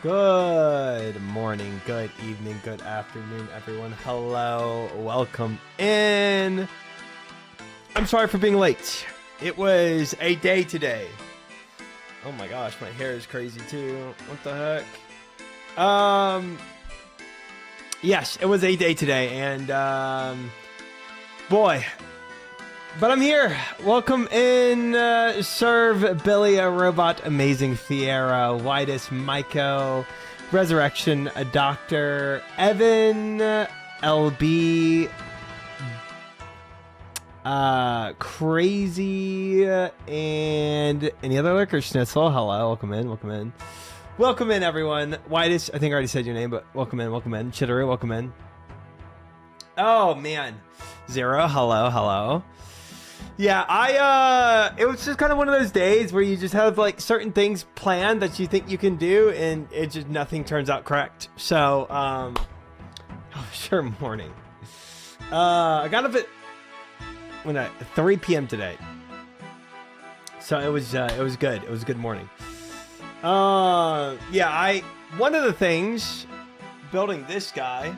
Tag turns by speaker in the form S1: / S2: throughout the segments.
S1: Good morning, good evening, good afternoon, everyone. Hello, welcome in. I'm sorry for being late. It was a day today. Oh my gosh, my hair is crazy too. What the heck? Yes, it was a day today, and boy. But I'm here. Welcome in, Serve, Billy, a Robot, Amazing, Fiera, Whitus, Maiko, Resurrection, a Doctor, Evan, LB, Crazy, and any other lurker? Schnitzel, hello, welcome in, welcome in. Welcome in, everyone. Whitus, I think I already said your name, but welcome in, welcome in. Chitteru, welcome in. Oh, man. Zero, hello, hello. Yeah, it was just kind of one of those days where you just have like certain things planned that you think you can do and it just nothing turns out correct. So, oh, sure, morning. I got up at 3 p.m. today. So it was good. It was a good morning. Yeah, one of the things building this guy,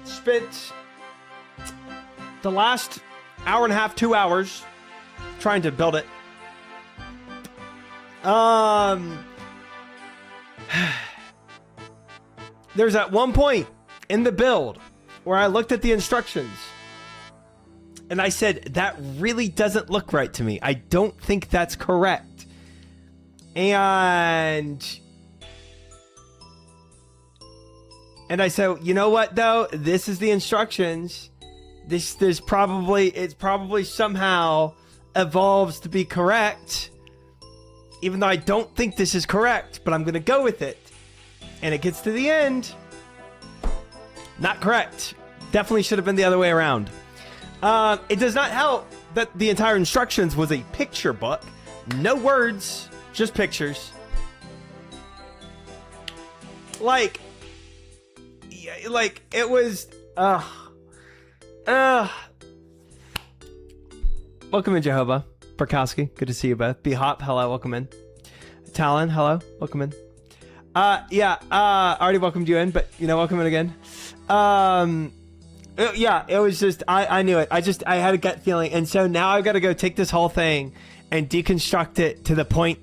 S1: spent the last hour and a half, 2 hours trying to build it. There's at one point in the build where I looked at the instructions and I said, that really doesn't look right to me. I don't think that's correct. And I said, you know what though? This is the instructions. It's probably somehow evolves to be correct. Even though I don't think this is correct, but I'm gonna go with it. And it gets to the end. Not correct. Definitely should have been the other way around. It does not help that the entire instructions was a picture book. No words, just pictures. Like it was welcome in, Jehovah Barkowski, good to see you both. B-Hop, hello, welcome in. Talon, hello, welcome in. Yeah, already welcomed you in, but you know, welcome in again. Yeah, it was just I knew it. I had a gut feeling, and so now I've got to go take this whole thing and deconstruct it to the point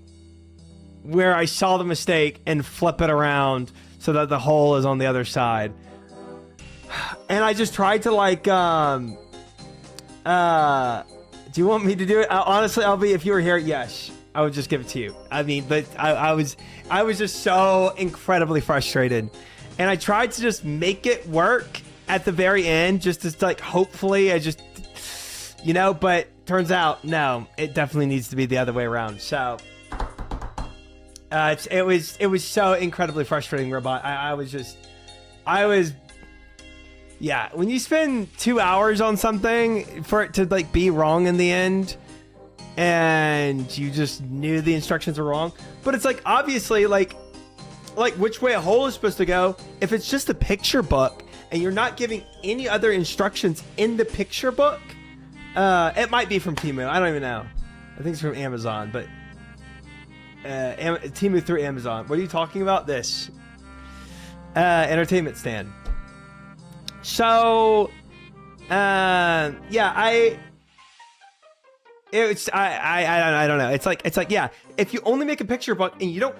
S1: where I saw the mistake and flip it around so that the hole is on the other side. And I just tried to like, do you want me to do it? Honestly, LB, if you were here, yes, I would just give it to you. I mean, but I was just so incredibly frustrated. And I tried to just make it work at the very end, just to like, hopefully I just, you know, but turns out, no, it definitely needs to be the other way around. So, it was so incredibly frustrating, Robot. Yeah, when you spend 2 hours on something for it to like be wrong in the end, and you just knew the instructions were wrong, but it's like obviously like which way a hole is supposed to go. If it's just a picture book and you're not giving any other instructions in the picture book, it might be from Temu. I don't even know. I think it's from Amazon, but Temu through Amazon. What are you talking about? This entertainment stand. So, yeah, I don't know. It's like, yeah, if you only make a picture book and you don't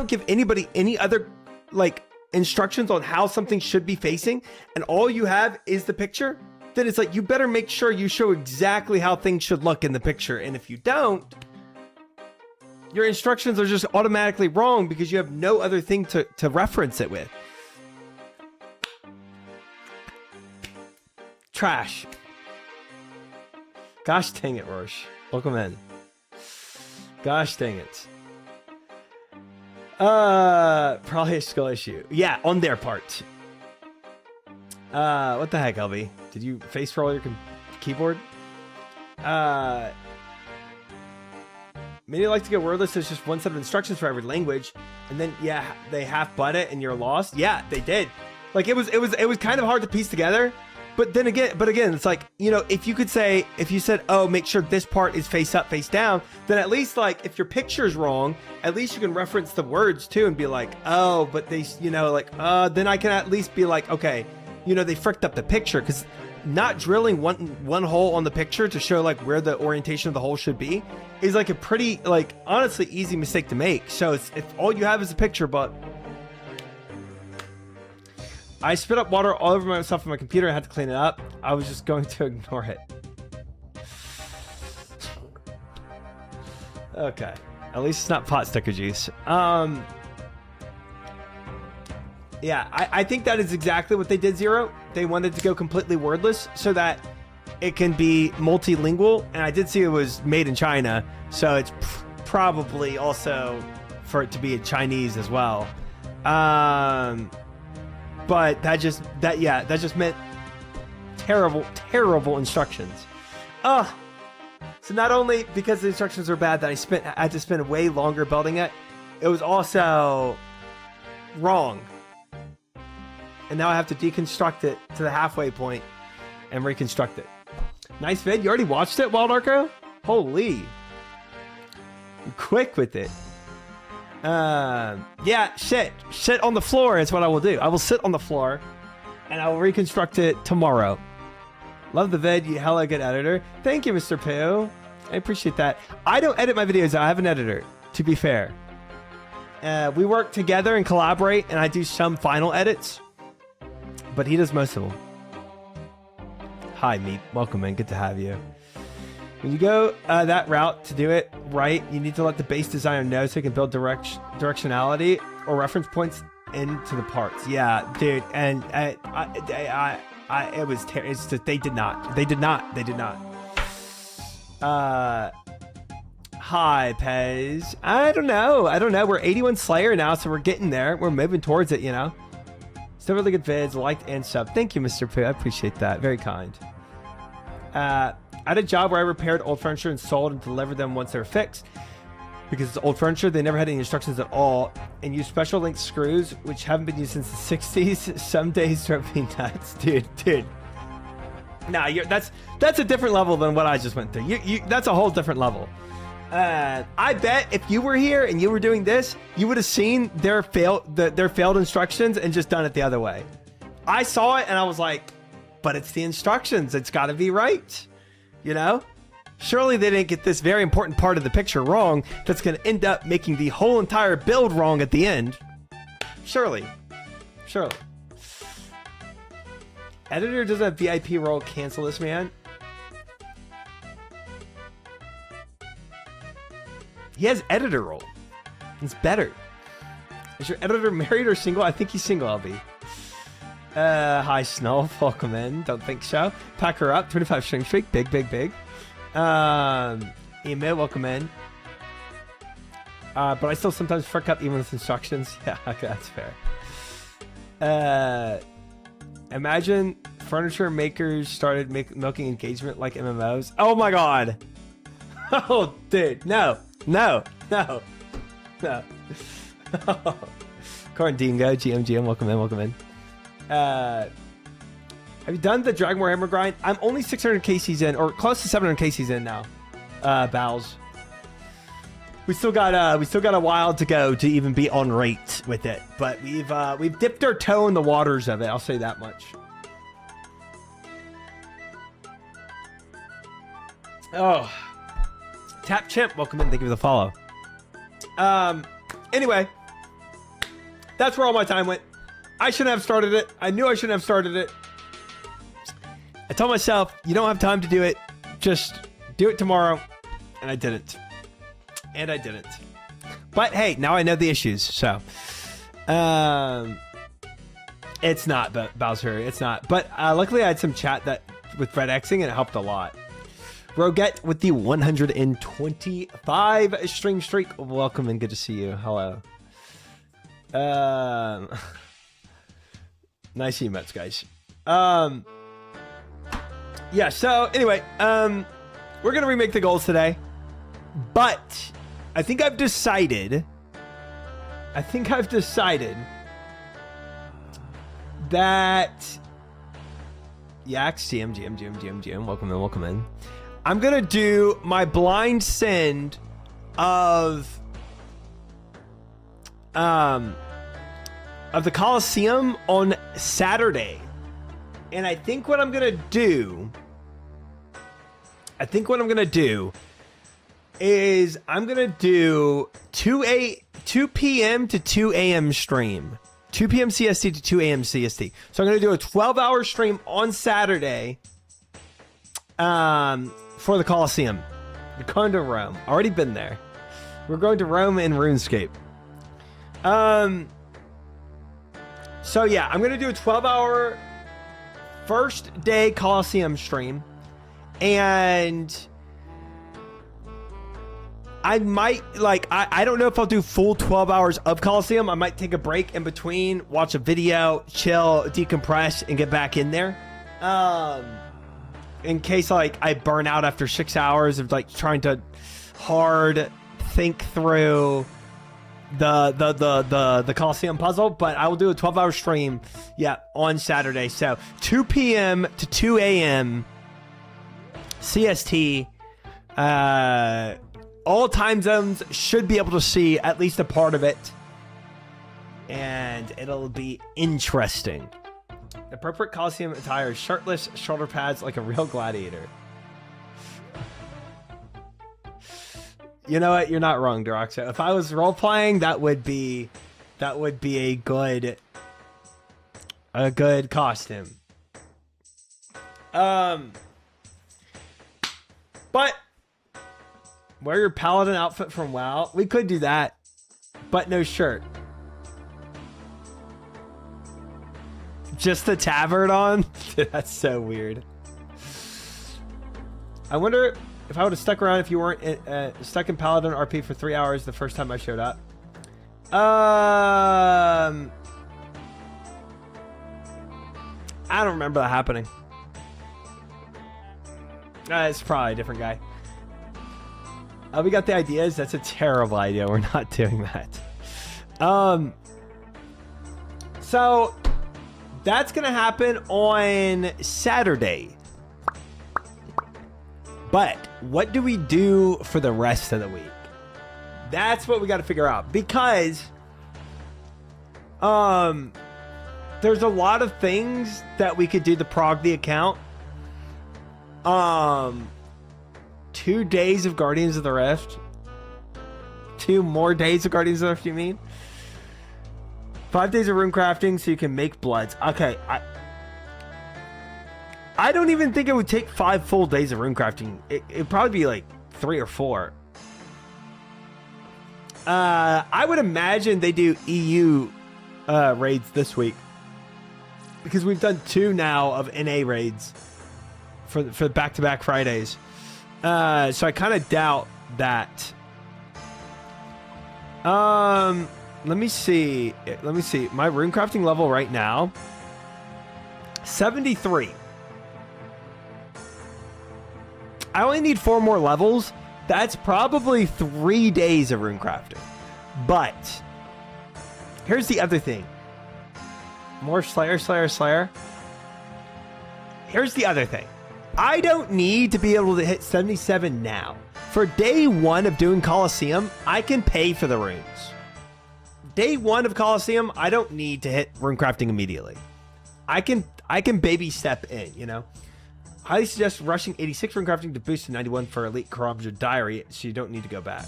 S1: give anybody any other like instructions on how something should be facing, and all you have is the picture, then it's like, you better make sure you show exactly how things should look in the picture. And if you don't, your instructions are just automatically wrong because you have no other thing to reference it with. Trash. Gosh dang it, Roche. Welcome in. Gosh dang it. Probably a skill issue. Yeah, on their part. What the heck, LB? Did you face roll your keyboard? Maybe like to get wordless. There's just one set of instructions for every language, and then yeah, they half butt it and you're lost. Yeah, they did. Like it was kind of hard to piece together. But again, it's like, you know, if you said, oh, make sure this part is face up, face down, then at least, like, if your picture is wrong, at least you can reference the words too and be like, oh, but they, you know, like, then I can at least be like, okay, you know, they fricked up the picture, because not drilling one hole on the picture to show like where the orientation of the hole should be is like a pretty, like, honestly easy mistake to make. So if all you have is a picture, but I spit up water all over myself on my computer. I had to clean it up. I was just going to ignore it. Okay. At least it's not pot sticker juice. Yeah, I think that is exactly what they did, Zero. They wanted to go completely wordless so that it can be multilingual. And I did see it was made in China. So it's probably also for it to be in Chinese as well. But that just meant terrible instructions. So not only because the instructions are bad that I had to spend way longer building it, it was also wrong. And now I have to deconstruct it to the halfway point and reconstruct it. Nice vid. You already watched it, Wild Arco? Holy. I'm quick with it. Yeah, sit on the floor is what I will do. I will sit on the floor and I will reconstruct it tomorrow. Love the vid, you hella good editor. Thank you, Mr. Pooh. I appreciate that. I don't edit my videos. I have an editor, to be fair. We work together and collaborate, and I do some final edits, but he does most of them. Hi, Meep. Welcome in. Good to have you. When you go that route to do it right, you need to let the base designer know so he can build directionality or reference points into the parts. Yeah, dude. And it was terrible. It's just they did not. Hi, Pez. I don't know. We're 81 Slayer now, so we're getting there. We're moving towards it, you know. Still really good vids, liked and sub. Thank you, Mr. Pooh. I appreciate that. Very kind. I had a job where I repaired old furniture and sold and delivered them once they were fixed. Because it's old furniture, they never had any instructions at all, and use special length screws, which haven't been used since the 60s. Some days drove me nuts, dude. Nah, that's a different level than what I just went through. That's a whole different level. I bet if you were here and you were doing this, you would have seen their failed instructions and just done it the other way. I saw it and I was like, but it's the instructions. It's got to be right. You know? Surely they didn't get this very important part of the picture wrong that's going to end up making the whole entire build wrong at the end. Surely. Editor doesn't have VIP role. Cancel this, man. He has editor role. It's better. Is your editor married or single? I think he's single, LB. Hi, Snow. Welcome in. Don't think so. Pack her up. 25 string streak. Big. Email. Welcome in. But I still sometimes frick up even with instructions. Yeah, okay, that's fair. Imagine furniture makers started milking engagement like MMOs. Oh my god. Oh, dude. No. Corn Dingo, GM, welcome in. Have you done the Dragon Warhammer grind? I'm only 600k season, or close to 700k season now. Bowls. We still got a while to go to even be on rate with it, but we've dipped our toe in the waters of it. I'll say that much. Oh, Tap Chimp, welcome in. Thank you for the follow. Anyway, that's where all my time went. I shouldn't have started it. I knew I shouldn't have started it. I told myself, you don't have time to do it. Just do it tomorrow. And I didn't. But hey, now I know the issues. So, it's not, but Bowser, it's not. But luckily I had some chat with Red Xing and it helped a lot. Roget with the 125 stream streak. Welcome and good to see you. Hello. Nice emotes, guys. Yeah, so anyway, we're gonna remake the goals today. But I think I've decided that Yaks, GM. Welcome in. I'm gonna do my blind send of the Coliseum on Saturday. And I think what I'm gonna do is I'm gonna do 2 p.m. to 2 a.m. stream. 2 p.m. CST to 2 a.m. CST. So I'm gonna do a 12-hour stream on Saturday for the Coliseum. We're going to Rome. Already been there. We're going to Rome in RuneScape. So yeah, I'm gonna do a 12-hour first day Coliseum stream, and I might I don't know if I'll do full 12 hours of Coliseum. I might take a break in between, watch a video, chill, decompress, and get back in there. In case I burn out after 6 hours of trying to hard think through the Coliseum puzzle, but I will do a 12-hour stream, on Saturday. So 2 p.m. to 2 a.m. CST. All time zones should be able to see at least a part of it, and it'll be interesting. The appropriate Coliseum attire is shirtless, shoulder pads like a real gladiator. You know what? You're not wrong, Deroxa. If I was role playing, that would be a good costume. But wear your paladin outfit from WoW. We could do that, but no shirt. Just the tabard on? That's so weird. I wonder if I would have stuck around if you weren't stuck in Paladin RP for 3 hours the first time I showed up. I don't remember that happening. It's probably a different guy. We got the ideas. That's a terrible idea. We're not doing that. So that's gonna happen on Saturday. But what do we do for the rest of the week? That's what we got to figure out, because there's a lot of things that we could do to prog the account. 2 days of Guardians of the Rift. 2 more days of Guardians of the Rift, you mean? 5 days of rune crafting so you can make bloods. Okay, I don't even think it would take 5 full days of rune crafting. It'd probably be 3 or 4. I would imagine they do EU raids this week, because we've done 2 now of NA raids for back-to-back Fridays. So I kind of doubt that. Let me see. My rune crafting level right now, 73. I only need 4 more levels. That's probably 3 days of rune crafting. But here's the other thing. More Slayer. Here's the other thing. I don't need to be able to hit 77 now. For day 1 of doing Coliseum, I can pay for the runes. Day 1 of Coliseum, I don't need to hit rune crafting immediately. I can baby step in, you know? Highly suggest rushing 86 rune crafting to boost to 91 for Elite Corruption Diary, so you don't need to go back.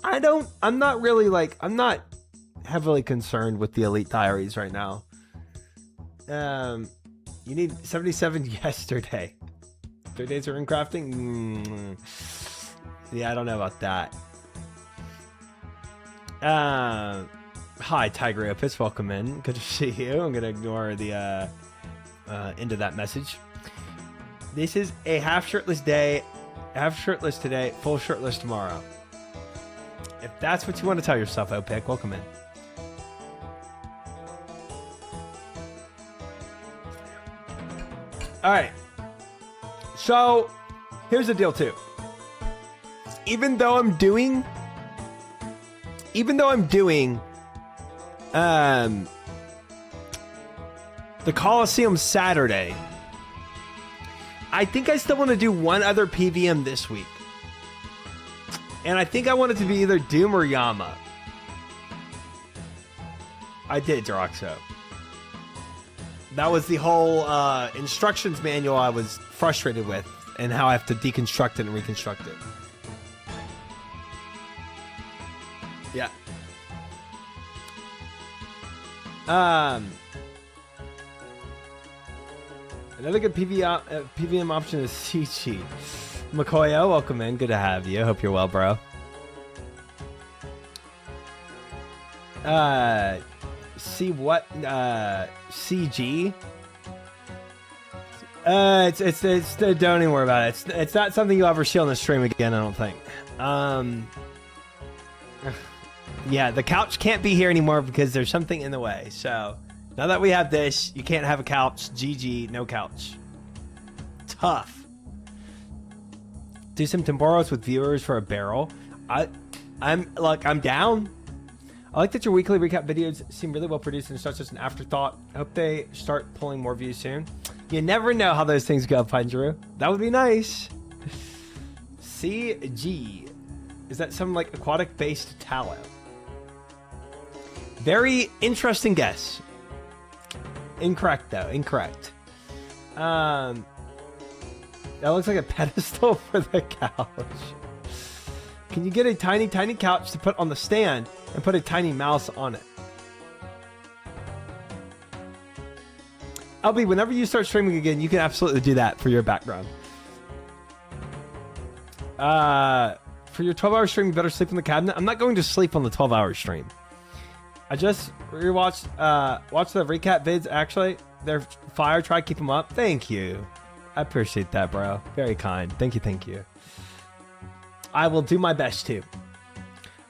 S1: I'm not heavily concerned with the Elite Diaries right now. You need 77 yesterday. 3 days of rune crafting? Yeah, I don't know about that. Hi, Tigreopus. Welcome in. Good to see you. I'm going to ignore the end of that message. This is a half shirtless day. Half shirtless today, full shirtless tomorrow. If that's what you want to tell yourself, OPEC, welcome in. All right. So here's the deal too. Even though I'm doing The Coliseum Saturday. I think I still want to do one other PVM this week. And I think I want it to be either Doom or Yama. I did, Deroxo. That was the whole instructions manual I was frustrated with, and how I have to deconstruct it and reconstruct it. Yeah. Another good PVM option is CG. Makoyo, welcome in. Good to have you. Hope you're well, bro. See what? CG? Don't even worry about it. It's not something you'll ever see on the stream again, I don't think. Yeah, the couch can't be here anymore because there's something in the way. So now that we have this, you can't have a couch. GG, no couch. Tough. Do some Timboros with viewers for a barrel. I'm down. I like that your weekly recap videos seem really well produced and it's not just an afterthought. I hope they start pulling more views soon. You never know how those things go, Pinjuru. That would be nice. CG. Is that some like aquatic-based tallow? Very interesting guess. Incorrect, though. Incorrect. That looks like a pedestal for the couch. Can you get a tiny, tiny couch to put on the stand and put a tiny mouse on it? LB, whenever you start streaming again, you can absolutely do that for your background. For your 12-hour stream, you better sleep in the cabinet. I'm not going to sleep on the 12-hour stream. I just rewatched, watched the recap vids, actually. They're fire. Try to keep them up. Thank you. I appreciate that, bro. Very kind. Thank you, thank you. I will do my best, too.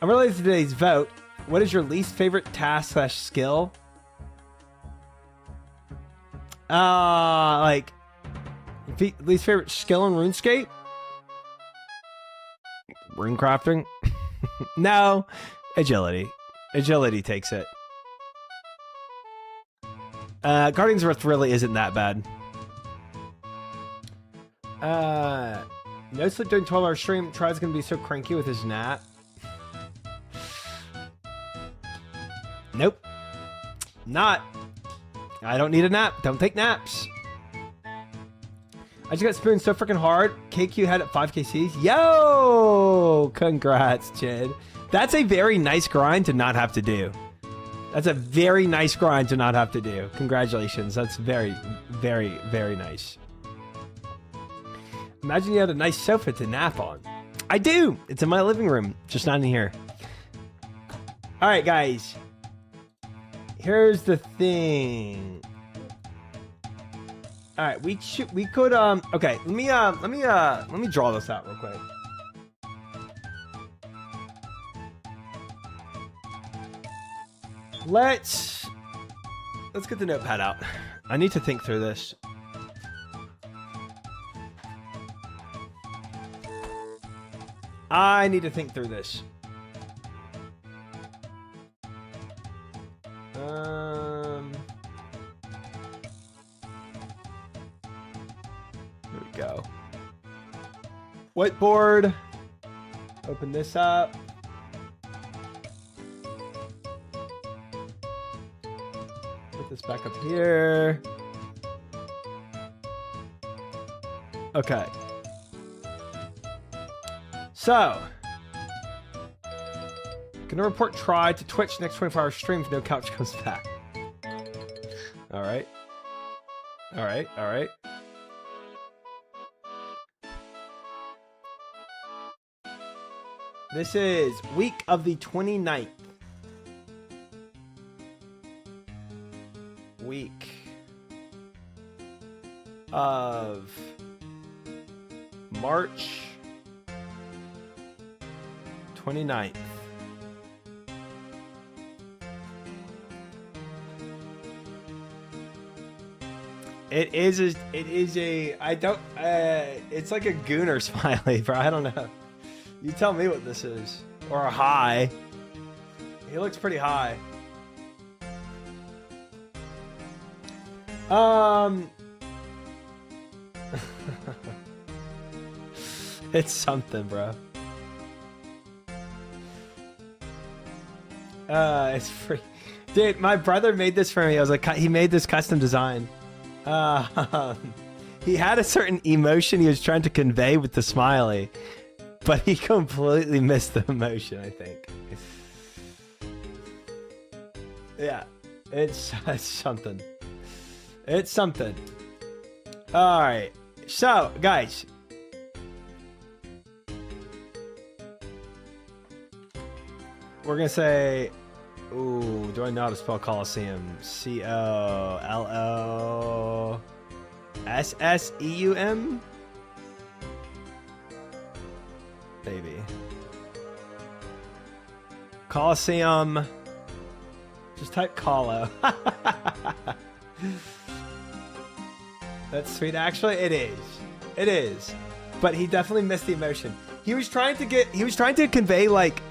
S1: Unrelated to today's vote, what is your least favorite task / skill? Like, least favorite skill in RuneScape? Rune crafting? No. Agility. Agility takes it. Guardians of Earth really isn't that bad. No sleep during 12-hour stream. Try's gonna be so cranky with his nap. Nope. Not. I don't need a nap. Don't take naps. I just got spooned so freaking hard. KQ had it 5kcs. Yo! Congrats, Chid. That's a very nice grind to not have to do. That's a very nice grind to not have to do. Congratulations. That's very, very, very nice. Imagine you had a nice sofa to nap on. I do. It's in my living room, just not in here. All right, guys. Here's the thing. All right, we could okay, let me draw this out real quick. Let's get the notepad out. I need to think through this. I need to think through this. Here we go. Whiteboard. Open this up. Put this back up here. Okay. So, gonna report try to Twitch next 24-hour stream if no couch comes back. All right. All right. All right. This is week of the 29th. Week of March 29th. It is a, I don't, it's like a gooner smiley, bro. I don't know. You tell me what this is. Or a high. He looks pretty high. It's something, bro. It's free. Dude, my brother made this for me. I was like, he made this custom design. He had a certain emotion he was trying to convey with the smiley, but he completely missed the emotion, I think. Yeah, it's something. It's something. All right. So, guys. We're going to say... Ooh, do I know how to spell Coliseum? C-O-L-O-S-S-E-U-M? Maybe. Coliseum. Just type Colo. That's sweet. Actually, it is. It is. But he definitely missed the emotion. He was trying to convey, like,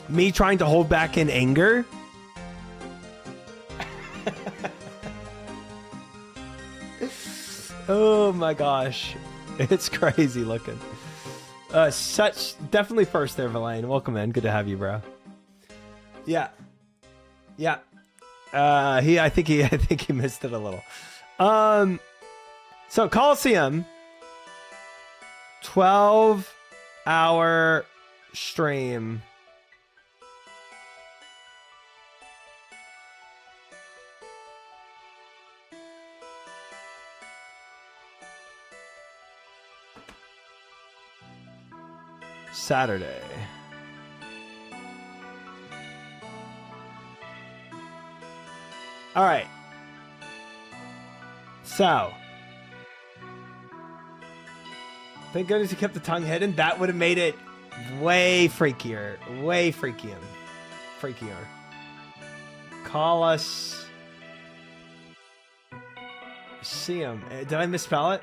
S1: me trying to hold back in anger. Oh my gosh. It's crazy looking. Definitely first there, Villain. Welcome in. Good to have you, bro. Yeah. Yeah. I think he missed it a little. So Coliseum, 12-hour stream. Saturday. All right. So, thank goodness you kept the tongue hidden. That would have made it way freakier. Way freakier. Call us. See him. Did I misspell it?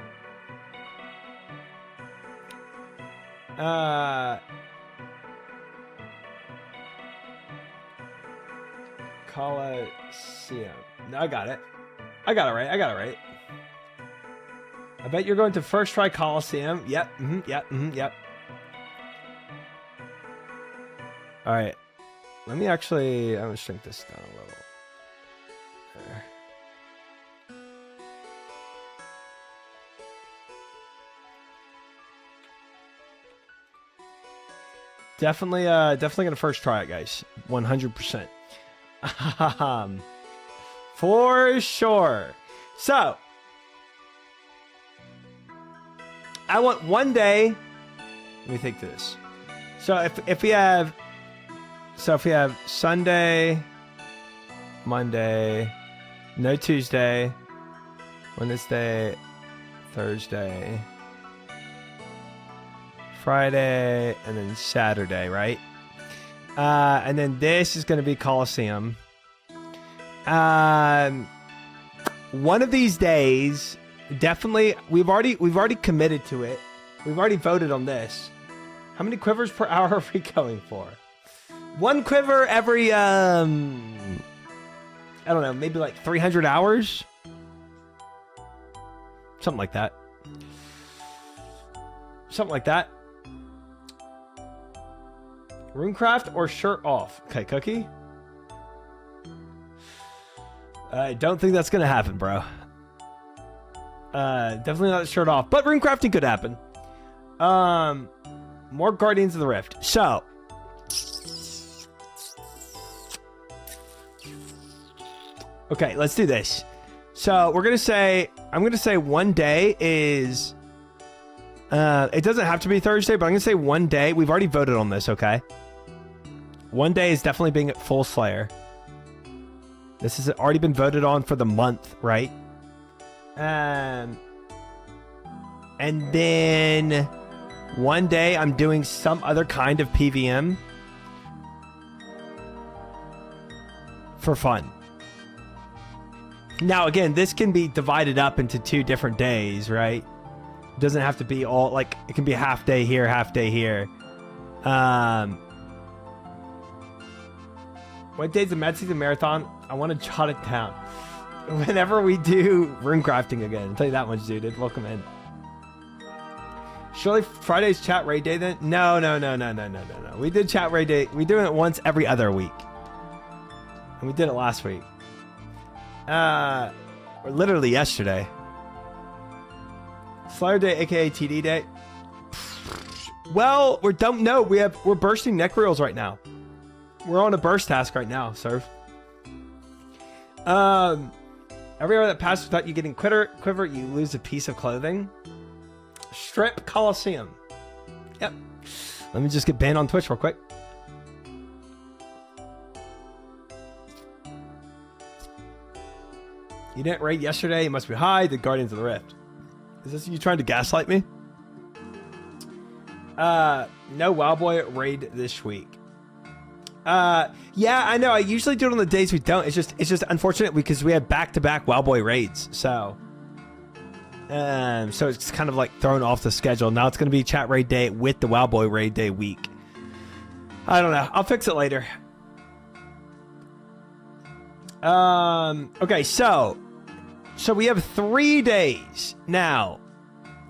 S1: Coliseum. No, I got it. I got it right. I bet you're going to first try Coliseum. Yep. Yep. All right. Let me actually. I'm gonna shrink this down a little. There. Definitely gonna first try it, guys. 100%. For sure. So, I want one day. Let me think this. So if we have Sunday, Monday, no Tuesday, Wednesday, Thursday, Friday, and then Saturday, right? And then this is going to be Coliseum. One of these days, definitely, we've already committed to it. We've already voted on this. How many quivers per hour are we going for? One quiver every, I don't know, maybe like 300 hours? Something like that. Runecraft or shirt off? Okay, Cookie? I don't think that's going to happen, bro. Definitely not shirt off, but runecrafting could happen. More Guardians of the Rift. So, okay, let's do this. So, I'm going to say one day is, it doesn't have to be Thursday, but I'm going to say one day. We've already voted on this, okay? One day is definitely being at full Slayer. This has already been voted on for the month, right? And then one day I'm doing some other kind of PVM for fun. Now, again, this can be divided up into 2 different days, right? It doesn't have to be all, like, it can be half day here, half day here. What day's the Mad Season Marathon? I want to jot it down. whenever we do room crafting again. I'll tell you that much, dude. Welcome in. Surely Friday's chat raid day then? No. We did chat raid day. We're doing it once every other week. And we did it last week. Or literally yesterday. Slayer day, aka TD day. Well, we're done. No, we're bursting neck reels right now. We're on a burst task right now, Serve. Every hour that passes without you getting quiver, you lose a piece of clothing. Strip Coliseum. Yep. Let me just get banned on Twitch real quick. You didn't raid yesterday. You must be high. The Guardians of the Rift. Is this you trying to gaslight me? No Wowboy raid this week. Yeah, I know. I usually do it on the days we don't. It's just unfortunate because we have back-to-back Wowboy raids. So it's kind of like thrown off the schedule. Now it's going to be chat raid day with the Wowboy raid day week. I don't know. I'll fix it later. Okay, so we have 3 days now.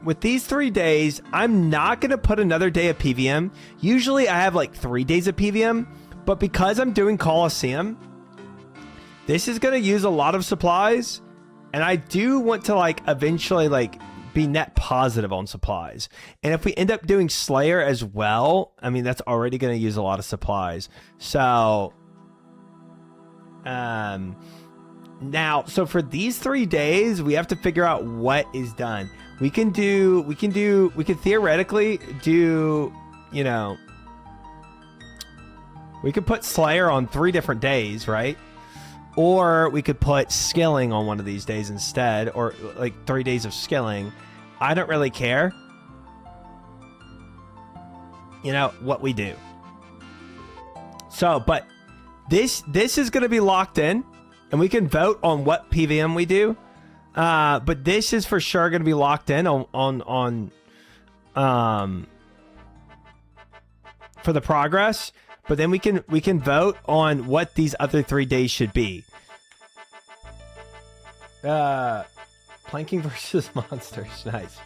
S1: With these 3 days, I'm not going to put another day of PVM. Usually I have like 3 days of PVM, but because I'm doing Coliseum, this is going to use a lot of supplies, and I do want to like eventually like be net positive on supplies. And if we end up doing Slayer as well, I mean, that's already going to use a lot of supplies. So now, so for these 3 days, we have to figure out what is done. We can theoretically do, you know, we could put Slayer on 3 different days, right? Or we could put skilling on one of these days instead, or like 3 days of skilling. I don't really care. You know, what we do. So, but this is going to be locked in, and we can vote on what PVM we do. But this is for sure going to be locked in on for the progress. But then we can vote on what these other 3 days should be. Planking versus monsters, nice.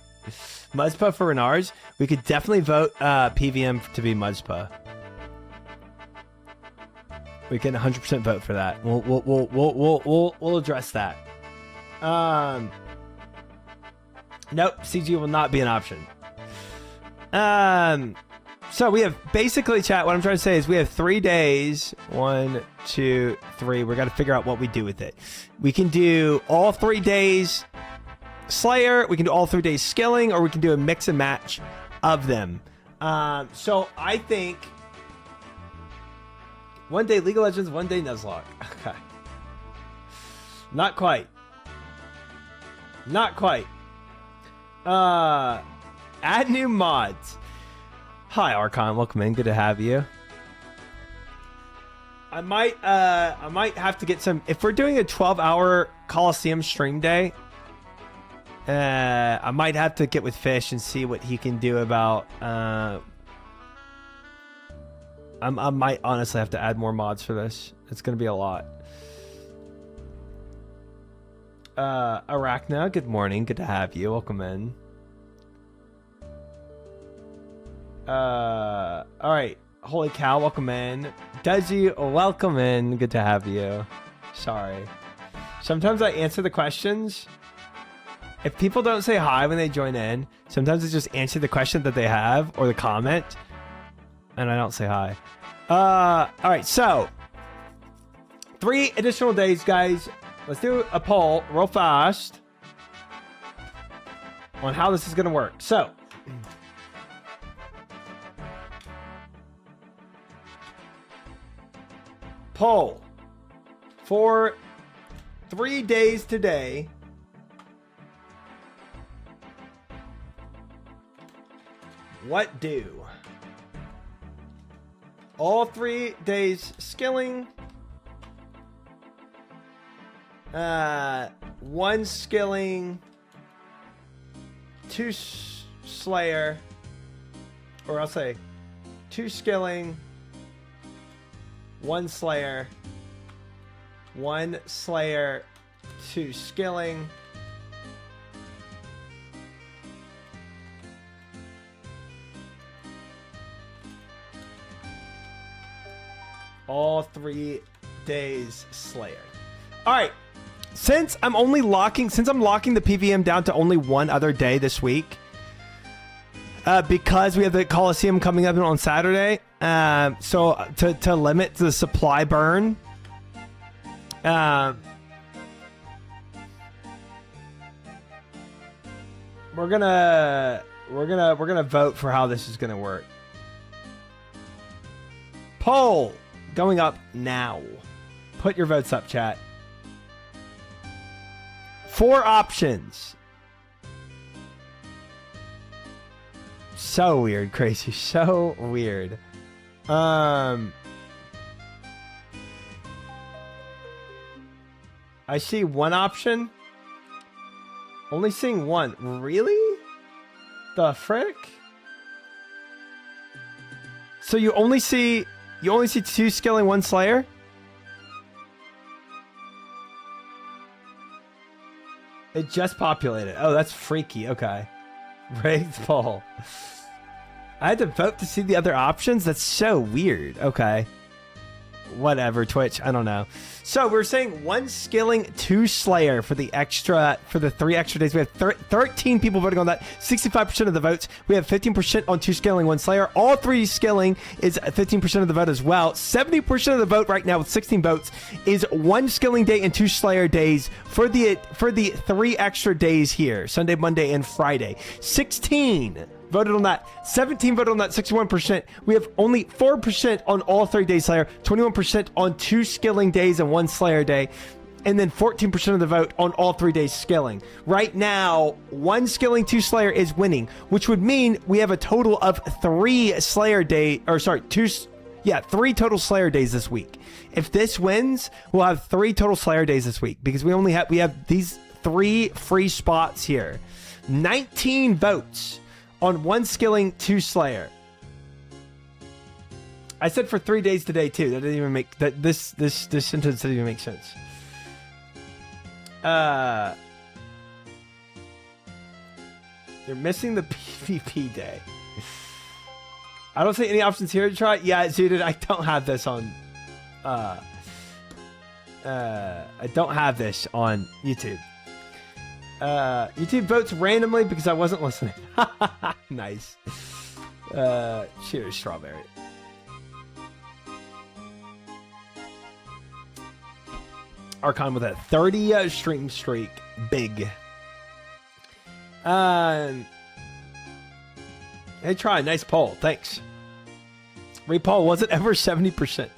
S1: Mudspa for Renards. We could definitely vote PVM to be Mudspa. We can 100% vote for that. We'll address that. Nope, CG will not be an option. So we have basically, chat, what I'm trying to say is we have 3 days. 1, 2, 3. We're gonna figure out what we do with it. We can do all 3 days Slayer, we can do all 3 days skilling, or we can do a mix and match of them. So I think 1 day League of Legends, 1 day Nuzlocke. Okay. Not quite. Not quite. Add new mods. Hi Archon, welcome in. Good to have you. I might have to get some. If we're doing a 12-hour Coliseum stream day, I might have to get with Fish and see what he can do about. I might honestly have to add more mods for this. It's gonna be a lot. Arachna, good morning. Good to have you. Welcome in. All right. Holy cow, welcome in. Desi, welcome in. Good to have you. Sorry. Sometimes I answer the questions. If people don't say hi when they join in, sometimes I just answer the question that they have or the comment, and I don't say hi. All right, so 3 additional days, guys. Let's do a poll real fast on how this is going to work. So, poll for 3 days today. What do? All 3 days skilling. 1 skilling. 2 Slayer. Or I'll say 2 skilling. 1 Slayer. 1 Slayer. 2 skilling. All 3 days Slayer. All right. Since I'm locking the PVM down to only one other day this week, because we have the Coliseum coming up on Saturday, so to limit the supply burn, we're gonna vote for how this is gonna work. Poll going up now. Put your votes up, chat. 4 options. So weird, crazy, so weird. I see 1 option. Only seeing 1. Really? The frick? So you only see 2 skilling, 1 slayer? It just populated. Oh, that's freaky. Okay. Rigged poll. I had to vote to see the other options? That's so weird. Okay. Whatever, Twitch. I don't know. So we're saying 1 skilling, 2 slayer for the 3 extra days. We have 13 people voting on that. 65% of the votes. We have 15% on 2 skilling, 1 slayer. All 3 skilling is 15% of the vote as well. 70% of the vote right now with 16 votes is 1 skilling day and 2 slayer days for the 3 extra days here. Sunday, Monday, and Friday. 16 voted on that. 17 voted on that. 61%. We have only 4% on all 3 days Slayer. 21% on 2 skilling days and 1 Slayer day. And then 14% of the vote on all 3 days skilling. Right now, 1 skilling, 2 Slayer is winning, which would mean we have a total of 3 Slayer day, or sorry, 3 total Slayer days this week. If this wins, we'll have 3 total Slayer days this week because we have these 3 free spots here. 19 votes on 1 skilling, 2 slayer. I said for 3 days today too. That didn't even make that this sentence didn't even make sense. You're missing the PvP day. I don't see any options here to try. Yeah, Zooted, I don't have this on I don't have this on YouTube. YouTube votes randomly because I wasn't listening. Nice. Cheers, Strawberry. Archon with a 30 stream streak. Big. Hey, try. Nice poll. Thanks. Repoll, was it ever 70%?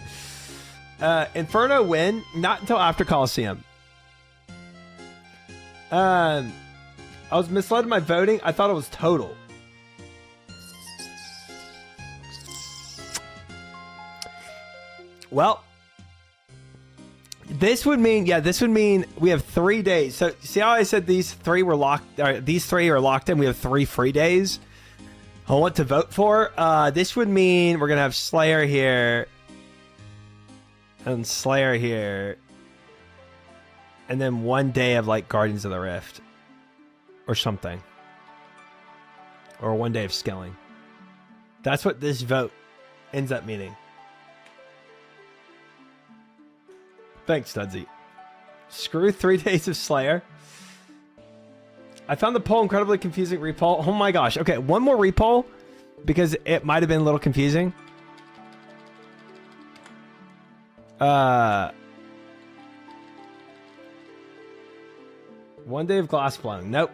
S1: Inferno win? Not until after Coliseum. I was misled in my voting. I thought it was total. Well, this would mean, we have 3 days. So see how I said these 3 were locked, these 3 are locked in. We have 3 free days on what to vote for. This would mean we're going to have Slayer here and Slayer here. And then 1 day of like Guardians of the Rift or something. Or 1 day of skilling. That's what this vote ends up meaning. Thanks, Dudsy. Screw 3 days of Slayer. I found the poll incredibly confusing. Repoll. Oh my gosh. Okay, 1 more repoll because it might have been a little confusing. 1 day of glass blowing. Nope.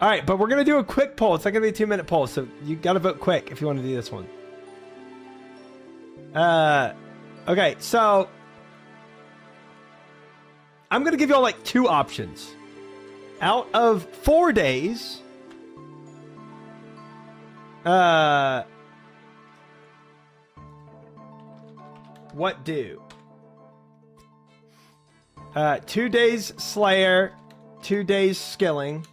S1: All right, but we're going to do a quick poll. It's not going to be a 2-minute poll, so you got to vote quick if you want to do this one. Okay, so I'm going to give you all like 2 options. Out of 4 days, what do? 2 days Slayer, 2 days skilling.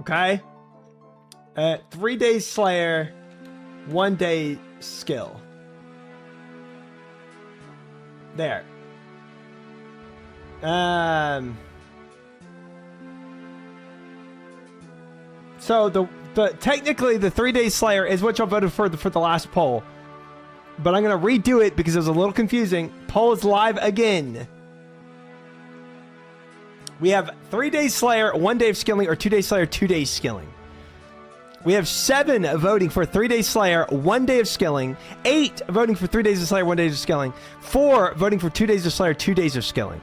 S1: Okay. 3 days Slayer, 1 day skill. There. So the technically the 3-day Slayer is what y'all voted for the last poll. But I'm gonna redo it because it was a little confusing. Poll is live again. We have 3 days Slayer, 1 day of skilling, or 2 days Slayer, 2 days skilling. We have 7 voting for 3 days Slayer, 1 day of skilling. 8 voting for 3 days of Slayer, 1 day of skilling. 4 voting for 2 days of Slayer, 2 days of skilling.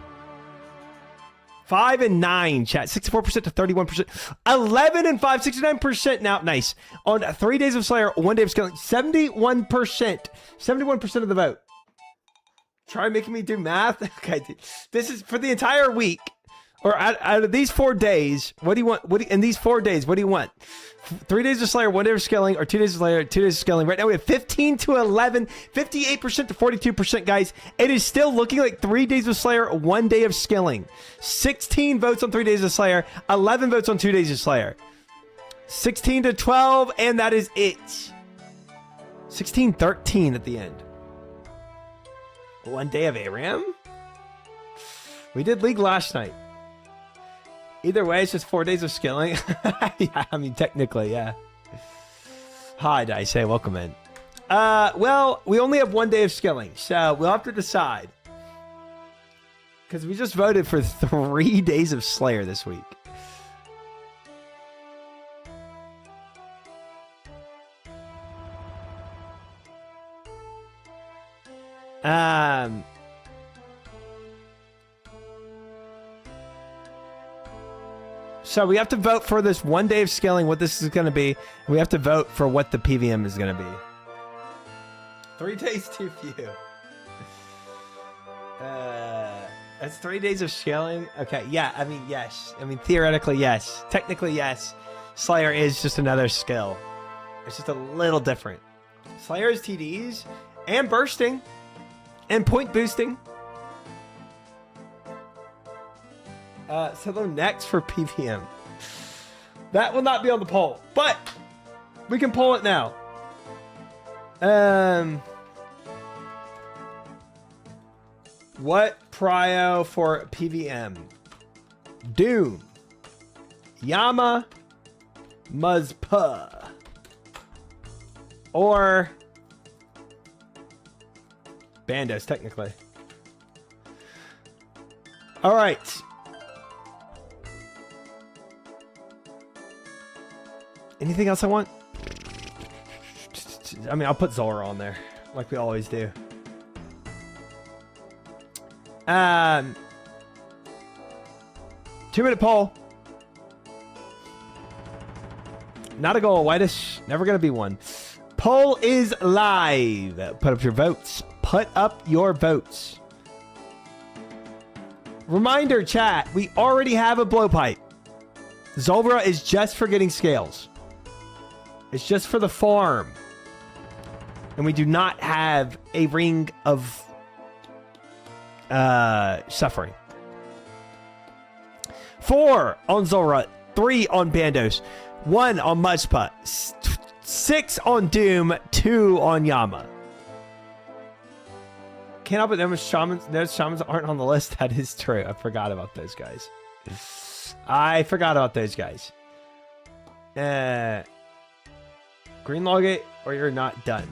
S1: 5 and 9, chat. 64% to 31%. 11 and 5, 69% now. Nice. On 3 days of Slayer, 1 day of skilling. 71%. 71% of the vote. Try making me do math? Okay. This is for the entire week. Or out of these 4 days, what do you want? In these 4 days, what do you want? 3 days of Slayer, 1 day of skilling, or 2 days of Slayer, 2 days of skilling. Right now we have 15 to 11, 58% to 42%, guys. It is still looking like 3 days of Slayer, 1 day of skilling. 16 votes on 3 days of Slayer, 11 votes on 2 days of Slayer. 16 to 12, and that is it. 16-13 at the end. 1 day of ARAM? We did League last night. Either way, it's just 4 days of skilling. Yeah, I mean, technically, yeah. Hi, Dice. Hey, welcome in. Well, we only have 1 day of skilling, so we'll have to decide. Because we just voted for 3 days of Slayer this week. So we have to vote for this 1 day of skilling, what this is going to be. We have to vote for what the PVM is going to be. 3 days too few. That's 3 days of skilling. Okay, yeah, I mean, yes. I mean, theoretically, yes. Technically, yes. Slayer is just another skill. It's just a little different. Slayer is TDs and bursting and point boosting. So they're next for PVM. That will not be on the poll, but we can poll it now. What prio for PVM? Doom, Yama, Muzpa, or Bandos, technically. All right. Anything else I want? I mean, I'll put Zora on there, like we always do. 2-minute poll. Not a goal, Whitish. Never gonna be one. Poll is live. Put up your votes. Put up your votes. Reminder, chat. We already have a blowpipe. Zolra is just for getting scales. It's just for the farm. And we do not have a ring of suffering. 4 on Zolra, 3 on Bandos, 1 on Muzpa, 6 on Doom, 2 on Yama. Can't help it, those shamans aren't on the list. That is true. I forgot about those guys. Green log it or you're not done.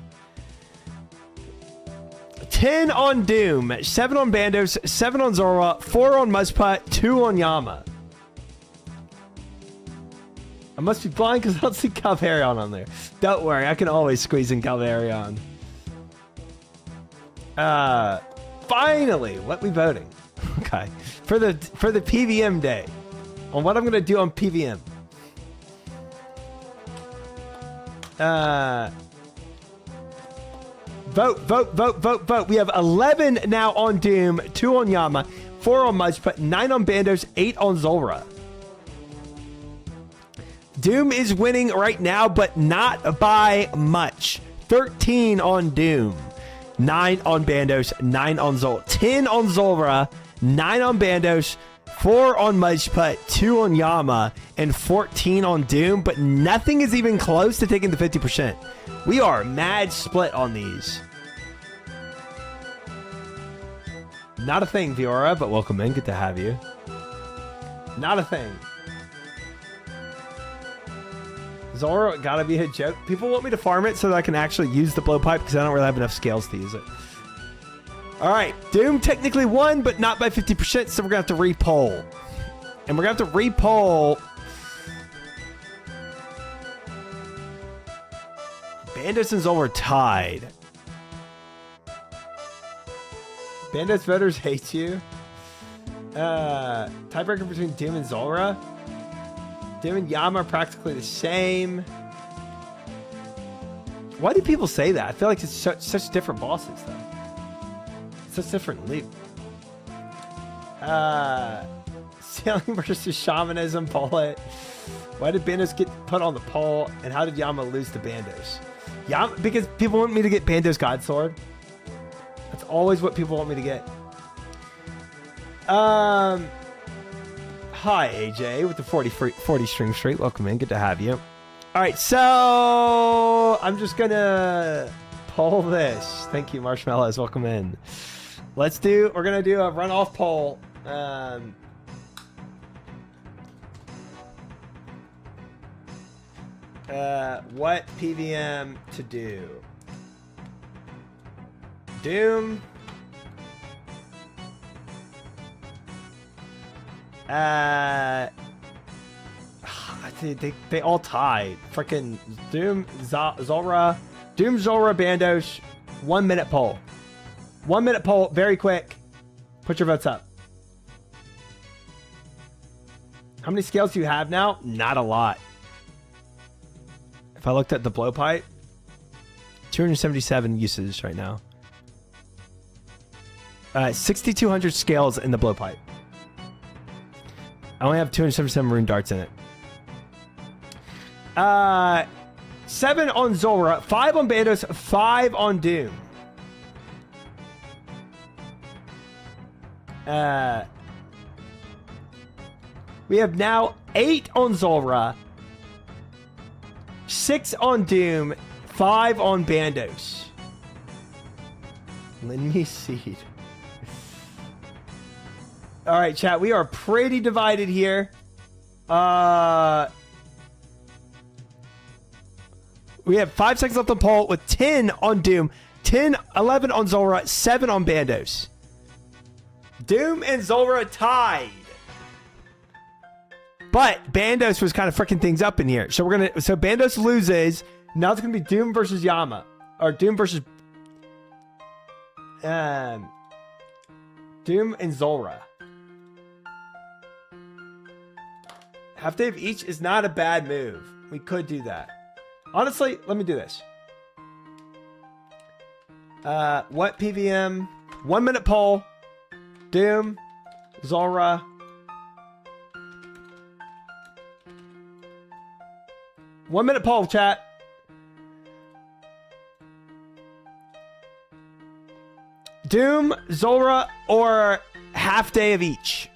S1: 10 on Doom, 7 on Bandos, 7 on Zora, 4 on Muzpa, 2 on Yama. I must be blind because I don't see Calvarion on there. Don't worry, I can always squeeze in Calvarion. Finally, what we voting? Okay, for the PVM day, on what I'm gonna do on PVM. Vote. We have 11 now on Doom, 2 on Yama, 4 on Muzpa, 9 on Bandos, 8 on Zolra. Doom is winning right now, but not by much. 13 on Doom, 9 on Bandos, 9 on Zolra, 10 on Zolra, 9 on Bandos, 4 on Mudge 2 on Yama, and 14 on Doom, but nothing is even close to taking the 50%. We are mad split on these. Not a thing, Viora, but welcome in. Good to have you. Not a thing. Zora gotta be a joke. People want me to farm it so that I can actually use the blowpipe because I don't really have enough scales to use it. Alright, Doom technically won, but not by 50%, so we're gonna have to re-poll. And we're gonna have to re-poll. Bandos and Zora tied. Bandos voters hate you. Tiebreaker between Doom and Zora. Doom and Yama are practically the same. Why do people say that? I feel like it's such different bosses, though. Such different leap. Sailing versus Shamanism, poll it. Why did Bandos get put on the poll? And how did Yama lose to Bandos? Yama, because people want me to get Bandos God Sword. That's always what people want me to get. Hi, AJ, with the 40 stream streak. Welcome in. Good to have you. All right, so I'm just going to poll this. Thank you, Marshmallows. Welcome in. We're going to do a runoff poll. What PVM to do? Doom. They all tied. Freaking Doom, Zora, Bandos. 1 minute poll. 1 minute poll, very quick. Put your votes up. How many scales do you have now? Not a lot. If I looked at the blowpipe, 277 uses right now. 6,200 scales in the blowpipe. I only have 277 rune darts in it. 7 on Zora, 5 on Bandos, 5 on Doom. We have now 8 on Zora, 6 on Doom, 5 on Bandos. Lend me seed. All right, chat. We are pretty divided here. We have 5 seconds left on poll with 10 on Doom, 11 on Zora, 7 on Bandos. Doom and Zora tied. But Bandos was kind of freaking things up in here. So so Bandos loses. Now it's gonna be Doom versus Yama. Or Doom versus Doom and Zora. Half day of each is not a bad move. We could do that. Honestly, let me do this. What PVM? 1 minute poll. Doom, Zora. One minute poll, chat. Doom, Zora, or half day of each.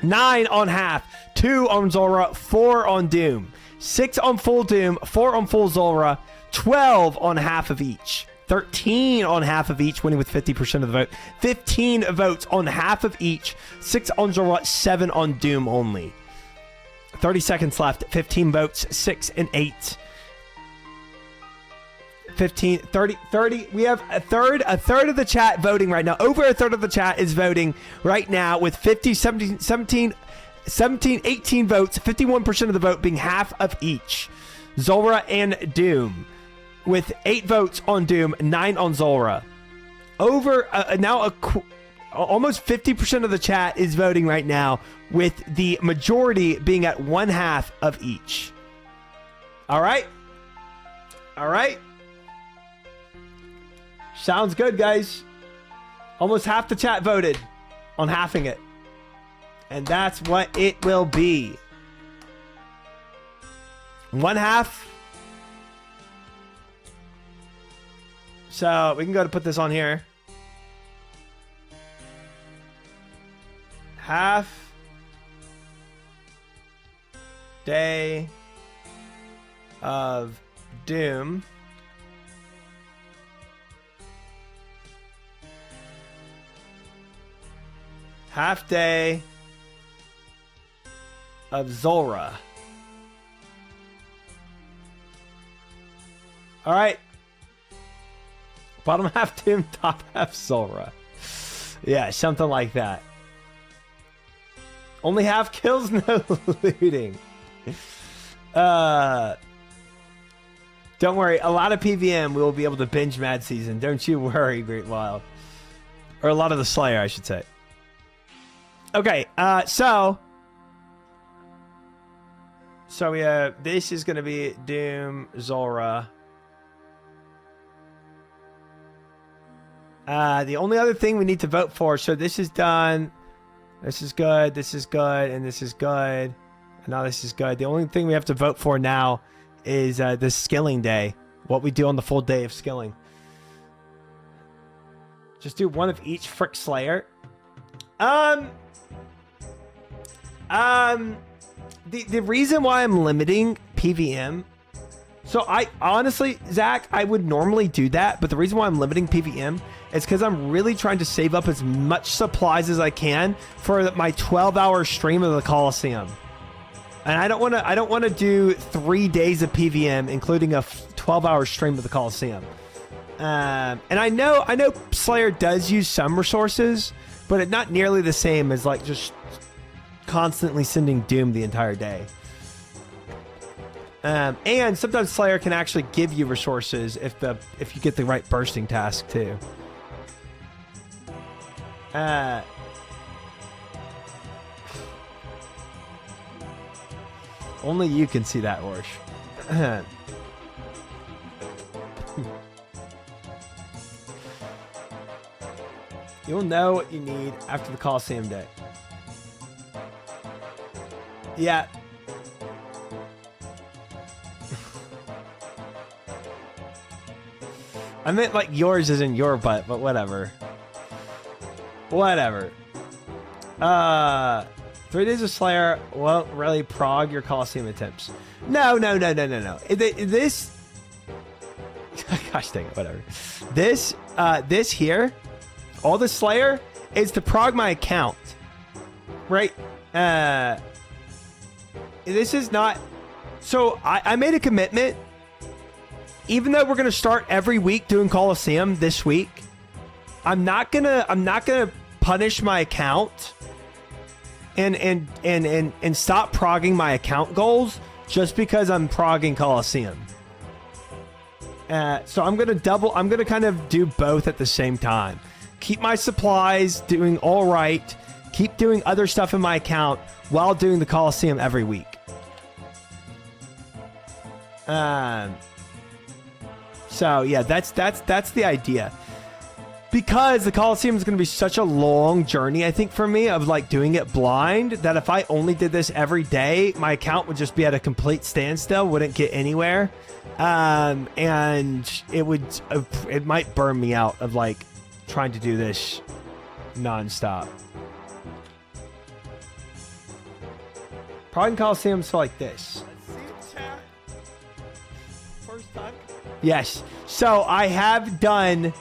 S1: 9 on half, 2 on Zora, 4 on Doom, 6 on full Doom, 4 on full Zora, 12 on half of each, 13 on half of each, winning with 50% of the vote, 15 votes on half of each, 6 on Zora, 7 on Doom only. 30 seconds left, 15 votes, 6 and 8. 15, 30. We have a third of the chat voting right now. Over a third of the chat is voting right now with 18 votes, 51% of the vote being half of each. Zora and Doom with 8 votes on Doom, 9 on Zora. Over almost 50% of the chat is voting right now with the majority being at 1/2 of each. All right. Sounds good, guys. Almost half the chat voted on halving it. And that's what it will be. 1/2. So we can go to put this on here. half day of doom. Half day of Zulrah. All right. Bottom half Doom, top half Zulrah. Yeah, something like that. Only half kills, no looting. Don't worry. A lot of PVM we will be able to binge Mad Season. Don't you worry, Great Wild. Or a lot of the Slayer, I should say. Okay, so we have, this is going to be Doom, Zulrah. The only other thing we need to vote for, so this is done. This is good, and this is good. And now this is good. The only thing we have to vote for now is the skilling day. What we do on the full day of skilling. Just do one of each frick Slayer. The reason why I'm limiting PVM, so I honestly, Zach, I would normally do that, but the reason why I'm limiting PVM is because I'm really trying to save up as much supplies as I can for my 12-hour stream of the Coliseum. And I don't want to do 3 days of PVM, including a 12-hour stream of the Coliseum. And I know Slayer does use some resources, but it's not nearly the same as like just constantly sending Doom the entire day. And sometimes Slayer can actually give you resources if you get the right bursting task too. Only you can see that, Orsh. You'll know what you need after the Coliseum day. Yeah. I meant like yours is in your butt, but whatever. Whatever. 3 days of Slayer won't really prog your Coliseum attempts. No. This... Gosh dang it, whatever. This here, all the Slayer, is to prog my account. Right? This is not... So, I made a commitment. Even though we're going to start every week doing Coliseum this week, I'm not gonna punish my account and stop progging my account goals just because I'm progging Coliseum. So I'm gonna kind of do both at the same time. Keep my supplies doing all right. Keep doing other stuff in my account while doing the Coliseum every week. So yeah, that's the idea. Because the Coliseum is going to be such a long journey, I think, for me, of like doing it blind, that if I only did this every day, my account would just be at a complete standstill, wouldn't get anywhere. And it might burn me out of like trying to do this nonstop. Probably Coliseums for like this. First time. Yes. So I have done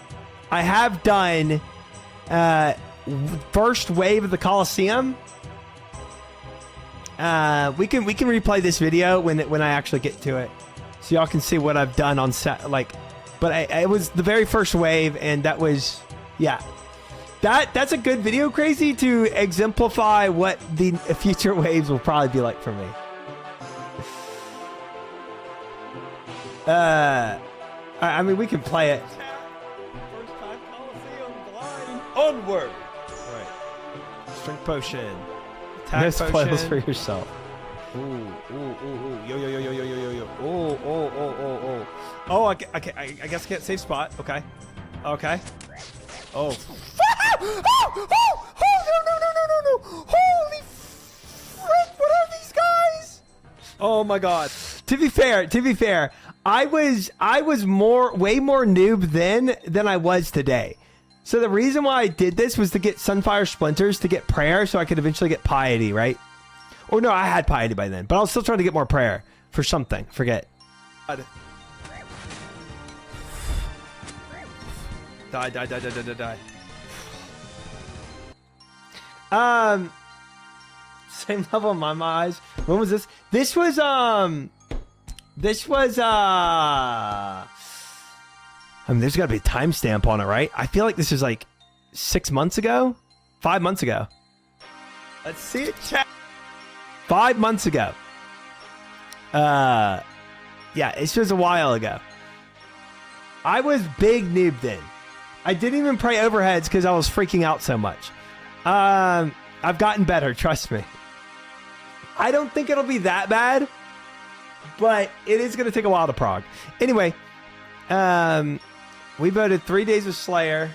S1: first wave of the Coliseum. We can replay this video when I actually get to it, so y'all can see what I've done on set. Like, but it was the very first wave, and that was, yeah. That's a good video, Crazy, to exemplify what the future waves will probably be like for me. I mean, we can play it. First time Coliseum blind. Onward. All right. Strength potion. Attack no spoilers for yourself. Ooh. Yo. Oh, I guess I can't save spot. Okay. Oh. Oh, no. Holy frick, what are these guys? Oh my god. To be fair, I was way more noob then than I was today. So the reason why I did this was to get Sunfire Splinters to get prayer so I could eventually get piety, right? Or no, I had piety by then, but I was still trying to get more prayer for something. Forget. Die. Same level in my eyes. When was this? This was I mean, there's got to be a timestamp on it, right? I feel like this is like 6 months ago, 5 months ago. Let's see it, chat. 5 months ago. Yeah, this was a while ago. I was big noob then. I didn't even pray overheads because I was freaking out so much. I've gotten better, trust me. I don't think it'll be that bad, but it is going to take a while to prog. Anyway, we voted 3 days of Slayer.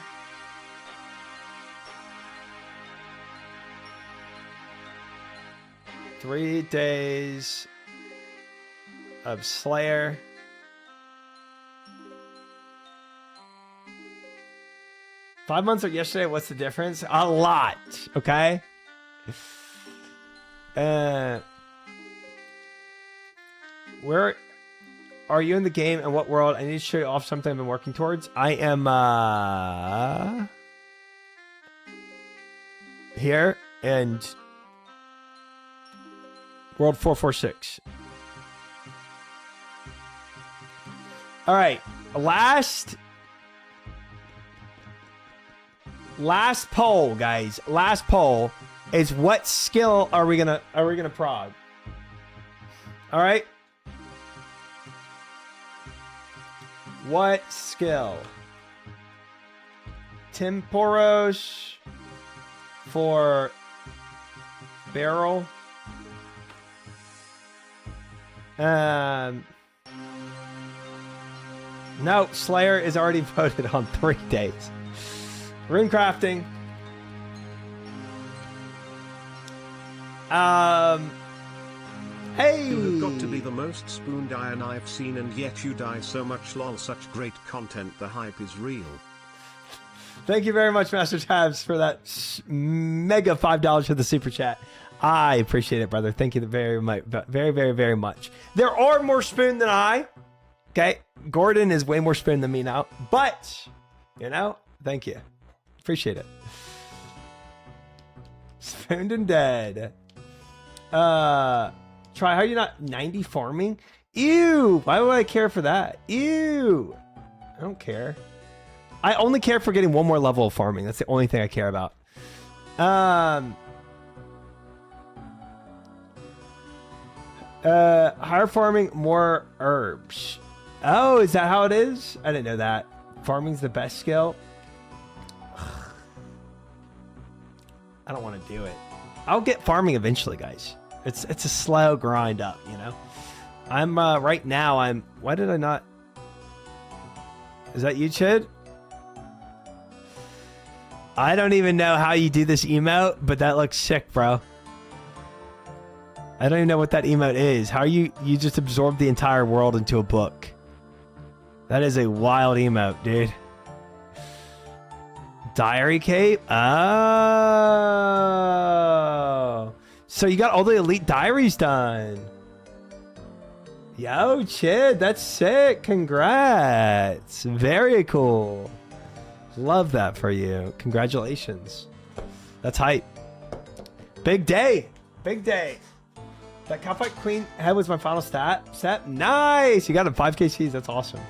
S1: Three days of Slayer. Five months or yesterday, what's the difference? A lot, okay? Where are you in the game and what world? I need to show you off something I've been working towards. I am here and world 446. All right, last poll, guys. Last poll is what skill are we gonna prog? All right. What skill? Temporos for barrel. No, Slayer is already voted on 3 days. Rune crafting. Hey!
S2: You have got to be the most spooned iron I've seen, and yet you die so much. Lol, such great content. The hype is real.
S1: Thank you very much, Master Tabs, for that mega $5 for the super chat. I appreciate it, brother. Thank you very much. Very, very, very much. There are more spoon than I. Okay? Gordon is way more spoon than me now. But, you know, thank you. Appreciate it. Spooned and dead. Try, how are you not 90 farming? Ew! Why would I care for that? Ew! I don't care. I only care for getting one more level of farming. That's the only thing I care about. Higher farming, more herbs. Oh, is that how it is? I didn't know that. Farming's the best skill. I don't want to do it. I'll get farming eventually, guys. It's a slow grind up, you know. I'm right now. Why did I not? Is that you, Chid? I don't even know how you do this emote, but that looks sick, bro. I don't even know what that emote is. How you just absorb the entire world into a book. That is a wild emote, dude. Diary cape? Oh. So you got all the elite diaries done. Yo, Chid, that's sick. Congrats. Very cool. Love that for you. Congratulations. That's hype. Big day. Big day. That Cowfight Queen head was my final set. Nice. You got a 5k cheese. That's awesome.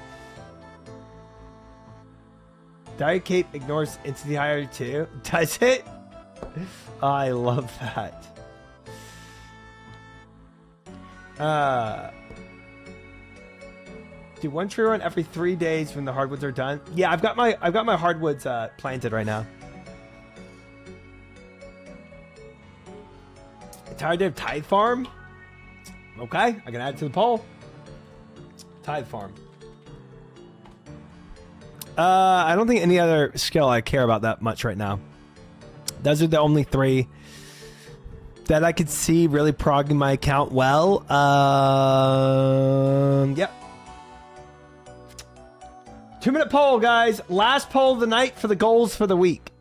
S1: Diary Cape ignores Entity Hierarchy too. Does it? I love that. Do one tree run every 3 days when the hardwoods are done. Yeah, I've got my hardwoods planted right now. Entire day of Tithe Farm. Okay, I can add it to the poll. Tithe Farm. I don't think any other skill I care about that much right now. Those are the only 3 that I could see really progging my account well. Yep. 2-minute poll, guys. Last poll of the night for the goals for the week.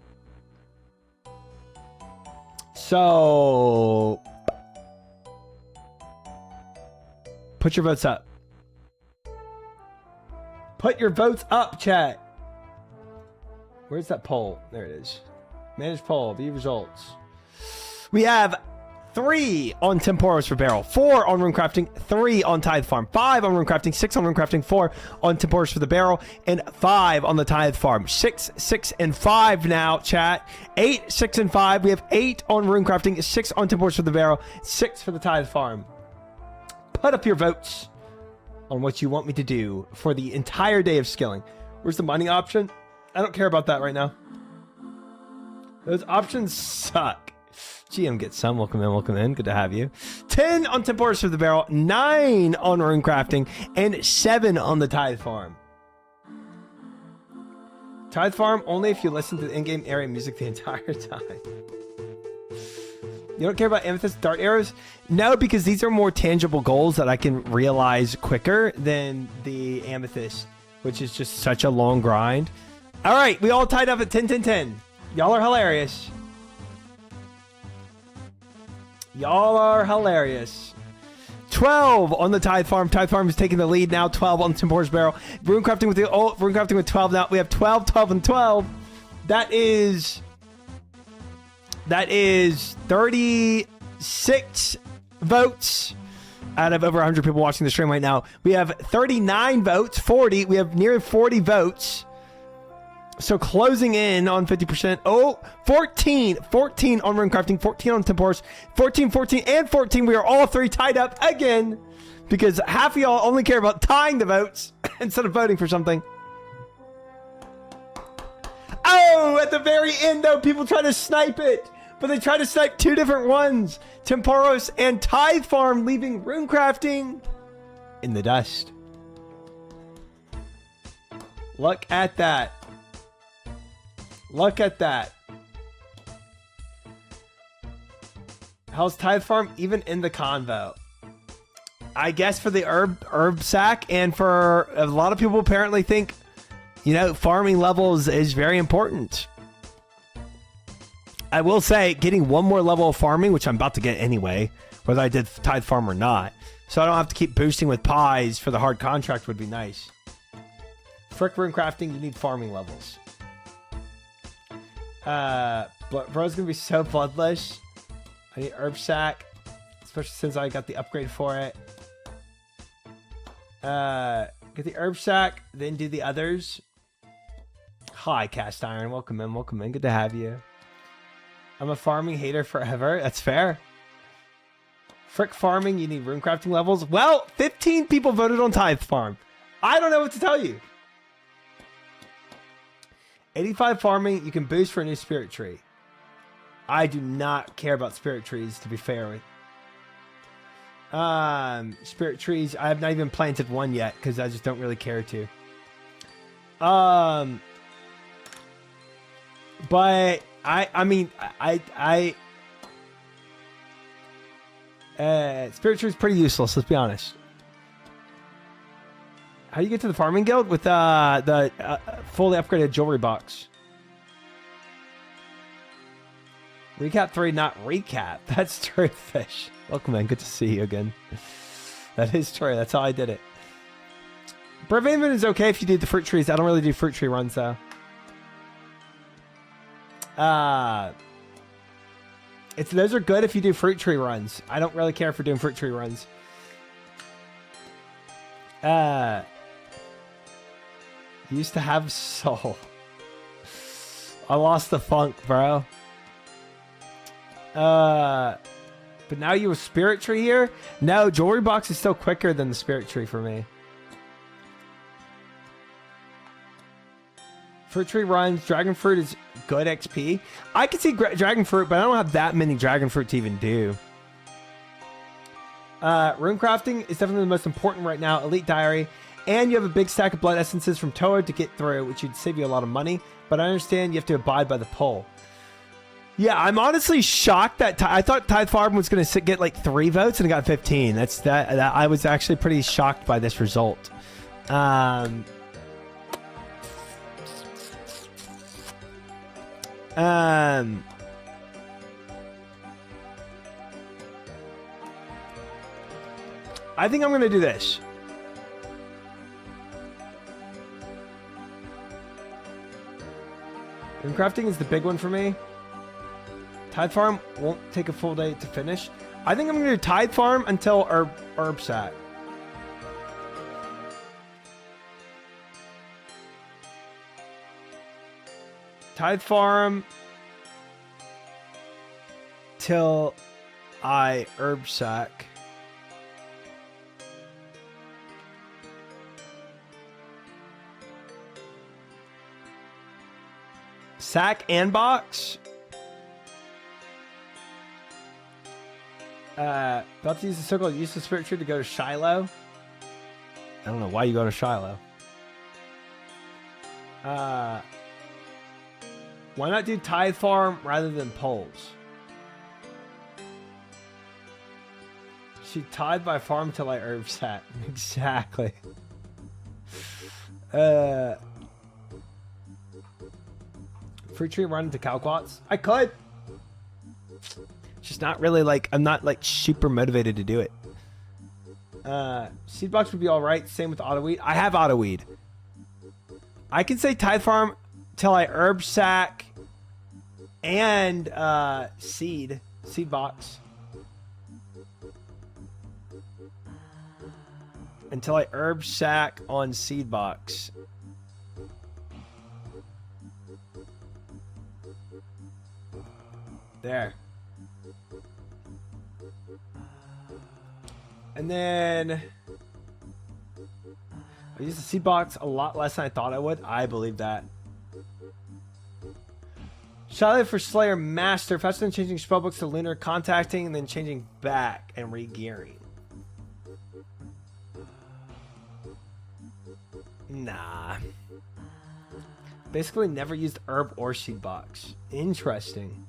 S1: So, put your votes up. Put your votes up, chat. Where's that poll? There it is. Manage poll. View results. We have 3 on Temporos for Barrel, 4 on Rune Crafting, 3 on Tithe Farm, 5 on Rune Crafting, 6 on Rune Crafting, 4 on Temporos for the Barrel, and 5 on the Tithe Farm. 6, 6, and 5 now, chat. 8, 6, and 5. We have 8 on Rune Crafting, 6 on Temporos for the Barrel, 6 for the Tithe Farm. Put up your votes on what you want me to do for the entire day of skilling. Where's the money option? I don't care about that right now. Those options suck. GM gets some. Welcome in, welcome in. Good to have you. 10 on Temporis for the Barrel, 9 on Rune Crafting, and 7 on the Tithe Farm. Tithe Farm only if you listen to the in-game area music the entire time. You don't care about Amethyst Dart Arrows? No, because these are more tangible goals that I can realize quicker than the Amethyst, which is just such a long grind. All right, we all tied up at 10, 10, 10. Y'all are hilarious. Y'all are hilarious. 12 on the Tithe Farm. Tithe Farm is taking the lead now. 12 on Temporis Barrel. Rune Crafting with Rune Crafting with 12 now. We have 12, 12, and 12. That is 36 votes out of over 100 people watching the stream right now. We have 39 votes, 40. We have near 40 votes. So closing in on 50%. Oh, 14 on Rune Crafting, 14 on Temporis, 14, 14, and 14. We are all 3 tied up again because half of y'all only care about tying the votes instead of voting for something. Oh, at the very end, though, people try to snipe it, but they try to snipe 2 different ones. Temporos and Tithe Farm, leaving Rune Crafting in the dust. Look at that. Look at that. How's Tithe Farm even in the convo? I guess for the herb sack, and for a lot of people apparently think, you know, farming levels is very important. I will say getting 1 more level of farming, which I'm about to get anyway, whether I did Tithe Farm or not, so I don't have to keep boosting with pies for the hard contract would be nice. Frick Rune Crafting, you need farming levels. But bro's gonna be so bloodless. I need herb sack, especially since I got the upgrade for it. Get the herb sack, then do the others. Hi, Cast Iron. Welcome in, welcome in. Good to have you. I'm a farming hater forever. That's fair. Frick farming, you need rune crafting levels. Well, 15 people voted on Tithe Farm. I don't know what to tell you. 85 farming, you can boost for a new spirit tree. I do not care about spirit trees, to be fair with. Spirit trees, I have not even planted one yet because I just don't really care to. But I mean spirit tree is pretty useless, let's be honest. How do you get to the farming guild? With the fully upgraded jewelry box. Recap 3, not recap. That's true, Fish. Welcome, man. Good to see you again. That is true. That's how I did it. Brevhaven is okay if you do the fruit trees. I don't really do fruit tree runs, though. Those are good if you do fruit tree runs. I don't really care for doing fruit tree runs. Used to have soul. I lost the funk, bro. But now you have spirit tree here? No, jewelry box is still quicker than the spirit tree for me. Fruit tree runs. Dragon fruit is good XP. I can see dragon fruit, but I don't have that many dragon fruit to even do. Rune crafting is definitely the most important right now. Elite diary. And you have a big stack of blood essences from Toa to get through, which would save you a lot of money. But I understand you have to abide by the poll. Yeah, I'm honestly shocked that I thought Tithe Farm was going to get like 3 votes and it got 15. I was actually pretty shocked by this result. I think I'm going to do this. Room crafting is the big one for me. Tithe farm won't take a full day to finish. I think I'm going to do tithe farm until herb sack. Tithe farm till I herb sack. Sack and box. About to use the so-called use of spirit tree to go to Shiloh. I don't know why you go to Shiloh. Why not do tithe farm rather than poles? She tied my farm till I herb sat. Exactly. Fruit tree run into Calquats? I could. Just not really like, I'm not like super motivated to do it. Seed box would be all right. Same with auto weed. I have auto weed. I can say tithe farm till I herb sack and seed box until I herb sack on seed box. There. And then I use the seed box a lot less than I thought I would. I believe that. Shiloh for Slayer Master. Faster than changing spellbooks to Lunar, contacting, and then changing back and re-gearing. Nah. Basically never used herb or seed box. Interesting.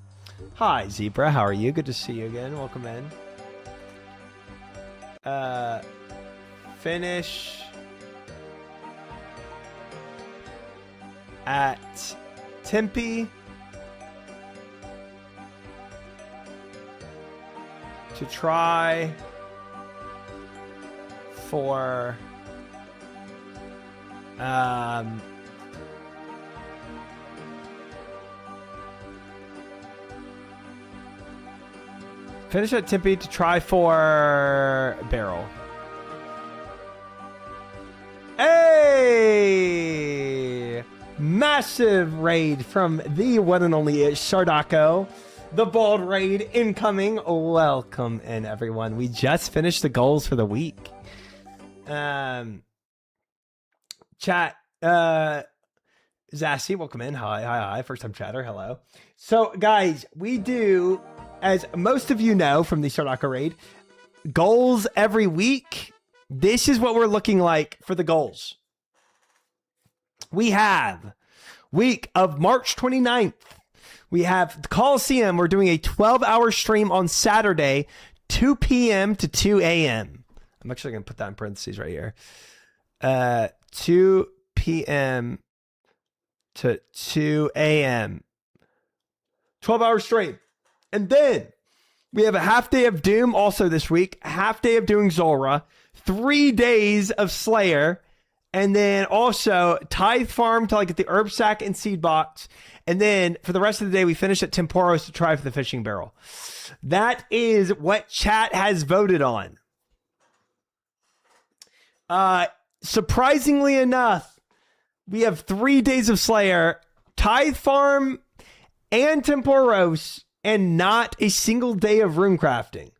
S1: Hi, Zebra. How are you? Good to see you again. Welcome in. Finish at Tempe to try for finish at Tempe to try for barrel. Hey! Massive raid from the one and only Shardako. The bald raid incoming. Welcome in, everyone. We just finished the goals for the week. Chat. Zassy, welcome in. Hi. First time chatter. Hello. So, guys, we do, as most of you know from the Shardaka raid, goals every week. This is what we're looking like for the goals. We have week of March 29th. We have the Coliseum. We're doing a 12-hour stream on Saturday, 2 p.m. to 2 a.m. I'm actually going to put that in parentheses right here. 2 p.m. to 2 a.m. 12-hour stream. And then we have a half day of Doom also this week. A half day of doing Zora. 3 days of Slayer. And then also Tithe Farm till I get the herb sack and seed box. And then for the rest of the day, we finish at Temporos to try for the fishing barrel. That is what chat has voted on. Surprisingly enough, we have 3 days of Slayer, Tithe Farm, and Temporos, and not a single day of room crafting.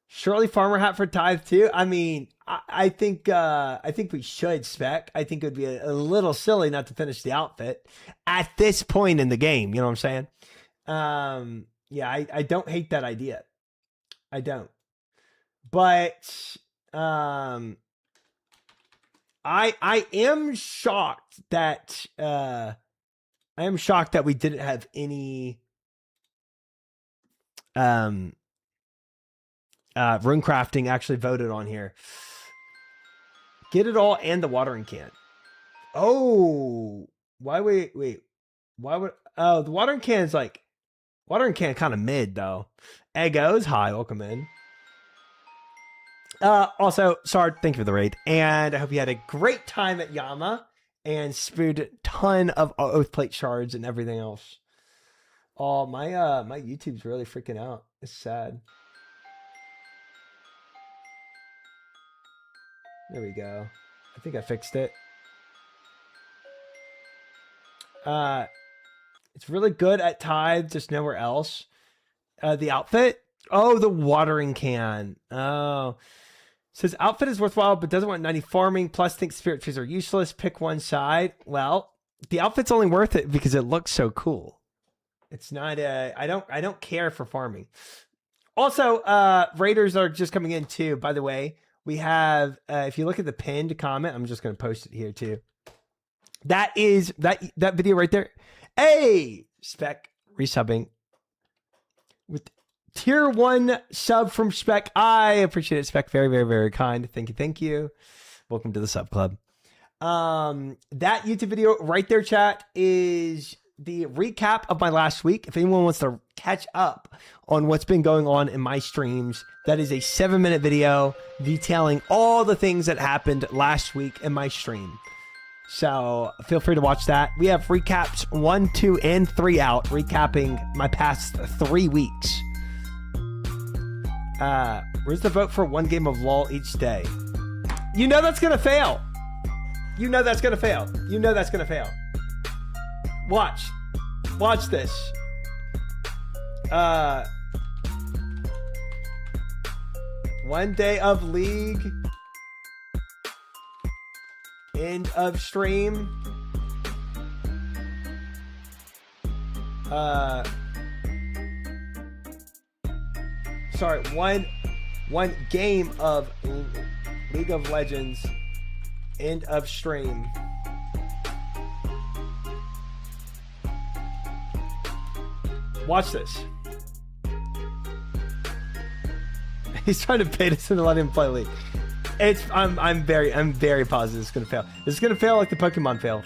S1: Surely Farmer Hat for Tithe too. I mean, I think we should spec. I think it would be a little silly not to finish the outfit at this point in the game. You know what I'm saying? Yeah, I don't hate that idea. I don't. But I am shocked that we didn't have any rune crafting actually voted on here. Get it all and the watering can. Oh, why wait. Why would... Oh, the watering can is like... Watering can kind of mid, though. Eggos, hi, welcome in. Also, Sard, thank you for the raid. And I hope you had a great time at Yama and spewed a ton of oath plate shards and everything else. Oh, my YouTube's really freaking out. It's sad. There we go. I think I fixed it. It's really good at Tide, just nowhere else. The outfit? Oh, the watering can. Oh. Says outfit is worthwhile, but doesn't want 90 farming, plus thinks spirit trees are useless. Pick one side. Well, the outfit's only worth it because it looks so cool. It's not I don't care for farming. Also, raiders are just coming in too, by the way. We have if you look at the pinned comment, I'm just gonna post it here too. That is that video right there. Hey, Spec resubbing with tier 1 sub from Spec. I appreciate it, Spec. Very, very, very kind. Thank you, thank you. Welcome to the sub club. That YouTube video right there, chat, is the recap of my last week. If anyone wants to catch up on what's been going on in my streams, that is a 7-minute video detailing all the things that happened last week in my stream. So feel free to watch that. We have recaps 1, 2, and 3 out, recapping my past 3 weeks. Where's the vote for 1 game of LOL each day? You know that's gonna fail. You know that's gonna fail. You know that's gonna fail. Watch this. 1 day of League. End of stream. Sorry, one game of League of Legends. End of stream. Watch this. He's trying to bait us into letting him play League. I'm very positive it's gonna fail. This is gonna fail like the Pokemon failed.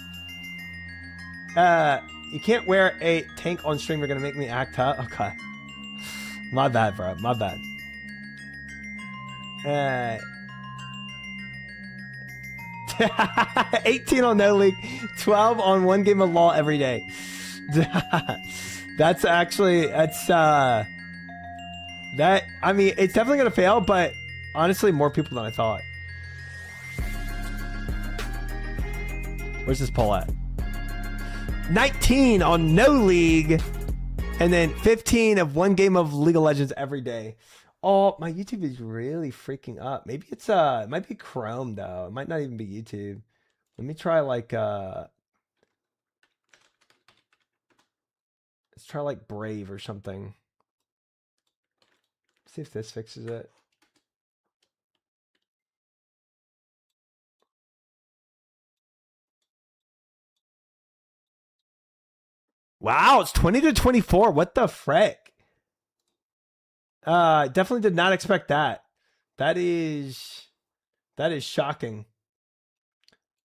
S1: You can't wear a tank on stream. You're gonna make me act tough. Okay. My bad, bro. My bad. 18 on No League, 12 on 1 game of LOL every day. That's that. I mean, it's definitely gonna fail, but honestly, more people than I thought. Where's this poll at? 19 on No League, and then 15 of 1 game of League of Legends every day. Oh, my YouTube is really freaking up. Maybe it's it might be Chrome though. It might not even be YouTube. Let me try like let's try like Brave or something. See if this fixes it. Wow, it's 20-24. What the frick? Definitely did not expect that. That is shocking.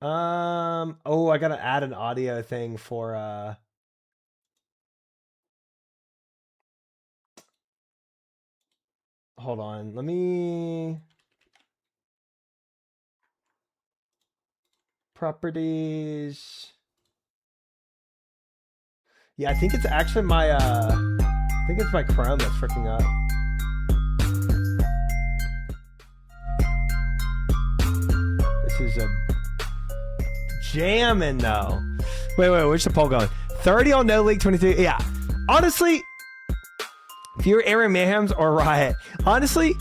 S1: Oh, I gotta add an audio thing for hold on, let me properties. Yeah, I think it's actually my I think it's my Chrome that's freaking up. This is a jamming though. Wait, where's the poll going? 30 on No League, 23. Yeah. Honestly, if you're Aaron Mayhems or Riot, honestly,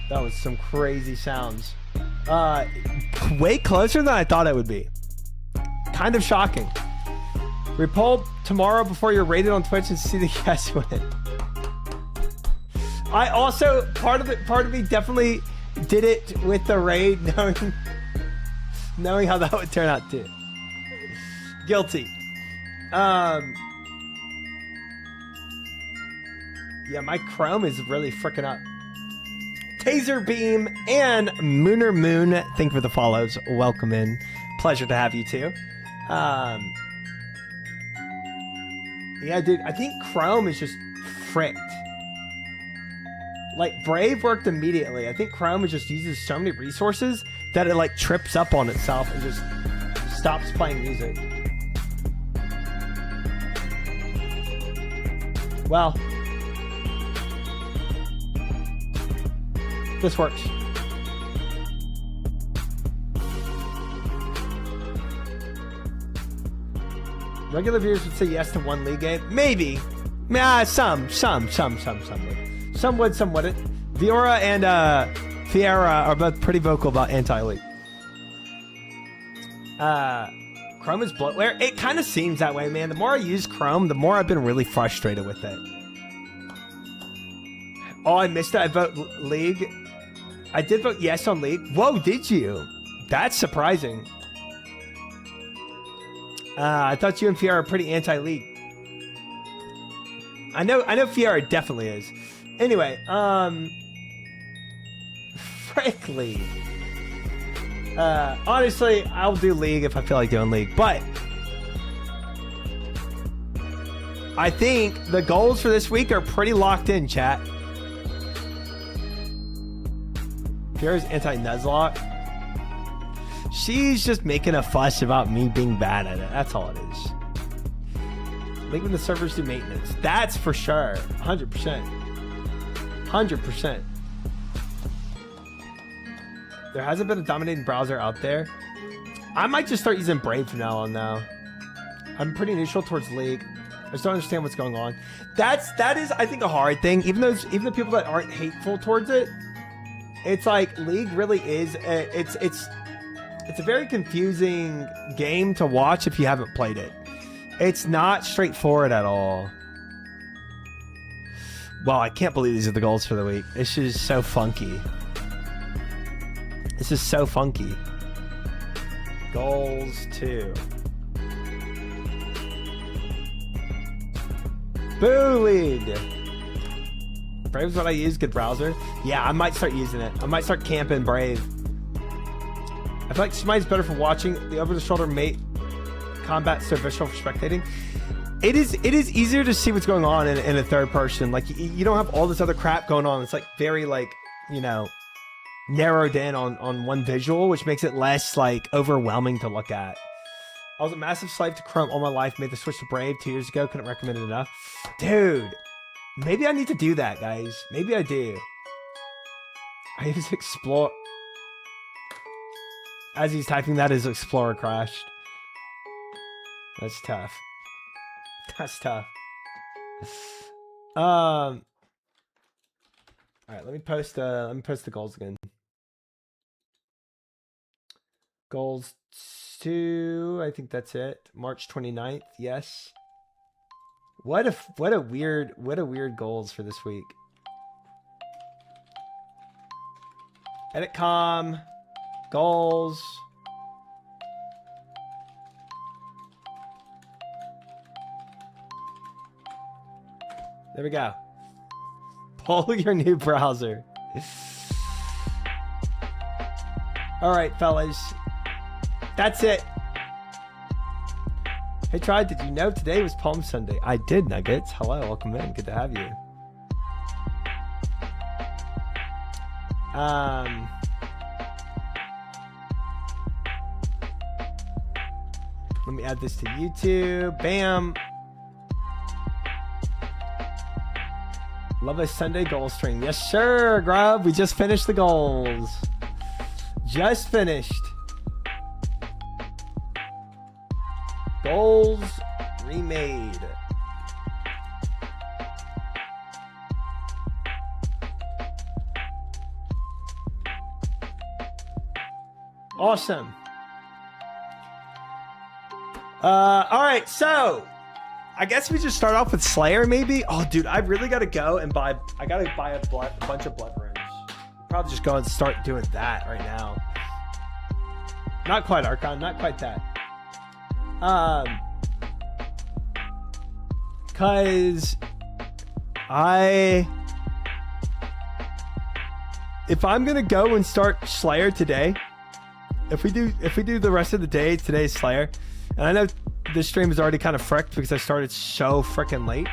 S1: that was some crazy sounds. Way closer than I thought it would be. Kind of shocking. Repoll tomorrow before you're rated on Twitch and see the yes win. I also, part of me definitely did it with the raid, knowing how that would turn out too. Guilty. Yeah, my Chrome is really freaking up. Taser Beam, and Mooner Moon. Thank you for the follows. Welcome in. Pleasure to have you too. Yeah, dude, I think Chrome is just fricked. Like, Brave worked immediately. I think Chrome just uses so many resources that it, like, trips up on itself and just stops playing music. Well, this works. Regular viewers would say yes to one league game. Maybe. Some would. Some would, some wouldn't. Viora and Fiera are both pretty vocal about anti-league. Chrome is bloatware. It kind of seems that way, man. The more I use Chrome, the more I've been really frustrated with it. Oh, I missed it. I vote League. I did vote yes on League. Whoa, did you? That's surprising. I thought you and Fiera are pretty anti-League. I know Fiera definitely is. Anyway, frick League. Honestly, I'll do League if I feel like doing League, but I think the goals for this week are pretty locked in, chat. Fiera's anti-Nuzlocke. She's just making a fuss about me being bad at it. That's all it is. Making the servers do maintenance. That's for sure. 100%. 100%. There hasn't been a dominating browser out there. I might just start using Brave from now on now. I'm pretty neutral towards League. I just don't understand what's going on. That is, I think, a hard thing. Even the people that aren't hateful towards it, it's like League really is. It's a very confusing game to watch if you haven't played it. It's not straightforward at all. Wow, I can't believe these are the goals for the week. This is so funky. This is so funky. Goals 2. Boo League. Brave's what I use. Good browser. Yeah, I might start using it. I might start camping Brave. I feel like Smite's better for watching. The over-the-shoulder mate combat so visual for spectating. It is easier to see what's going on in a third person. Like, you don't have all this other crap going on. It's like very, like, you know, narrowed in on one visual, which makes it less like overwhelming to look at. I was a massive slave to Chrome all my life. Made the switch to Brave 2 years ago. Couldn't recommend it enough. Dude, maybe I need to do that, guys. Maybe I do. I use Explore. As he's typing that, his Explorer crashed. That's tough. That's tough. All right, let me post the goals again. Goals 2, I think that's it. March 29th, yes. What a weird goals for this week. Edit com, goals. There we go. Pull your new browser. All right, fellas. That's it. Hey, Tried, did you know today was Palm Sunday? I did, Nuggets. Hello, welcome in. Good to have you. Let me add this to YouTube. Bam. Love a Sunday goal stream. Yes, sir, Grub. We just finished the goals. Just finished. Goals remade. Awesome. All right, so I guess we just start off with Slayer, maybe. Oh, dude, I really got to go and buy. I got to buy a bunch of blood runes. Probably just go and start doing that right now. Not quite Archon, not quite that. Cause if I'm gonna go and start Slayer today, if we do the rest of the day, today's Slayer, and I know this stream is already kind of fricked because I started so freaking late.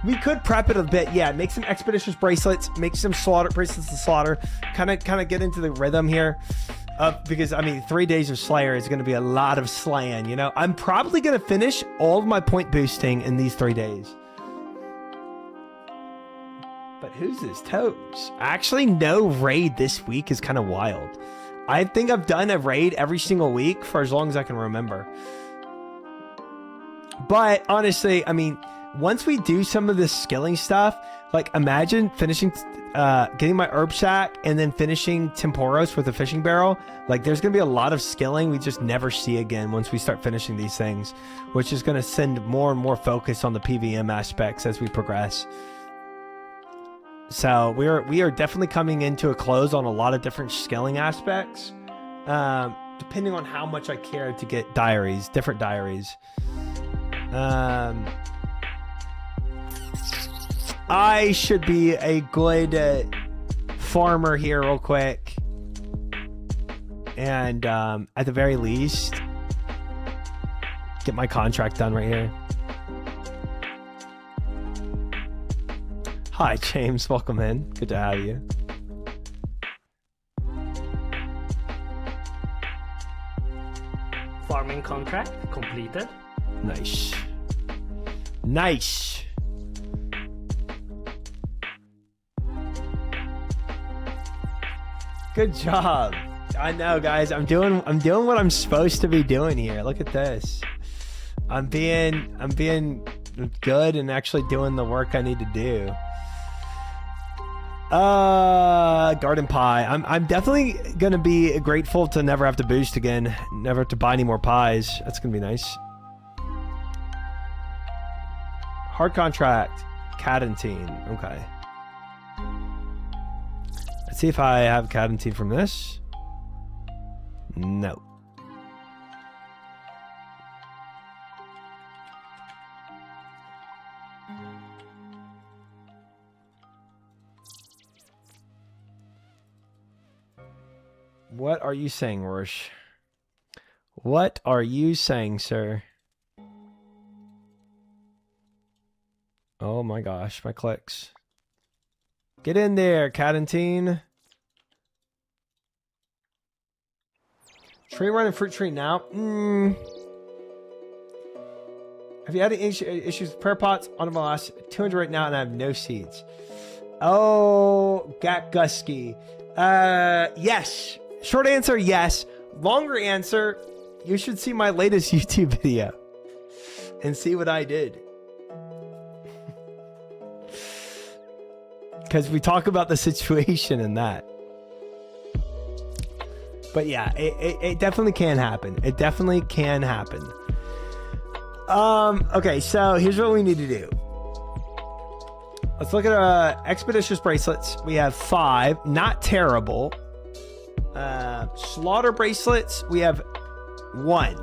S1: We could prep it a bit, yeah. Make some expeditious bracelets, make some slaughter bracelets to slaughter, kind of get into the rhythm here, because I mean 3 days of Slayer is going to be a lot of slaying. You know, I'm probably going to finish all of my point boosting in these 3 days. But who's this toes? Actually, no raid this week is kind of wild. I think I've done a raid every single week for as long as I can remember. But honestly, I mean, once we do some of this skilling stuff, like imagine finishing, getting my herb sack and then finishing Temporos with a fishing barrel. Like there's going to be a lot of skilling we just never see again once we start finishing these things, which is going to send more and more focus on the PVM aspects as we progress. So we are definitely coming into a close on a lot of different skilling aspects, depending on how much I care to get diaries, different diaries. I should be a good farmer here real quick. And at the very least, get my contract done right here. Hi, James. Welcome in. Good to have you.
S3: Farming contract completed.
S1: Nice. Nice. Good job. I know, guys. I'm doing what I'm supposed to be doing here. Look at this. I'm being good and actually doing the work I need to do. Garden pie. I'm definitely gonna be grateful to never have to boost again, never have to buy any more pies. That's gonna be nice. Hard contract, Cadentine. Okay. Let's see if I have Cadentine from this. No. What are you saying, Rorsch? What are you saying, sir? Oh my gosh, my clicks. Get in there, Cadentine. Tree run and fruit tree now? Have you had any issues with prayer pots? On my last 200 right now and I have no seeds. Oh, Gatgusky. Yes. Short answer, yes. Longer answer, you should see my latest YouTube video and see what I did. Because we talk about the situation in that. But yeah, it definitely can happen. It definitely can happen. Okay, so here's what we need to do. Let's look at expeditious bracelets. We have 5, not terrible. Slaughter bracelets, we have 1.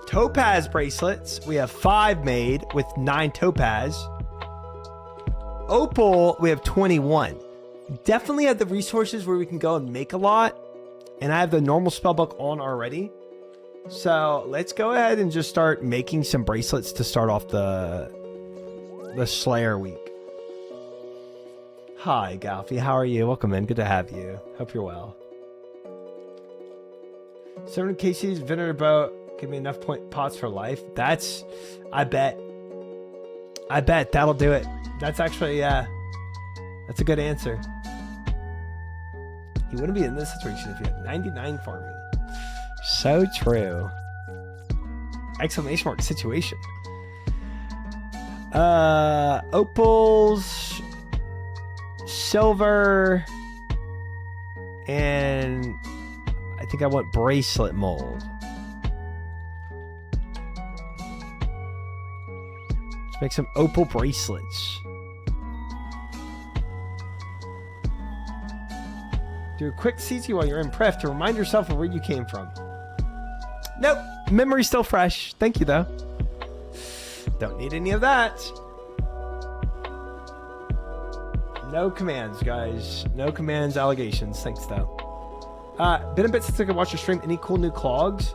S1: Topaz bracelets, we have 5 made with 9 topaz. Opal, we have 21. Definitely have the resources where we can go and make a lot. And I have the normal spellbook on already. So let's go ahead and just start making some bracelets to start off the Slayer week. Hi, Galfy. How are you? Welcome in. Good to have you. Hope you're well. 7 KC's Vinegar Boat. Give me enough pots for life. That's, I bet that'll do it. That's actually, that's a good answer. You wouldn't be in this situation if you had 99 farming. So true. Exclamation mark situation. Opals, silver, and I think I want bracelet mold. Let's make some opal bracelets. Do a quick CT while you're in pref to remind yourself of where you came from. Nope, memory's still fresh. Thank you, though. Don't need any of that. No commands, guys. No commands, allegations. Thanks, though. Been a bit since I could watch your stream. Any cool new clogs?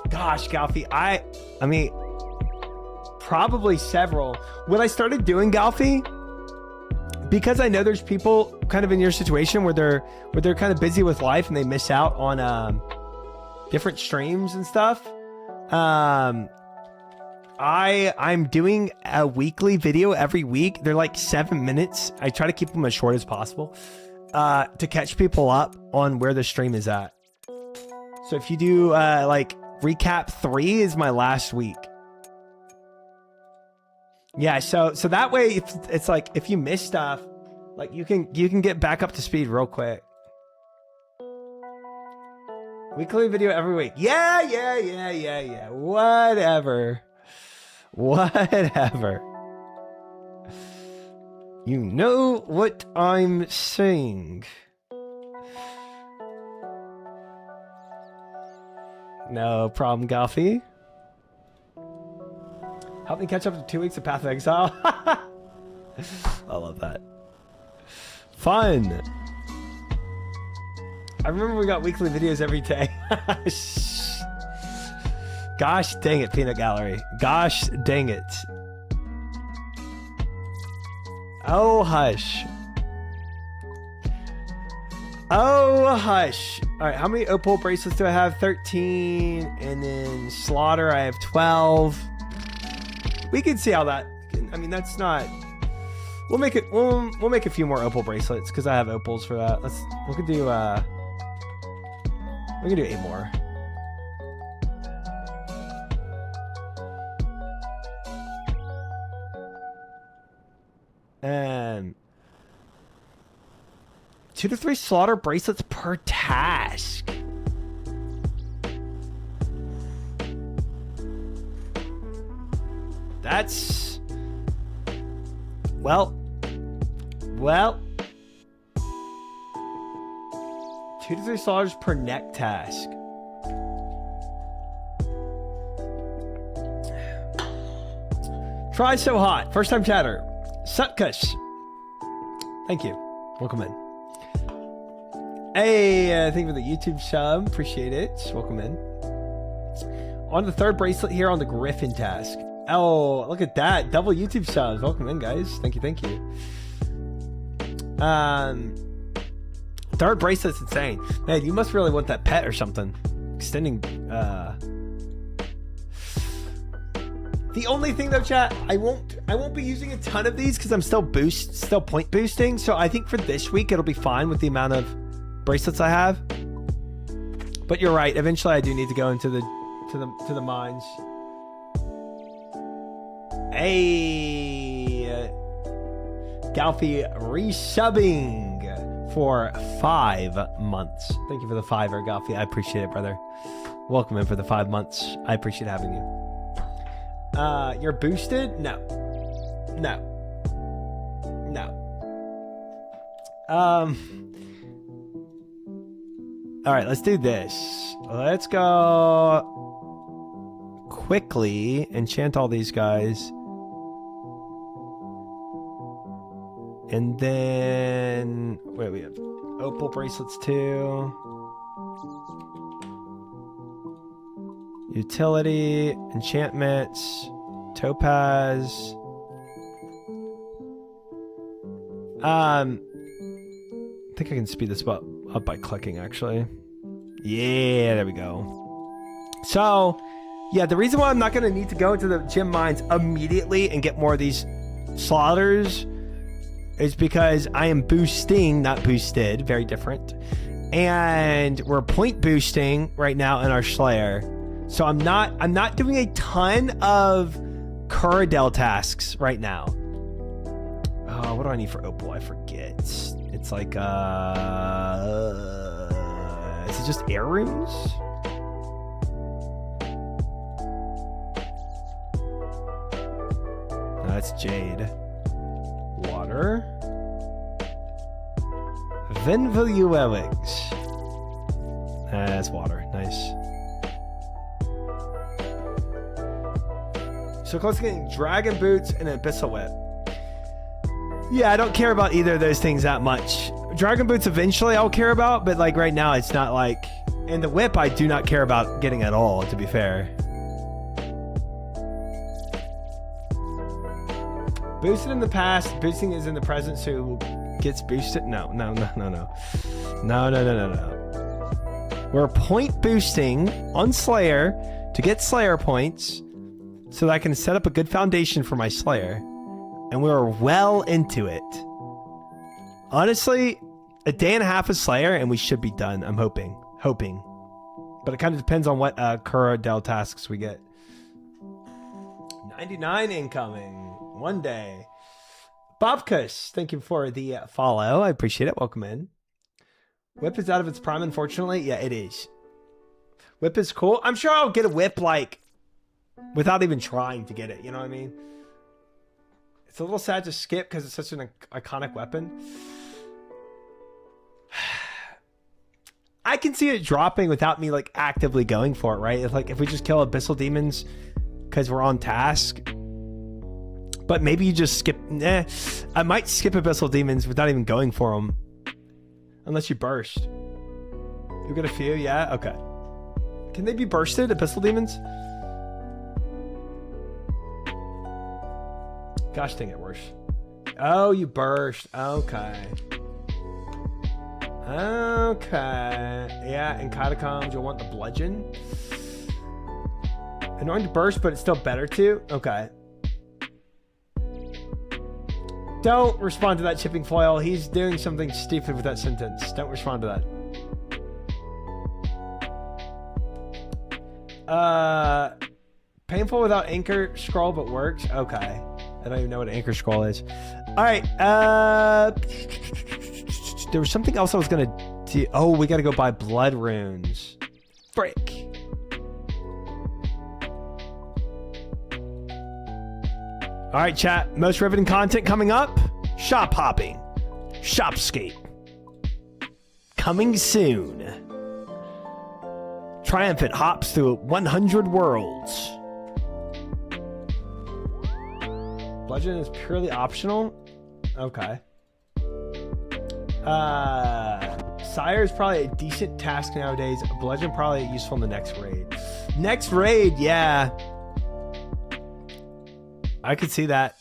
S1: Gosh, Galfy, I mean, probably several. When I started doing Galfy, because I know there's people kind of in your situation where they're kind of busy with life and they miss out on different streams and stuff. I'm doing a weekly video every week. They're like 7 minutes. I try to keep them as short as possible to catch people up on where the stream is at. So if you do like Recap3 is my last week. Yeah, so that way it's like if you miss stuff, like you can get back up to speed real quick. Weekly video every week. Yeah. Whatever. You know what I'm saying. No problem, Galfy. Help me catch up to 2 weeks of Path of Exile. I love that. Fun. I remember we got weekly videos every day. Gosh dang it, Peanut Gallery. Gosh dang it. Oh, hush. Oh, hush. All right, how many opal bracelets do I have? 13. And then Slaughter, I have 12. We can see how that... I mean, that's not... We'll make it... We'll make a few more opal bracelets because I have opals for that. We can do 8 more. And 2 to 3 Slaughter bracelets per task. That's well 2 to 3 Slaughters per neck task. Try so hot. First time chatter. Sutkush. Thank you. Welcome in. Hey, thank you for the YouTube sub. Appreciate it. Welcome in. On the 3rd bracelet here on the Griffin task. Oh, look at that. Double YouTube subs. Welcome in, guys. Thank you. 3rd bracelet's insane. Man, you must really want that pet or something. Extending, The only thing though, chat, I won't be using a ton of these because I'm still point boosting. So I think for this week it'll be fine with the amount of bracelets I have. But you're right. Eventually, I do need to go into the mines. Hey, Galfy resubbing for 5 months. Thank you for the 5er, Galfy. I appreciate it, brother. Welcome in for the 5 months. I appreciate having you. You're boosted? No. All right, let's do this. Let's go quickly enchant all these guys. And then, wait, we have opal bracelets too. Utility, enchantments, topaz. I think I can speed this up by clicking, actually. Yeah, there we go. So, yeah, the reason why I'm not going to need to go into the gem mines immediately and get more of these slaughters is because I am boosting, not boosted, very different. And we're point boosting right now in our Slayer. So I'm not doing a ton of Kuradel tasks right now. Oh, what do I need for opal? I forget. It's like is it just air runes? No, that's jade. Water. Venvaluelix. That's water. Nice. So close to getting Dragon Boots and an Abyssal Whip. Yeah, I don't care about either of those things that much. Dragon Boots eventually I'll care about, but like right now it's not like... And the whip I do not care about getting at all, to be fair. Boosted in the past, boosting is in the present, so gets boosted? No. We're point boosting on Slayer to get Slayer points so that I can set up a good foundation for my Slayer. And we're well into it. Honestly, a day and a half of Slayer and we should be done. I'm hoping. But it kind of depends on what Kura Del tasks we get. 99 incoming. One day. Bobkus, thank you for the follow. I appreciate it. Welcome in. Whip is out of its prime, unfortunately. Yeah, it is. Whip is cool. I'm sure I'll get a whip, like, without even trying to get it. You know what I mean? It's a little sad to skip because it's such an iconic weapon. I can see it dropping without me, like, actively going for it, right? It's like, if we just kill Abyssal Demons because we're on task. But maybe you just skip... I might skip Abyssal Demons without even going for them. Unless you burst. You get a few? Yeah? Okay. Can they be bursted, Abyssal Demons? Gosh dang it, worse. Oh, you burst. Okay. Yeah, in Catacombs, you'll want the Bludgeon. Annoying to burst, but it's still better to? Okay. Don't respond to that chipping foil. He's doing something stupid with that sentence. Don't respond to that. Painful without anchor scroll, but works. Okay. I don't even know what an anchor scroll is. All right. There was something else I was gonna do. Oh, we gotta go buy blood runes. Frick. All right, chat. Most riveting content coming up. Shop hopping. Shopscape. Coming soon. Triumphant hops through 100 worlds. Bludgeon is purely optional? Okay. Sire is probably a decent task nowadays. Bludgeon probably useful in the next raid. Next raid, yeah. I could see that.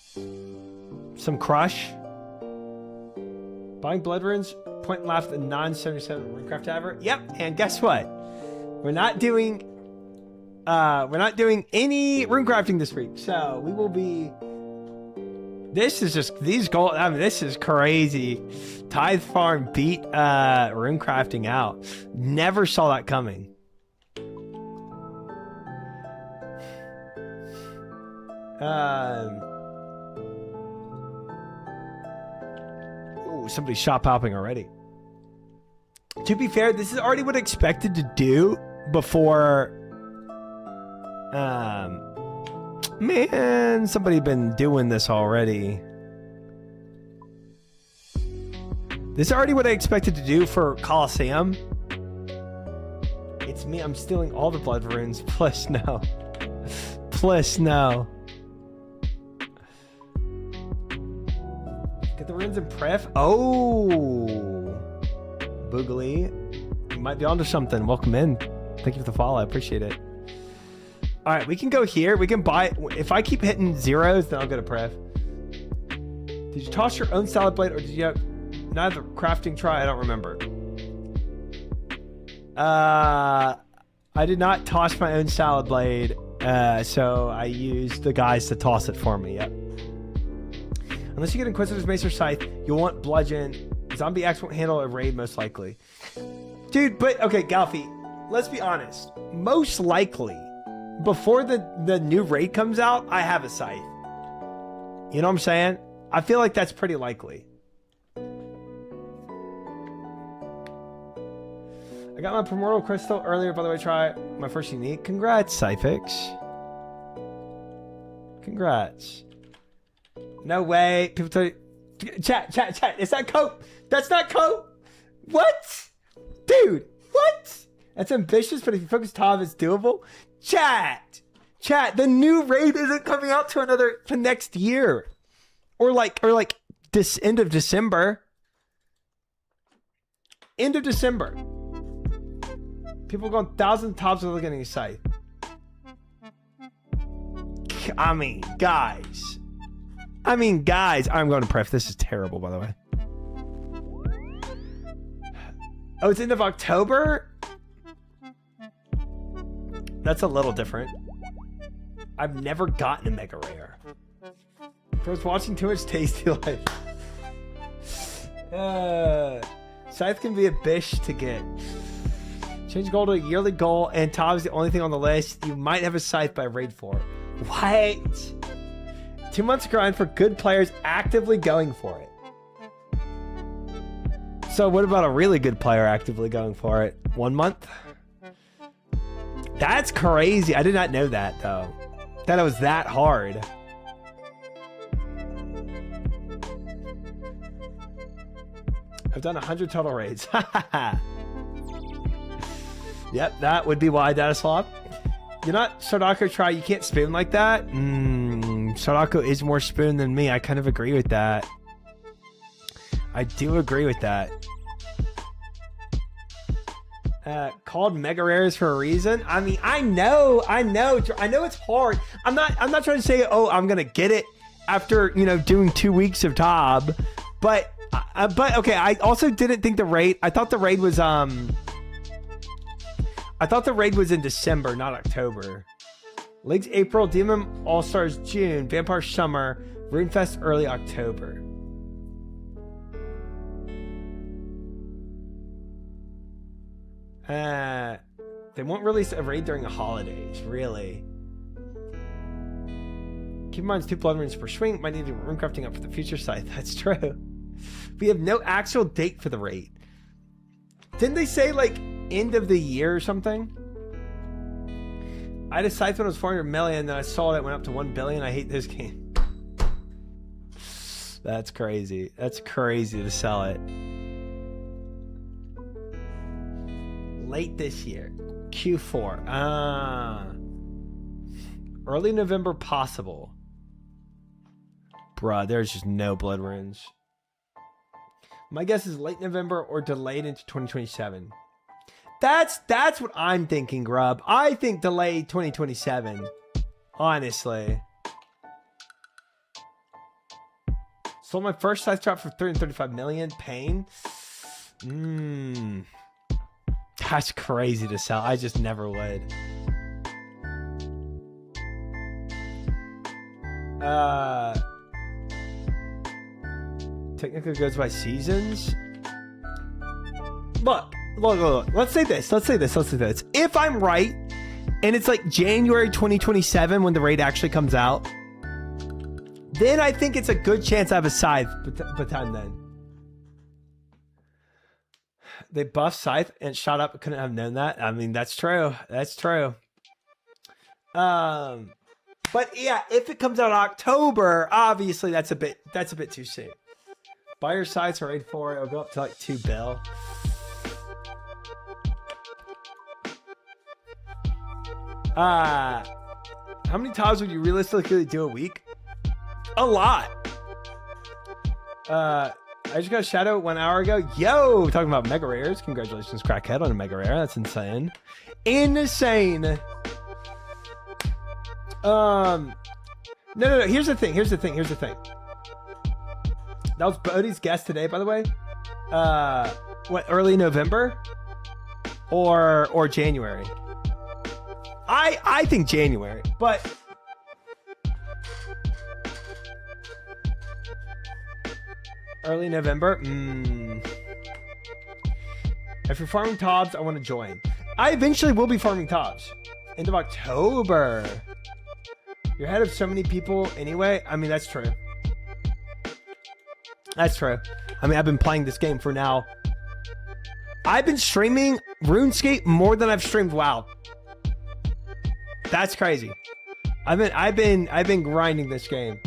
S1: Some crush. Buying blood runes. Point and left the non-77 Runecraft Tavern. Yep. And guess what? We're not doing any runecrafting this week. So we will be. This is just these gold. I mean, this is crazy. Tithe Farm beat runecrafting out. Never saw that coming. Ooh, somebody's shop hopping already. To be fair, this is already what I expected to do before. Man, somebody been doing this already. This is already what I expected to do for Colosseum. It's me. I'm stealing all the blood runes. Plus no. Plus no. Get the runes in pref. Oh. Boogly. You might be onto something. Welcome in. Thank you for the follow. I appreciate it. All right, we can go here. We can buy. If I keep hitting zeros, then I'll go to pref. Did you toss your own salad blade, or did you have neither crafting try? I don't remember. I did not toss my own salad blade, so I used the guys to toss it for me. Yep. Unless you get Inquisitor's Mace or Scythe, you'll want Bludgeon. Zombie Axe won't handle a raid, most likely. Dude, but okay, Galfy, let's be honest. Most likely, before the new raid comes out, I have a Scythe. You know what I'm saying? I feel like that's pretty likely. I got my Primordial Crystal earlier, by the way. Try my first unique. Congrats, Cyphix. Congrats. No way. People tell you. Chat. Is that coat? That's not coat. What? Dude, what? That's ambitious, but if you focus Tav, it's doable. Chat, the new raid isn't coming out to next year. Or like end of December. End of December. People going thousands of tops without getting a scythe. I mean, guys. I'm going to pref. This is terrible, by the way. Oh, it's end of October? That's a little different. I've never gotten a mega rare. I was watching too much Tasty Life. Scythe can be a bish to get. Change goal to a yearly goal, and Tom's the only thing on the list. You might have a Scythe by raid 4. What? 2 months grind for good players actively going for it. So what about a really good player actively going for it? 1 month? That's crazy. I did not know that, though. That it was that hard. I've done 100 total raids. Yep, that would be why, Data Slop. You're not Sodako try. You can't spoon like that. Sodako is more spoon than me. I kind of agree with that. I do agree with that. Called mega rares for a reason. I mean, I know it's hard. I'm not trying to say, oh, I'm gonna get it after doing 2 weeks of Tob, but okay. I also didn't think the raid. I thought the raid was in December, not October. League's April, Demon All Stars June, Vampire Summer, Runefest early October. They won't release a raid during the holidays, really. Keep in mind, it's 2 blood runes per swing. Might need to rune crafting up for the future scythe. That's true. We have no actual date for the raid. Didn't they say like end of the year or something? I had a scythe when it was 400 million, then I sold it, went up to 1 billion. I hate this game. That's crazy. That's crazy to sell it. Late this year. Q4. Early November possible. Bruh, there's just no blood runes. My guess is late November or delayed into 2027. That's what I'm thinking, Grub. I think delayed 2027. Honestly. Sold my first scythe drop for 335 million. Pain. That's crazy to sell. I just never would. Technically goes by seasons. Look. Let's say this. If I'm right, and it's like January 2027 when the raid actually comes out, then I think it's a good chance I have a scythe by time then. They buffed scythe and shot up. Couldn't have known that. I mean, that's true. That's true. But yeah, if it comes out in October, obviously that's a bit too soon. Buy your scythes for raid 4. It'll go up to like 2 bill. How many times would you realistically do a week? A lot. I just got a shadow 1 hour ago. Yo, talking about mega rares. Congratulations, Crackhead, on a mega rare. That's insane. Insane. No. Here's the thing. That was Bodie's guess today, by the way. What, early November or January? I think January, but early November. If you're farming Tobs, I want to join. I eventually will be farming Tobs. End of October. You're ahead of so many people anyway. I mean, that's true. That's true. I mean, I've been playing this game for now. I've been streaming RuneScape more than I've streamed WoW. That's crazy. I've been grinding this game.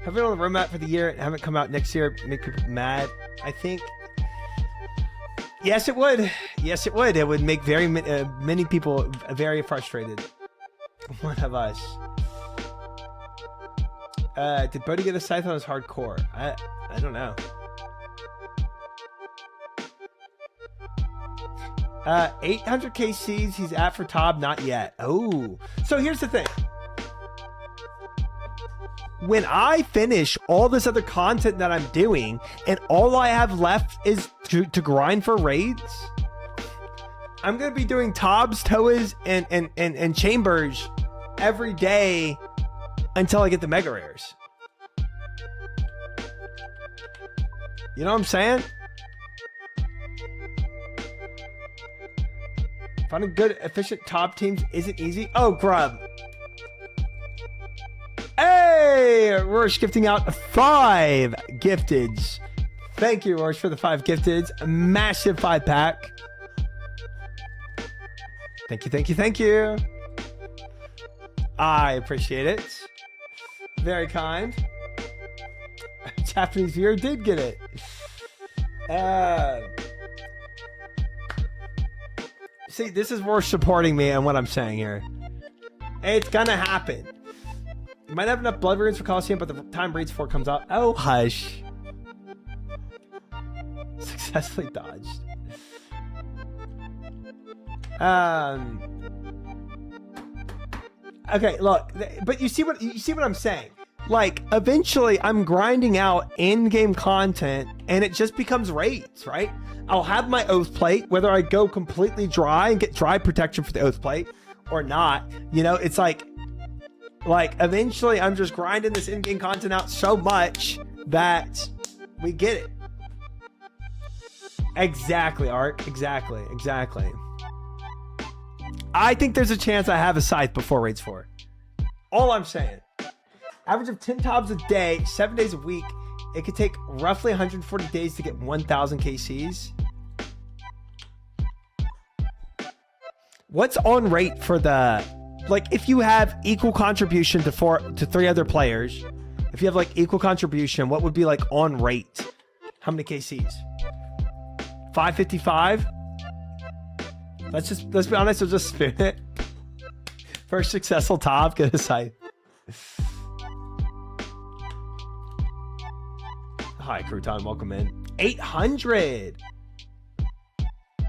S1: Have it on the roadmap for the year and haven't come out next year. Make people mad. I think. Yes, it would. Yes, it would. It would make very many people very frustrated. One of us. Did Bodhi get a scythe on his hardcore? I don't know. 800 KCs he's at for Tob, not yet. Oh, so here's the thing. When I finish all this other content that I'm doing and all I have left is to grind for raids, I'm going to be doing Tobs, Toas, and Chambers every day until I get the mega rares. You know what I'm saying? Finding good, efficient top teams isn't easy. Oh, Grub. Hey, Roche gifting out 5 gifteds. Thank you, Roche, for the 5 gifteds. A massive 5-pack. Thank you, thank you, thank you. I appreciate it. Very kind. Japanese viewer did get it. See, this is Roche supporting me and what I'm saying here. It's gonna happen. You might have enough blood runes for Coliseum, but the time Breeds 4 comes out. Oh, hush. Successfully dodged. Okay, look, but you see what I'm saying? Like, eventually I'm grinding out in-game content and it just becomes raids, right? I'll have my oath plate, whether I go completely dry and get dry protection for the oath plate or not. You know, it's like eventually I'm just grinding this in-game content out so much that we get it. Exactly, Art. Exactly. I think there's a chance I have a scythe before raids 4. All I'm saying. Average of 10 Tobs a day, 7 days a week. It could take roughly 140 days to get 1,000 KCs. What's on rate for the... Like, if you have equal contribution to 3 other players, if you have, like, equal contribution, what would be, like, on rate? How many KCs? 555? Let's be honest, we'll just spin it. First successful Tob, get a scythe. Hi, Crouton, welcome in. 800!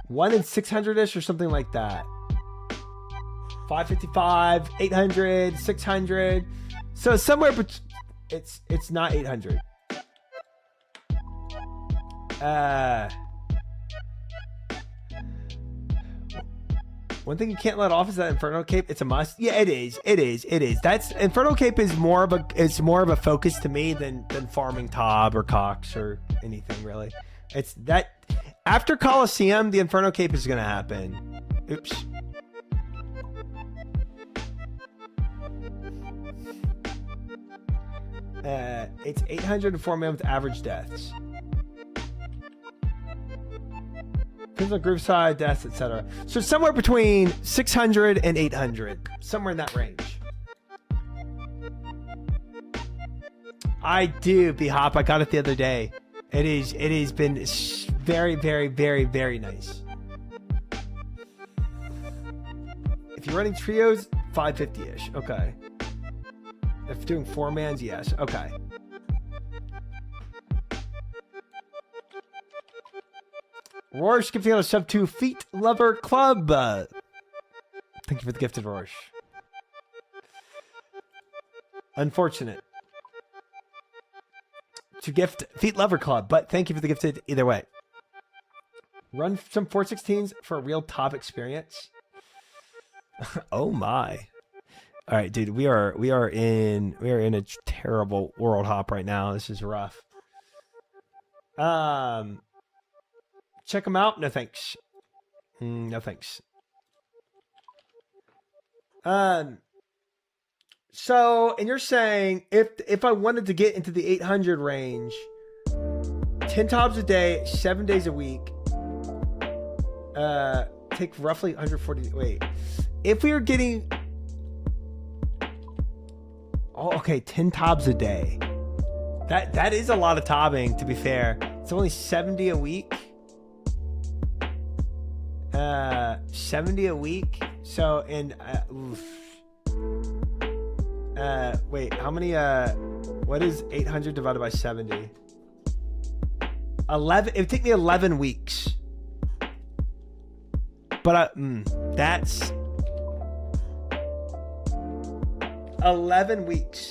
S1: 1 in 600-ish or something like that. 555, 800, 600. So somewhere, but it's not 800. One thing you can't let off is that Inferno Cape. It's a must. Yeah, it is. That's Inferno Cape is more of a focus to me than farming Tob or Cox or anything really. It's that after Coliseum, the Inferno Cape is gonna happen. Oops. It's 804 man with average deaths. Depends on group size, deaths, etc. So somewhere between 600 and 800, somewhere in that range. I do, B-Hop. I got it the other day. It has been very, very, very, very nice. If you're running trios, 550-ish. Okay. If doing 4-mans, yes. Okay. Roarsh gifting out a sub to Feet Lover Club. Thank you for the gifted, Roarsh. Unfortunate to gift Feet Lover Club, but thank you for the gifted either way. Run some 416s for a real top experience. Oh my. All right, dude, we are in a terrible world hop right now. This is rough. Check them out. No thanks. No thanks. So, and you're saying if I wanted to get into the 800 range, 10 Tobs a day, 7 days a week, take roughly 140. Wait, if we were getting, oh, okay, 10 Tobs a day. That is a lot of tobbing, to be fair. It's only 70 a week. 70 a week. So, and Wait, how many, what is 800 divided by 70? 11, it would take me 11 weeks. But that's 11 weeks.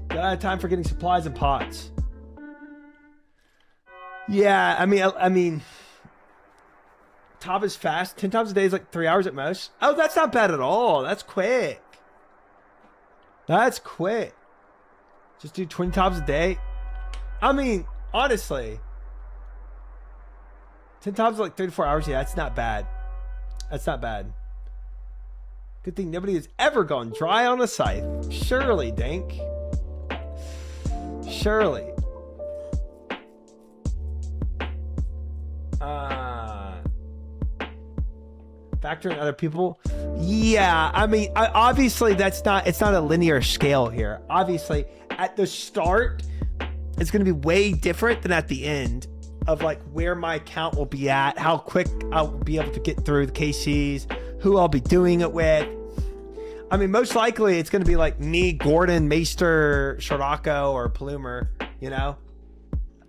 S1: Got out of time for getting supplies and pots. Yeah, I mean, top is fast. 10 times a day is like 3 hours at most. Oh, that's not bad at all. That's quick. That's quick. Just do 20 times a day. I mean, honestly, 10 times like 3 to 4 hours. Yeah, that's not bad. That's not bad. Good thing nobody has ever gone dry on a scythe. Surely, Dink. Surely. Factoring other people. Yeah, I mean, obviously it's not a linear scale here. Obviously, at the start, it's going to be way different than at the end of like where my account will be at, how quick I'll be able to get through the KCs, who I'll be doing it with. I mean, most likely it's going to be like me, Gordon, Maester, Shirako, or Plumer, you know,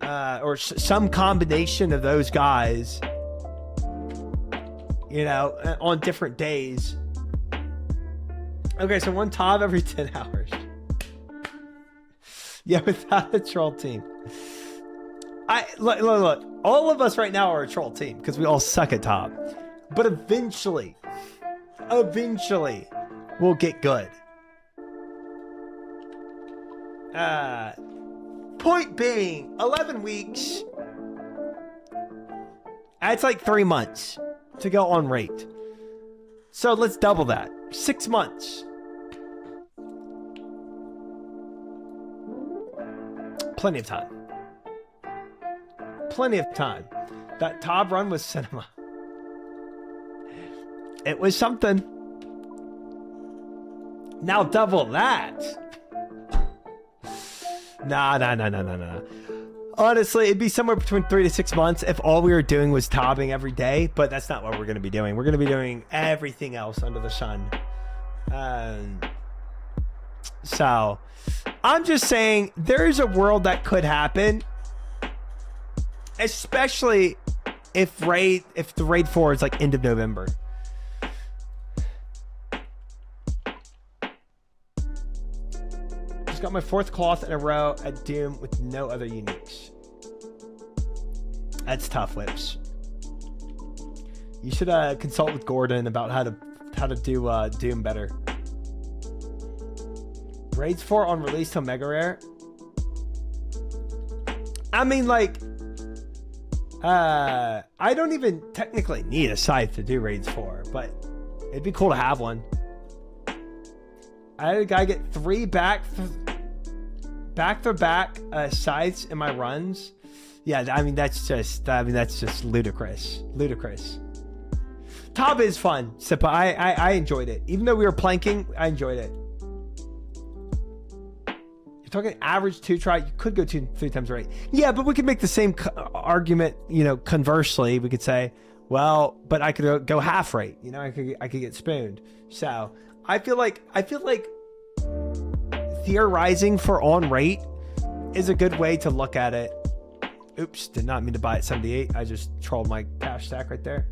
S1: or some combination of those guys, you know, on different days. Okay, so one Tav every 10 hours. Yeah, without a troll team. Look, all of us right now are a troll team because we all suck at top. But eventually, we'll get good. Point being, 11 weeks. That's like 3 months to go on rate. So let's double that. 6 months. Plenty of time. Plenty of time. That top run was cinema. It was something. Now double that. Nah. Honestly, it'd be somewhere between 3 to 6 months if all we were doing was tobbing every day, but that's not what we're going to be doing. We're going to be doing everything else under the sun. So, I'm just saying there's a world that could happen, especially if the raid 4 is like end of November. Just got my 4th cloth in a row at Doom with no other uniques. That's tough, Whips. You should consult with Gordon about how to do Doom better. Raids 4 on release till Mega Rare. I mean, like, I don't even technically need a scythe to do Raids 4, but it'd be cool to have one. I had a guy get 3 back-to-back scythes in my runs. Yeah, I mean that's just ludicrous. Top is fun, Sippa. I enjoyed it. Even though we were planking, I enjoyed it. Talking average 2 try, you could go 2-3 times rate. Yeah, but we could make the same argument, you know, conversely. We could say, well, but I could go half rate. You know, I could get spooned. So I feel like theorizing for on rate is a good way to look at it. Oops, did not mean to buy it 78. I just trolled my cash stack right there.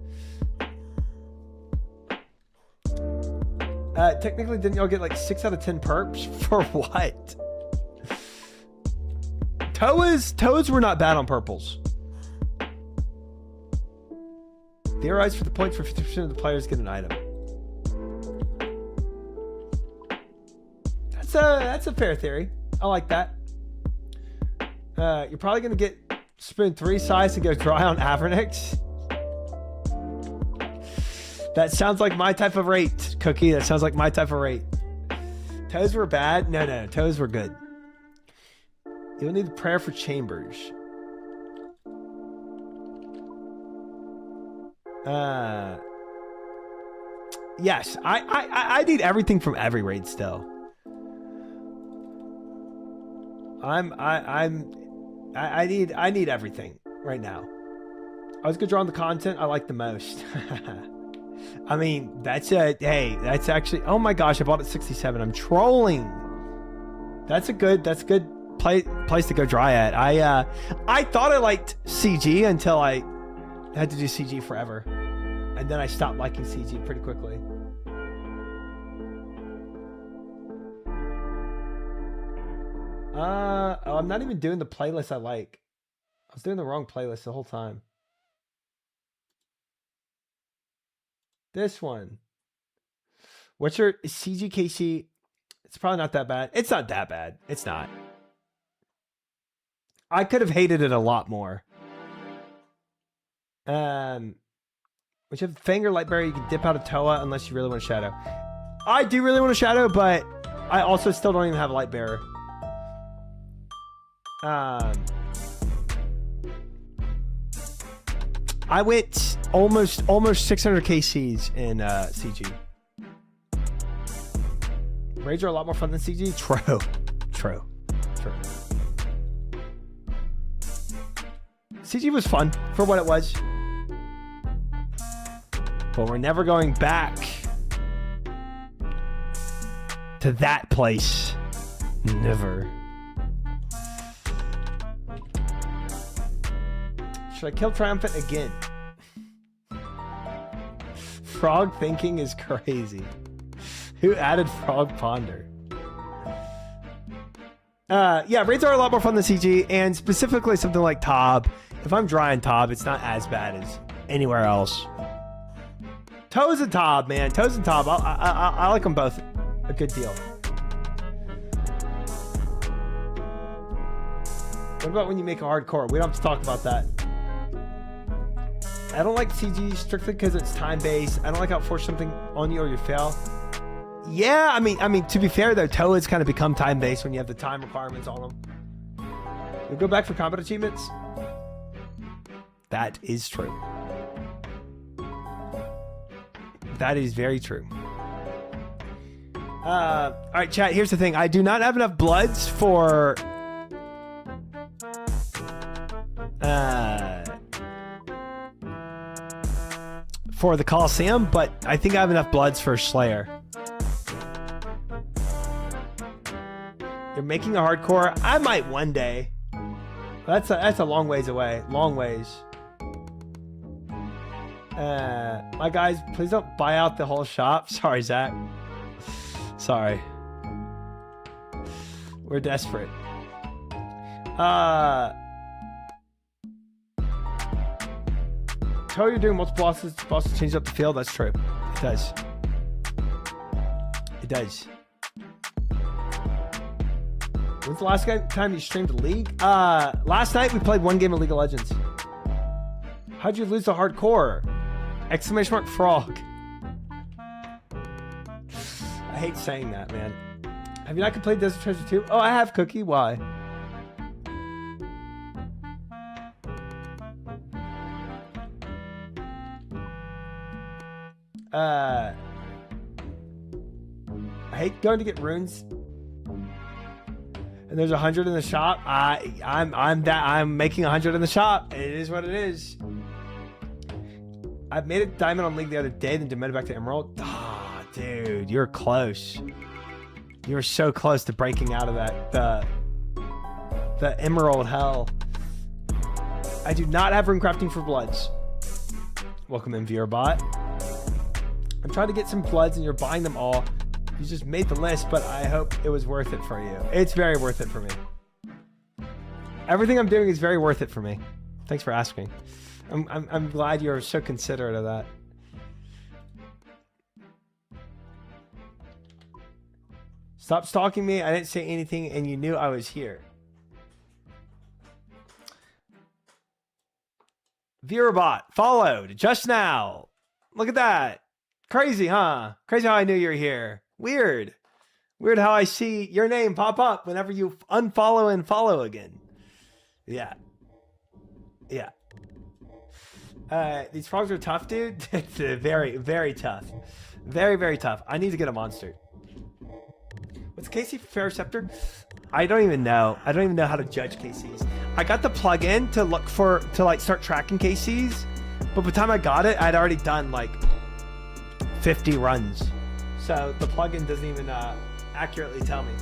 S1: Technically, didn't y'all get like 6 out of 10 perps for what? Toes were not bad on purples. Theorize for the points for 50% of the players get an item. That's a fair theory. I like that. You're probably gonna get spoon 3 size to go dry on Avernix. That sounds like my type of rate, Cookie. That sounds like my type of rate. Toes were bad? No. Toes were good. You'll need prayer for chambers. Yes, I need everything from every raid still. I need everything right now. I was gonna draw on the content I like the most. I mean, that's actually, oh my gosh, I bought it 67. I'm trolling. That's a good place to go dry at. I thought I liked CG until I had to do CG forever. And then I stopped liking CG pretty quickly. I'm not even doing the playlist I like. I was doing the wrong playlist the whole time. This one. What's your CGKC? It's probably not that bad. It's not that bad. It's not. I could have hated it a lot more. Which have Fanger Lightbearer, you can dip out of Toa unless you really want a shadow. I do really want a shadow, but I also still don't even have a Lightbearer. I went almost 600 KCs in CG. Raids are a lot more fun than CG. True. CG was fun for what it was, but we're never going back to that place. Never. Should I kill Triumphant again? Frog thinking is crazy. Who added Frog Ponder? Yeah, raids are a lot more fun than CG, and specifically something like Tob. If I'm drying Tob, it's not as bad as anywhere else. Toes and Tob, man. Toes and Tob. I like them both a good deal. What about when you make a hardcore? We don't have to talk about that. I don't like CG strictly because it's time-based. I don't like how it forces something on you or you fail. Yeah, I mean, to be fair though, Toa has kind of become time-based when you have the time requirements on them. You go back for combat achievements. That is true. That is very true. All right, chat. Here's the thing. I do not have enough bloods for the Coliseum, but I think I have enough bloods for Slayer. You're making a hardcore? I might one day. That's a long ways away. Long ways. My guys, please don't buy out the whole shop. Sorry, Zach. Sorry. We're desperate. Tell you're doing multiple bosses change up the field. That's true. It does. It does. When's the last time you streamed League? Last night we played one game of League of Legends. How'd you lose the hardcore? Exclamation mark frog. I hate saying that, man. Have you not completed Desert Treasure 2? Oh, I have, Cookie. Why? I hate going to get runes. And there's 100 in the shop. I'm making 100 in the shop. It is what it is. I made a diamond on League the other day, then demoted back to Emerald. Ah, oh, dude, you're close. You're so close to breaking out of that the Emerald hell. I do not have rune crafting for bloods. Welcome in, VRBot. I'm trying to get some bloods, and you're buying them all. You just made the list, but I hope it was worth it for you. It's very worth it for me. Everything I'm doing is very worth it for me. Thanks for asking. I'm glad you're so considerate of that. Stop stalking me. I didn't say anything, and you knew I was here. VRBot followed just now. Look at that. Crazy, huh? Crazy how I knew you were here. Weird. Weird how I see your name pop up whenever you unfollow and follow again. Yeah. Yeah. These frogs are tough, dude. It's very, very tough. Very, very tough. I need to get a monster. What's KC for Ferroceptor? I don't even know. I don't even know how to judge KCs. I got the plugin to look for, to like start tracking KCs, but by the time I got it, I'd already done like 50 runs. So the plugin doesn't even accurately tell me.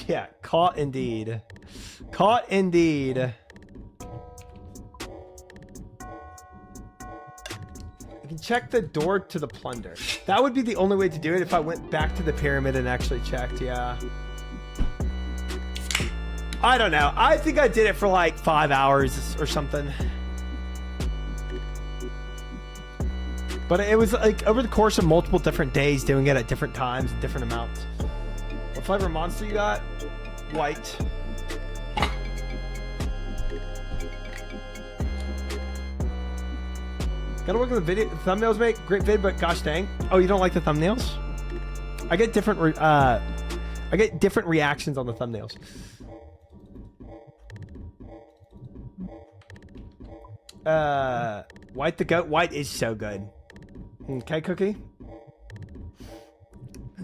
S1: Yeah, caught indeed. Caught indeed. You can check the door to the plunder. That would be the only way to do it if I went back to the pyramid and actually checked, yeah. I don't know. I think I did it for like 5 hours or something. But it was like over the course of multiple different days doing it at different times and different amounts. What flavor monster you got? White. Gotta work on the video. Thumbnails make great vid, but gosh dang. Oh, you don't like the thumbnails? I get different reactions on the thumbnails. White the goat. White is so good. Okay, Cookie.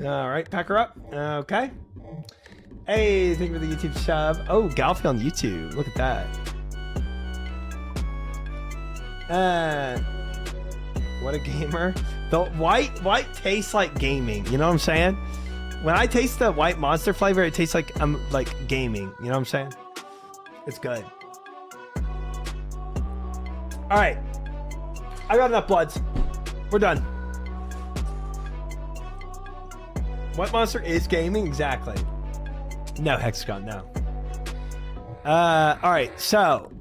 S1: All right, pack her up. Okay. Hey, thank you for the YouTube sub. Oh, Galfy on YouTube. Look at that. What a gamer. The white tastes like gaming. You know what I'm saying? When I taste the white monster flavor, it tastes like I'm like gaming. You know what I'm saying? It's good. All right. I got enough bloods. We're done. White monster is gaming? Exactly. No, Hexagon, no. All right, so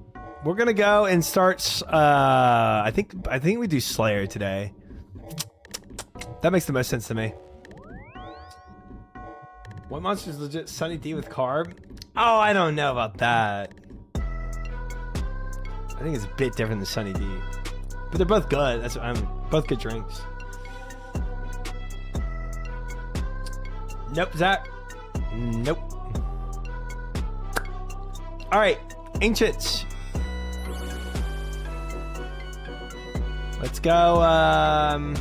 S1: we're gonna go and start. I think we do Slayer today. That makes the most sense to me. White monster is legit Sunny D with carb. Oh, I don't know about that. I think it's a bit different than Sunny D, but they're both good. That's both good drinks. Nope, Zach. Nope. All right, Ancients. Let's go. A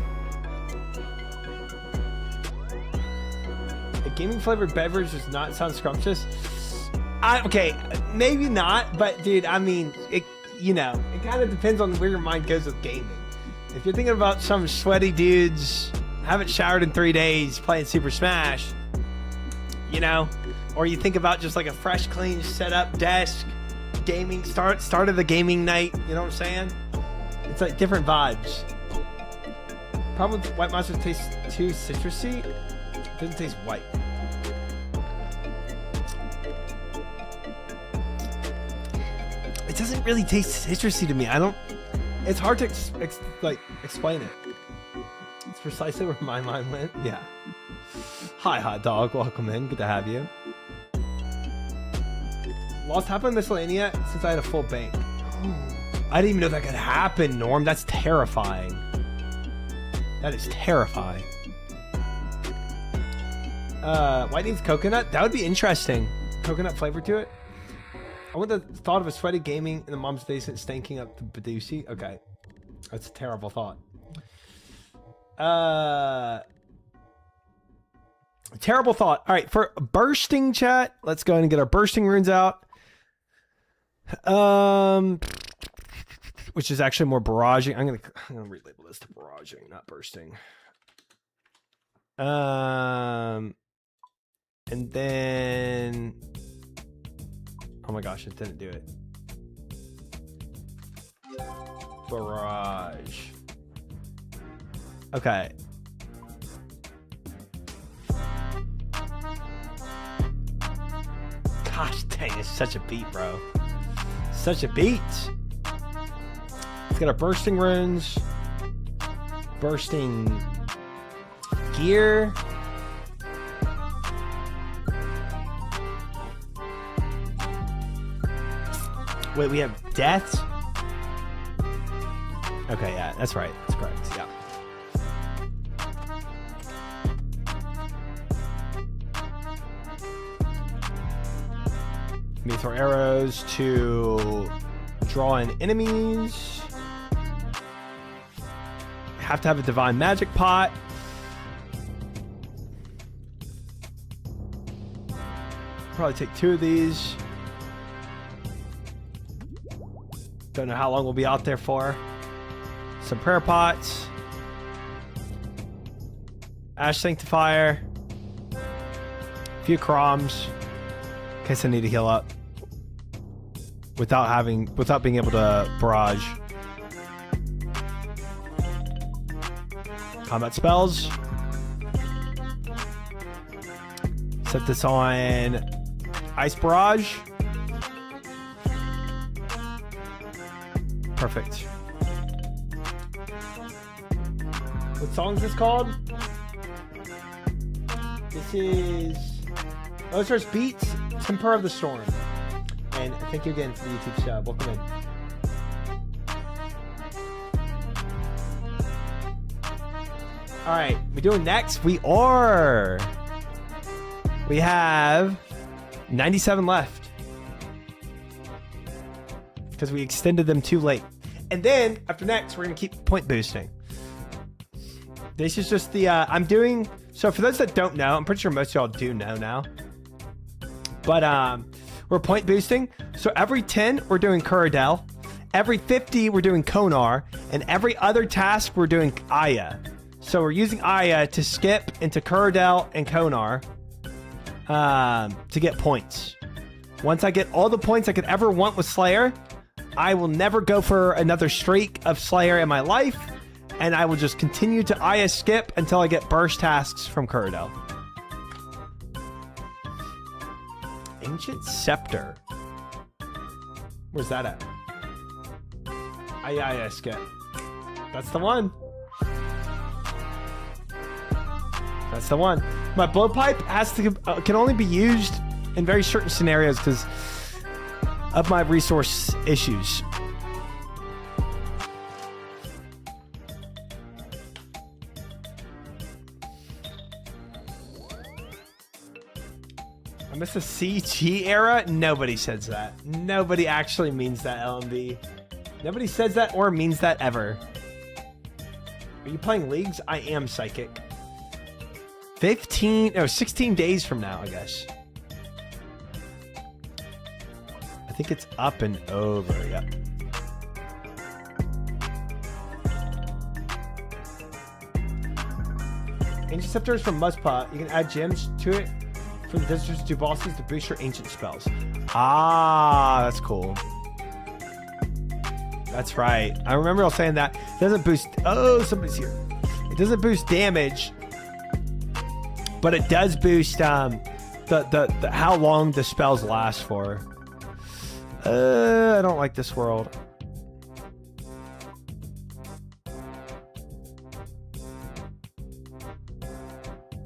S1: gaming flavored beverage does not sound scrumptious. Okay, maybe not, but dude, I mean, it kind of depends on where your mind goes with gaming. If you're thinking about some sweaty dudes, haven't showered in 3 days, playing Super Smash, or you think about just like a fresh, clean setup desk, gaming, start of the gaming night, you know what I'm saying? It's like different vibes. Problem with White Monster tastes too citrusy. It doesn't taste white. It doesn't really taste citrusy to me. It's hard to explain it. It's precisely where my mind went. Yeah. Hi, hot dog. Welcome in. Good to have you. Lost half my miscellanea since I had a full bank. I didn't even know that could happen, Norm. That's terrifying. That is terrifying. White needs coconut? That would be interesting. Coconut flavor to it? I want the thought of a sweaty gaming in the mom's basement stanking up the Badusi. Okay. That's a terrible thought. Terrible thought. All right, for bursting chat, let's go ahead and get our bursting runes out. Which is actually more barraging. I'm gonna relabel this to barraging, not bursting. And then, oh my gosh, it didn't do it. Barrage. Okay. Gosh dang, it's such a beat, bro. Such a beat. Let's get our bursting runes. Bursting gear. Wait, we have deaths? Okay, yeah, that's right. That's correct, yeah. Let me throw arrows to draw in enemies. Have to have a divine magic pot. Probably take 2 of these. Don't know how long we'll be out there for. Some prayer pots. Ash Sanctifier. A few Chroms. In case I need to heal up. Without being able to barrage. Combat spells. Set this on Ice Barrage. Perfect. What song is this called? This is Ozark's Beats, Temper of the Storm. And thank you again for the YouTube sub. Welcome in. Alright, we doing next? We are. We have 97 left. Because we extended them too late. And then, after next, we're going to keep point boosting. This is just the, I'm doing, so for those that don't know, I'm pretty sure most of y'all do know now. But, we're point boosting. So every 10, we're doing Kuradel. Every 50, we're doing Konar. And every other task, we're doing Aya. So we're using Aya to skip into Kuradel and Konar to get points. Once I get all the points I could ever want with Slayer, I will never go for another streak of Slayer in my life, and I will just continue to Aya skip until I get burst tasks from Kuradel. Ancient Scepter. Where's that at? Aya skip. That's the one. That's the one. My blowpipe has to can only be used in very certain scenarios because of my resource issues. I miss the CG era? Nobody says that. Nobody actually means that, LMB. Nobody says that or means that ever. Are you playing leagues? I am Psychic. 16 days from now, I guess. I think it's up and over, yep. Ancient Scepter is from Muzzpot. You can add gems to it for the visitors to do bosses to boost your ancient spells. Ah, that's cool. That's right. I remember y'all saying that. It doesn't boost... Oh, somebody's here. It doesn't boost damage, but it does boost the how long the spells last for. I don't like this world.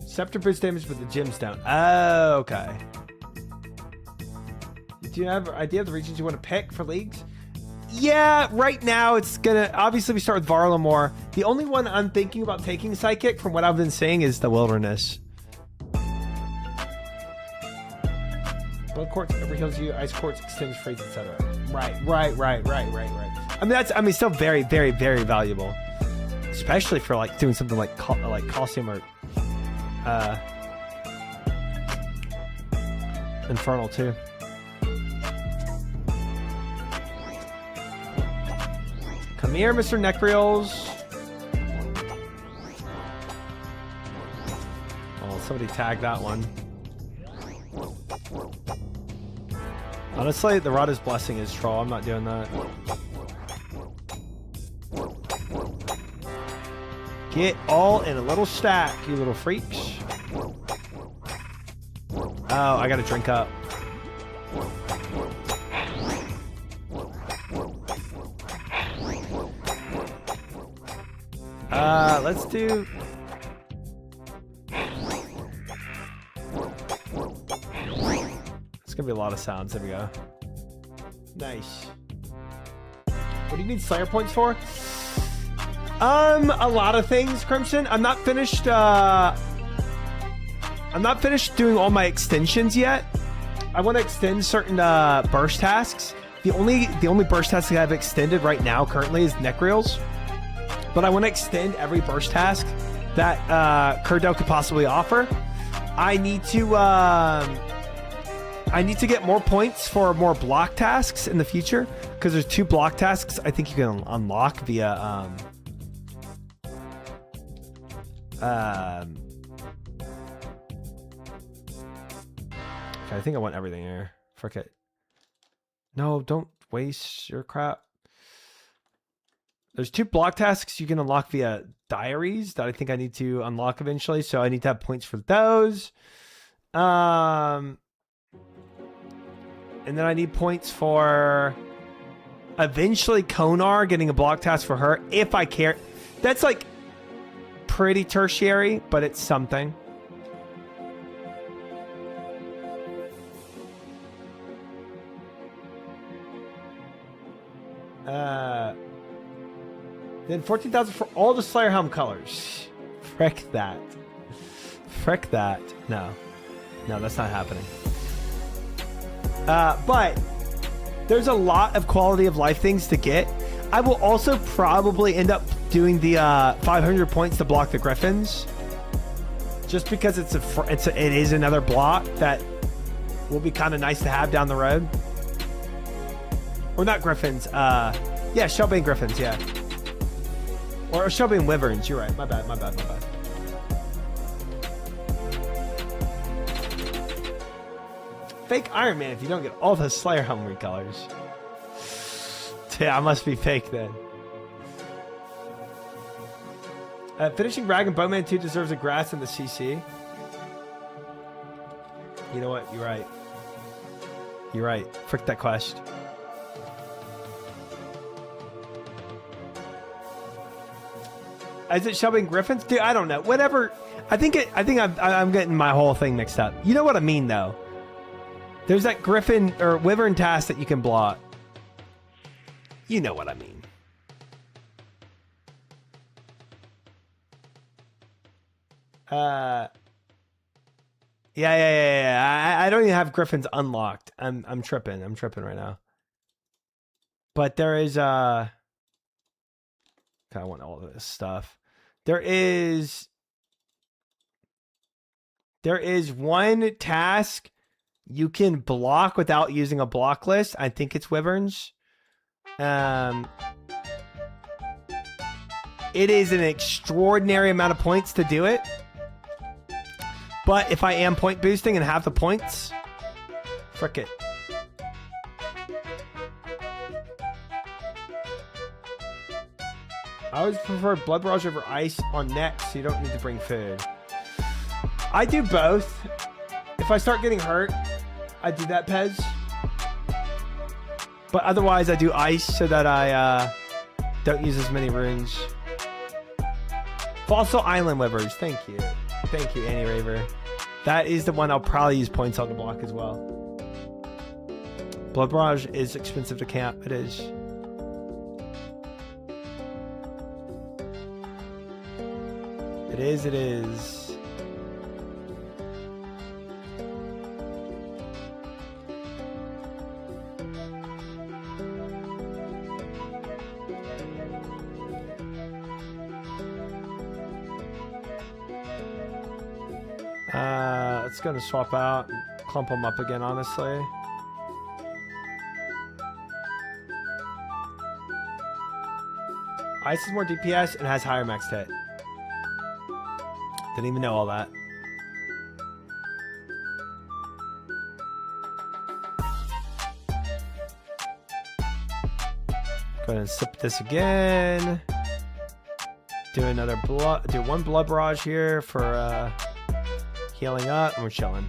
S1: Scepter boosts damage, but the gems don't. Oh, okay. Do you have an idea of the regions you want to pick for leagues? Yeah, right now it's gonna... Obviously, we start with Varlamore. The only one I'm thinking about taking Psychic, from what I've been seeing, is the Wilderness. Blood Quartz ever heals you. Ice Quartz extends freeze, etc. Right. I mean, that's... I mean, still very, very, very valuable. Especially for, like, doing something like Coliseum or... Infernal, too. Come here, Mr. Necreals. Oh, somebody tagged that one. Honestly, the Rada's Blessing is troll. I'm not doing that. Get all in a little stack, you little freaks. Oh, I gotta drink up. Let's do... It's gonna be a lot of sounds. There we go. Nice. What do you need Slayer points for? A lot of things, Crimson. I'm not finished doing all my extensions yet. I want to extend certain burst tasks. The only burst task I have extended right now currently is Necreals. But I want to extend every burst task that Kuradel could possibly offer. I need to I need to get more points for more block tasks in the future, because there's 2 block tasks I think you can unlock via okay, I think I want everything here. Frick it. No, don't waste your crap. There's 2 block tasks you can unlock via diaries that I think I need to unlock eventually, so I need to have points for those. And then I need points for eventually Konar, getting a block task for her if I care. That's like pretty tertiary, but it's something. Then 14,000 for all the Slayer Helm colors. Frick that. Frick that. No, that's not happening. But there's a lot of quality of life things to get. I will also probably end up doing the 500 points to block the Griffins, just because it is another block that will be kind of nice to have down the road. Or not Griffins. Yeah, Shelbane Griffins. Yeah. Or Shelbane Wyverns. You're right. My bad. Fake Iron Man if you don't get all the Slayer Helm recolors. Yeah, I must be fake then. Finishing Rag and Bowman 2 deserves a grass in the CC. You know what? You're right. You're right. Frick that quest. Is it Shelbane Griffins? Dude, I don't know. Whatever. I think I'm getting my whole thing mixed up. You know what I mean, though. There's that Griffin or Wyvern task that you can block. You know what I mean. Yeah. I don't even have Griffins unlocked. I'm tripping. I'm tripping right now. But there is I want all of this stuff. There is one task you can block without using a block list. I think it's Wyverns. It is an extraordinary amount of points to do it. But if I am point boosting and have the points, frick it. I always prefer Blood Barrage over ice on next, so you don't need to bring food. I do both. If I start getting hurt, I do that, Pez. But otherwise, I do ice so that I don't use as many runes. Fossil Island Wyverns, thank you. Thank you, Annie Raver. That is the one I'll probably use points on the block as well. Blood Barrage is expensive to camp. It is. It is, it is. It's gonna swap out and clump them up again, honestly. Ice is more DPS and has higher max hit. Didn't even know all that. Go ahead and sip this again. Do another blood. Do one blood barrage here for healing up, and we're chilling.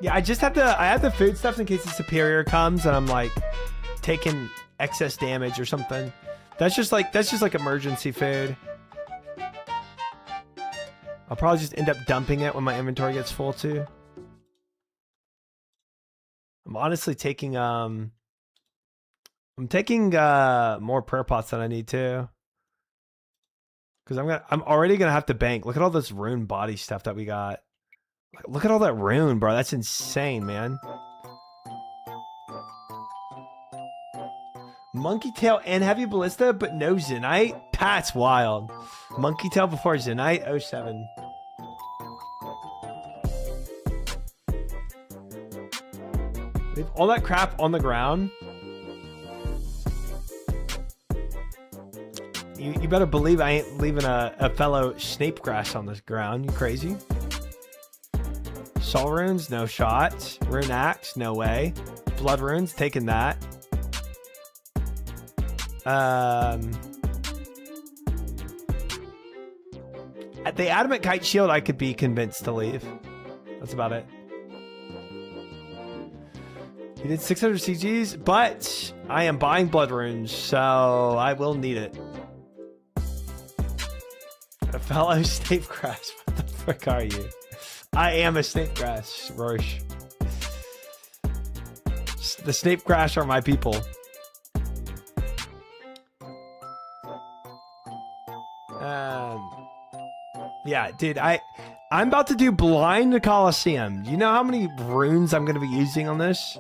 S1: Yeah, I just have to. I have the food stuff in case the superior comes and I'm like taking excess damage or something. That's just like emergency food. I'll probably just end up dumping it when my inventory gets full too. I'm honestly taking I'm taking more prayer pots than I need to. Cause I'm already gonna have to bank. Look at all this rune body stuff that we got. Look at all that rune, bro. That's insane, man. Monkey tail and heavy ballista, but no Zenite. That's wild. Monkey tail before Zenite. 07. Leave all that crap on the ground. You better believe I ain't leaving a fellow Snape grass on this ground. You crazy? Soul runes, no shot. Rune axe, no way. Blood runes, taking that. At the adamant kite shield, I could be convinced to leave. That's about it. You did 600 CGs, but I am buying blood runes, so I will need it. A fellow Snape grass. What the frick are you? I am a Snape grass, Roche. The Snape grass are my people. Yeah, dude, I'm about to do blind Coliseum. Do you know how many runes I'm going to be using on this?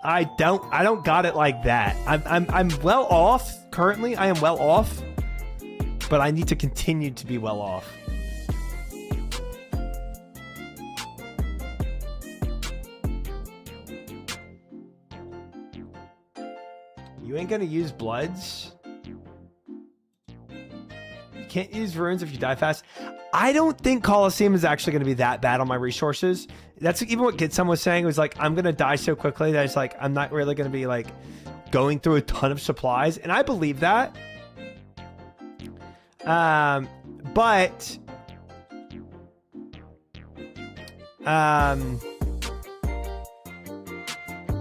S1: I don't got it like that. I'm well off currently. I am well off, but I need to continue to be well off. You ain't gonna use bloods. You can't use runes if you die fast. I don't think Coliseum is actually going to be that bad on my resources. That's even what Gitsum was saying. It was like, I'm going to die so quickly that it's like, I'm not really going to be like going through a ton of supplies. And I believe that.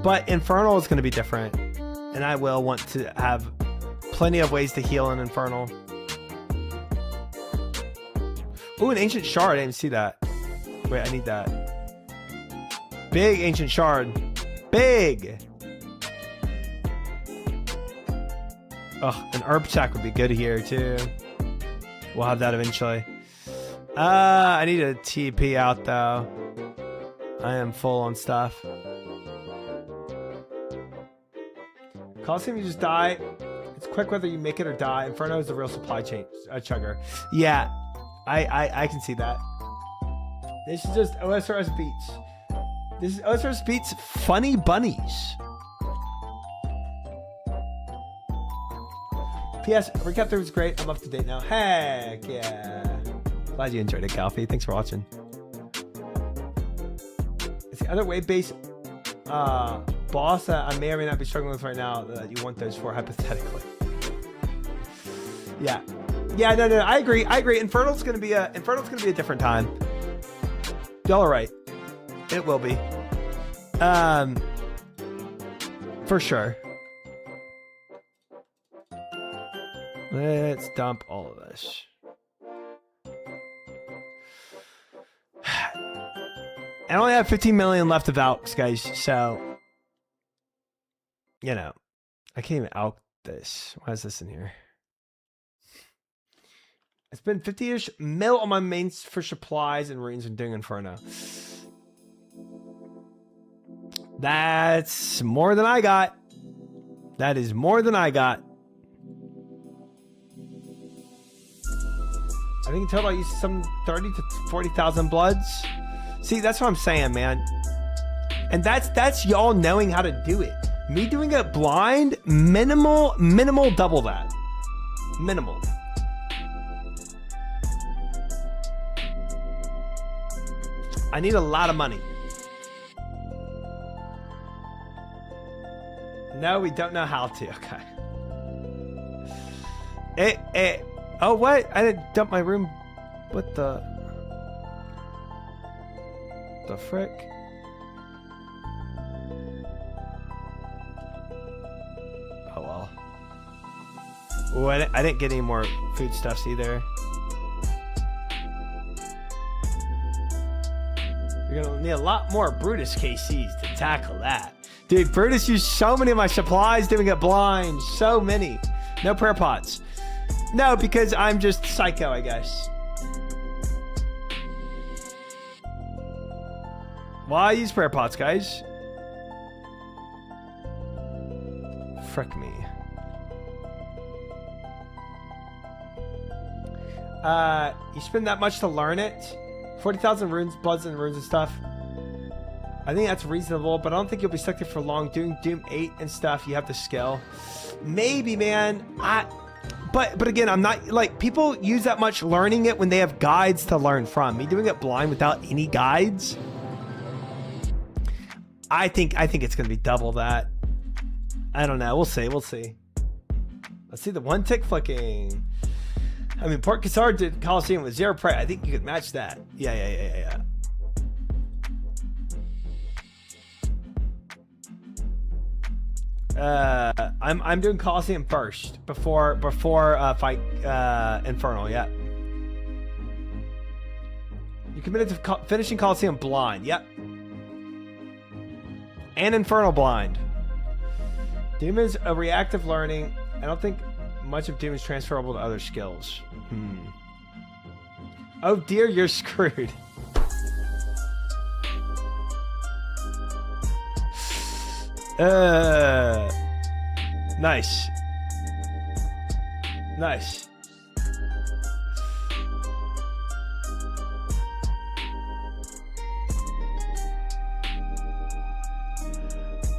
S1: But Infernal is going to be different. And I will want to have plenty of ways to heal in Infernal. Ooh, an Ancient Shard. I didn't see that. Wait, I need that. Big Ancient Shard. Big! Oh, an Herb Sack would be good here, too. We'll have that eventually. I need a TP out, though. I am full on stuff. Coliseum, you just die. It's quick whether you make it or die. Inferno is the real supply chain chugger. Yeah. I can see that. This is just OSRS Beats. This is OSRS Beats Funny Bunnies. P.S. Recap3 was great. I'm up to date now. Heck yeah. Glad you enjoyed it, Calfee. Thanks for watching. It's the other wave-based boss that I may or may not be struggling with right now that you want those for hypothetically. Yeah. Yeah, no, I agree. Infernal's gonna be a different time. Y'all are right. It will be. For sure. Let's dump all of this. I only have 15 million left of alks, guys, so you know, I can't even alk this. Why is this in here? I spent 50-ish mil on my mains for supplies and runes and doing Inferno. That's more than I got. That is more than I got. I think in total I used some 30 to 40,000 bloods. See, that's what I'm saying, man. And that's y'all knowing how to do it. Me doing it blind, minimal double that. Minimal. I need a lot of money. No, we don't know how to. Okay. Oh, what? I didn't dump my room. What the frick? Oh, well. Oh, I didn't get any more foodstuffs either. You're gonna need a lot more Brutus KCs to tackle that. Dude, Brutus used so many of my supplies doing it blind. So many. No prayer pots. No, because I'm just psycho, I guess. Why use prayer pots, guys? Frick me. You spend that much to learn it? 40,000 runes, bloods, and runes and stuff. I think that's reasonable, but I don't think you'll be stuck there for long. Doing Doom 8 and stuff, you have the skill. Maybe, man. But again, I'm not like people use that much learning it when they have guides to learn from. Me doing it blind without any guides. I think it's gonna be double that. I don't know. We'll see. We'll see. Let's see the one tick flicking. I mean, Port Cassard did Coliseum with 0 prey. I think you could match that. Yeah. I'm doing Coliseum first before fight Infernal. Yeah. You committed to finishing Coliseum blind. Yep. And Infernal blind. Doom is a reactive learning. I don't think much of Doom is transferable to other skills. Oh dear, you're screwed. Nice. Nice.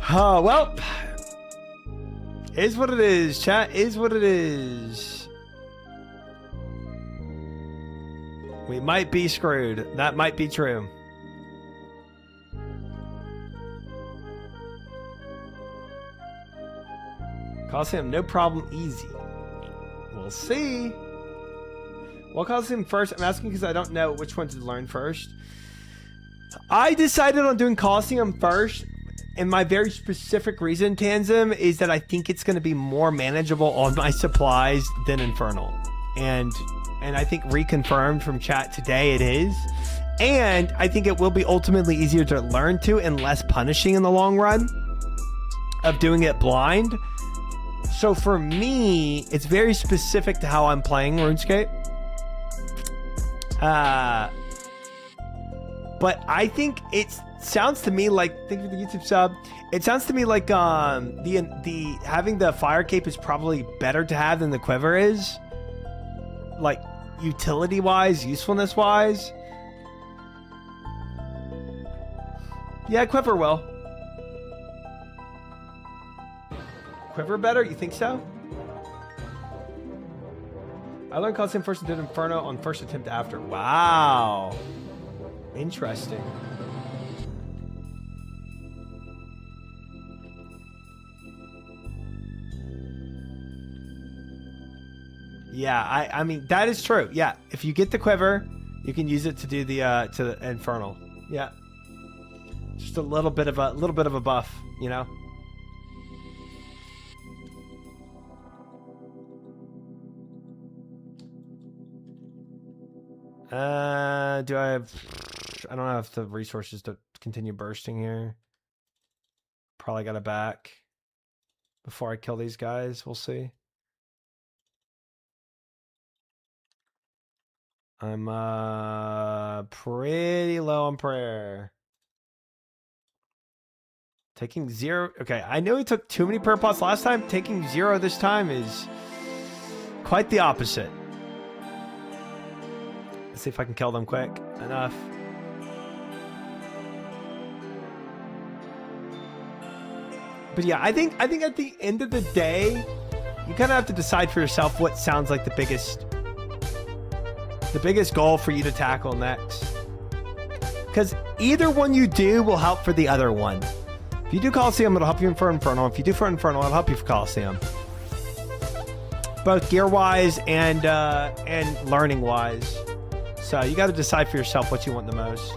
S1: Oh, well. Is what it is, chat. Is what it is. We might be screwed. That might be true. Coliseum, no problem, easy. We'll see. Well, Coliseum first. I'm asking because I don't know which one to learn first. I decided on doing Coliseum first, and my very specific reason, Tanzim, is that I think it's going to be more manageable on my supplies than Infernal. And I think reconfirmed from chat today it is. And I think it will be ultimately easier to learn to and less punishing in the long run of doing it blind. So for me, it's very specific to how I'm playing RuneScape. But I think it sounds to me like, thank you for the YouTube sub. It sounds to me like the having the fire cape is probably better to have than the quiver is. Like utility wise, usefulness wise. Yeah, quiver will. Quiver better? You think so? I learned Coliseum first and did Inferno on first attempt after. Wow. Interesting. Yeah, I mean that is true. Yeah, if you get the quiver, you can use it to do the Infernal. Yeah. Just a little bit of a buff, you know. Do I have... I don't have the resources to continue bursting here. Probably got to back before I kill these guys. We'll see. I'm pretty low on prayer. Taking 0. Okay, I know he took too many prayer pots last time. Taking 0 this time is quite the opposite. Let's see if I can kill them quick enough. But yeah, I think at the end of the day, you kind of have to decide for yourself what sounds like the biggest goal for you to tackle next. Because either one you do will help for the other one. If you do Coliseum, it'll help you for Infernal. If you do for Infernal, it'll help you for Coliseum. Both gear-wise and learning-wise. So you got to decide for yourself what you want the most.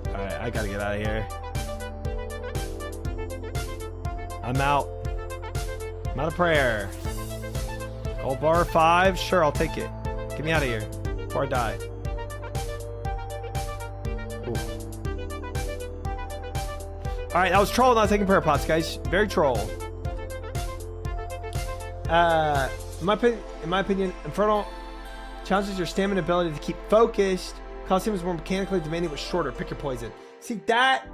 S1: All right, I got to get out of here. I'm out. I'm out of prayer. Gold bar 5. Sure, I'll take it. Get me out of here before I die. Ooh. All right, that was troll, not taking prayer pots, guys. Very troll. In my opinion, Infernal challenges your stamina ability to keep focused. Coliseum is more mechanically demanding but shorter. Pick your poison. See that?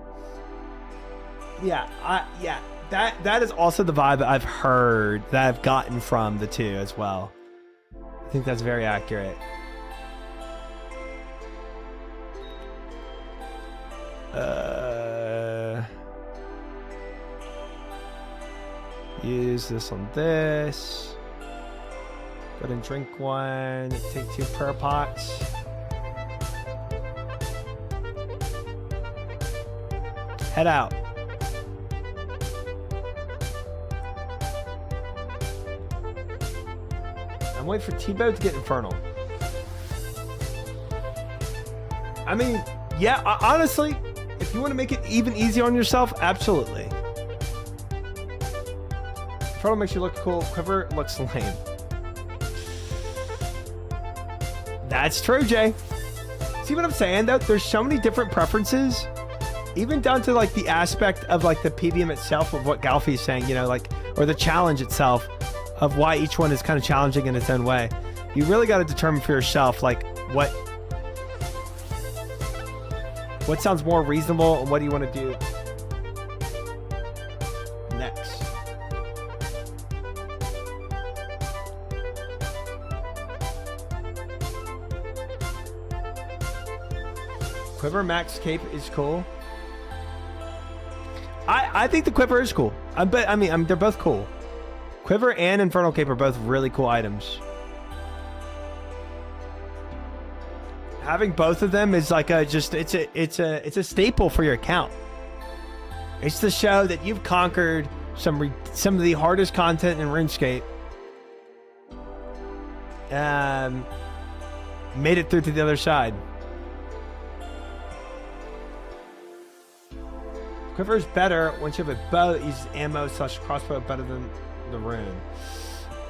S1: Yeah, that is also the vibe that I've heard, that I've gotten from the two as well. I think that's very accurate. Use this on this. Go ahead and drink one. Take 2 prayer pots. Head out. I'm waiting for T-Bow to get Infernal. I mean, yeah, honestly, if you want to make it even easier on yourself, absolutely. Infernal makes you look cool. Quiver looks lame. That's true, Jay. See what I'm saying, though? There's so many different preferences, even down to like the aspect of like the PVM itself of what Galfy is saying, you know, like, or the challenge itself of why each one is kind of challenging in its own way. You really got to determine for yourself, like, what sounds more reasonable and what do you want to do next. Quiver Max Cape is cool. I think the Quiver is cool. I mean, they're both cool. Quiver and Infernal Cape are both really cool items. Having both of them is like it's a staple for your account. It's to show that you've conquered some of the hardest content in RuneScape. Made it through to the other side. Quiver is better once you have a bow that uses ammo / crossbow better than the rune.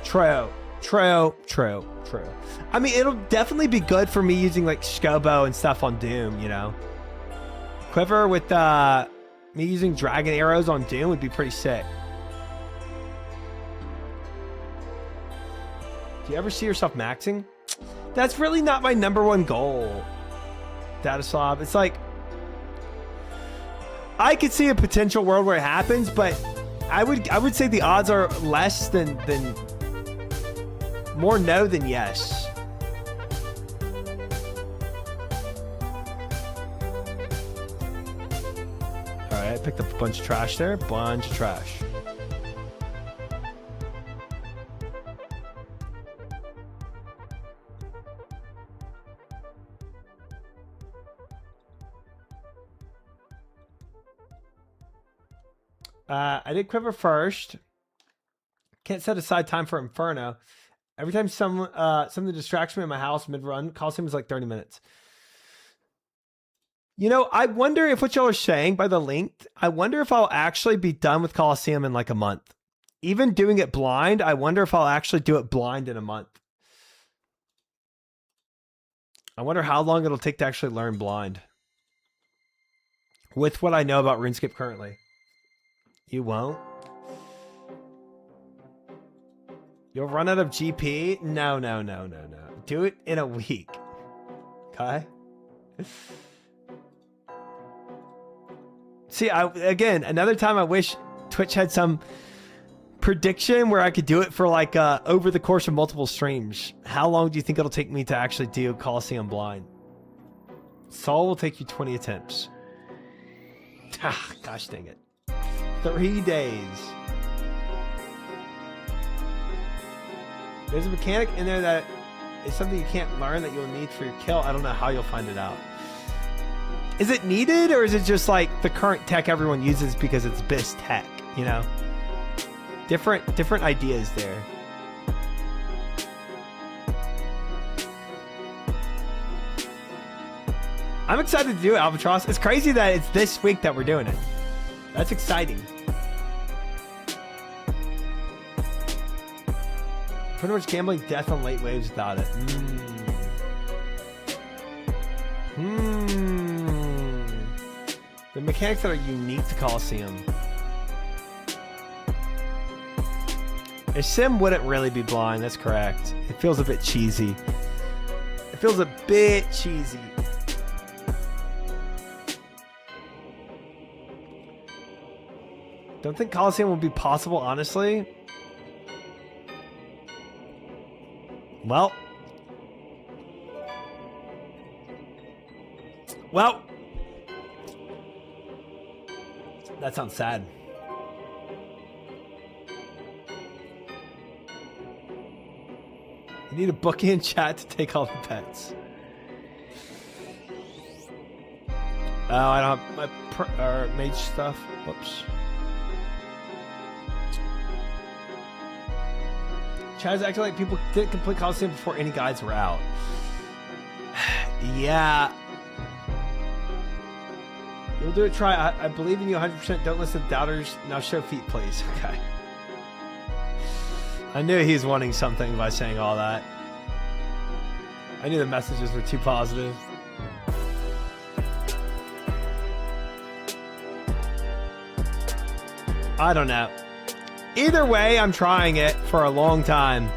S1: True. I mean, it'll definitely be good for me using like Scobo and stuff on Doom, you know. Quiver with me using dragon arrows on Doom would be pretty sick. Do you ever see yourself maxing? That's really not my #1 goal, Datasob. It's like, I could see a potential world where it happens, but I would say the odds are less than more no than yes. All right, I picked up a bunch of trash there. Bunch of trash. I did Quiver first. Can't set aside time for Inferno. Every time something distracts me in my house mid-run, Coliseum is like 30 minutes. You know, I wonder if what y'all are saying by the link, I wonder if I'll actually be done with Coliseum in like a month. Even doing it blind, I wonder if I'll actually do it blind in a month. I wonder how long it'll take to actually learn blind. With what I know about RuneScape currently. You won't? You'll run out of GP? No. Do it in a week. Okay? See, again, another time I wish Twitch had some prediction where I could do it for like over the course of multiple streams. How long do you think it'll take me to actually do Coliseum blind? Soul will take you 20 attempts. Ah, gosh dang it. 3 days. There's a mechanic in there that is something you can't learn that you'll need for your kill. I don't know how you'll find it out. Is it needed, or is it just like the current tech everyone uses because it's best tech, you know? Different ideas there. I'm excited to do it, Albatross. It's crazy that it's this week that we're doing it. That's exciting. Pretty much gambling death on late waves without it. The mechanics that are unique to Coliseum. A sim wouldn't really be blind, that's correct. It feels a bit cheesy. It feels a bit cheesy. Don't think Coliseum will be possible, honestly. Well. That sounds sad. You need a bookie in chat to take all the pets. Oh, I don't have my mage stuff. Whoops. Chad's acting like people didn't complete Coliseum before any guides were out. Yeah. You'll do it, try. I believe in you 100%. Don't listen to doubters. Now show feet, please. Okay. I knew he was wanting something by saying all that. I knew the messages were too positive. I don't know. Either way, I'm trying it for a long time.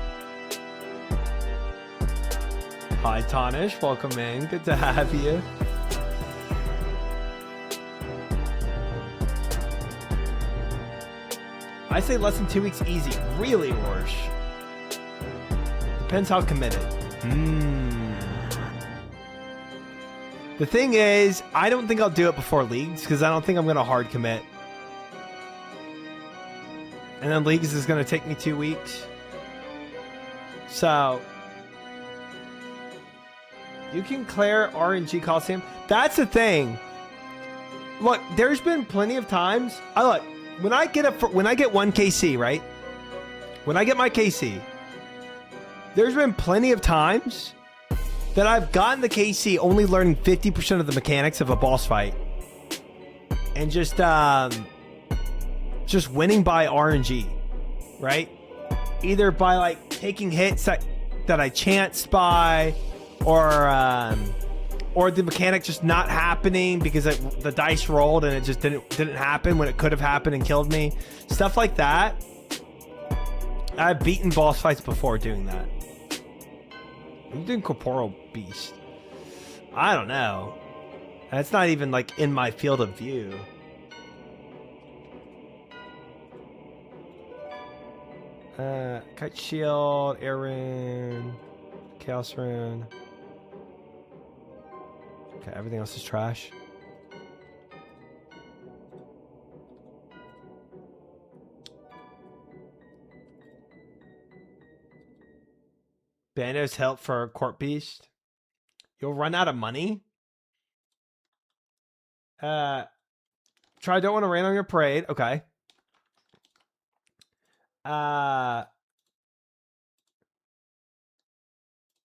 S1: Hi, Tonish. Welcome in. Good to have you. I say less than 2 weeks easy. Really, Rorsch? Depends how committed. The thing is, I don't think I'll do it before Leagues because I don't think I'm going to hard commit. And then Leagues is going to take me 2 weeks. So, you can clear RNG Coliseum. That's the thing. Look, there's been plenty of times. Look, when I get 1 KC, right? When I get my KC, there's been plenty of times that I've gotten the KC only learning 50% of the mechanics of a boss fight. And just winning by RNG, right? Either by like taking hits that I chanced by, or the mechanic just not happening because the dice rolled and it just didn't happen when it could have happened and killed me. Stuff like that. I've beaten boss fights before doing that. I'm doing Corporal Beast. I don't know. That's not even like in my field of view. Kite Shield, Air Rune, Chaos Rune. Okay, everything else is trash. Bandos help for Court Beast. You'll run out of money. Try don't want to rain on your parade. Okay.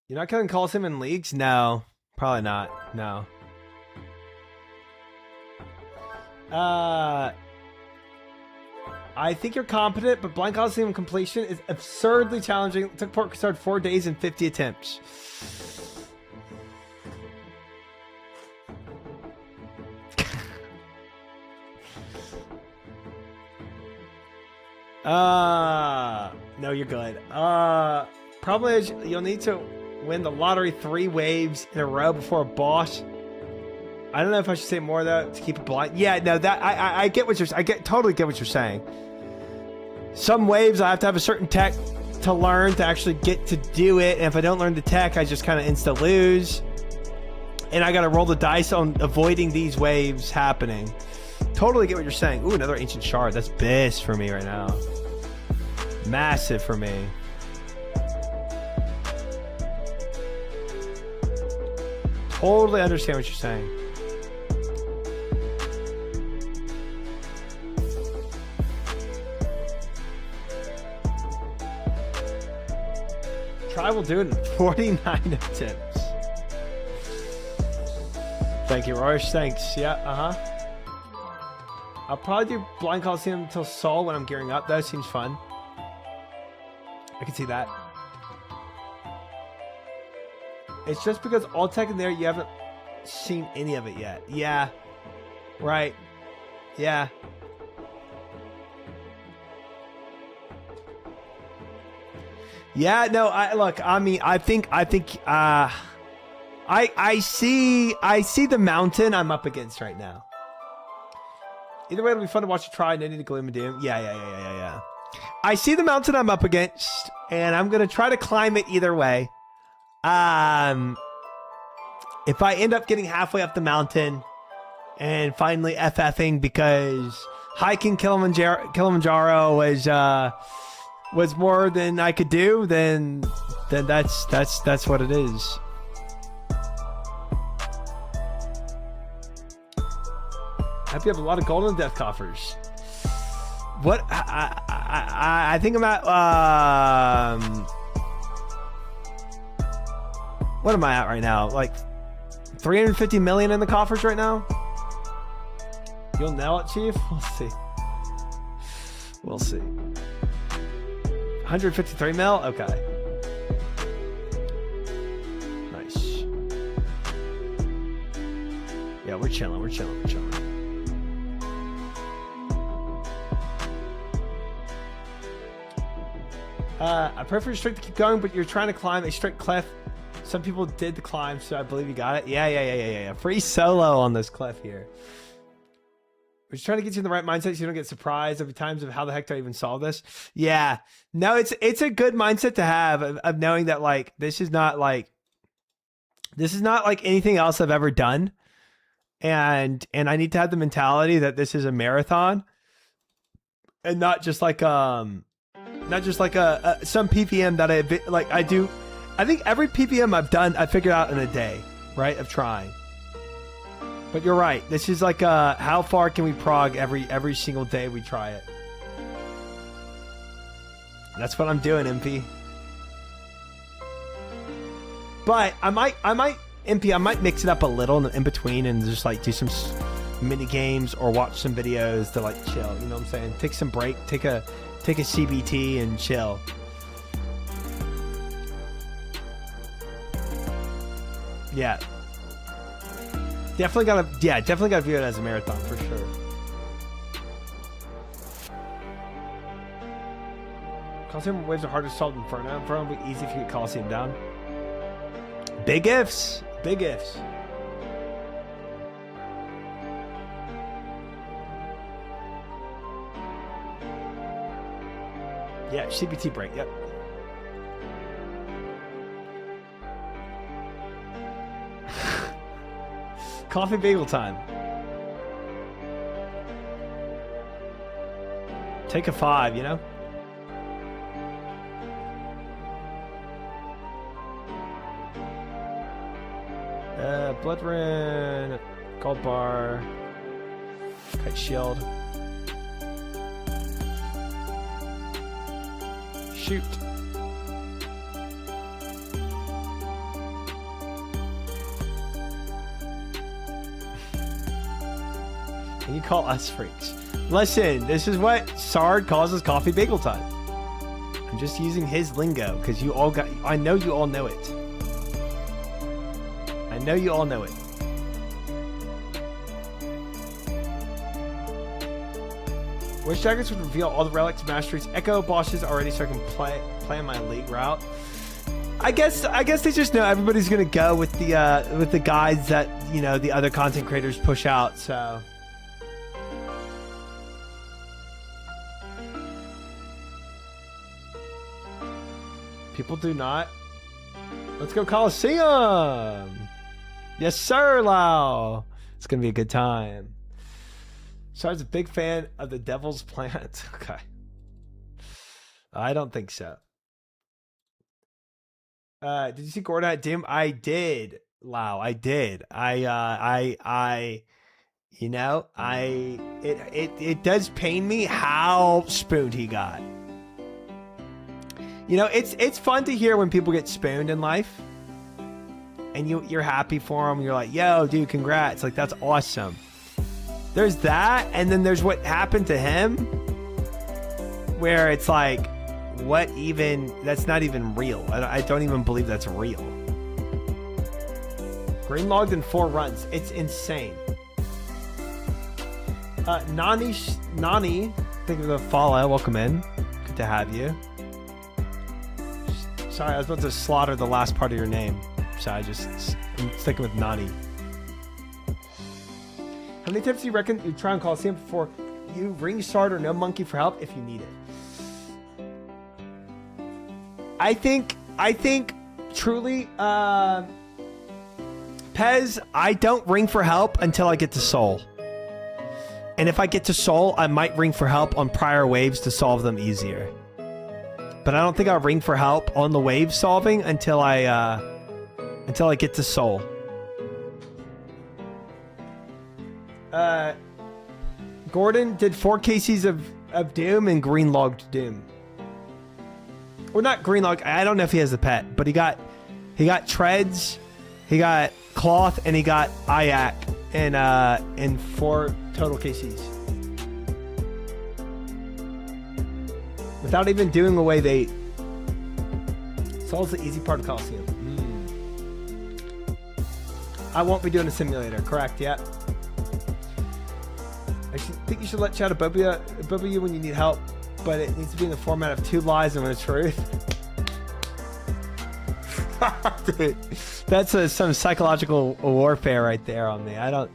S1: You're not killing Coliseum in Leagues? No. Probably not. No. I think you're competent, but Blind Coliseum completion is absurdly challenging. It took Port Custard 4 days and 50 attempts. No, you're good. Problem is you'll need to win the lottery 3 waves in a row before a boss. I don't know if I should say more though to keep it blind. Yeah, no, that I get what you're. Totally get what you're saying. Some waves I have to have a certain tech to learn to actually get to do it, and if I don't learn the tech, I just kind of insta lose. And I got to roll the dice on avoiding these waves happening. Totally get what you're saying. Ooh, another ancient shard. That's best for me right now. Massive for me. Totally understand what you're saying. Try will do it in 49 attempts. Thank you, Royce. Thanks. Yeah, I'll probably do Blind Coliseum until Sol when I'm gearing up. That seems fun. I can see that. It's just because all tech in there, you haven't seen any of it yet. Yeah. Right. Yeah. Yeah, no, I think I see the mountain I'm up against right now. Either way, it'll be fun to watch you try. No need to gloom and doom. Yeah. I see the mountain I'm up against, and I'm gonna try to climb it either way. If I end up getting halfway up the mountain and finally FFing because hiking Kilimanjaro was more than I could do, then that's what it is. I hope you have a lot of golden death coffers. What I think I'm at what am I at right now? Like 350 million in the coffers right now? You'll nail it, Chief? We'll see. 153 mil? Okay. Nice. Yeah, we're chilling. I prefer your strength to keep going, but you're trying to climb a straight cliff. Some people did the climb, so I believe you got it. Yeah. Free solo on this cliff here. We're just trying to get you in the right mindset so you don't get surprised every times of how the heck do I even solve this. Yeah. No, it's a good mindset to have of knowing that like this is not like anything else I've ever done. And I need to have the mentality that this is a marathon and not just like some PPM that I do. I think every PPM I've done, I figured out in a day, right? Of trying. But you're right. This is like how far can we prog every single day we try it. That's what I'm doing, MP. But I might mix it up a little in between and just like do some mini games or watch some videos to like chill. You know what I'm saying? Take some break. Take a CBT and chill. Yeah. Definitely gotta view it as a marathon for sure. Coliseum waves are hard to solve in Inferno. Inferno will be easy if you get Coliseum down. Big ifs. Yeah, CBT break, yep. Coffee bagel time. Take a 5, you know? Blood Rin, Gold Bar, Kite Shield. Shoot. And you call us freaks. Listen, this is what Sard calls us coffee bagel time. I'm just using his lingo because I know you all know it. Wish Jackets would reveal all the relics, masteries, echo bosses already so I can plan my league route. I guess they just know everybody's gonna go with the guides that, you know, the other content creators push out, so. People do not. Let's go Coliseum! Yes, sir, Lau! It's gonna be a good time. So I was a big fan of the Devil's Plant. Okay. I don't think so. Did you see Gordon at Doom? I did, Lau. I did. It does pain me how spooned he got. You know, it's fun to hear when people get spooned in life. And you're happy for them. You're like, yo, dude, congrats. Like, that's awesome. There's that, and then there's what happened to him, where it's like, what even? That's not even real. I don't even believe that's real. Green logged in 4 runs. It's insane. Nani, thank you for the follow. Welcome in. Good to have you. Sorry, I was about to slaughter the last part of your name. So I'm sticking with Nani. How many times do you reckon you try and Coliseum before you ring start or no monkey for help if you need it? I think truly, Pez, I don't ring for help until I get to Soul. And if I get to Soul, I might ring for help on prior waves to solve them easier. But I don't think I'll ring for help on the wave solving until I get to Soul. Gordon did 4 cases of Doom and green logged Doom. Well, not green log. I don't know if he has the pet, but he got treads, he got cloth, and he got Ayak in 4 total KCs. Without even doing away they solves the easy part of Coliseum. I won't be doing a simulator, correct? Yeah. I think you should let Chad above you when you need help, but it needs to be in the format of 2 lies and 1 truth. Dude, that's some psychological warfare right there on me. I don't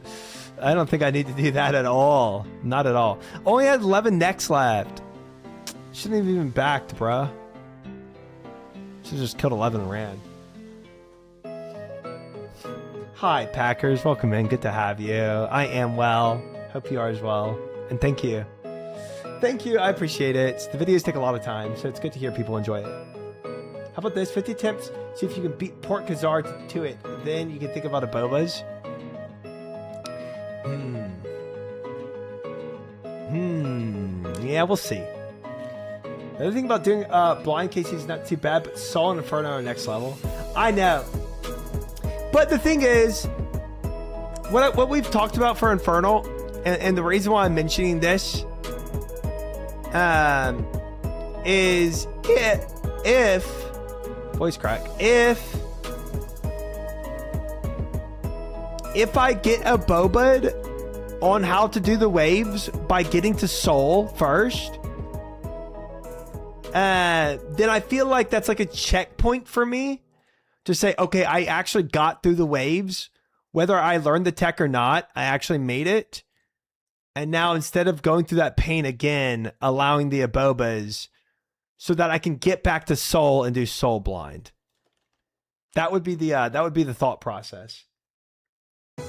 S1: think I need to do that at all. Not at all. Only had 11 necks left. Shouldn't have even backed, bruh. Should've just killed 11 and ran. Hi, Packers. Welcome in. Good to have you. I am well. Hope you are as well. And thank you. Thank you. I appreciate it. The videos take a lot of time, so it's good to hear people enjoy it. How about this? 50 attempts. See if you can beat Port Khazar to it. Then you can think about a Bobas. Yeah, we'll see. The other thing about doing blind KC is not too bad, but Sol and Inferno are next level. I know. But the thing is, what we've talked about for Infernal, and the reason why I'm mentioning this, is if voice crack, if I get a Bobud on how to do the waves by getting to Soul first, then I feel like that's like a checkpoint for me to say, okay, I actually got through the waves. Whether I learned the tech or not, I actually made it. And now instead of going through that pain again, allowing the Abobas so that I can get back to Soul and do Soul Blind. That would be the thought process. I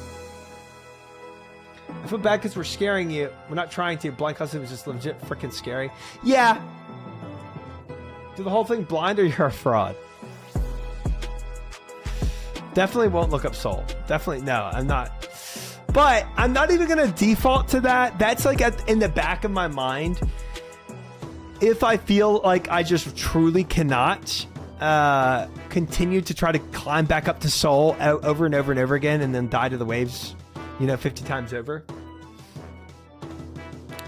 S1: feel bad because we're scaring you. We're not trying to. Blind Custom is just legit freaking scary. Yeah. Do the whole thing blind or you're a fraud? Definitely won't look up Soul. Definitely. No, I'm not. But I'm not even going to default to that. That's like in the back of my mind. If I feel like I just truly cannot continue to try to climb back up to Soul over and over and over again and then die to the waves, 50 times over.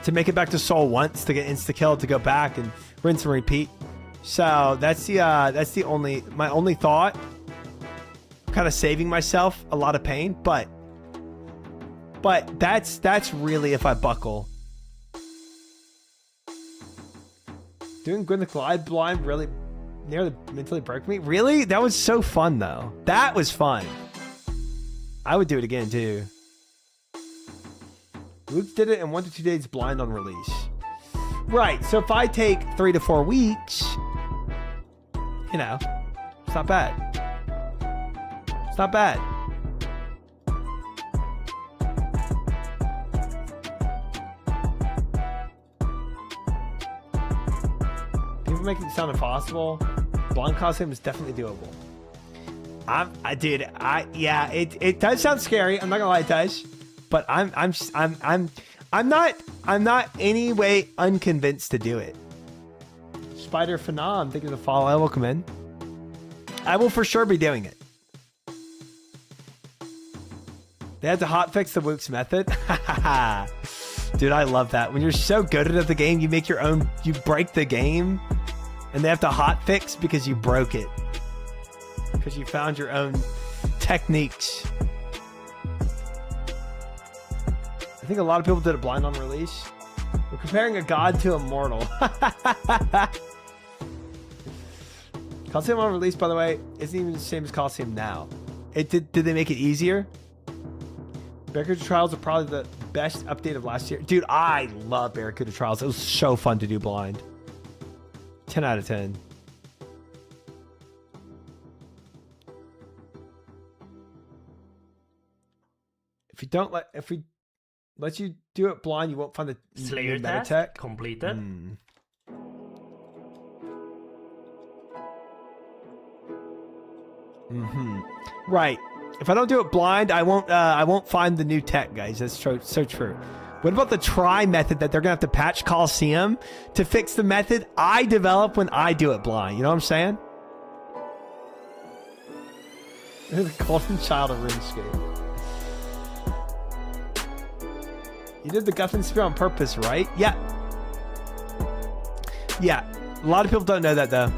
S1: To make it back to Soul once, to get insta-kill, to go back and rinse and repeat. So that's my only thought. Kind of saving myself a lot of pain, but that's really if I buckle. Doing Gwyn the Glide blind really nearly mentally broke me. Really? That was so fun though. That was fun. I would do it again too. Luke did it in 1 to 2 days blind on release. Right. So if I take 3 to 4 weeks, it's not bad. It's not bad. People make it sound impossible. Blind costume is definitely doable. It does sound scary. I'm not gonna lie, it does. But I'm not any way unconvinced to do it. Spider Phenom, thank you for the follow. Welcome in. I will for sure be doing it. They had to hotfix the Wook's method. Dude, I love that. When you're so good at the game, you make your own, you break the game, and they have to hotfix because you broke it. Because you found your own techniques. I think a lot of people did it blind on release. We're comparing a god to a mortal. Coliseum on release, by the way, isn't even the same as Coliseum now. Did they make it easier? Bearcatcher Trials are probably the Best update of last year. Dude, I love Barracuda Trials. It was so fun to do blind. 10 out of 10. If we let you do it blind, you won't find the
S3: Slayer
S1: meta
S3: task
S1: tech.
S3: completed.
S1: Right. If I don't do it blind, I won't find the new tech, guys. That's so true. What about the try method that they're gonna have to patch Coliseum to fix the method I develop when I do it blind? You know what I'm saying? The golden child of RuneScape. You did the Guthrin Spear on purpose, right? Yeah. Yeah. A lot of people don't know that, though.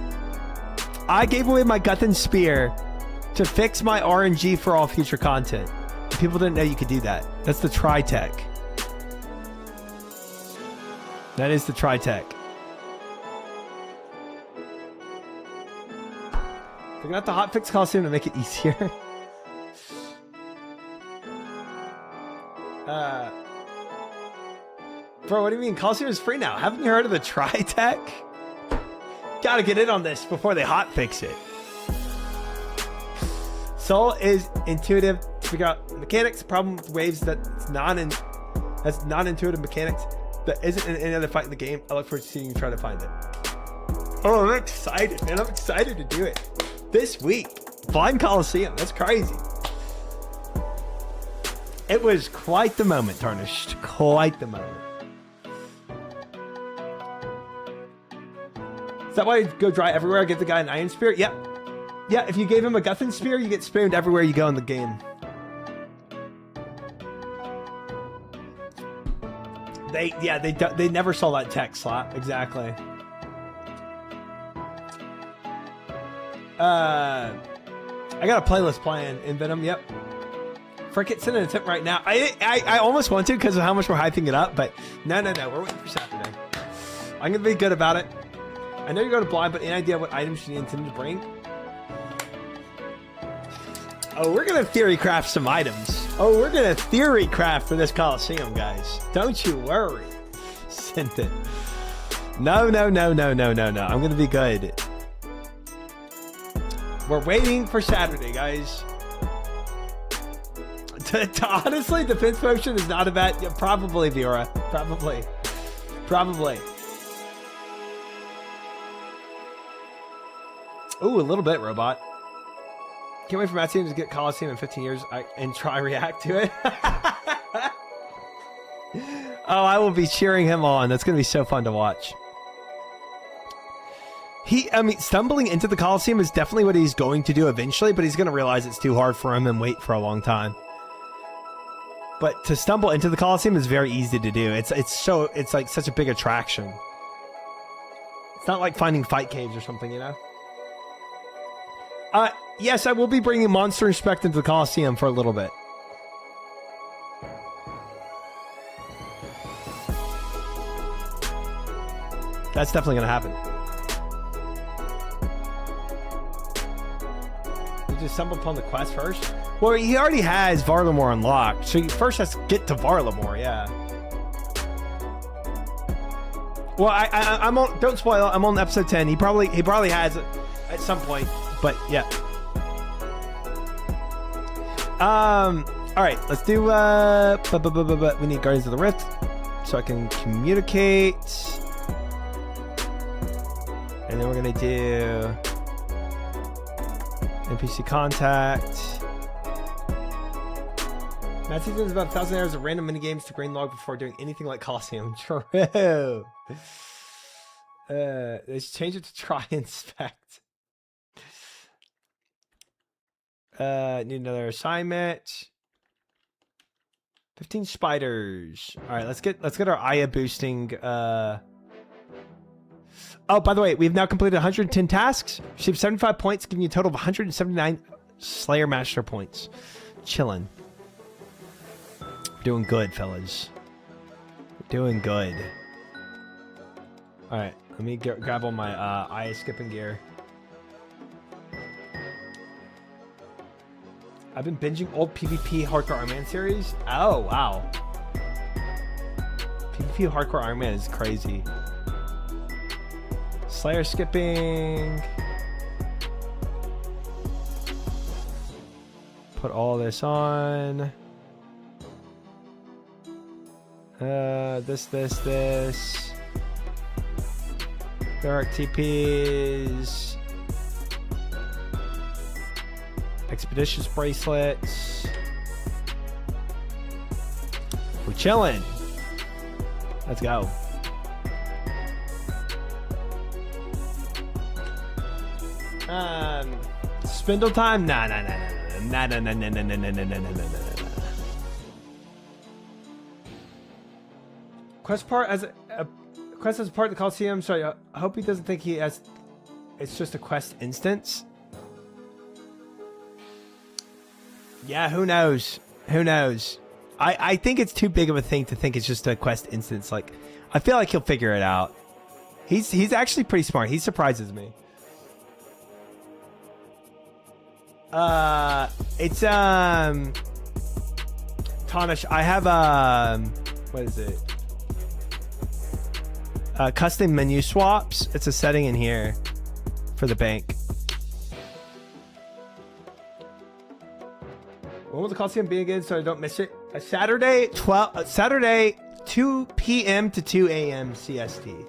S1: I gave away my Guthrin Spear to fix my RNG for all future content. People didn't know you could do that. That's the Tri-Tech. That is the Tri-Tech. They're gonna have to hotfix Coliseum to make it easier. Bro, what do you mean? Coliseum is free now. Haven't you heard of the Tri-Tech? Gotta get in on this before they hotfix it. Soul is intuitive to figure out mechanics. The problem with waves that's non-intuitive mechanics that isn't in any other fight in the game. I look forward to seeing you try to find it. Oh, I'm excited, man. I'm excited to do it this week. Blind Coliseum. That's crazy. It was quite the moment, Tarnished. Quite the moment. Is that why you go dry everywhere? Give the guy an Iron Spear? Yep. Yeah, if you gave him a Guthrin Spear, you get spammed everywhere you go in the game. They never saw that tech slot. Exactly. I got a playlist playing in Venom. Yep. Frick it, send an attempt right now. I almost want to because of how much we're hyping it up, but no. We're waiting for Saturday. I'm gonna be good about it. I know you're going to blind, but any idea what items you intend to bring? Oh, we're going to theory craft some items. Oh, we're going to theory craft for this Coliseum, guys. Don't you worry. Send it. No. I'm going to be good. We're waiting for Saturday, guys. Honestly, Defense Potion is not a bad... Yeah, probably, Viora. Probably. Ooh, a little bit, Robot. Can't wait for Matt's team to get Coliseum in 15 years and try react to it. Oh, I will be cheering him on. That's going to be so fun to watch. Stumbling into the Coliseum is definitely what he's going to do eventually, but he's going to realize it's too hard for him and wait for a long time. But to stumble into the Coliseum is very easy to do. It's like such a big attraction. It's not like finding fight caves or something, you know? Yes, I will be bringing Monster Inspect into the Coliseum for a little bit. That's definitely going to happen. You just stumbled upon the quest first? Well, he already has Varlamore unlocked, so he first has to get to Varlamore, yeah. Well, I'm on. Don't spoil it. I'm on episode 10. He probably has it at some point, but yeah. All right, let's do. We need Guardians of the Rift, so I can communicate, and then we're gonna do NPC contact. Matt season is about 1,000 hours of random minigames to grain log before doing anything like Coliseum. True. Let's change it to try inspect. Need another assignment. 15 spiders. All right, let's get our Aya boosting. Oh, by the way, we've now completed 110 tasks. Received 75 points, giving you a total of 179 Slayer Master points. Chillin'. Doing good, fellas. Doing good. All right, let me grab all my Aya skipping gear. I've been binging old PvP Hardcore Iron Man series. Oh, wow. a few hardcore Iron Man is crazy. Slayer skipping. Put all this on. This. Dark TPs. Expeditious bracelets. We're chilling. Let's go. Spindle time? Nah. Quest part as a quest as part of the Coliseum. Sorry, I hope he doesn't think he has. It's just a quest instance. Yeah, who knows? Who knows? I think it's too big of a thing to think it's just a quest instance. Like, I feel like he'll figure it out. He's actually pretty smart. He surprises me. It's Tonish, I have what is it? Custom menu swaps. It's a setting in here for the bank. When will the Coliseum be again so I don't miss it? Saturday 2 p.m. to 2 a.m. CST.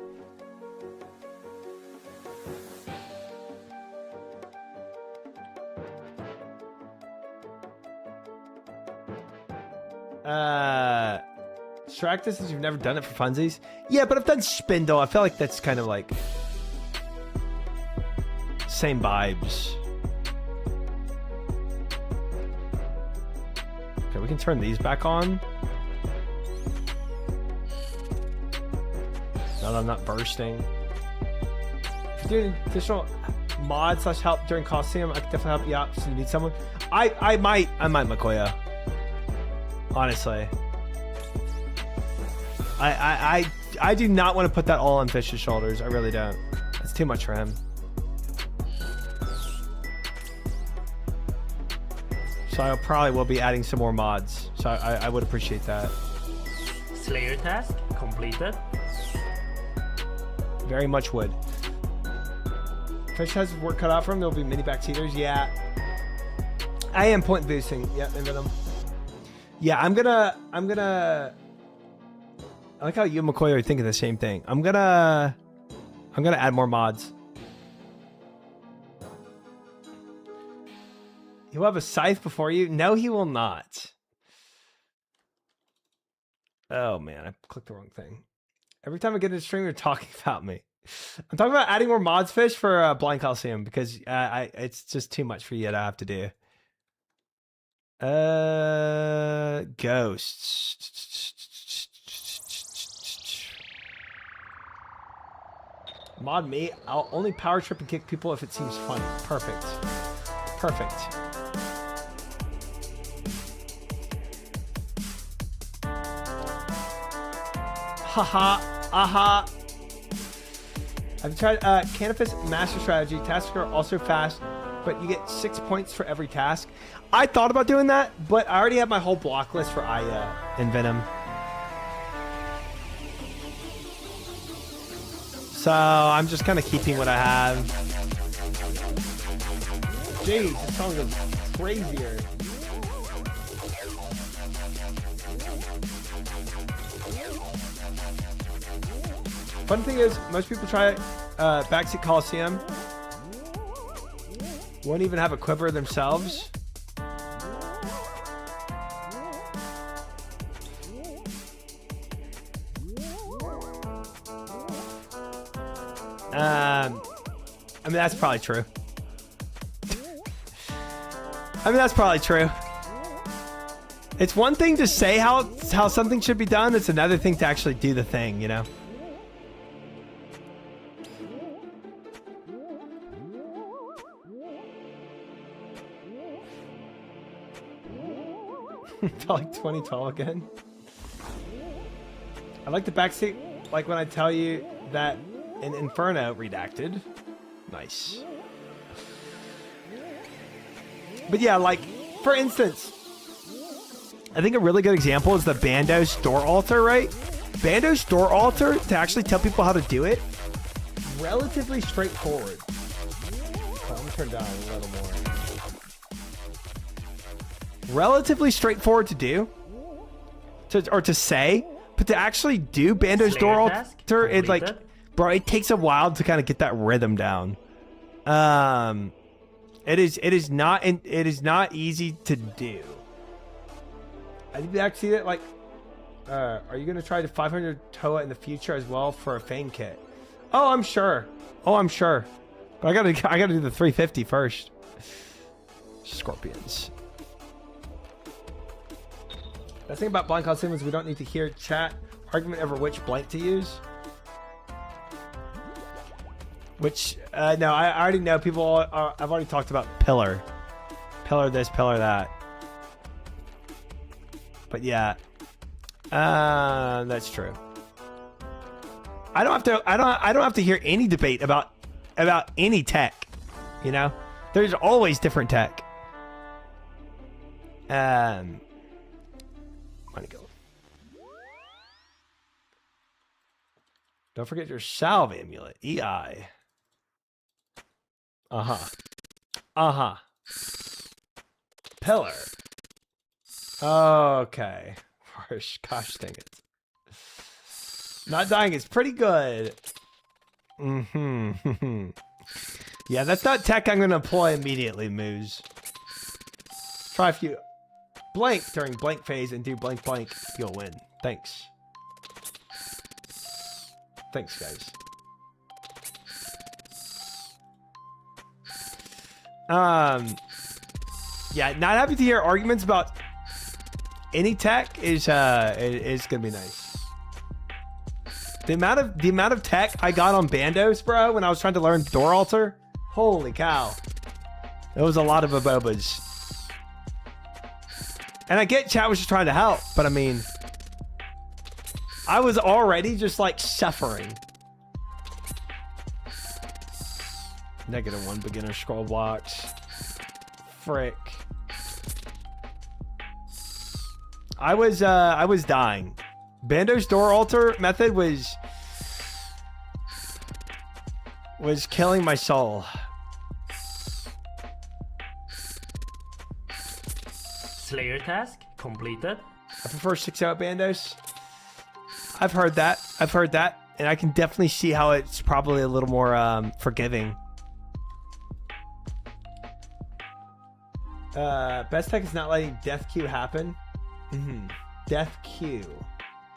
S1: Strike this since you've never done it for funsies. Yeah, but I've done Spindle. I feel like that's kind of like same vibes. Okay, we can turn these back on. Now that I'm not bursting. If you're doing additional mod / help during Coliseum, I can definitely help you out if you need someone. I might Makoya. Honestly. I do not want to put that all on Fish's shoulders. I really don't. It's too much for him. So I probably will be adding some more mods. So I would appreciate that.
S3: Slayer task completed.
S1: Very much would. Fish has work cut out for him. There'll be mini backseaters. Yeah. I am point boosting. Yeah, in Venom. Yeah, I'm gonna I like how you and McCoy are thinking the same thing. I'm gonna add more mods. He'll have a scythe before you? No, he will not. Oh man, I clicked the wrong thing. Every time I get in a stream, you're talking about me. I'm talking about adding more mods, Fish, for Blind Coliseum because it's just too much for you to have to do. Ghosts. Mod me. I'll only power trip and kick people if it seems funny. Perfect. Perfect. Haha. Aha. I've tried Canopus Master Strategy. Tasks are also fast, but you get 6 points for every task. I thought about doing that, but I already have my whole block list for Aya and Venom. So I'm just kind of keeping what I have. Jeez, this song is crazier. Fun thing is, most people try Backseat Coliseum. Won't even have a quiver themselves. I mean, that's probably true. It's one thing to say how something should be done. It's another thing to actually do the thing, you know? Felt like 2012 again. I like the backseat, like when I tell you that in Inferno redacted. Nice. But yeah, like, for instance, I think a really good example is the Bandos door altar, right? Bando's door altar, to actually tell people how to do it, relatively straightforward. Let me turn down a little more. Relatively straightforward to do, or to say, but to actually do Bando's door altar, it's like, bro, it takes a while to kind of get that rhythm down. It is not easy to do. I think actually that like, are you gonna try the 500 Toa in the future as well for a Fang kit? Oh, I'm sure. But I gotta do the 350 first. Scorpions. The thing about blind costume is we don't need to hear chat argument over which blank to use. Which, no, I already know people I've already talked about pillar. Pillar this, pillar that. But yeah. That's true. I don't have to hear any debate about any tech. You know? There's always different tech. Money go. Don't forget your salve amulet. EI. Pillar. Okay. Gosh dang it. Not dying is pretty good. Yeah, that's not tech I'm going to employ immediately, Moose. Try a few. Blank during blank phase and do blank blank. You'll win. Thanks. Thanks, guys. Yeah, not having to hear arguments about any tech is gonna be nice. The amount of tech I got on Bandos, bro, when I was trying to learn door altar, holy cow. It was a lot of abobas. And I get chat was just trying to help, but I mean, I was already just like suffering. -1 beginner scroll blocks. Frick. I was dying. Bando's door altar method was killing my soul.
S3: Slayer task completed.
S1: I prefer 6-out Bandos. I've heard that, and I can definitely see how it's probably a little more forgiving. Best tech is not letting death queue happen. Death queue,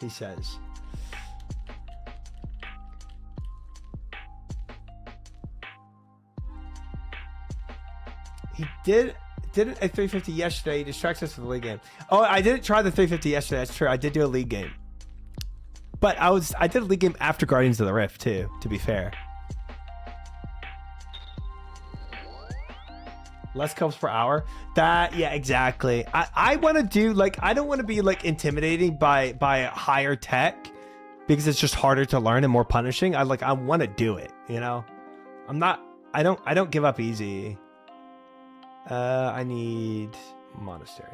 S1: he says. He did it at 350 yesterday. He distracts us with the league game. Oh, I didn't try the 350 yesterday. That's true. I did do a league game. But I did a league game after Guardians of the Rift too, to be fair. Less kills per hour. Yeah, exactly. I want to do like, I don't want to be like intimidating by higher tech because it's just harder to learn and more punishing. I want to do it, you know? I don't give up easy. I need monastery.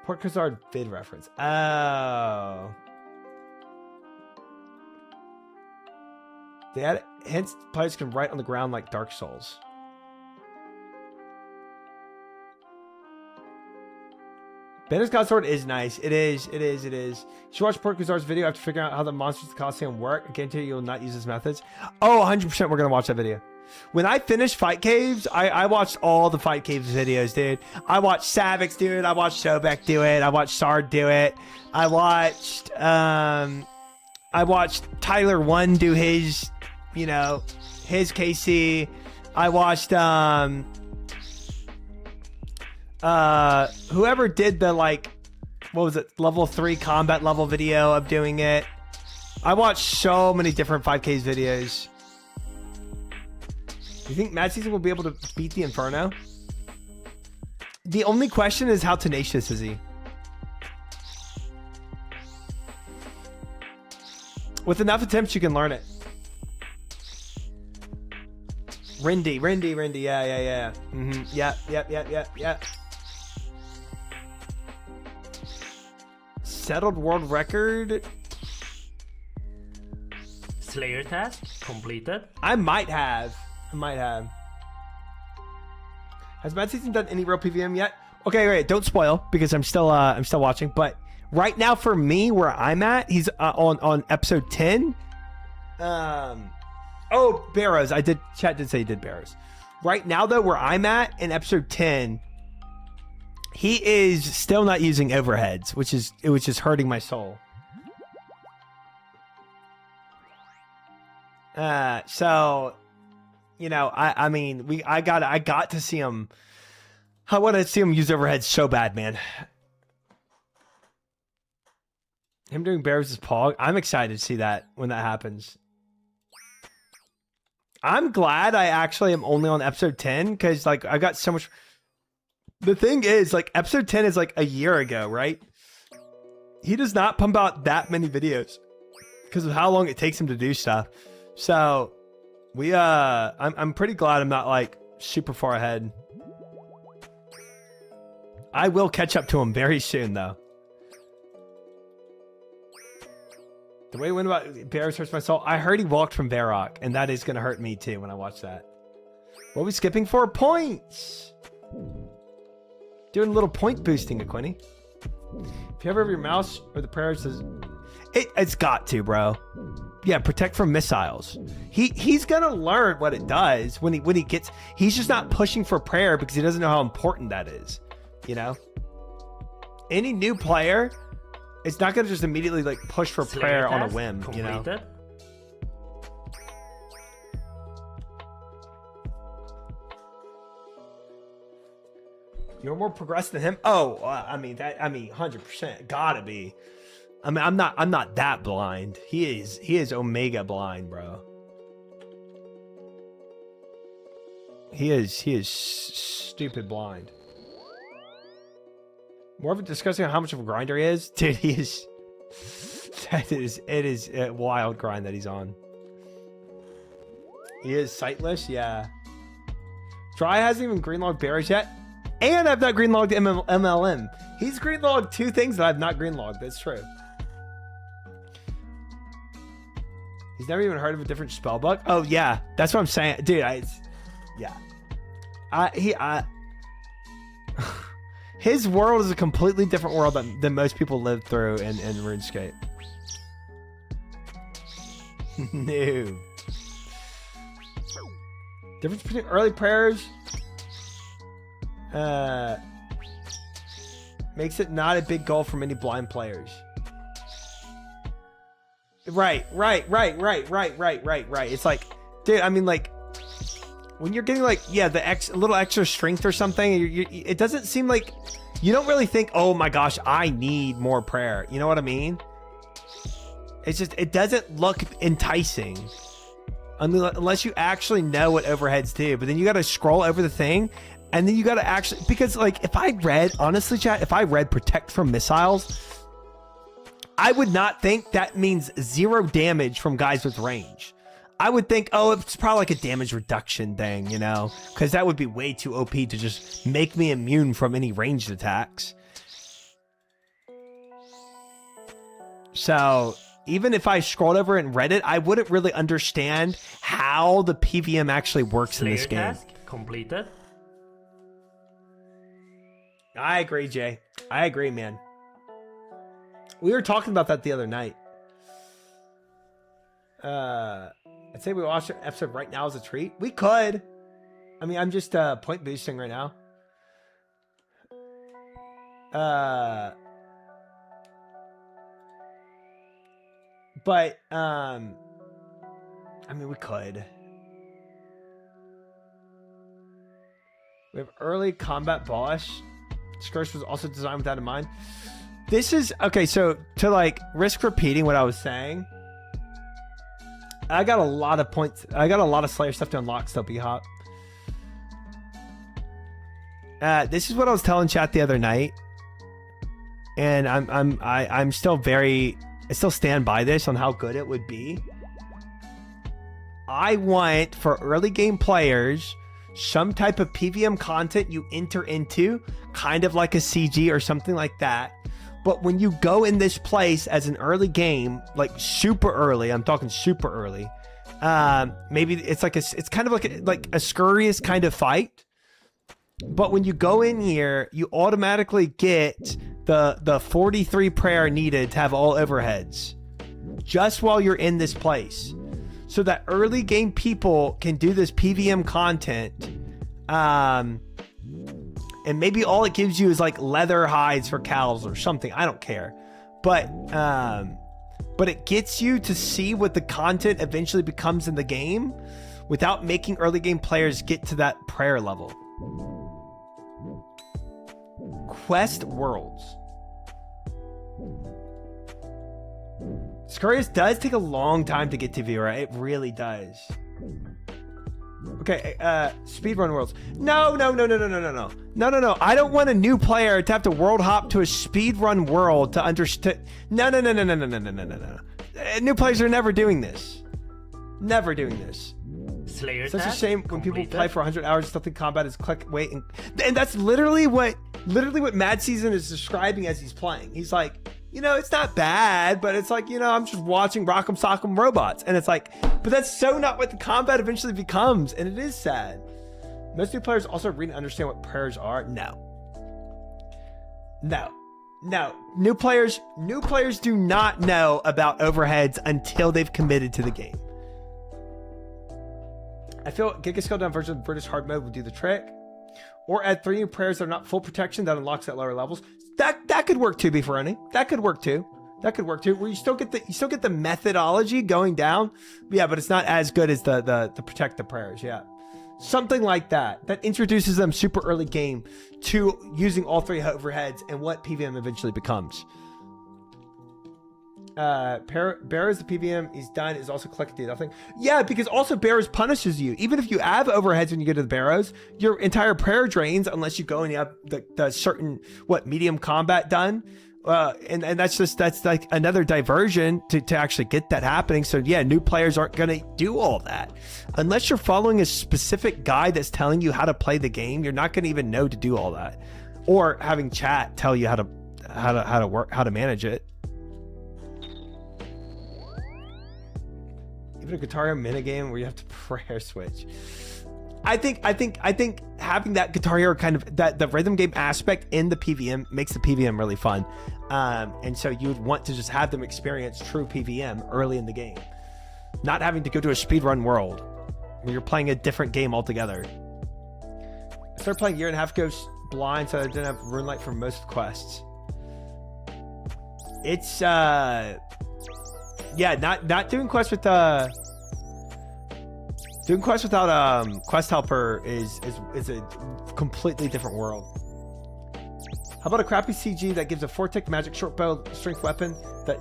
S1: Port Khazard vid reference. Oh. They add, hence players can write on the ground like Dark Souls. Banner's God Sword is nice. It is. You should watch Port Khazard's video after figuring out how the monsters of the Coliseum work. I guarantee you will not use his methods. Oh, 100% we're going to watch that video. When I finished Fight Caves, I watched all the Fight Caves videos, dude. I watched Savix do it. I watched Sobek do it. I watched Sard do it. I watched Tyler 1 do his, you know, his KC. I watched whoever did the like, what was it, level 3 combat level video of doing it. I watched so many different 5Ks videos. You think Mad Season will be able to beat the Inferno? The only question is how tenacious is he? With enough attempts, you can learn it. Rindy, yeah. Yep. settled world record.
S3: Slayer task completed.
S1: I might have. Has Mad Season done any real PVM yet? Okay, wait, don't spoil because I'm still watching. But right now, for me, where I'm at, he's on episode 10. Oh, Barrows. Chat did say he did Barrows. Right now, though, where I'm at in episode 10, he is still not using overheads, which is just hurting my soul. So, you know, I got to see him. I want to see him use overheads so bad, man. Him doing Barrows' Pog. I'm excited to see that when that happens. I'm glad I actually am only on episode 10 because, like, I got so much. The thing is, like, episode 10 is like a year ago, right? He does not pump out that many videos because of how long it takes him to do stuff. So I'm pretty glad I'm not like super far ahead. I will catch up to him very soon, though. The way he went about Bears hurts my soul. I heard he walked from Varrock, and that is going to hurt me too when I watch that. What are we skipping for? Points! Doing a little point boosting, Aquini. If you ever have your mouse or the prayer says... It's got to, bro. Yeah, protect from missiles. He's going to learn what it does when he gets... He's just not pushing for prayer because he doesn't know how important that is. You know? Any new player... It's not going to just immediately like push for prayer on a whim, you know? You're more progressed than him? Oh, I mean 100%. Gotta be. I mean, I'm not that blind. He is Omega blind, bro. He is stupid blind. More of a discussing how much of a grinder he is. Dude, he is... It is a wild grind that he's on. He is sightless, yeah. Dry hasn't even greenlogged Bears yet. And I've not greenlogged MLM. He's greenlogged 2 things that I've not greenlogged. That's true. He's never even heard of a different spell book. Oh, yeah. That's what I'm saying. Dude, yeah. His world is a completely different world than most people live through in RuneScape. No. Difference between early prayers makes it not a big goal for many blind players. Right. It's like, dude, I mean, like, when you're getting like, yeah, a little extra strength or something, it doesn't seem like, you don't really think, oh my gosh, I need more prayer. You know what I mean? It's just, it doesn't look enticing. Unless you actually know what overheads do. But then you got to scroll over the thing, and then you got to actually, because like, if I read, honestly, chat, if I read protect from missiles, I would not think that means 0 damage from guys with range. I would think, oh, it's probably like a damage reduction thing, you know? Because that would be way too OP to just make me immune from any ranged attacks. So, even if I scrolled over and read it, I wouldn't really understand how the PVM actually works in this game.
S3: Task completed.
S1: I agree, Jay. I agree, man. We were talking about that the other night. I'd say we watch an episode right now as a treat. We could. I mean, I'm just point boosting right now. But I mean, we could. We have early combat boss. Scourge was also designed with that in mind. This is okay. So to like risk repeating what I was saying. I got a lot of points. I got a lot of Slayer stuff to unlock still, B-Hop. This is what I was telling chat the other night. And I'm still I still stand by this on how good it would be. I want for early game players some type of PVM content you enter into, kind of like a CG or something like that, But when you go in this place as an early game, like super early, I'm talking super early. Maybe it's like it's kind of like a scurrious kind of fight. But when you go in here, you automatically get the 43 prayer needed to have all overheads just while you're in this place. So that early game people can do this PVM content. And maybe all it gives you is like leather hides for cows or something. I don't care. But it gets you to see what the content eventually becomes in the game without making early game players get to that prayer level. Quest worlds. Scurrious does take a long time to get to Vera. It really does. Okay, speedrun worlds. No. I don't want a new player to have to world hop to a speedrun world to understand. No. New players are never doing this. Never doing this.
S3: Slayer
S1: Such a
S3: task
S1: shame when people
S3: completed.
S1: play for 100 hours. Something combat is click, wait, and that's literally what Mad Season is describing as he's playing. He's like, it's not bad, but it's like, I'm just watching Rock'em Sock'em robots, and it's like, but that's so not what the combat eventually becomes, and it is sad. Most new players also read and understand what prayers are. No. New players do not know about overheads until they've committed to the game. I feel Giga scaled down version of British hard mode would do the trick. Or add 3 new prayers that are not full protection that unlocks at lower levels. That could work too, Beefaroni. That could work too. Where you still get the methodology going down. Yeah, but it's not as good as the protect the prayers. Yeah. Something like that. That introduces them super early game to using all 3 overheads and what PVM eventually becomes. Barrows, the PVM is done, is also collected nothing. Yeah, because also Barrows punishes you. Even if you have overheads when you get to the Barrows, your entire prayer drains unless you go and you have the certain medium combat done. And that's like another diversion to actually get that happening. So yeah, new players aren't gonna do all that unless you're following a specific guide that's telling you how to play the game. You're not gonna even know to do all that, or having chat tell you how to manage it. Even a Guitar Hero minigame where you have to prayer switch. I think having that Guitar Hero kind of the rhythm game aspect in the PVM makes the PVM really fun. And so you would want to just have them experience true PVM early in the game. Not having to go to a speedrun world where you're playing a different game altogether. I started playing a year and a half ago blind, so I didn't have Runelight for most quests. It's yeah, not doing quests with doing quests without quest helper is a completely different world. How about a crappy CG that gives a 4-tick magic short bow strength weapon that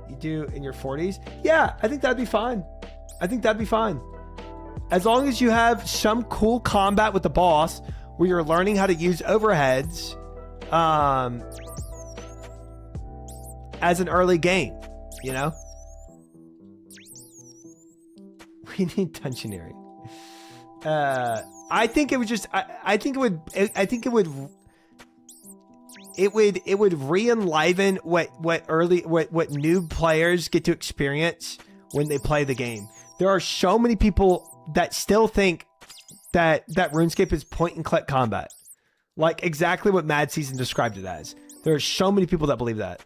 S1: you do in your 40s? Yeah, I think that'd be fine. As long as you have some cool combat with the boss where you're learning how to use overheads as an early game, We need dungeoneering. I think it would just. I think it would re-enliven what new players get to experience when they play the game. There are so many people that still think that RuneScape is point and click combat, like exactly what Mad Season described it as. There are so many people that believe that.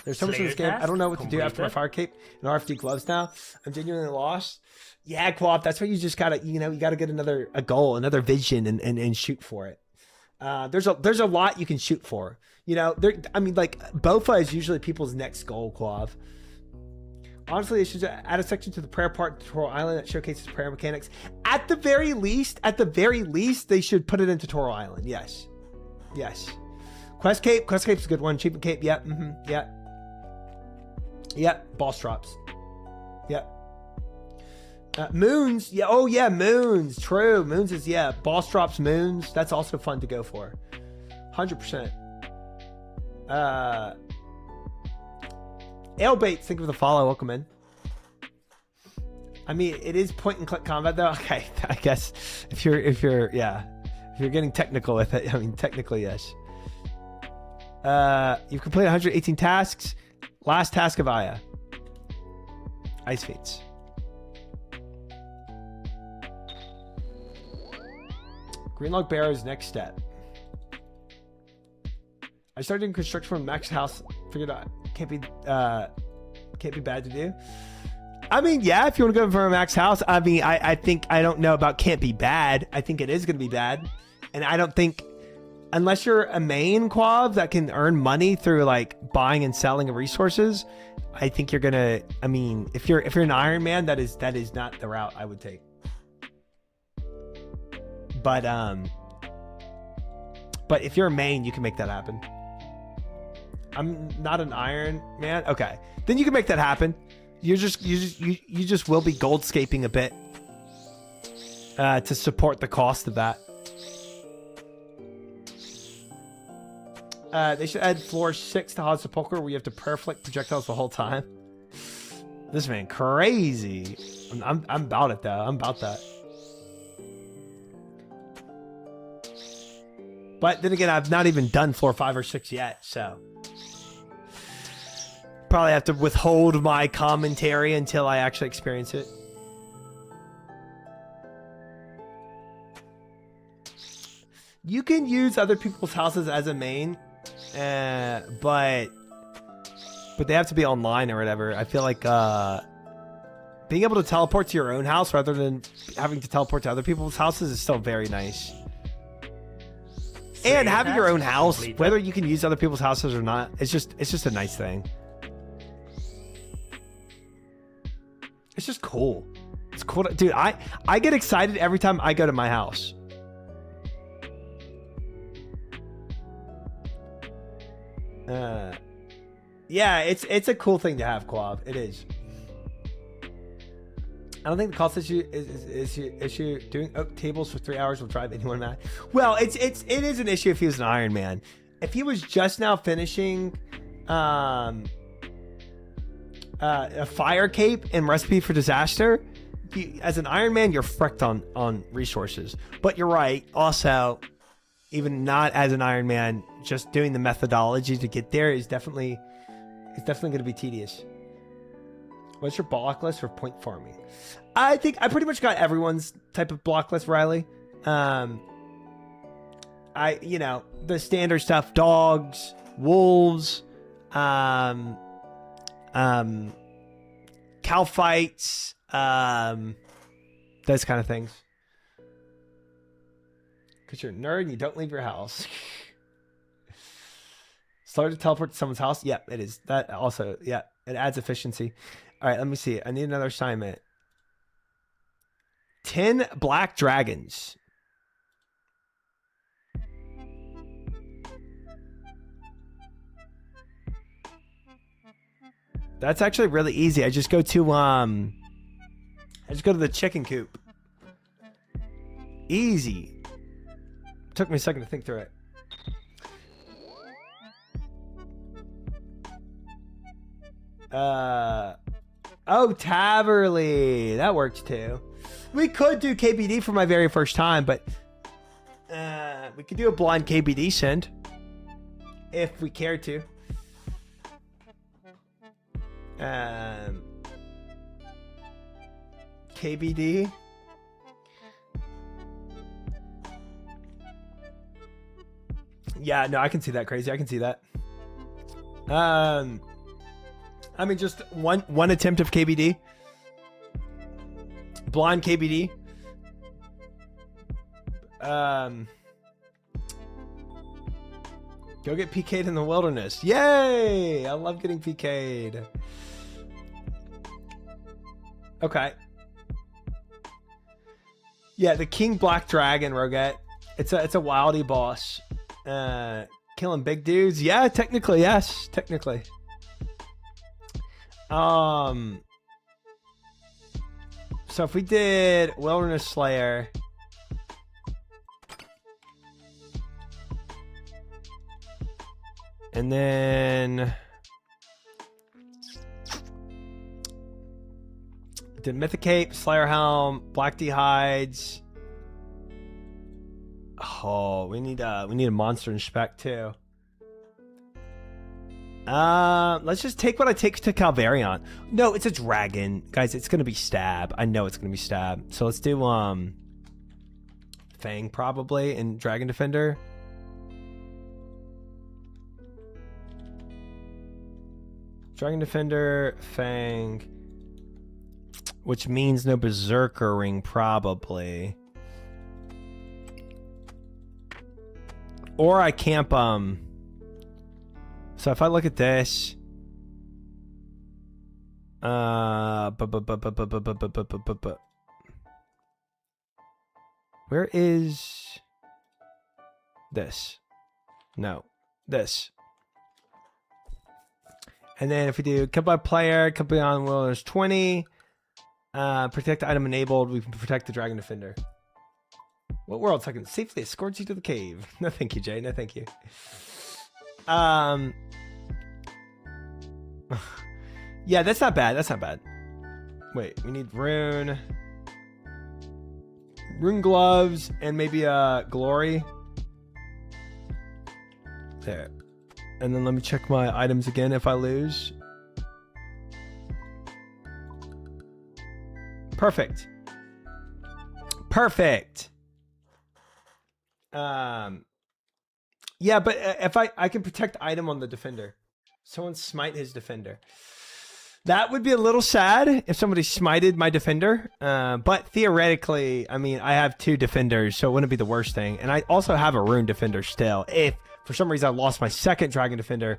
S1: There's so much in this game. I don't know what to do after my fire cape and RFD gloves now. I'm genuinely lost. Yeah, Co-op, that's why you just gotta, you gotta get a goal, another vision and shoot for it. There's a lot you can shoot for. BOFA is usually people's next goal, Co-op. Honestly, they should add a section to the prayer part of Tutorial Island that showcases prayer mechanics. At the very least, they should put it in Tutorial Island. Yes. Quest cape's a good one. Achievement cape, yeah, yeah. Yep, boss drops. Yep. Moons, yeah. Oh yeah, moons. True, moons is boss drops, moons. That's also fun to go for. 100%. Alebates, think of the follow. Welcome in. I mean, it is point and click combat though. Okay, I guess if you're getting technical with it, I mean, technically yes. You've completed 118 tasks. Last task of Aya. Ice Fates. Greenlog Barrow's next step. I started doing construction from Mac's house. Figured out can't be bad to do. I mean, yeah, if you want to go from Mac's house, I mean, I think I don't know about can't be bad. I think it is going to be bad, and I don't think unless you're a main quav that can earn money through like buying and selling of resources, I think you're gonna. I mean, if you're an Iron Man, that is not the route I would take. But if you're a main, you can make that happen. I'm not an Iron Man. Okay, then you can make that happen. You just will be goldscaping a bit to support the cost of that. They should add floor 6 to Hod's Sepulchre where you have to perfect projectiles the whole time. This man crazy. I'm about it though. I'm about that. But then again, I've not even done floor 5 or 6 yet, so probably have to withhold my commentary until I actually experience it. You can use other people's houses as a main, but they have to be online or whatever. I feel like being able to teleport to your own house rather than having to teleport to other people's houses is still very nice. And having your own house, whether you can use other people's houses or not, it's just a nice thing. It's just cool. It's cool. Dude, I get excited every time I go to my house. Yeah, it's a cool thing to have, Quav. It is. I don't think the cost issue is doing oak tables for 3 hours will drive anyone mad. Well, it is an issue if he was an Iron Man. If he was just now finishing a fire cape and recipe for disaster, as an Iron Man, you're fricked on resources. But you're right. Also, even not as an Iron Man, just doing the methodology to get there is definitely going to be tedious. What's your block list for point farming? I think I pretty much got everyone's type of block list, Riley. The standard stuff: dogs, wolves, cow fights, those kind of things. Because you're a nerd and you don't leave your house. Start to teleport to someone's house. Yep, it is. That also, yeah, it adds efficiency. All right, let me see. I need another assignment. 10 black dragons. That's actually really easy. I just go to the chicken coop. Easy. Took me a second to think through it. Oh, Taverly. That works too. We could do KBD for my very first time, but we could do a blind KBD send if we care to. KBD. Yeah, no, I can see that, Crazy. I can see that. I mean, just one attempt of KBD. Blind KBD. Go get PK'd in the wilderness. Yay! I love getting PK'd. Okay. Yeah, the King Black Dragon, Roget. It's a wildy boss. Killing big dudes. Yeah, technically, yes. Technically. So if we did Wilderness Slayer, and then did Mythicape, Slayer Helm, Black D Hides. Oh, we need a monster inspect too. Let's just take what I take to Calvarion. No, it's a dragon. Guys, it's gonna be stab. I know it's gonna be stab. So let's do Fang probably and Dragon Defender. Dragon Defender, Fang, which means no Berserker Ring probably. Or I camp so if I look at this, where is this? No, this. And then if we do camp by player, camp on wilderness 20, protect item enabled, we can protect the Dragon Defender. What world? So I can safely escort you to the cave. No, thank you, Jay. No, thank you. Yeah, that's not bad. That's not bad. Wait, we need rune gloves, and maybe glory. There. And then let me check my items again if I lose. Perfect. Perfect. Yeah, but if I can protect item on the defender. Someone smite his defender. That would be a little sad if somebody smited my defender. But theoretically, I mean, I have 2 defenders, so it wouldn't be the worst thing. And I also have a rune defender still. If for some reason I lost my second dragon defender,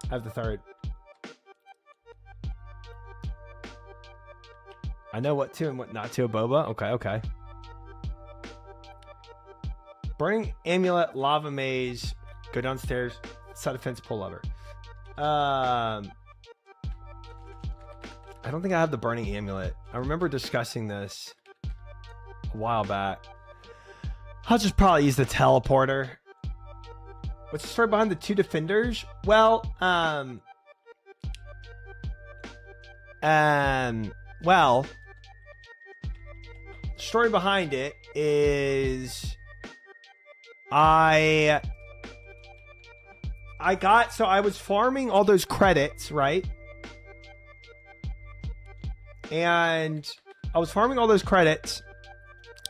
S1: I have the 3rd. I know what to and what not to. Boba. Okay, okay. Burning amulet, lava maze. Go downstairs. Side of fence, pull lever. I don't think I have the burning amulet. I remember discussing this a while back. I'll just probably use the teleporter. What's the story behind the 2 defenders? Well, story behind it is I was farming all those credits, right? And I was farming all those credits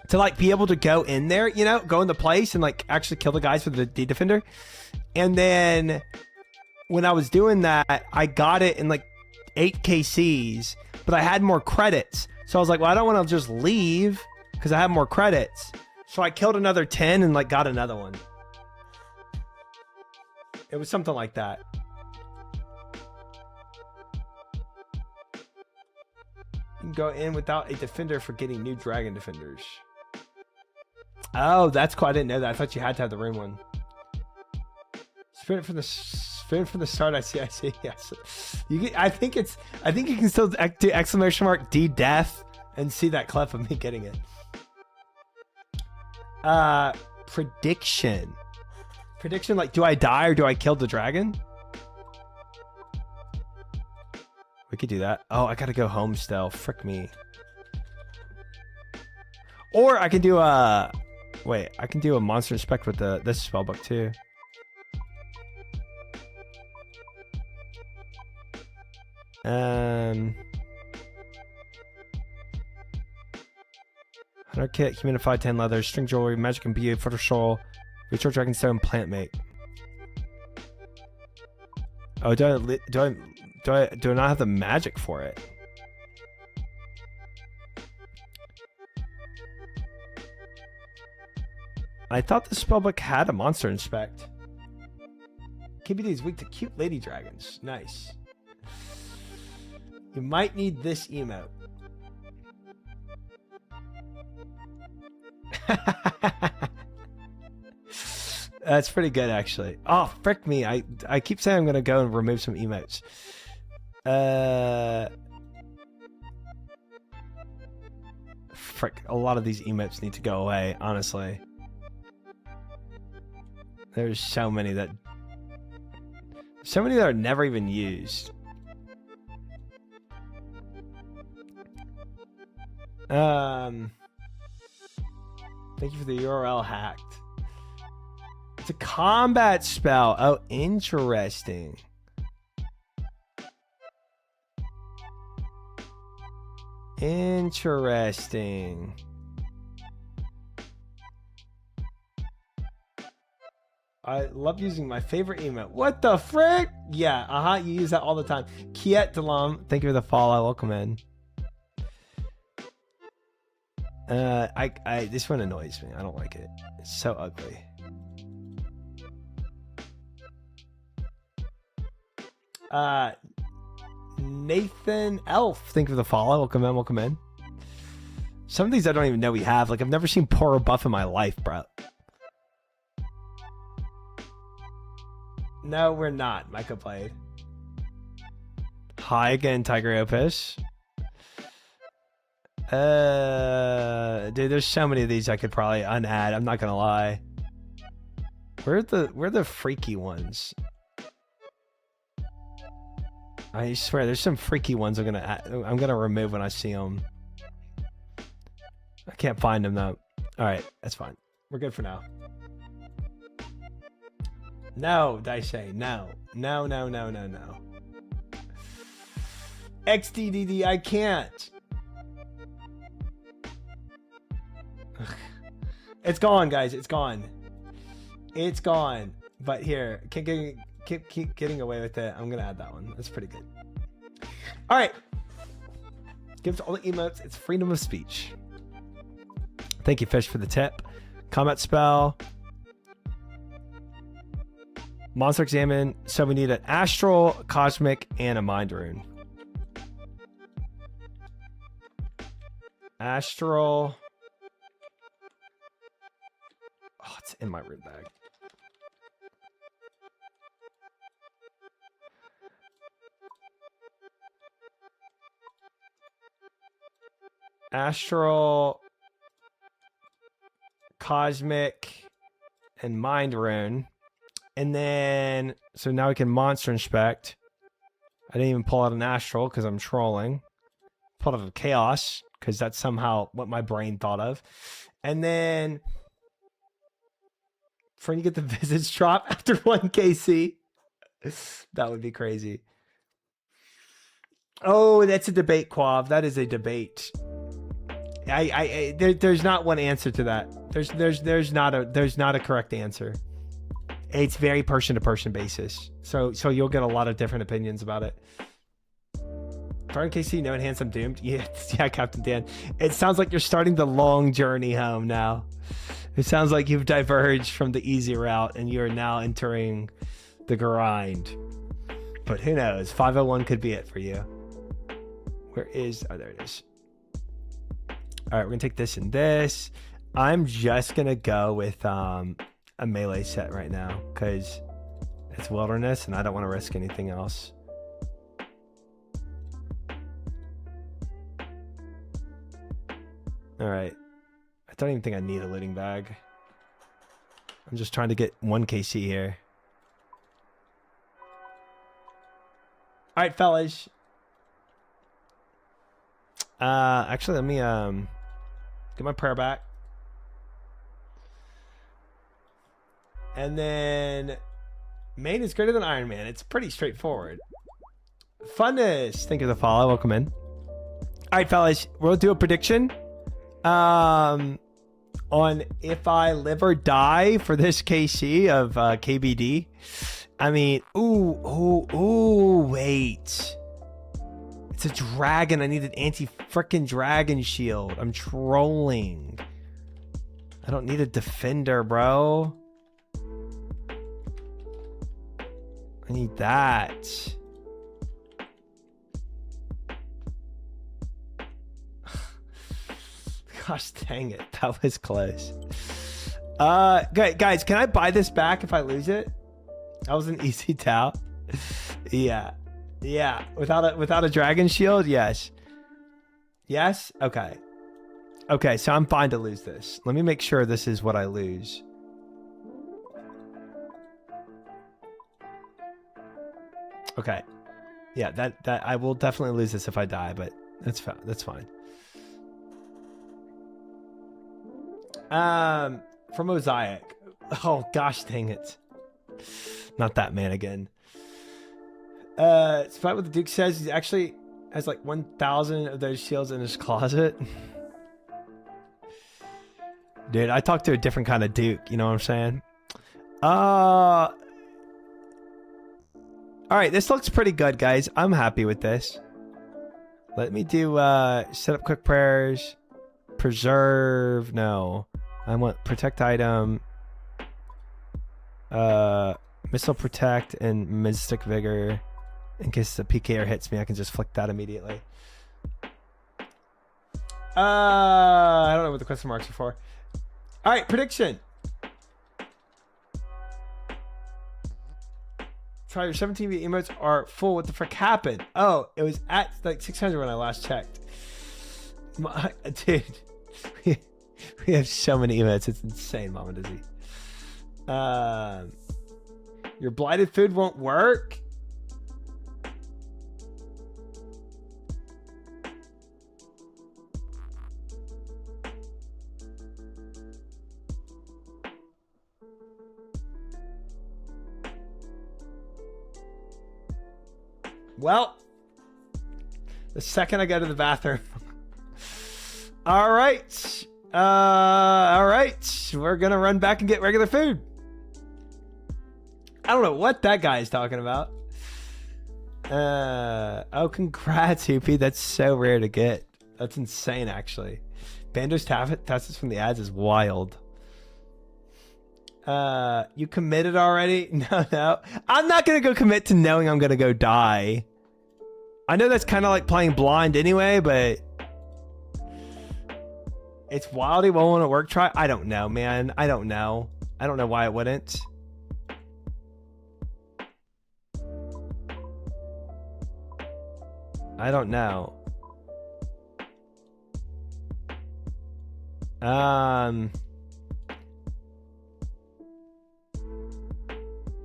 S1: to like be able to go in there, you know, go in the place and like actually kill the guys with the D defender. And then when I was doing that, I got it in like 8 KCs, but I had more credits. So I was like, well, I don't want to just leave because I have more credits. So I killed another 10 and like got another one. It was something like that. You can go in without a defender for getting new dragon defenders. Oh, that's cool. I didn't know that. I thought you had to have the rune one. Sprint from the start. I see. Yes. I think you can still do exclamation mark D death and see that clip of me getting it. Prediction, like, do I die or do I kill the dragon? We could do that. Oh, I gotta go home still. Frick me. Or I can do a monster inspect with this spellbook too. Hunter kit, humidified 10 leather, string jewelry, magic imbued, photo shawl, ritual dragon stone, plant mate. Oh, do I not have the magic for it? I thought the spellbook had a monster inspect. KBD is weak to cute lady dragons. Nice. You might need this emote. That's pretty good, actually. Oh, frick me. I keep saying I'm going to go and remove some emotes. Frick. A lot of these emotes need to go away, honestly. There's so many that are never even used. Thank you for the URL hacked. It's a combat spell. Oh, interesting. Interesting. I love using my favorite emote. What the frick? Yeah, you use that all the time. Kiet Dalam, thank you for the follow. Welcome in. This one annoys me. I don't like it. It's so ugly. Nathan Elf, thank you for the follow. Welcome in, welcome in. Some of these I don't even know we have. Like, I've never seen poorer buff in my life, bro. No, we're not. Micah played. Hi again, Tiger Opus. Dude, there's so many of these I could probably unadd. I'm not gonna lie. Where are the freaky ones? I swear, there's some freaky ones I'm gonna remove when I see them. I can't find them though. All right, that's fine. We're good for now. No, Daisei, no. No. XDDD, I can't. It's gone, guys. It's gone. It's gone. But here, keep getting away with it. I'm gonna add that one. That's pretty good. All right. Gives all the emotes. It's freedom of speech. Thank you, Fish, for the tip. Combat spell. Monster examine. So we need an astral, cosmic, and a mind rune. Astral. Oh, it's in my rune bag. Astral, cosmic, and mind rune. And then, so now we can monster inspect. I didn't even pull out an astral because I'm trolling. Pulled out a chaos because that's somehow what my brain thought of. And then, for you get the visage drop after 1 KC. That would be crazy. Oh, that's a debate, Quav. That is a debate. There's not one answer to that. There's not a correct answer. It's very person to person basis. So you'll get a lot of different opinions about it. Turn KC, no enhance, I'm doomed. Yeah, Captain Dan. It sounds like you're starting the long journey home now. It sounds like you've diverged from the easy route and you're now entering the grind. But who knows? 501 could be it for you. Where is... Oh, there it is. All right, we're going to take this and this. I'm just going to go with a melee set right now because it's wilderness and I don't want to risk anything else. All right. I don't even think I need a looting bag. I'm just trying to get 1 KC here. All right, fellas. Actually, let me get my prayer back. And then main is greater than Iron Man. It's pretty straightforward. Funness. Thank you for the follow. Welcome in. All right, fellas. We'll do a prediction. On if I live or die for this KC of KBD. I mean, ooh, wait. It's a dragon. I need an anti-frickin' dragon shield. I'm trolling. I don't need a defender, bro. I need that. Gosh dang it. That was close. Guys, can I buy this back if I lose it? That was an easy towel. Yeah. Without a dragon shield, yes. Yes? Okay. Okay, so I'm fine to lose this. Let me make sure this is what I lose. Okay. Yeah, that I will definitely lose this if I die, but that's fine. That's fine. For Mosaic, Oh, gosh dang it. Not that man again. Despite what the Duke says, he actually has like 1,000 of those shields in his closet. Dude, I talked to a different kind of Duke, you know what I'm saying? All right, this looks pretty good, guys. I'm happy with this. Let me do set up quick prayers. Preserve. No. I want protect item. Missile protect and mystic vigor. In case the PKR hits me, I can just flick that immediately. I don't know what the question marks are for. All right, prediction. Try your 17 emotes are full. What the frick happened? Oh, it was at like 600 when I last checked. Dude, we have so many emotes. It's insane, Mama Dizzy. Your blighted food won't work. Well, the second I go to the bathroom. All right. All right. We're going to run back and get regular food. I don't know what that guy is talking about. Oh, congrats, Hoopy. That's so rare to get. That's insane, actually. Bando's taxes from the ads is wild. You committed already? No. I'm not going to go commit to knowing I'm going to go die. I know that's kind of like playing blind anyway, but it's wild. He won't want to work try. I don't know, man. I don't know why it wouldn't. I don't know.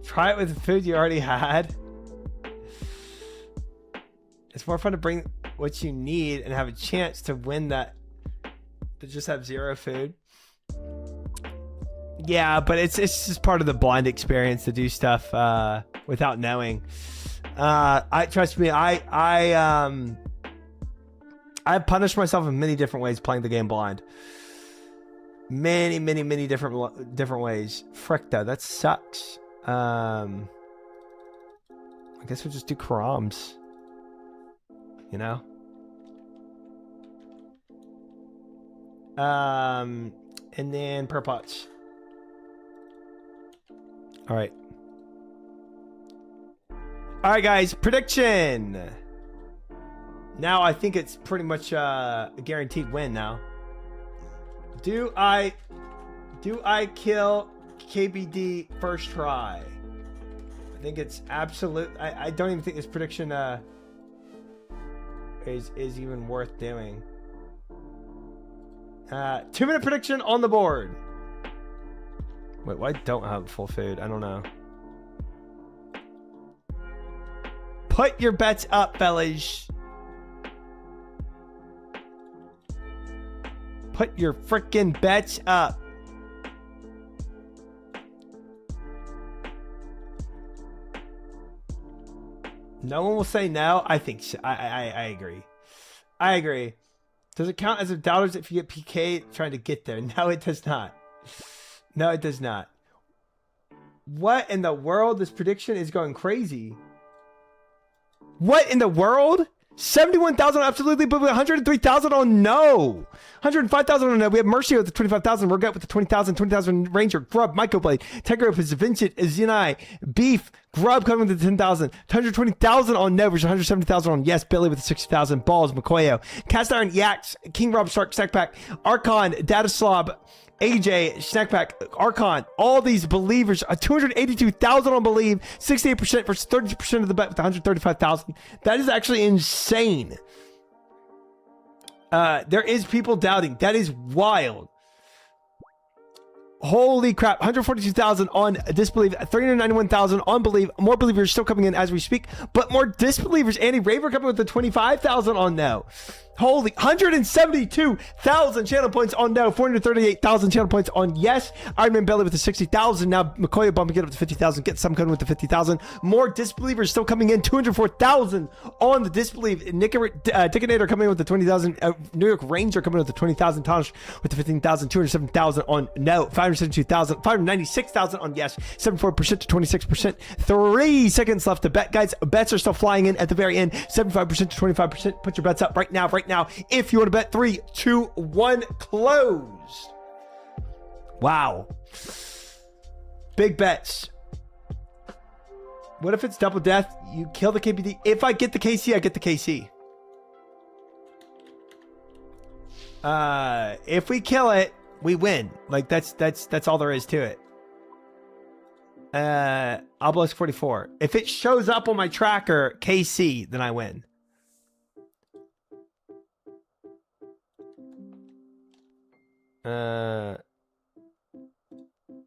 S1: Try it with the food you already had. It's more fun to bring what you need and have a chance to win that to just have zero food. Yeah, but it's just part of the blind experience to do stuff without knowing. I trust me, I punished myself in many different ways playing the game blind. Many different ways. Frick though, that sucks. I guess we'll just do Karams. You know? And then Purpots. Alright. Alright guys, prediction! Now I think it's pretty much a guaranteed win now. Do I kill KBD first try? I think it's absolute. I don't even think this prediction is even worth doing. 2-minute prediction on the board. Wait, why don't I have full food? I don't know. Put your bets up, fellas. Put your freaking bets up. No one will say no. I think so. I agree. I agree. Does it count as a doubters if you get PK trying to get there? No, it does not. No, it does not. What in the world? This prediction is going crazy. What in the world? 71,000 absolutely, but 103,000 on no. 105,000 on no. We have Mercy with the 25,000. We're good with the 20,000. 20,000 Ranger, Grub, Mycoblade, Tegra, Vincent, Zenai, Beef, Grub coming with the 10,000. 120,000 on no versus 170,000 on yes. Billy with the 60,000. Balls, McCoyo, Cast Iron, Yaks, King Rob, Shark, Snackpack, Archon, Data Slob, AJ, Snackpack, Archon, all these believers, 282,000 on believe, 68% versus 30% of the bet with 135,000. That is actually insane. There is people doubting. That is wild. Holy crap. 142,000 on disbelief, 391,000 on believe. More believers still coming in as we speak, but more disbelievers. Andy Raver coming with the 25,000 on no. Holy 172,000 channel points on no, 438,000 channel points on yes. Iron Man Belly with the 60,000. Now McCoy bumping it up to 50,000. Get some code with the 50,000. More disbelievers still coming in. 204,000 on the disbelieve. Dickinator coming in with the 20,000. New York Ranger coming in with the 20,000. Tosh with the 15,000. 207,000 on no. 572,000. 596,000 on yes. 74% to 26%. 3 seconds left to bet, guys. Bets are still flying in at the very end. 75% to 25%. Put your bets up right now. Right now, if you want to bet. 3, 2, 1, closed. Wow. Big bets. What if it's double death? You kill the KPD. If I get the KC, I get the KC. If we kill it, we win. Like that's all there is to it. Obelisk 44. If it shows up on my tracker KC, then I win.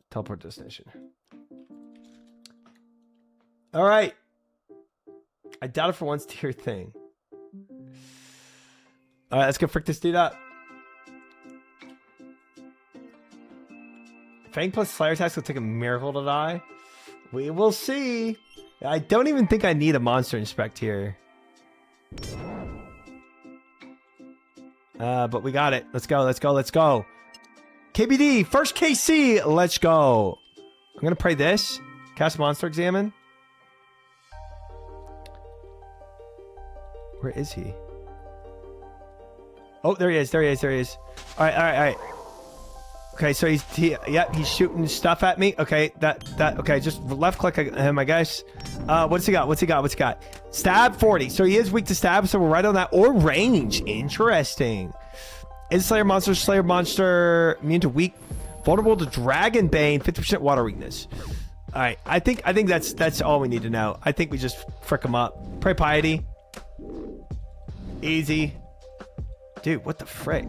S1: Teleport destination. All right. I doubt it for once to your thing. All right, let's go frick this dude up. Fang plus Slayer task will take a miracle to die. We will see. I don't even think I need a monster inspect here. But we got it. Let's go. Let's go. Let's go. KBD, first KC. Let's go. I'm going to pray this. Cast monster examine. Where is he? Oh, there he is. There he is. There he is. All right. All right. All right. Okay. So he's shooting stuff at me. Okay. Okay. Just left click him, I guess. What's he got? What's he got? What's he got? Stab 40. So he is weak to stab. So we're right on that. Or range. Interesting. Is Slayer monster immune to weak, vulnerable to Dragon Bane, 50% water weakness. All right, I think that's all we need to know. I think we just frick him up. Pray piety. Easy, dude. What the frick?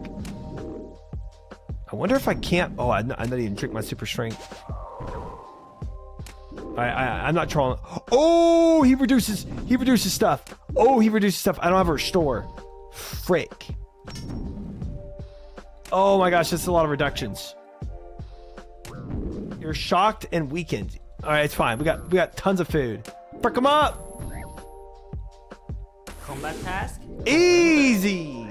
S1: I wonder if I can't. Oh, I'm not even drink my super strength. I'm not trolling. Oh, he reduces stuff. Oh, he reduces stuff. I don't have a restore. Frick. Oh my gosh, that's a lot of reductions. You're shocked and weakened. All right, it's fine. We got tons of food. Frick 'em up.
S3: Combat task.
S1: Easy.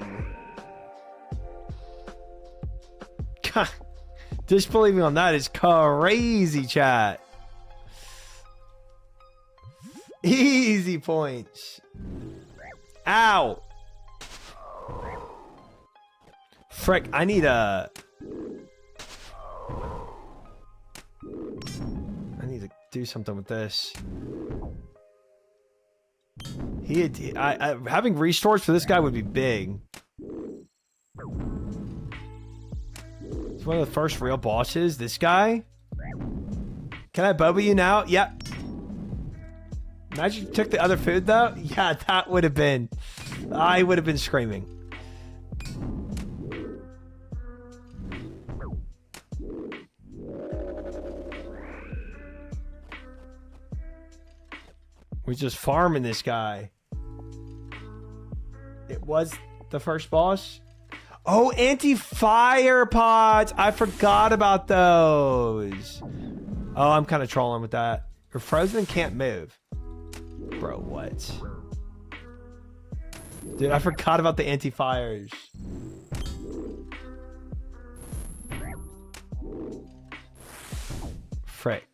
S1: God, disbelieving on that is crazy, chat. Easy points. Ow. Frick, I need to do something with this. Having restores for this guy would be big. It's one of the first real bosses. This guy. Can I boba you now? Yep. Imagine you took the other food though. Yeah, that would have been. I would have been screaming. We're just farming this guy. It was the first boss. Oh, anti-fire pods. I forgot about those. Oh, I'm kind of trolling with that. You're frozen and can't move. Bro, what? Dude, I forgot about the anti-fires. Frick.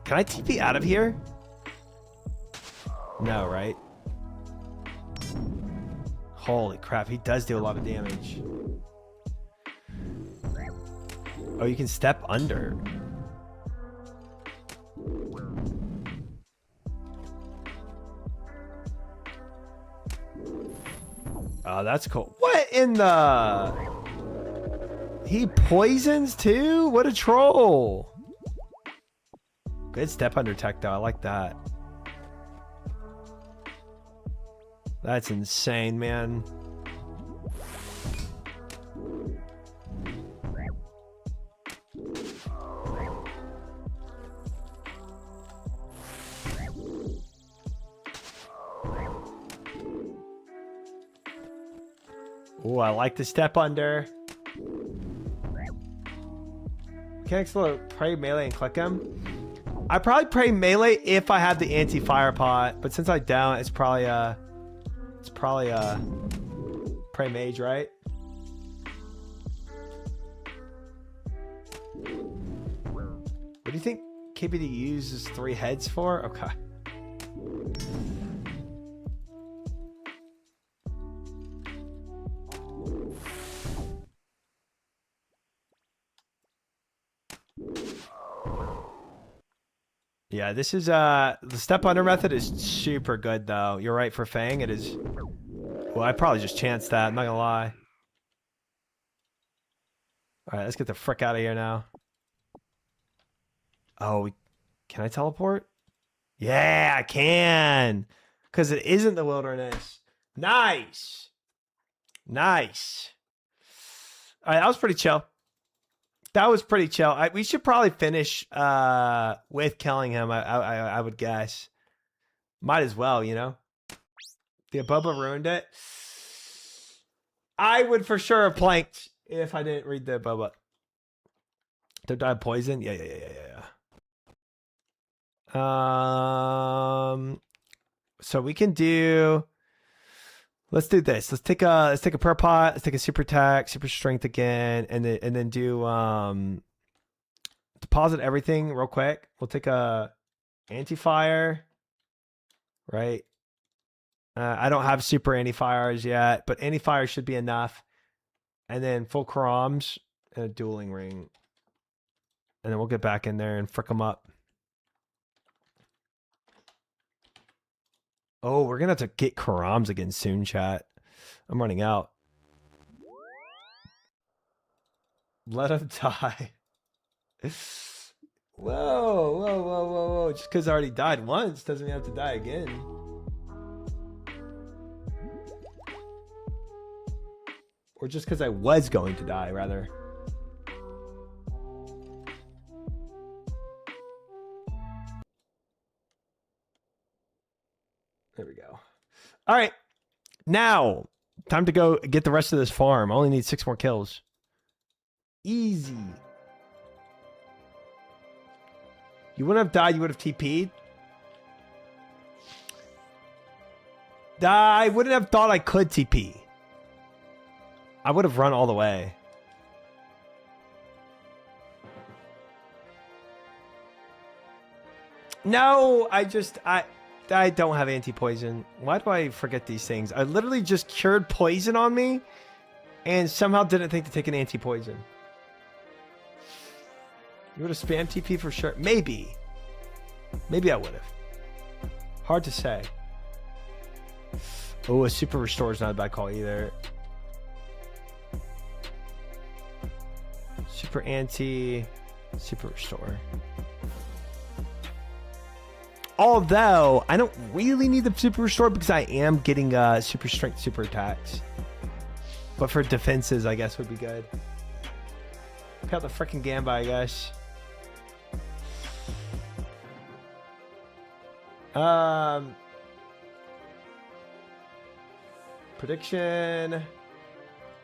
S1: Can I TP out of here? No, right? Holy crap, he does do a lot of damage. Oh, you can step under. Oh, that's cool. What in the... He poisons too? What a troll. Good step under tech though. I like that. That's insane, man. Oh, I like the step under. Can I explode pray melee and click him? I probably pray melee if I have the anti-fire pot, but since I don't, it's probably pray mage, right? What do you think KBD uses 3 heads for? Okay. Yeah, this is the step under method is super good though. You're right, for Fang it is. Well, I probably just chanced that, I'm not gonna lie. Alright, let's get the frick out of here now. Oh, can I teleport? Yeah, I can. Because it isn't the wilderness. Nice. Nice. Alright, that was pretty chill. That was pretty chill. We should probably finish with killing him, I would guess. Might as well, you know? The Aboba ruined it. I would for sure have planked if I didn't read the Aboba. Don't die of poison? Yeah. So we can do... Let's do this. Let's take a prayer pot. Let's take a super attack, super strength again, and then do deposit everything real quick. We'll take a anti-fire, right? I don't have super anti-fires yet, but anti-fire should be enough. And then full Karams and a dueling ring, and then we'll get back in there and frick them up. Oh, we're gonna have to get Karams again soon, chat. I'm running out. Let him die. Whoa. Just because I already died once doesn't mean I have to die again. Or just because I was going to die, rather. There we go. All right. Now, time to go get the rest of this farm. I only need 6 more kills. Easy. You wouldn't have died, you would have TP'd. I wouldn't have thought I could TP. I would have run all the way. No, I don't have anti-poison. Why do I forget these things? I literally just cured poison on me and somehow didn't think to take an anti-poison. You would have spam TP for sure. Maybe. Maybe I would have. Hard to say. Oh, a super restore is not a bad call either. Super anti, super restore. Although, I don't really need the super restore because I am getting super strength, super attacks. But for defenses, I guess would be good. Look out the freaking Gamba, I guess. Prediction.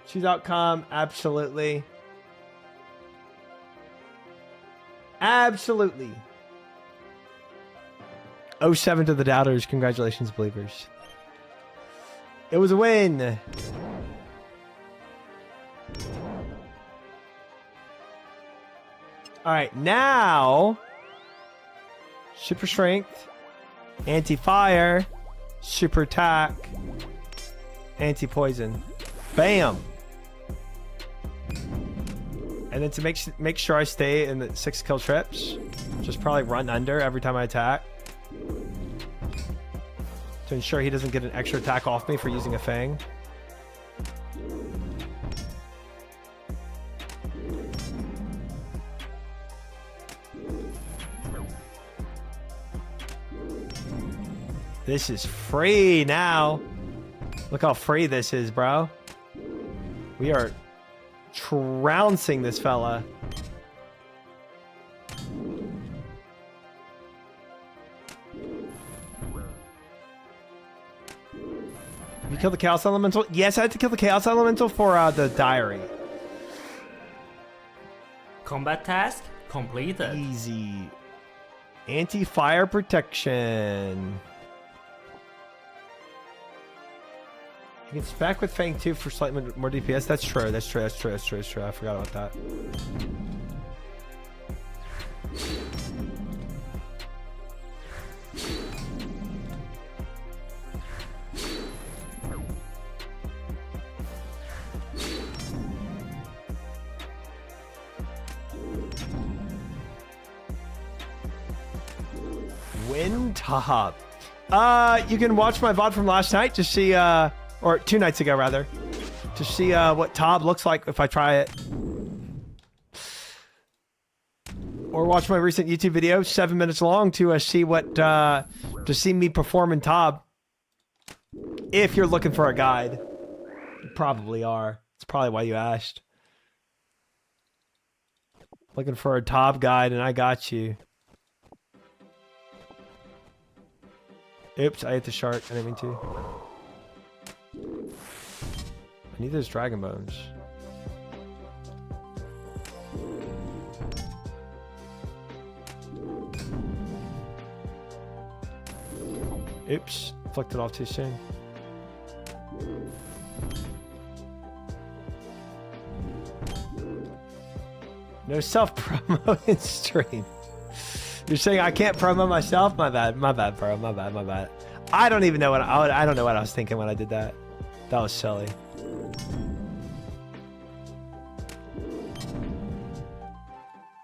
S1: Choose outcome. Absolutely. Absolutely. 07 to the doubters. Congratulations, believers. It was a win. All right, now super strength, anti-fire, super attack, anti-poison. Bam. And then to make sure I stay in the 6 kill trips, just probably run under every time I attack to ensure he doesn't get an extra attack off me for using a Fang. This is free now. Look how free this is, bro. We are trouncing this fella. You killed the Chaos Elemental? Yes, I had to kill the Chaos Elemental for the diary.
S3: Combat task completed.
S1: Easy. Anti-fire protection. You can spec with Fang 2 for slightly more DPS. That's true. That's true. That's true. That's true. That's true. I forgot about that. Top. You can watch my VOD from last night to see, or 2 nights ago rather, to see what Tob looks like if I try it. Or watch my recent YouTube video, 7 minutes long, to see what, to see me perform in Tob. If you're looking for a guide, you probably are. It's probably why you asked. Looking for a Tob guide, and I got you. Oops, I hit the shark. I didn't mean to. I need those dragon bones. Oops, flicked it off too soon. No self-promo in stream. You're saying I can't promo myself? My bad, bro. My bad. I don't even know what I don't know what I was thinking when I did that. That was silly.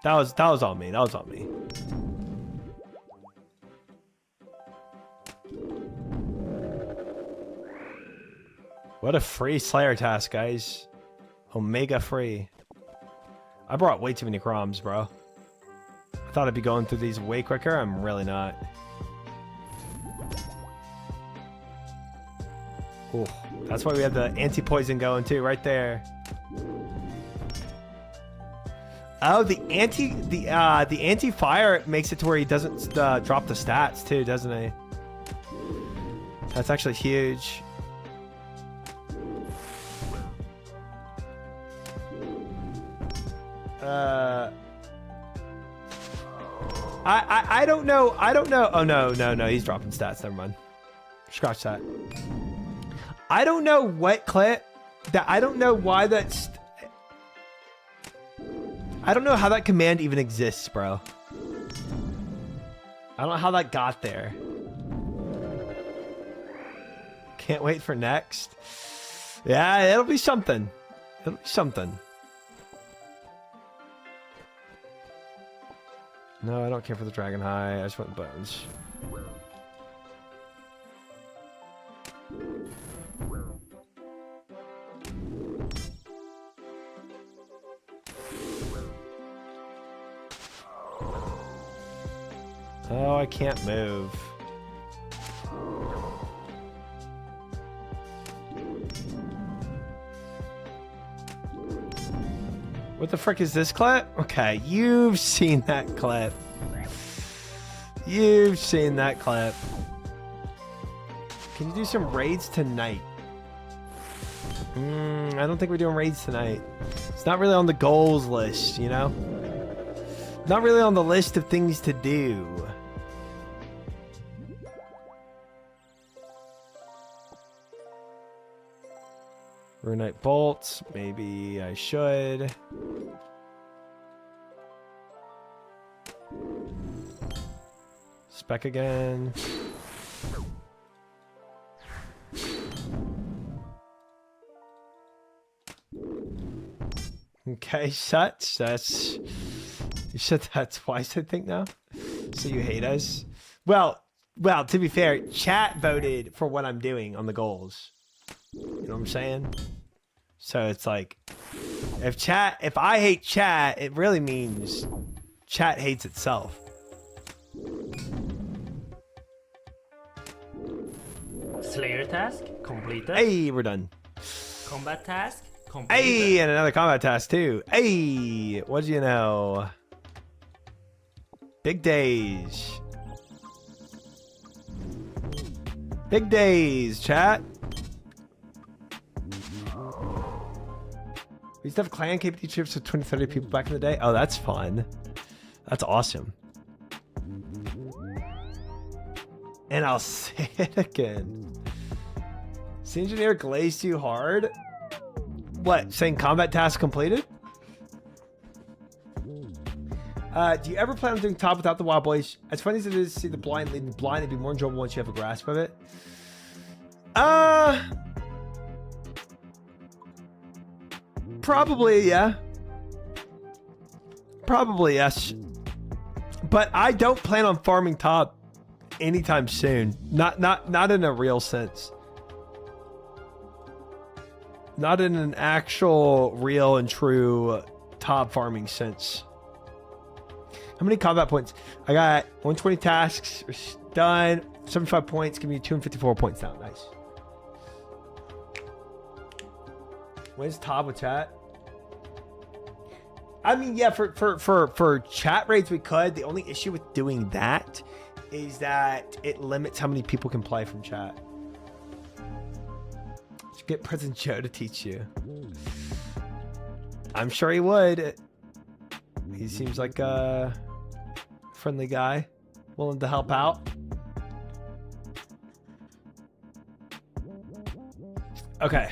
S1: That was on me. That was on me. What a free Slayer task, guys. Omega free. I brought way too many crumbs, bro. I thought I'd be going through these way quicker. I'm really not. Ooh, that's why we have the anti-poison going too, right there. Oh, the anti-fire makes it to where he doesn't drop the stats too, doesn't he? That's actually huge. I don't know. Oh no, he's dropping stats. Never mind. Scratch that. I don't know what clip that I don't know why that's I don't know how that command even exists, bro. I don't know how that got there. Can't wait for next. Yeah, it'll be something. It'll be something. No, I don't care for the Dragon High. I just want bones. Oh, I can't move. What the frick is this clip? Okay, you've seen that clip. You've seen that clip. Can you do some raids tonight? I don't think we're doing raids tonight. It's not really on the goals list, you know? Not really on the list of things to do. Runite bolts, maybe I should. Spec again. Okay, Suts, that's... You said that twice, I think, now? So you hate us? Well, to be fair, chat voted for what I'm doing on the goals. You know what I'm saying? So it's like, if I hate chat, it really means chat hates itself.
S3: Slayer task completed.
S1: Hey, we're done.
S3: Combat task completed.
S1: Hey, and another combat task too. Hey, what do you know? Big days. Big days, chat. We used to have clan KPT trips with 20, 30 people back in the day. Oh, that's fun. That's awesome. And I'll say it again. Sea Engineer glazed too hard? What, saying combat task completed? Do you ever plan on doing top without the wild boys? As funny as it is to see the blind leading the blind, it'd be more enjoyable once you have a grasp of it. Probably, yeah. Probably, yes. But I don't plan on farming top anytime soon. Not in a real sense. Not in an actual, real and true top farming sense. How many combat points? I got 120 tasks. Done. 75 points. Give me 254 points now. Nice. When's top with chat? I mean, yeah, for chat raids we could. The only issue with doing that is that it limits how many people can play from chat. Just get President Joe to teach you. I'm sure he would. He seems like a friendly guy, willing to help out. Okay.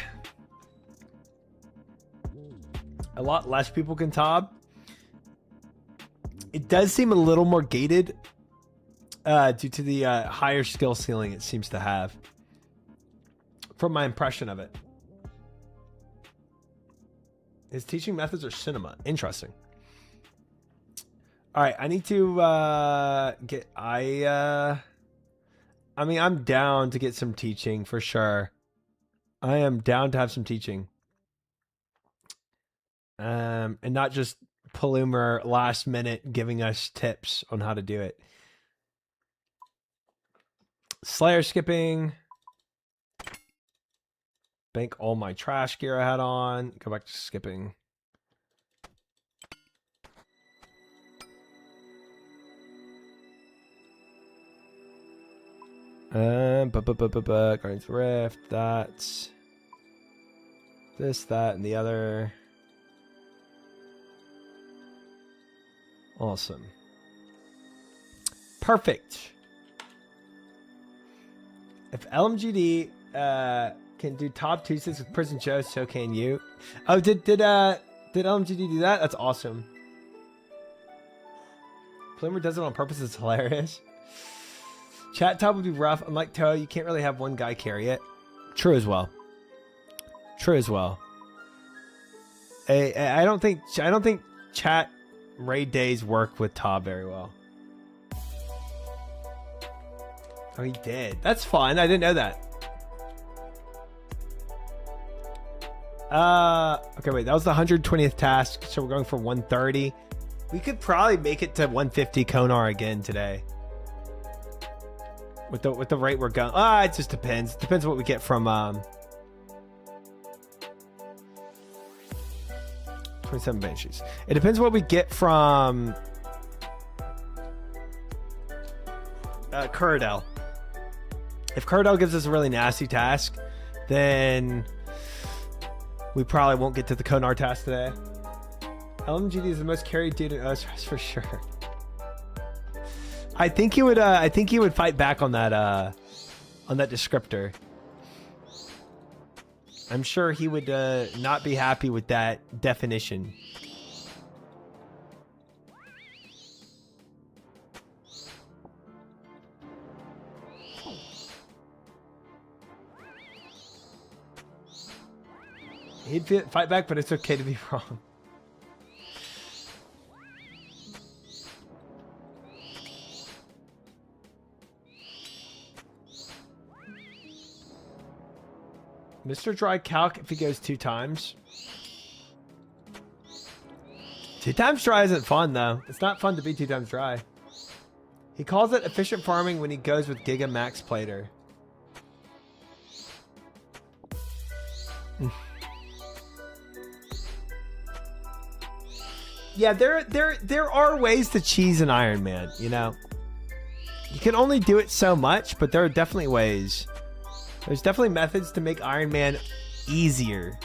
S1: A lot less people can top. It does seem a little more gated due to the higher skill ceiling it seems to have. From my impression of it. His teaching methods are cinema. Interesting. All right, I need to get... I mean, I'm down to get some teaching for sure. I am down to have some teaching. And not just Palumer last minute giving us tips on how to do it. Slayer skipping. Bank all my trash gear I had on. Go back to skipping. Guardian's Rift. That's this, that, and the other. Awesome. Perfect. If LMGD can do top Tuesdays with Prison Joe, so can you. Oh, did LMGD do that? That's awesome. Plumer does it on purpose. It's hilarious. Chat top would be rough. Unlike Toe, you can't really have one guy carry it. True as well. True as well. I don't think chat raid days work with Tob very well. Oh, he did. That's fine. I didn't know that. Okay, wait. That was the 120th task, so we're going for 130. We could probably make it to 150 Konar again today. With the rate we're going. It just depends. It depends what we get from 27 Banshees. It depends what we get from Kuradel. If Kuradel gives us a really nasty task, then we probably won't get to the Konar task today. LMGD is the most carried dude in OSRS for sure. I think he would fight back on that descriptor. I'm sure he would not be happy with that definition. He'd fight back, but it's okay to be wrong. Mr. Dry Calc if he goes 2 times. 2 times dry isn't fun, though. It's not fun to be 2 times dry. He calls it efficient farming when he goes with Giga Max Plater. Yeah, there are ways to cheese an Iron Man, you know? You can only do it so much, but there are definitely ways. There's definitely methods to make Iron Man easier.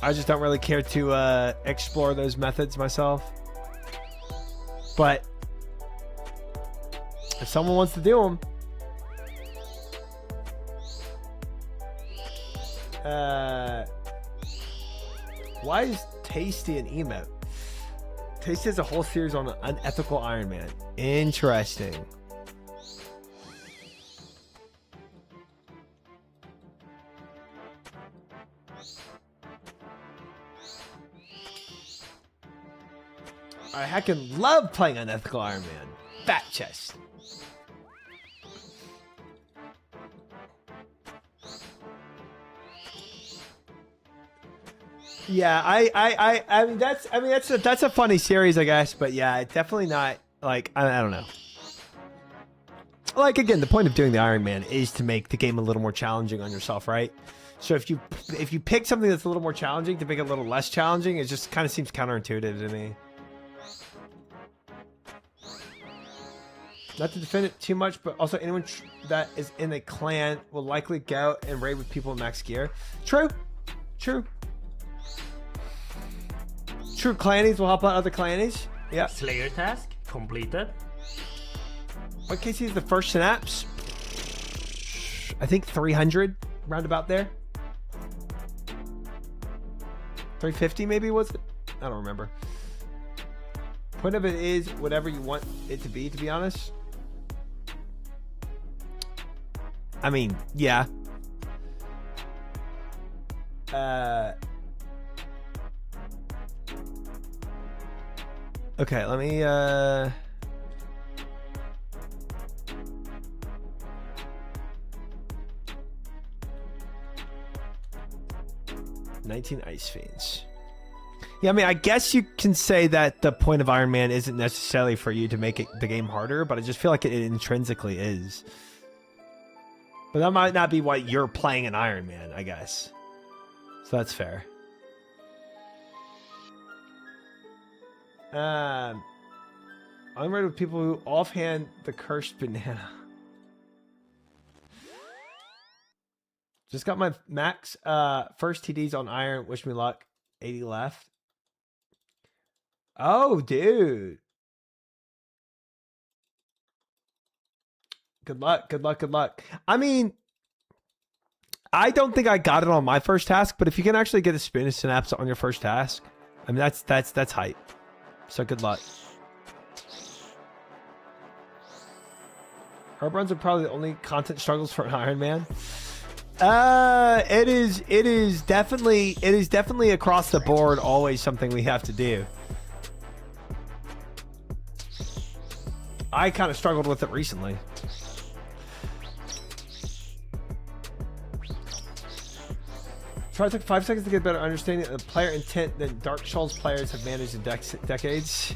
S1: I just don't really care to explore those methods myself. But if someone wants to do them, why is Tasty an emote? Tasty has a whole series on an unethical Iron Man. Interesting. I heckin' love playing unethical Iron Man. Fat chest. Yeah, I mean that's a funny series, I guess, but yeah, definitely not like I don't know. Like again, the point of doing the Iron Man is to make the game a little more challenging on yourself, right? So if you pick something that's a little more challenging to make it a little less challenging, it just kind of seems counterintuitive to me. Not to defend it too much, but also anyone that is in a clan will likely go and raid with people in max gear. True. True, clannies will help out other clannies. Yeah.
S3: Slayer task completed.
S1: What KC is the first synapse? I think 300, roundabout there. 350 maybe, was it? I don't remember. Point of it is whatever you want it to be honest. I mean, yeah. Okay, let me 19 Ice Fiends. Yeah, I mean, I guess you can say that the point of Iron Man isn't necessarily for you to make the game harder, but I just feel like it intrinsically is. But that might not be why you're playing an Iron Man, I guess. So that's fair. I'm ready with people who offhand the cursed banana. Just got my max first TDs on Iron. Wish me luck. 80 left. Oh, dude. Good luck. Good luck. Good luck. I mean, I don't think I got it on my first task, but if you can actually get a spin of synapse on your first task, I mean that's hype. So good luck. Herb runs are probably the only content struggles for an Iron Man. It is definitely across the board always something we have to do. I kind of struggled with it recently. Try took 5 seconds to get a better understanding of the player intent than Dark Souls players have managed in decades.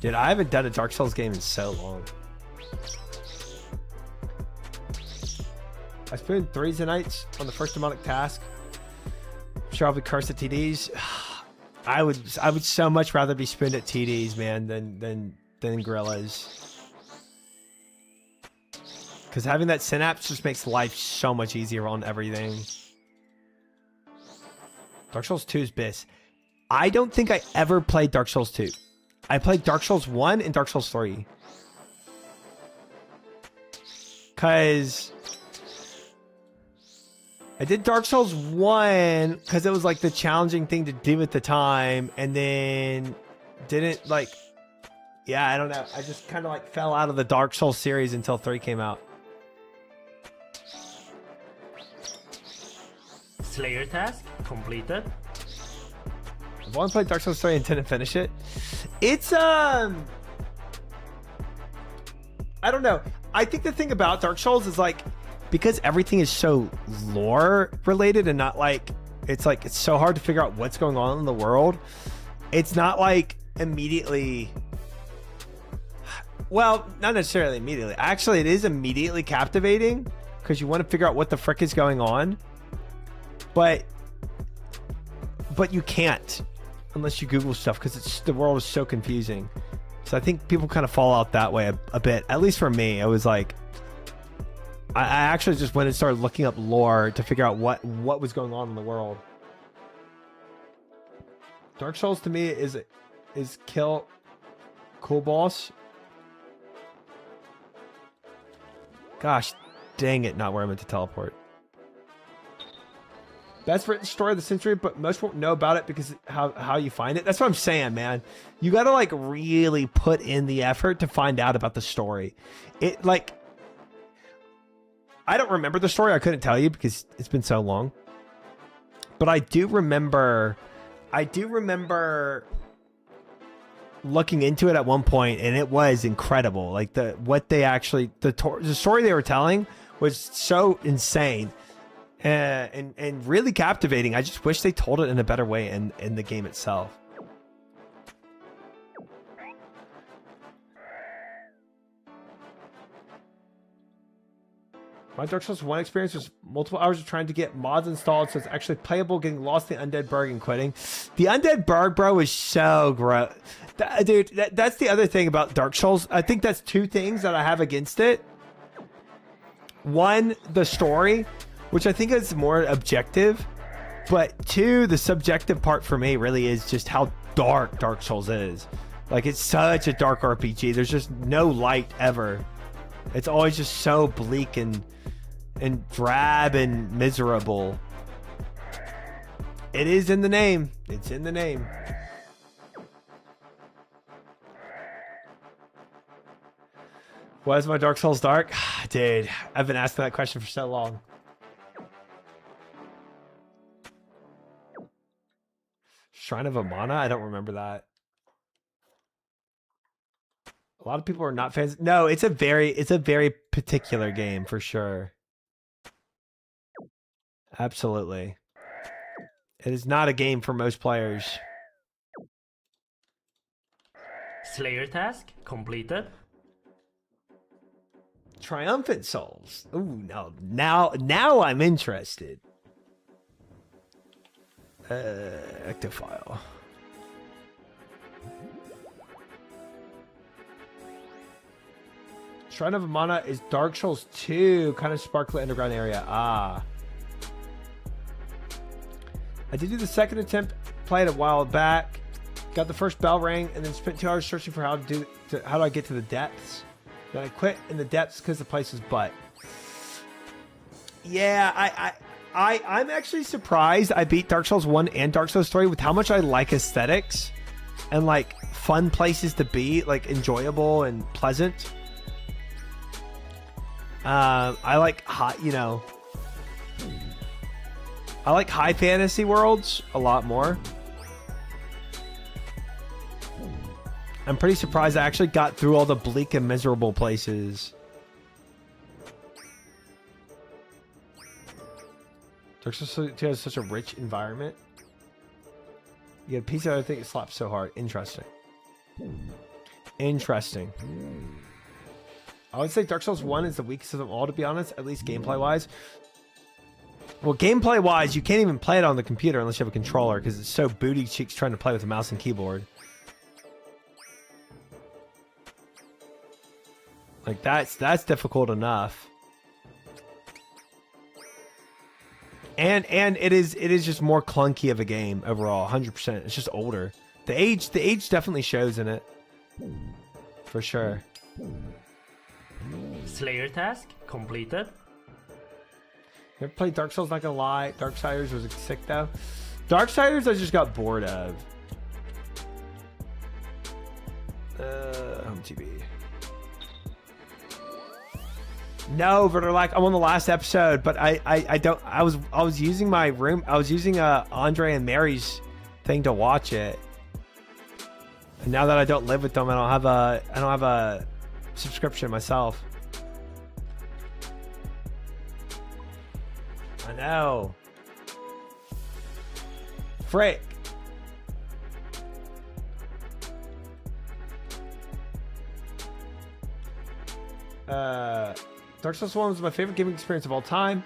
S1: Dude, I haven't done a Dark Souls game in so long. I spooned 3 Zenites on the first demonic task. I'm sure I'll be cursed at TDs. I would so much rather be spooned at TDs, man, than gorillas. Because having that synapse just makes life so much easier on everything. Dark Souls 2 is BIS. I don't think I ever played Dark Souls 2. I played Dark Souls 1 and Dark Souls 3. Because I did Dark Souls 1 because it was like the challenging thing to do at the time, and then didn't like, yeah, I don't know. I just kind of like fell out of the Dark Souls series until 3 came out.
S3: Slayer task completed.
S1: I've only played Dark Souls 3 and didn't finish it. It's I don't know. I think the thing about Dark Souls is like, because everything is so lore related and not like it's so hard to figure out what's going on in the world. It's not like immediately, well, not necessarily immediately. Actually, it is immediately captivating because you want to figure out what the frick is going on. But you can't unless you Google stuff because the world is so confusing. So I think people kind of fall out that way a bit. At least for me, it was like I actually just went and started looking up lore to figure out what was going on in the world. Dark Souls to me is kill cool boss. Gosh, dang it! Not where I meant to teleport. Best written story of the century, but most won't know about it because how you find it. That's what I'm saying, man. You got to like really put in the effort to find out about the story. It like, I don't remember the story. I couldn't tell you because it's been so long. But I do remember looking into it at one point, and it was incredible. Like the story they were telling was so insane. And really captivating. I just wish they told it in a better way in the game itself. My Dark Souls 1 experience was multiple hours of trying to get mods installed so it's actually playable, getting lost in the Undead Burg and quitting. The Undead Burg, bro, is so gross. Dude, that's the other thing about Dark Souls. I think that's two things that I have against it. One, the story, which I think is more objective, but two, the subjective part for me really is just how dark Dark Souls is. Like, it's such a dark RPG. There's just no light ever. It's always just so bleak and drab and miserable. It is in the name. It's in the name. Why is my Dark Souls dark? Dude, I've been asking that question for so long. Shrine of Amana? I don't remember that. A lot of people are not fans. No, it's a very particular game for sure. Absolutely. It is not a game for most players.
S3: Slayer task completed.
S1: Triumphant Souls. Ooh, no. Now I'm interested. Ectofile. Shrine of Amana is Dark Souls 2, kind of sparkly underground area. Ah. I did do the second attempt, played a while back, got the first bell ring, and then spent 2 hours searching for how do I get to the depths. Then I quit in the depths because the place was butt. Yeah, I'm actually surprised I beat Dark Souls 1 and Dark Souls 3 with how much I like aesthetics and like fun places to be, like enjoyable and pleasant. I like I like high fantasy worlds a lot more. I'm pretty surprised I actually got through all the bleak and miserable places. Dark Souls 2 has such a rich environment. You get a piece of other thing, it slaps so hard. Interesting. Interesting. I would say Dark Souls 1 is the weakest of them all, to be honest, at least gameplay-wise. Well, gameplay-wise, you can't even play it on the computer unless you have a controller because it's so booty cheeks trying to play with a mouse and keyboard. Like, that's difficult enough. And it is just more clunky of a game overall, 100%. It's just older. The age definitely shows in it. For sure.
S3: Slayer task completed.
S1: You ever played Dark Souls? Not gonna lie, Darksiders was sick though. Darksiders I just got bored of. Home TV. No, Verderlac, I'm on the last episode, but I was using my room. I was using Andre and Mary's thing to watch it. And now that I don't live with them, I don't have a subscription myself. I know. Frick. Dark Souls 1 was my favorite gaming experience of all time.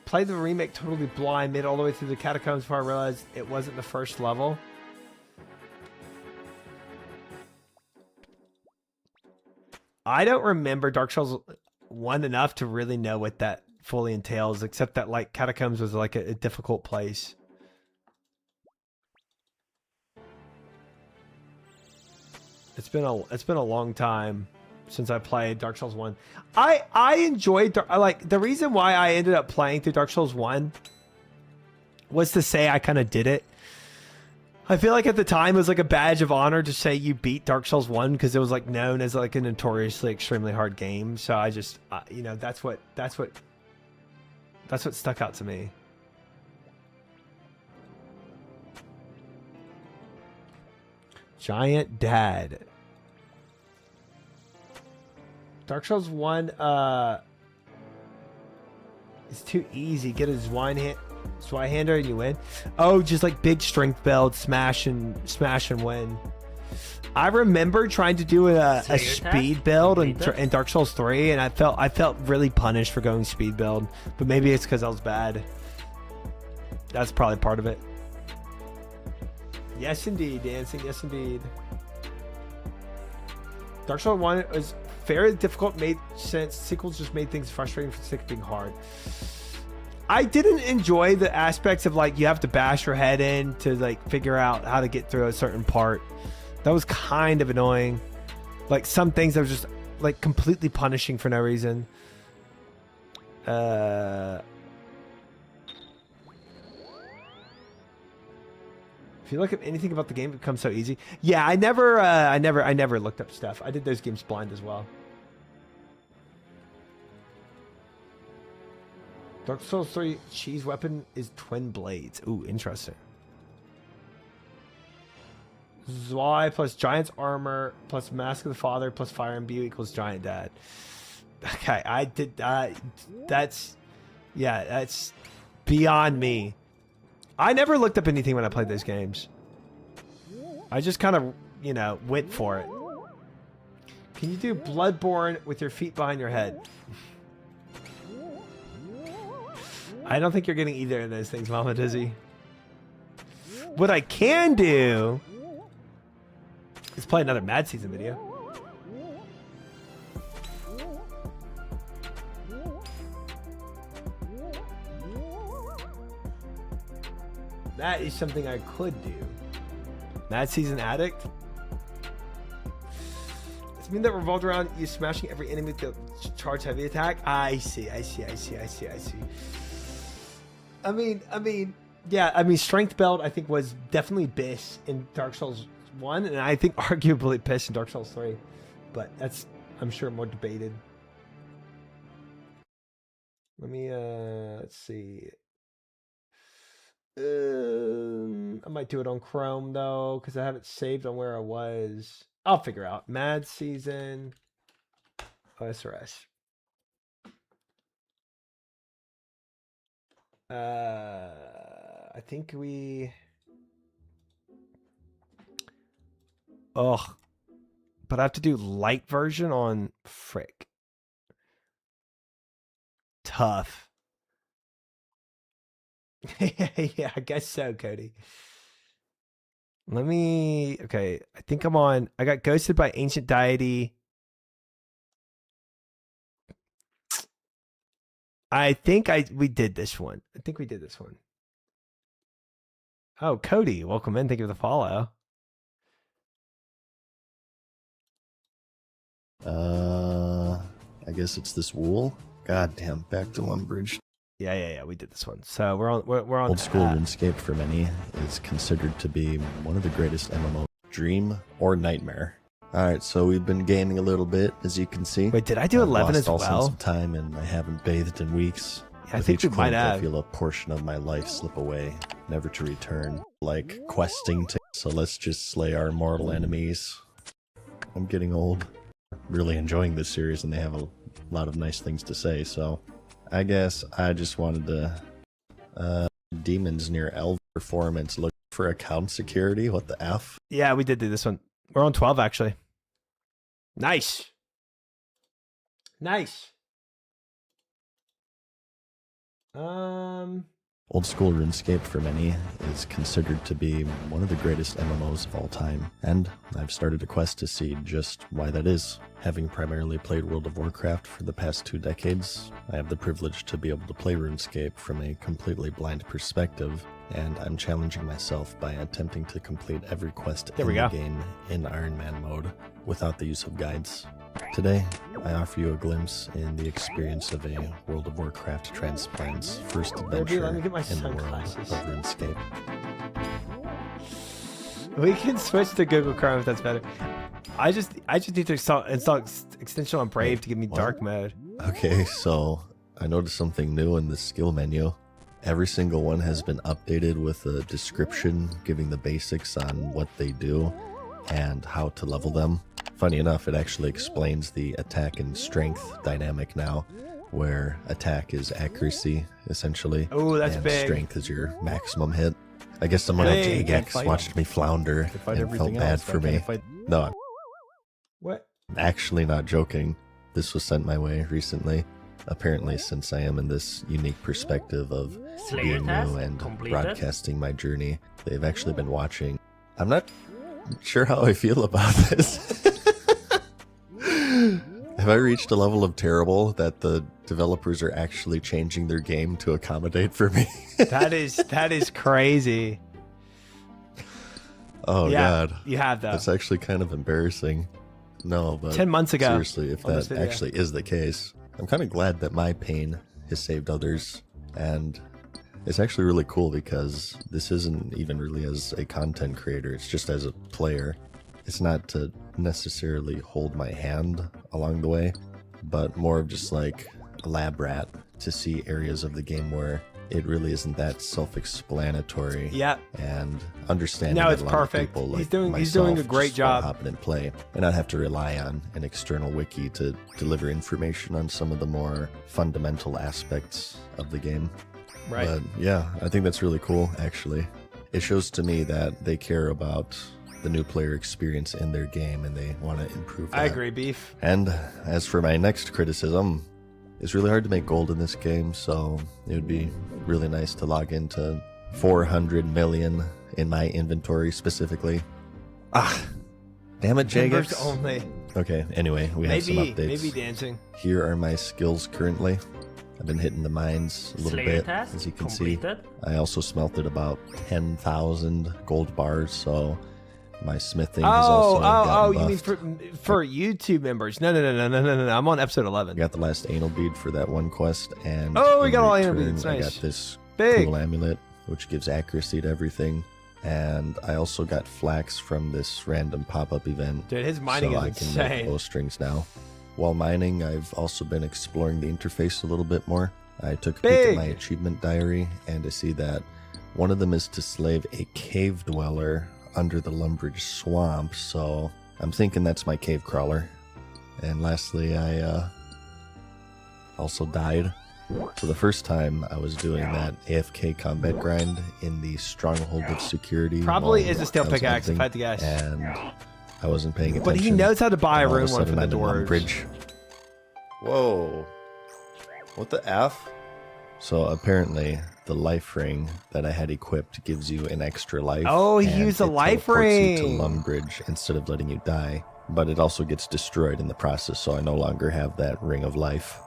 S1: Played the remake totally blind, made it all the way through the catacombs before I realized it wasn't the first level. I don't remember Dark Souls 1 enough to really know what that fully entails, except that like Catacombs was like a difficult place. It's been a long time since I played Dark Souls 1. I enjoyed like the reason why I ended up playing through Dark Souls 1 was to say I kind of did it. I feel like at the time it was like a badge of honor to say you beat Dark Souls 1 because it was like known as like a notoriously extremely hard game. So I just you know, that's what stuck out to me. Giant Dad. Dark Souls 1 is too easy. Get a Zweihander and you win. Oh, just like big strength build, smash and win. I remember trying to do a speed build in Dark Souls 3, and I felt really punished for going speed build. But maybe it's because I was bad. That's probably part of it. Yes, indeed, dancing. Yes, indeed. Dark Souls 1 was fairly difficult, made sense. Sequels just made things frustrating for the sake of being hard. I didn't enjoy the aspects of like you have to bash your head in to like figure out how to get through a certain part. That was kind of annoying. Like some things that was just like completely punishing for no reason. If you look at anything about the game, it becomes so easy. Yeah, I never looked up stuff. I did those games blind as well. Dark Souls 3 cheese weapon is twin blades. Ooh, interesting. Zwei plus Giant's armor plus Mask of the Father plus Fire Imbue equals Giant Dad. Okay, I did that's beyond me. I never looked up anything when I played those games. I just kind of, you know, went for it. Can you do Bloodborne with your feet behind your head? I don't think you're getting either of those things, Mama Dizzy. What I can do is play another Mad Season video. That is something I could do. Mad Season Addict. Does it mean that revolved around you smashing every enemy with the charge heavy attack? I see. I mean, yeah, I mean, Strength Belt, I think, was definitely Biss in Dark Souls 1, and I think arguably Biss in Dark Souls 3. But that's, I'm sure, more debated. Let me, let's see. I might do it on Chrome, though, because I have it saved on where I was. I'll figure out. Mad Season OSRS. I think we... Ugh. But I have to do light version on Frick. Tough. Yeah, I guess so, Cody. Let me... Okay, I think I'm on... I got ghosted by Ancient Deity. I think we did this one. I think we did this one. Oh, Cody, welcome in. Thank you for the follow.
S4: I guess it's this wool. Goddamn, back to Lumbridge.
S1: Yeah. We did this one. So we're on
S4: Old school RuneScape for many is considered to be one of the greatest MMO. Dream or nightmare. All right, so we've been gaming a little bit, as you can see.
S1: Wait, did I do 11 as
S4: all
S1: well?
S4: Sense of time, and I haven't bathed in weeks.
S1: Yeah, I think we might have.
S4: I feel a portion of my life slip away, never to return. Like questing to. So let's just slay our mortal enemies. I'm getting old. Really enjoying this series, and they have a lot of nice things to say. So I guess I just wanted to. Demons near Elf Performance. Look for account security. What the F?
S1: Yeah, we did do this one. We're on 12 actually. Nice.
S4: Old school RuneScape for many is considered to be one of the greatest MMOs of all time, and I've started a quest to see just why that is. Having primarily played World of Warcraft for the past 2 decades, I have the privilege to be able to play RuneScape from a completely blind perspective, and I'm challenging myself by attempting to complete every quest in the game in Iron Man mode without the use of guides. Today, I offer you a glimpse in the experience of a World of Warcraft transplant's first adventure in the world of RuneScape.
S1: We can switch to Google Chrome if that's better. I just need to install extension on Brave to give me dark mode.
S4: Okay, so I noticed something new in the skill menu. Every single one has been updated with a description giving the basics on what they do and how to level them. Funny enough, it actually explains the attack and strength dynamic now, where attack is accuracy, essentially.
S1: Oh, that's
S4: and
S1: big.
S4: Strength is your maximum hit. I guess someone at Jagex watched me flounder and felt bad for me. No, I'm
S1: What?
S4: actually not joking. This was sent my way recently. Apparently, since I am in this unique perspective of
S3: Slayer
S4: being
S3: task
S4: new and
S3: completed.
S4: broadcasting my journey, they've actually been watching. I'm not sure how I feel about this. Have I reached a level of terrible that the developers are actually changing their game to accommodate for me?
S1: That is crazy.
S4: Oh
S1: Yeah,
S4: god.
S1: you have that.
S4: That's actually kind of embarrassing. No, but
S1: 10 months ago.
S4: seriously, if
S1: on this
S4: that
S1: video.
S4: actually is the case, I'm kind of glad that my pain has saved others. And it's actually really cool because this isn't even really as a content creator, it's just as a player. It's not to necessarily hold my hand along the way, but more of just like a lab rat to see areas of the game where it really isn't that self-explanatory.
S1: Yeah.
S4: And understanding
S1: No,
S4: that
S1: it's
S4: a lot of
S1: perfect.
S4: people, like
S1: He's doing a
S4: myself,
S1: great
S4: just wanna
S1: job.
S4: hop in and play, and not have to rely on an external wiki to deliver information on some of the more fundamental aspects of the game.
S1: Right.
S4: But yeah, I think that's really cool, actually. It shows to me that they care about the new player experience in their game and they want to improve that.
S1: I agree, Beef.
S4: And as for my next criticism, it's really hard to make gold in this game, so it would be really nice to log into 400 million in my inventory specifically. Damn it,
S1: Members
S4: Jagex.
S1: only.
S4: Okay, anyway, we have some updates.
S1: Maybe dancing.
S4: Here are my skills currently. I've been hitting the mines a little
S3: Slayer
S4: bit,
S3: task
S4: as you can
S3: completed.
S4: see. I also smelted about 10,000 gold bars, so my smithing has also gotten
S1: you mean
S4: buffed.
S1: for YouTube members? No. I'm on episode 11.
S4: I got the last anal bead for that one quest, and
S1: Oh, we
S4: in
S1: got all anal
S4: return,
S1: beads,
S4: I
S1: nice.
S4: got this
S1: Big.
S4: cool amulet, which gives accuracy to everything. And I also got flax from this random pop-up event,
S1: Dude, his mining
S4: so
S1: is
S4: I can make
S1: insane.
S4: bowstrings now. While mining, I've also been exploring the interface a little bit more. I took a peek at my achievement diary, and I see that one of them is to slave a cave dweller under the Lumbridge Swamp, so I'm thinking that's my cave crawler. And lastly, I also died. So the first time I was doing that AFK combat grind in the Stronghold of Security.
S1: Probably
S4: while
S1: is a steel
S4: I was
S1: pickaxe, if
S4: hunting,
S1: I had to guess.
S4: And I wasn't paying attention.
S1: But he knows how to buy a
S4: and all of
S1: room one
S4: sudden
S1: for the
S4: I'm in
S1: dwarves.
S4: Lumbridge. Whoa. What the F? So apparently the life ring that I had equipped gives you an extra life.
S1: Oh, he
S4: and
S1: used a
S4: it
S1: life
S4: teleports you to
S1: ring.
S4: Lumbridge instead of letting you die. But it also gets destroyed in the process, so I no longer have that ring of life.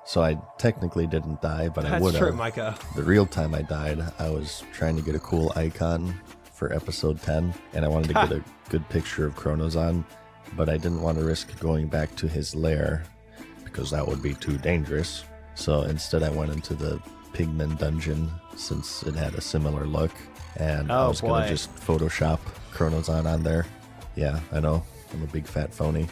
S4: So I technically didn't die, but I
S1: That's
S4: would
S1: true,
S4: have.
S1: Micah.
S4: The real time I died, I was trying to get a cool icon for episode 10, and I wanted to get a good picture of Chronozon, but I didn't want to risk going back to his lair because that would be too dangerous. So instead I went into the Pigman dungeon since it had a similar look, and I was going to just Photoshop Chronozon on there. Yeah, I know, I'm a big fat phony.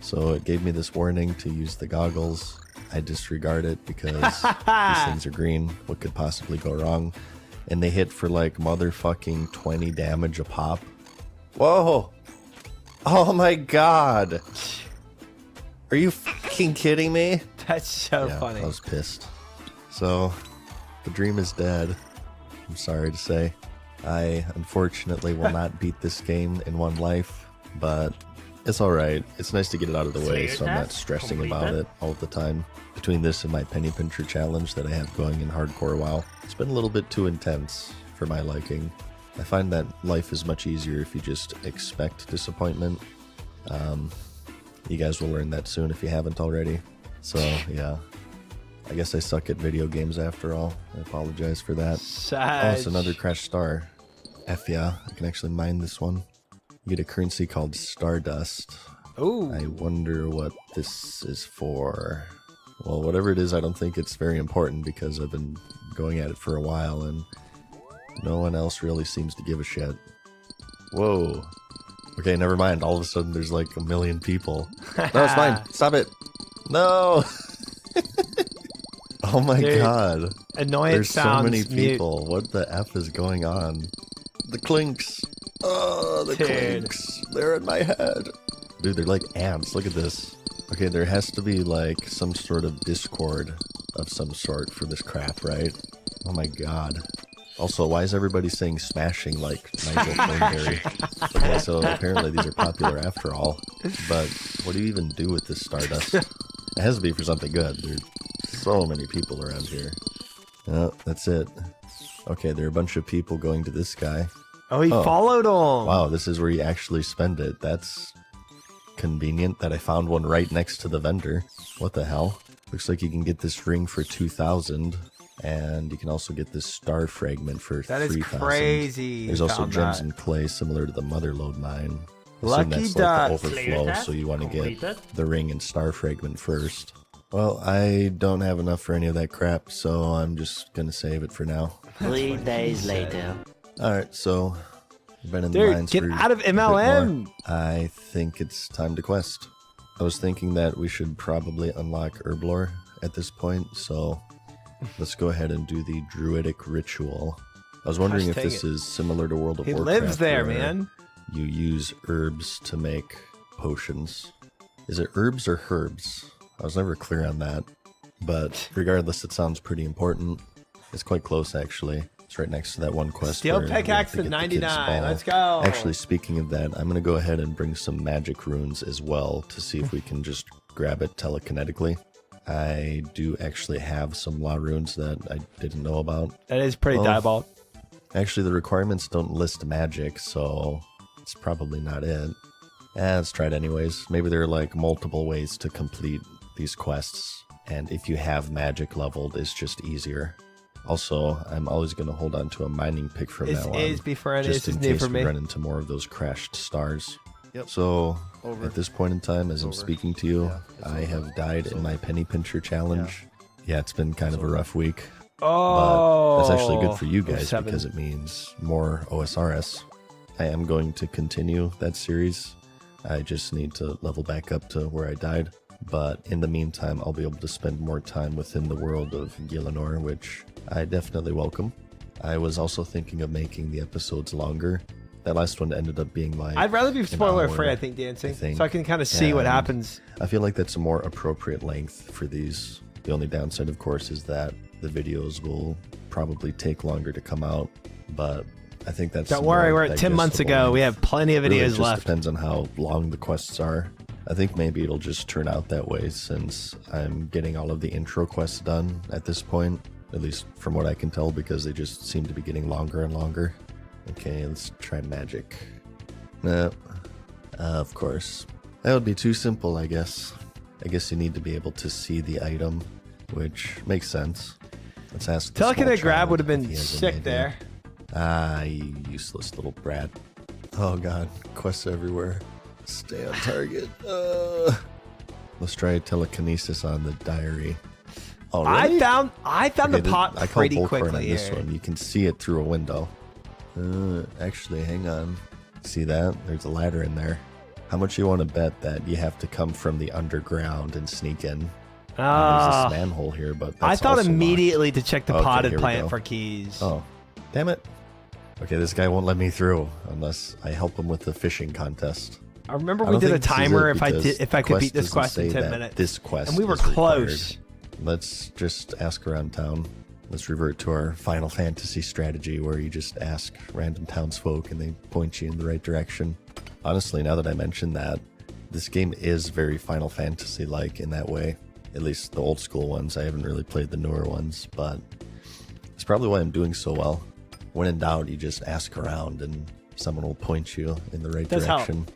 S4: So it gave me this warning to use the goggles. I disregard it because these things are green. What could possibly go wrong? And they hit for like motherfucking 20 damage a pop. Whoa! Oh my god! Are you fucking kidding me?
S1: That's so funny.
S4: I was pissed. So, the dream is dead. I'm sorry to say. I unfortunately will not beat this game in one life, but It's alright. It's nice to get it out of the way
S3: Slayer
S4: so I'm not
S3: task
S4: stressing about
S3: completed.
S4: it all the time. Between this and my penny pincher challenge that I have going in hardcore WoW, it's been a little bit too intense for my liking. I find that life is much easier if you just expect disappointment. You guys will learn that soon if you haven't already. So, yeah. I guess I suck at video games after all. I apologize for that. Oh, it's another crash star. F yeah, I can actually mine this one. You get a currency called Stardust.
S1: Ooh.
S4: I wonder what this is for. Well, whatever it is, I don't think it's very important because I've been going at it for a while and no one else really seems to give a shit. Whoa. Okay, never mind. All of a sudden there's like a million people. No, it's fine. Stop it. No. Oh my
S1: Dude,
S4: god.
S1: Annoyance
S4: There's so
S1: sounds
S4: many
S1: mute.
S4: people. What the F is going on? The clinks. Oh, the
S1: Dude.
S4: clinks. They're in my head. Dude, they're like ants. Look at this. Okay, there has to be like some sort of Discord of some sort for this crap, right? Oh my god. Also, why is everybody saying smashing like Nigel Thornberry? Okay, so apparently these are popular after all. But what do you even do with this Stardust? It has to be for something good. There's so many people around here. Oh, that's it. Okay, there are a bunch of people going to this guy.
S1: Oh, he followed him.
S4: Wow, this is where you actually spend it. That's convenient that I found one right next to the vendor. What the hell? Looks like you can get this ring for 2,000. And you can also get this star fragment for 3,000.
S1: That is crazy.
S4: There's also
S1: Found
S4: gems
S1: that.
S4: and clay similar to the Motherlode mine. I assume
S1: Lucky
S4: that's
S1: duck.
S4: like the
S3: Slayer
S4: overflow,
S3: task
S4: so you want to get
S3: completed.
S4: the ring and star fragment first. Well, I don't have enough for any of that crap, so I'm just gonna save it for now.
S5: 3 days later.
S4: Alright, so I've been in the
S1: Dude,
S4: mines
S1: get
S4: for
S1: out of
S4: a bit more.
S1: MLM.
S4: I think it's time to quest. I was thinking that we should probably unlock Herblore at this point, so let's go ahead and do the druidic ritual. I was wondering if
S1: Gosh,
S4: this
S1: dang it.
S4: is similar to World of
S1: He
S4: Warcraft.
S1: lives there,
S4: where
S1: man.
S4: You use herbs to make potions. Is it herbs or herbs? I was never clear on that. But regardless, it sounds pretty important. It's quite close, actually. It's right next to that one quest.
S1: Steel
S4: where we have
S1: pickaxe
S4: to
S1: to
S4: get the kid's
S1: 99.
S4: ball.
S1: Let's go.
S4: Actually, speaking of that, I'm going to go ahead and bring some magic runes as well to see if we can just grab it telekinetically. I do actually have some law runes that I didn't know about.
S1: That is pretty
S4: Oh.
S1: diabolical.
S4: Actually, the requirements don't list magic, so it's probably not it. Let's try it anyways. Maybe there are like multiple ways to complete these quests, and if you have magic leveled, it's just easier. Also, I'm always going to hold on to a mining pick from
S1: This
S4: now on.
S1: is before it is
S4: just in
S1: just new
S4: case
S1: for
S4: we
S1: me.
S4: run into more of those crashed stars.
S6: Yep.
S4: So,
S6: Over.
S4: at this point in time, as I'm
S6: Over.
S4: speaking to you,
S6: Yeah, it's
S4: I
S6: over.
S4: have died
S6: It's
S4: in my
S6: over.
S4: penny pincher challenge. Yeah, it's been kind of a rough week.
S1: Oh,
S4: But that's actually good for you guys
S1: 07.
S4: because it means more OSRS. I am going to continue that series. I just need to level back up to where I died. But in the meantime, I'll be able to spend more time within the world of Gielinor, which I definitely welcome. I was also thinking of making the episodes longer. That last one ended up being like
S1: I'd rather be
S4: an
S1: spoiler
S4: hour,
S1: free, I think, dancing.
S4: I think.
S1: So I can kind of see what
S4: And
S1: happens.
S4: I feel like that's a more appropriate length for these. The only downside, of course, is that the videos will probably take longer to come out, but I think that's
S1: Don't
S4: more
S1: worry, we're at 10 months
S4: digestible
S1: ago. We
S4: length.
S1: have plenty of
S4: Really, it
S1: videos
S4: just
S1: left.
S4: depends on how long the quests are. I think maybe it'll just turn out that way since I'm getting all of the intro quests done at this point, at least from what I can tell, because they just seem to be getting longer and longer. Okay, let's try magic. No, of course. That would be too simple, I guess. I guess you need to be able to see the item, which makes sense. Let's ask the small
S1: Telekinetic grab
S4: child
S1: would have
S4: if
S1: been
S4: he has
S1: sick
S4: any idea.
S1: there.
S4: Ah, you useless little brat. Oh god, quests everywhere. Stay on target. Let's try telekinesis on the diary. Oh, really?
S1: I found
S4: Okay,
S1: the pot
S4: I call
S1: pretty
S4: bullcorn
S1: quickly
S4: on this
S1: here.
S4: one. You can see it through a window. Actually, hang on. See that? There's a ladder in there. How much you want to bet that you have to come from the underground and sneak in? There's
S1: Ah,
S4: this manhole here, but that's
S1: I thought
S4: also
S1: immediately to check the
S4: Okay,
S1: potted
S4: here we
S1: plant
S4: go.
S1: for keys.
S4: locked. Oh, damn it. Okay, this guy won't let me through unless I help him with the fishing contest.
S1: I remember
S4: I
S1: we
S4: don't
S1: did a
S4: think this is
S1: timer
S4: it because
S1: if I
S4: the
S1: could beat this
S4: doesn't
S1: quest in
S4: say
S1: 10
S4: that
S1: minutes.
S4: This quest
S1: And we were
S4: is required.
S1: close.
S4: Let's just ask around town. Let's revert to our Final Fantasy strategy where you just ask random townsfolk and they point you in the right direction. Honestly, now that I mention that, This game is very Final Fantasy-like in that way. At least the old school ones. I haven't really played the newer ones, but it's probably why I'm doing so well. When in doubt, you just ask around and someone will point you in the right
S1: Does
S4: direction.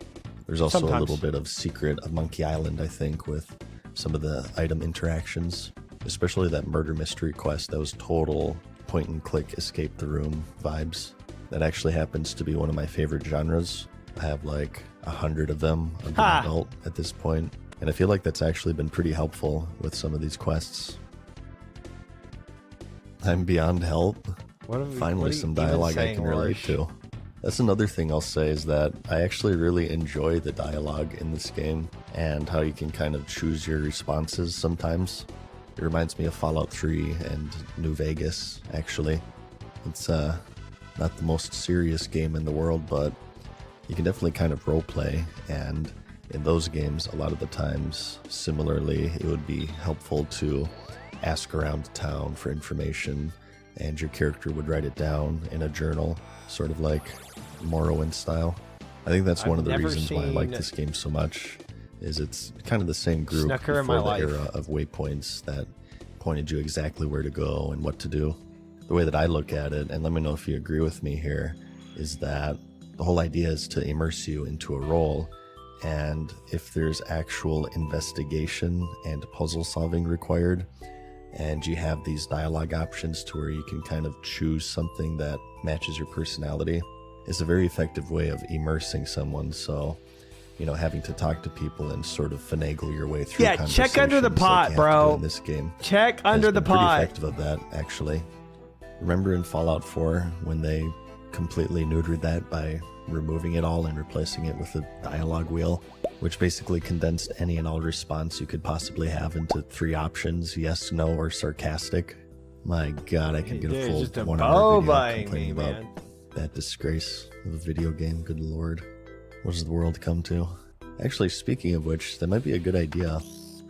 S4: There's also
S1: Sometimes.
S4: a little bit of Secret of Monkey Island, I think, with some of the item interactions. Especially that murder mystery quest. That was total point-and-click escape the room vibes. That actually happens to be one of my favorite genres. I have like 100 of them under my belt at this point, and I feel like that's actually been pretty helpful with some of these quests. I'm beyond help. Finally, some dialogue I can relate to. That's another thing I'll say is that I actually really enjoy the dialogue in this game and how you can kind of choose your responses sometimes. It reminds me of Fallout 3 and New Vegas, actually. It's not the most serious game in the world, but you can definitely kind of roleplay, and in those games, a lot of the times, similarly, it would be helpful to ask around town for information, and your character would write it down in a journal, sort of like Morrowind style. I think that's one of the reasons why I like this game so much, is it's kind of the same group before the era of waypoints that pointed you exactly where to go and what to do. The way that I look at it, and let me know if you agree with me here, is that the whole idea is to immerse you into a role, and if there's actual investigation and puzzle solving required, and you have these dialogue options to where you can kind of choose something that matches your personality, it's a very effective way of immersing someone. So, you know, having to talk to people and sort of finagle your way through conversations.
S1: Check under the pot,
S4: like you have to
S1: bro.
S4: do in this game.
S1: Check under the
S4: pretty
S1: pot.
S4: effective of that, actually. Remember in Fallout 4 when they completely neutered that by removing it all and replacing it with a dialogue wheel, which basically condensed any and all response you could possibly have into 3 options: yes, no, or sarcastic. My god, I could get a full 1 hour video complaining about that disgrace of a video game. Good lord, what does the world come to? Actually, speaking of which, that might be a good idea.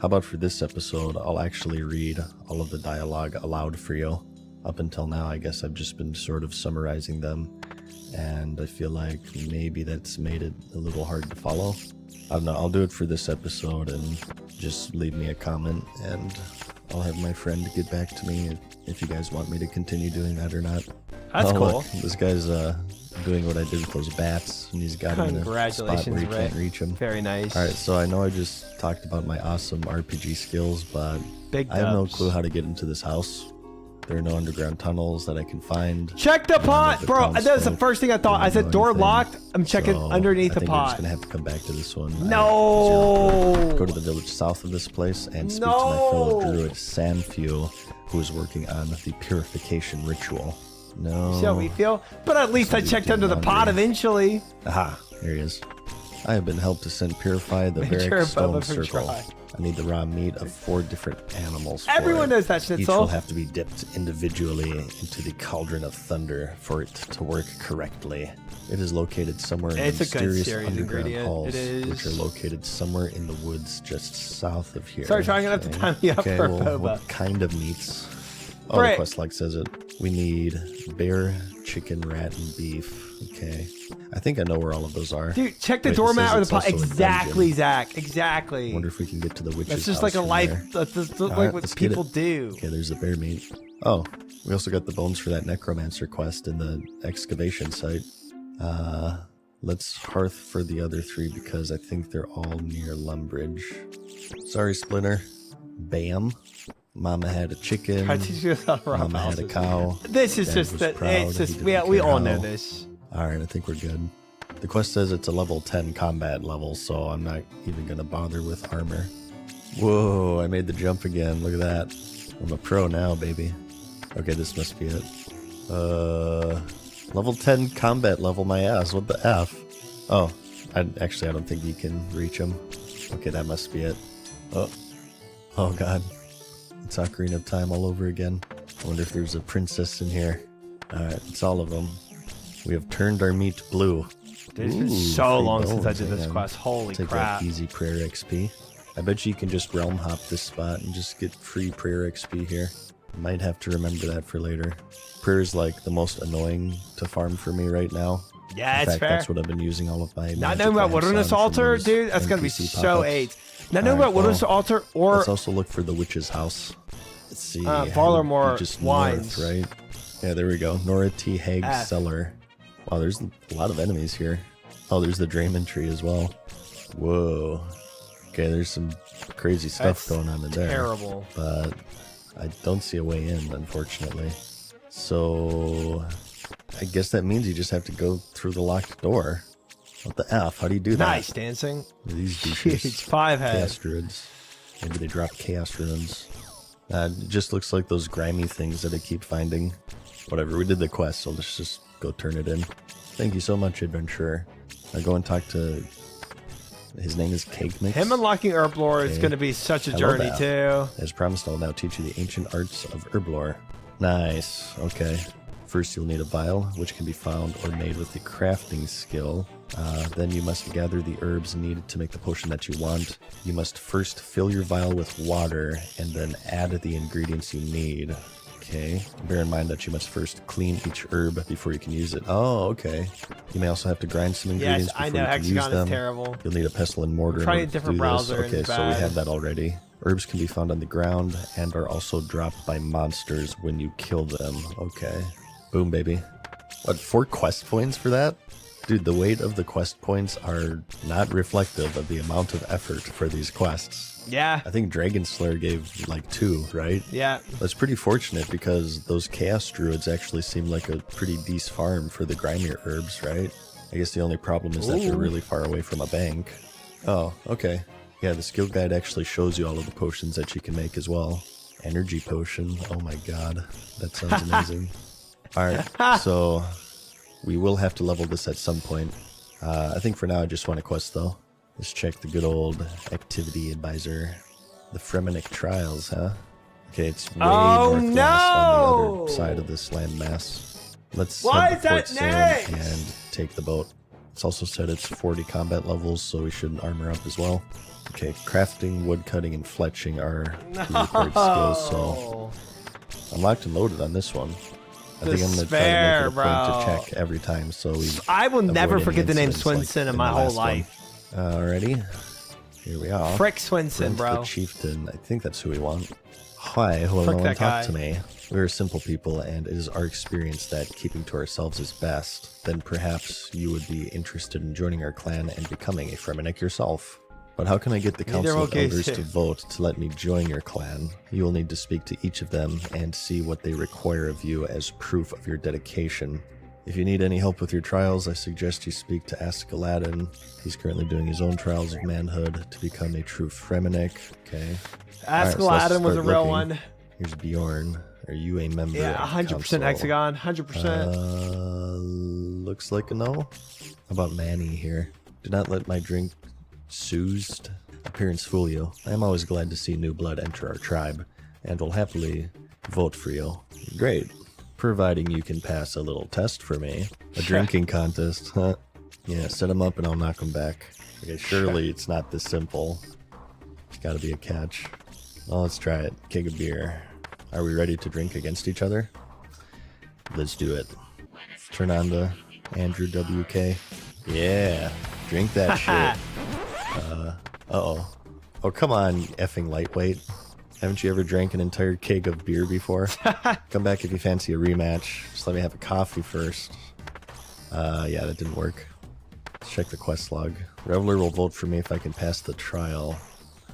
S4: How about for this episode, I'll actually read all of the dialogue aloud for you. Up until now, I guess I've just been sort of summarizing them, and I feel like maybe that's made it a little hard to follow. I don't know, I'll do it for this episode, and just leave me a comment, and I'll have my friend get back to me if you guys want me to continue doing that or not.
S1: That's cool.
S4: Look, this guy's doing what I did with those bats, and he's got him in a spot where you can't reach him.
S1: Very nice.
S4: Alright, so I know I just talked about my awesome RPG skills, but I have no clue how to get into this house. There are no underground tunnels that I can find.
S1: Check the pot, bro. That was the first thing I thought. I said door locked. I'm checking underneath the pot.
S4: We're just gonna have to come back to this one.
S1: No.
S4: Go to the village south of this place and speak to my fellow druid Sanfew, who is working on the purification ritual. No.
S1: See how we feel? But at least I checked under the pot eventually.
S4: Aha, here he is. I have been helped to send purify the Barrack Stone Circle. I need the raw meat of 4 different animals.
S1: Everyone knows that shit.
S4: Each will have to be dipped individually into the cauldron of thunder for it to work correctly. It is located somewhere in the mysterious underground halls, which are located somewhere in the woods just south of here.
S1: Sorry, trying to time me up for boba.
S4: What kind of meats? Oh, the quest log says it. We need bear, chicken, rat, and beef. Okay. I think I know where all of those are.
S1: Dude, check the doormat or the pot. Exactly, Zach. Exactly.
S4: Wonder if we can get to the witch's
S1: That's just
S4: house
S1: like a life. That's like what people do.
S4: Okay, there's the bear meat. Oh, we also got the bones for that necromancer quest in the excavation site. Let's hearth for the other 3 because I think they're all near Lumbridge. Sorry, Splinter. Bam. Mama had a chicken. Mama had a cow.
S1: This is just that. It's just we all know this.
S4: All right, I think we're good. The quest says it's a level 10 combat level, so I'm not even gonna bother with armor. Whoa! I made the jump again. Look at that. I'm a pro now, baby. Okay, this must be it. Level 10 combat level my ass. What the F? Oh, I don't think you can reach him. Okay, that must be it. Oh god. It's Ocarina of Time all over again. I wonder if there's a princess in here. Alright, it's all of them. We have turned our meat blue.
S1: Dude, it's been so long since I did this quest. Holy
S4: crap. Take that easy prayer XP. I bet you can just realm hop this spot and just get free prayer XP here. Might have to remember that for later. Prayer is like the most annoying to farm for me right now.
S1: Yeah,
S4: In
S1: it's
S4: fact,
S1: fair.
S4: that's what I've been using all of my
S1: Not
S4: magic
S1: knowing about
S4: lamps
S1: Wilderness
S4: on from
S1: Altar,
S4: those
S1: dude, that's gonna be
S4: NPC
S1: so
S4: pop-ups.
S1: AIDS. Not knowing
S4: Alright,
S1: about Wilderness
S4: well,
S1: Altar or
S4: Let's also look for the witch's house. Let's see.
S1: Farlermore
S4: Just
S1: Wines.
S4: north, right? Yeah, there we go. Nora T. Haig's
S1: F.
S4: cellar. Wow, there's a lot of enemies here. Oh, there's the Draymond tree as well. Whoa. Okay, there's some crazy stuff
S1: That's
S4: going on in there.
S1: terrible.
S4: But I don't see a way in, unfortunately. So I guess that means you just have to go through the locked door. What the F? How do you do that?
S1: Nice dancing.
S4: These
S1: Huge
S4: douches.
S1: 5 head.
S4: Chaos druids. Maybe they drop chaos runes. It just looks like those grimy things that I keep finding. Whatever, we did the quest, so let's just go turn it in. Thank you so much, adventurer. I go and talk to... His name is Cake Mix.
S1: Him unlocking Herblore is
S4: Okay.
S1: going to be such a
S4: Hello
S1: journey,
S4: there.
S1: too.
S4: As promised, I'll now teach you the ancient arts of herblore. Nice. Okay. First, you'll need a vial, which can be found or made with the crafting skill. Then you must gather the herbs needed to make the potion that you want. You must first fill your vial with water and then add the ingredients you need. Okay. Bear in mind that you must first clean each herb before you can use it. Oh, okay. You may also have to grind some ingredients
S1: Yes, I
S4: before
S1: know.
S4: you can use
S1: Hexagon is
S4: them.
S1: terrible.
S4: You'll need a pestle and mortar in
S1: Trying
S4: order
S1: a
S4: to
S1: different
S4: do
S1: browser
S4: this.
S1: and
S4: Okay,
S1: it's
S4: so we
S1: bad.
S4: have that already. Herbs can be found on the ground and are also dropped by monsters when you kill them. Okay. Boom, baby. What, 4 quest points for that? Dude, the weight of the quest points are not reflective of the amount of effort for these quests.
S1: Yeah.
S4: I think Dragon Slayer gave like 2, right?
S1: Yeah.
S4: That's pretty fortunate because those Chaos Druids actually seem like a pretty decent farm for the grimier herbs, right? I guess the only problem is that they're
S1: Ooh.
S4: really far away from a bank. Oh, okay. Yeah, the skill guide actually shows you all of the potions that you can make as well. Energy potion. Oh my god. That sounds amazing. Alright, so we will have to level this at some point. I think for now I just want a quest though. Let's check the good old activity advisor. The Fremenic Trials, huh? Okay, it's way
S1: Oh,
S4: northwest on the
S1: no!
S4: other side of this landmass. Let's
S1: Why
S4: head
S1: is
S4: to Port
S1: that
S4: Sam
S1: next?
S4: and take the boat. It's also said it's 40 combat levels, so we should armor up as well. Okay, crafting, woodcutting, and fletching are the required skills, so
S1: Oh.
S4: I'm locked and loaded on this one. I think I'm gonna try to
S1: Despair,
S4: make it a point
S1: bro.
S4: to check every time, so we
S1: I will never
S4: avoid any
S1: forget the name
S4: incidents like
S1: Swinson in
S4: in
S1: my
S4: the
S1: whole
S4: last one.
S1: life.
S4: Alrighty, here we are.
S1: Frick Swinson,
S4: Brent
S1: bro.
S4: the Chieftain. I think that's who we want. Hi, hello,
S1: Frick
S4: no one
S1: that guy.
S4: talk to me. We're simple people, and it is our experience that keeping to ourselves is best. Then perhaps you would be interested in joining our clan and becoming a Fremenic yourself. But how can I get the
S1: Neither
S4: Council of
S1: will
S4: Elders
S1: Casey.
S4: to vote to let me join your clan? You will need to speak to each of them and see what they require of you as proof of your dedication. If you need any help with your trials, I suggest you speak to Ask Aladdin. He's currently doing his own trials of manhood to become a true Fremenic. Okay.
S1: Ask
S4: Alright, so let's
S1: Aladdin was a
S4: start
S1: real
S4: looking.
S1: one.
S4: Here's Bjorn. Are you a member
S1: Yeah,
S4: of
S1: 100%
S4: Council?
S1: Hexagon, 100%.
S4: Looks like a no. How about Manny here? Do not let my drink soothed appearance fool you. I am always glad to see new blood enter our tribe, and will happily vote for you. Great. Providing you can pass a little test for me. A drinking contest, huh? Yeah, set him up and I'll knock him back. Okay, surely it's not this simple. There's gotta be a catch. Well, let's try it. Keg of beer. Are we ready to drink against each other? Let's do it. Turn on the Andrew WK. Yeah, drink that shit. Uh-oh. Oh, come on, effing lightweight. Haven't you ever drank an entire keg of beer before? Come back if you fancy a rematch. Just let me have a coffee first. Yeah, that didn't work. Let's check the quest log. Reveler will vote for me if I can pass the trial.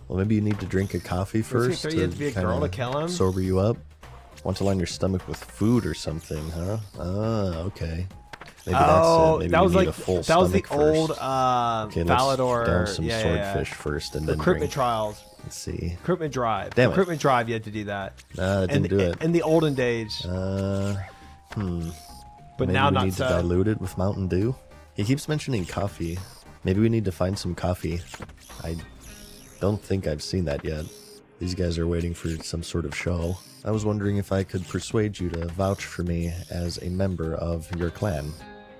S4: Well, maybe you need to drink a coffee first
S1: you have to be a girl to kill him?
S4: sober you up. Want to line your stomach with food or something, huh? Ah, okay. Maybe that's it. Maybe
S1: that
S4: you
S1: was
S4: need
S1: like
S4: a full
S1: that was the
S4: stomach first.
S1: old
S4: Okay, let's
S1: Valador.
S4: down some
S1: yeah,
S4: swordfish first and then
S1: Recruitment
S4: drink.
S1: trials,
S4: Let's see.
S1: recruitment drive,
S4: Damn it.
S1: recruitment drive. You had to do that.
S4: Nah, that didn't do it.
S1: In the olden days,
S4: But
S1: but
S4: maybe
S1: now
S4: we
S1: not
S4: need
S1: so.
S4: to dilute it with Mountain Dew. He keeps mentioning coffee. Maybe we need to find some coffee. I don't think I've seen that yet. These guys are waiting for some sort of show. I was wondering if I could persuade you to vouch for me as a member of your clan.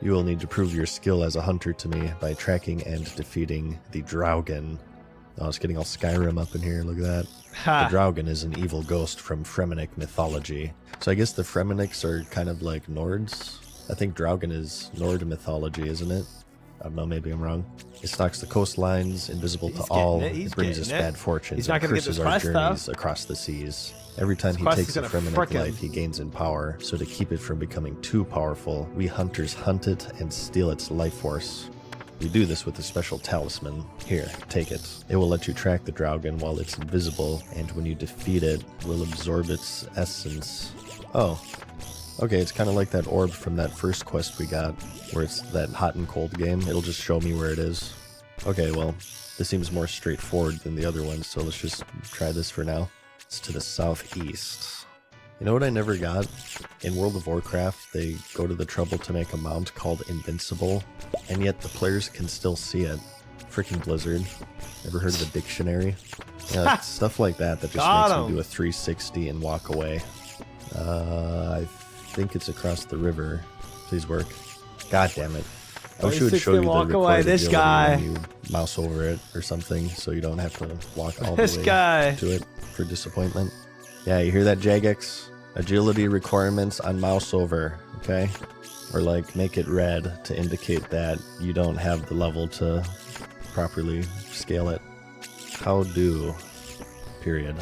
S4: You will need to prove your skill as a hunter to me by tracking and defeating the Draugen. Oh, it's getting all Skyrim up in here. Look at that.
S1: Ha.
S4: The Draugen is an evil ghost from Fremennik mythology. So I guess the Fremenniks are kind of like Nords. I think Draugen is Nord mythology, isn't it? I don't know, maybe I'm wrong. It stalks the coastlines, invisible to all. It brings us bad fortunes.
S1: He's not
S4: and
S1: going to get
S4: curses
S1: this
S4: our
S1: quest, though.
S4: journeys across the seas. Every time he
S1: quest
S4: takes
S1: is
S4: a
S1: gonna
S4: Fremennik
S1: frickin'
S4: life, he gains in power. So to keep it from becoming too powerful, we hunters hunt it and steal its life force. We do this with a special talisman. Here, take it. It will let you track the Draugen while it's invisible, and when you defeat it, will absorb its essence. Oh. Okay, it's kind of like that orb from that first quest we got, where it's that hot and cold game. It'll just show me where it is. Okay, well, this seems more straightforward than the other ones, so let's just try this for now. It's to the southeast. You know what I never got? In World of Warcraft, they go to the trouble to make a mount called Invincible, and yet the players can still see it. Freaking Blizzard. Ever heard of a dictionary? Yeah, stuff like that that just makes me do a 360 and walk away. I think it's across the river. Please work. God damn it. I wish it would show you the
S1: walk away, this
S4: recordability
S1: guy.
S4: when you mouse over it or something, so you don't have to walk all the
S1: This
S4: way
S1: guy.
S4: to it for disappointment. Yeah, you hear that, Jagex? Agility requirements on mouse over, okay? Or like make it red to indicate that you don't have the level to properly scale it. How do, period.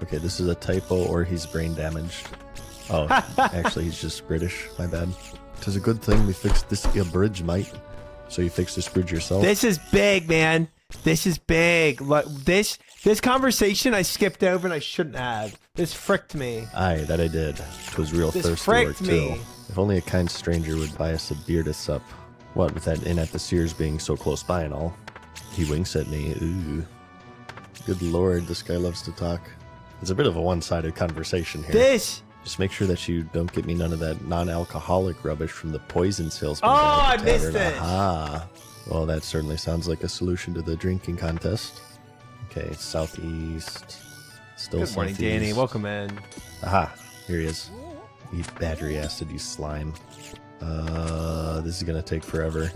S4: Okay, this is a typo or he's brain damaged. Oh, actually he's just British, my bad. 'Tis a good thing we fixed this here bridge, mate. So you fixed this bridge yourself?
S1: This is big, man. This is big. Look, this conversation I skipped over and I shouldn't have. This fricked me.
S4: Aye, that I did. 'Twas real
S1: This
S4: thirsty work,
S1: fricked
S4: too.
S1: me.
S4: If only a kind stranger would buy us a beer to sup. What, with that inn at the Sears being so close by and all? He winks at me. Ooh. Good lord, this guy loves to talk. It's a bit of a one-sided conversation here.
S1: This.
S4: Just make sure that you don't get me none of that non-alcoholic rubbish from the poison salesman.
S1: Oh,
S4: guy at the
S1: I missed
S4: tavern.
S1: it.
S4: Aha. Well, that certainly sounds like a solution to the drinking contest. Okay, southeast. Still
S1: Good morning,
S4: southeast.
S1: Danny. Welcome in.
S4: Aha, here he is. You battery acid, you slime. This is gonna take forever.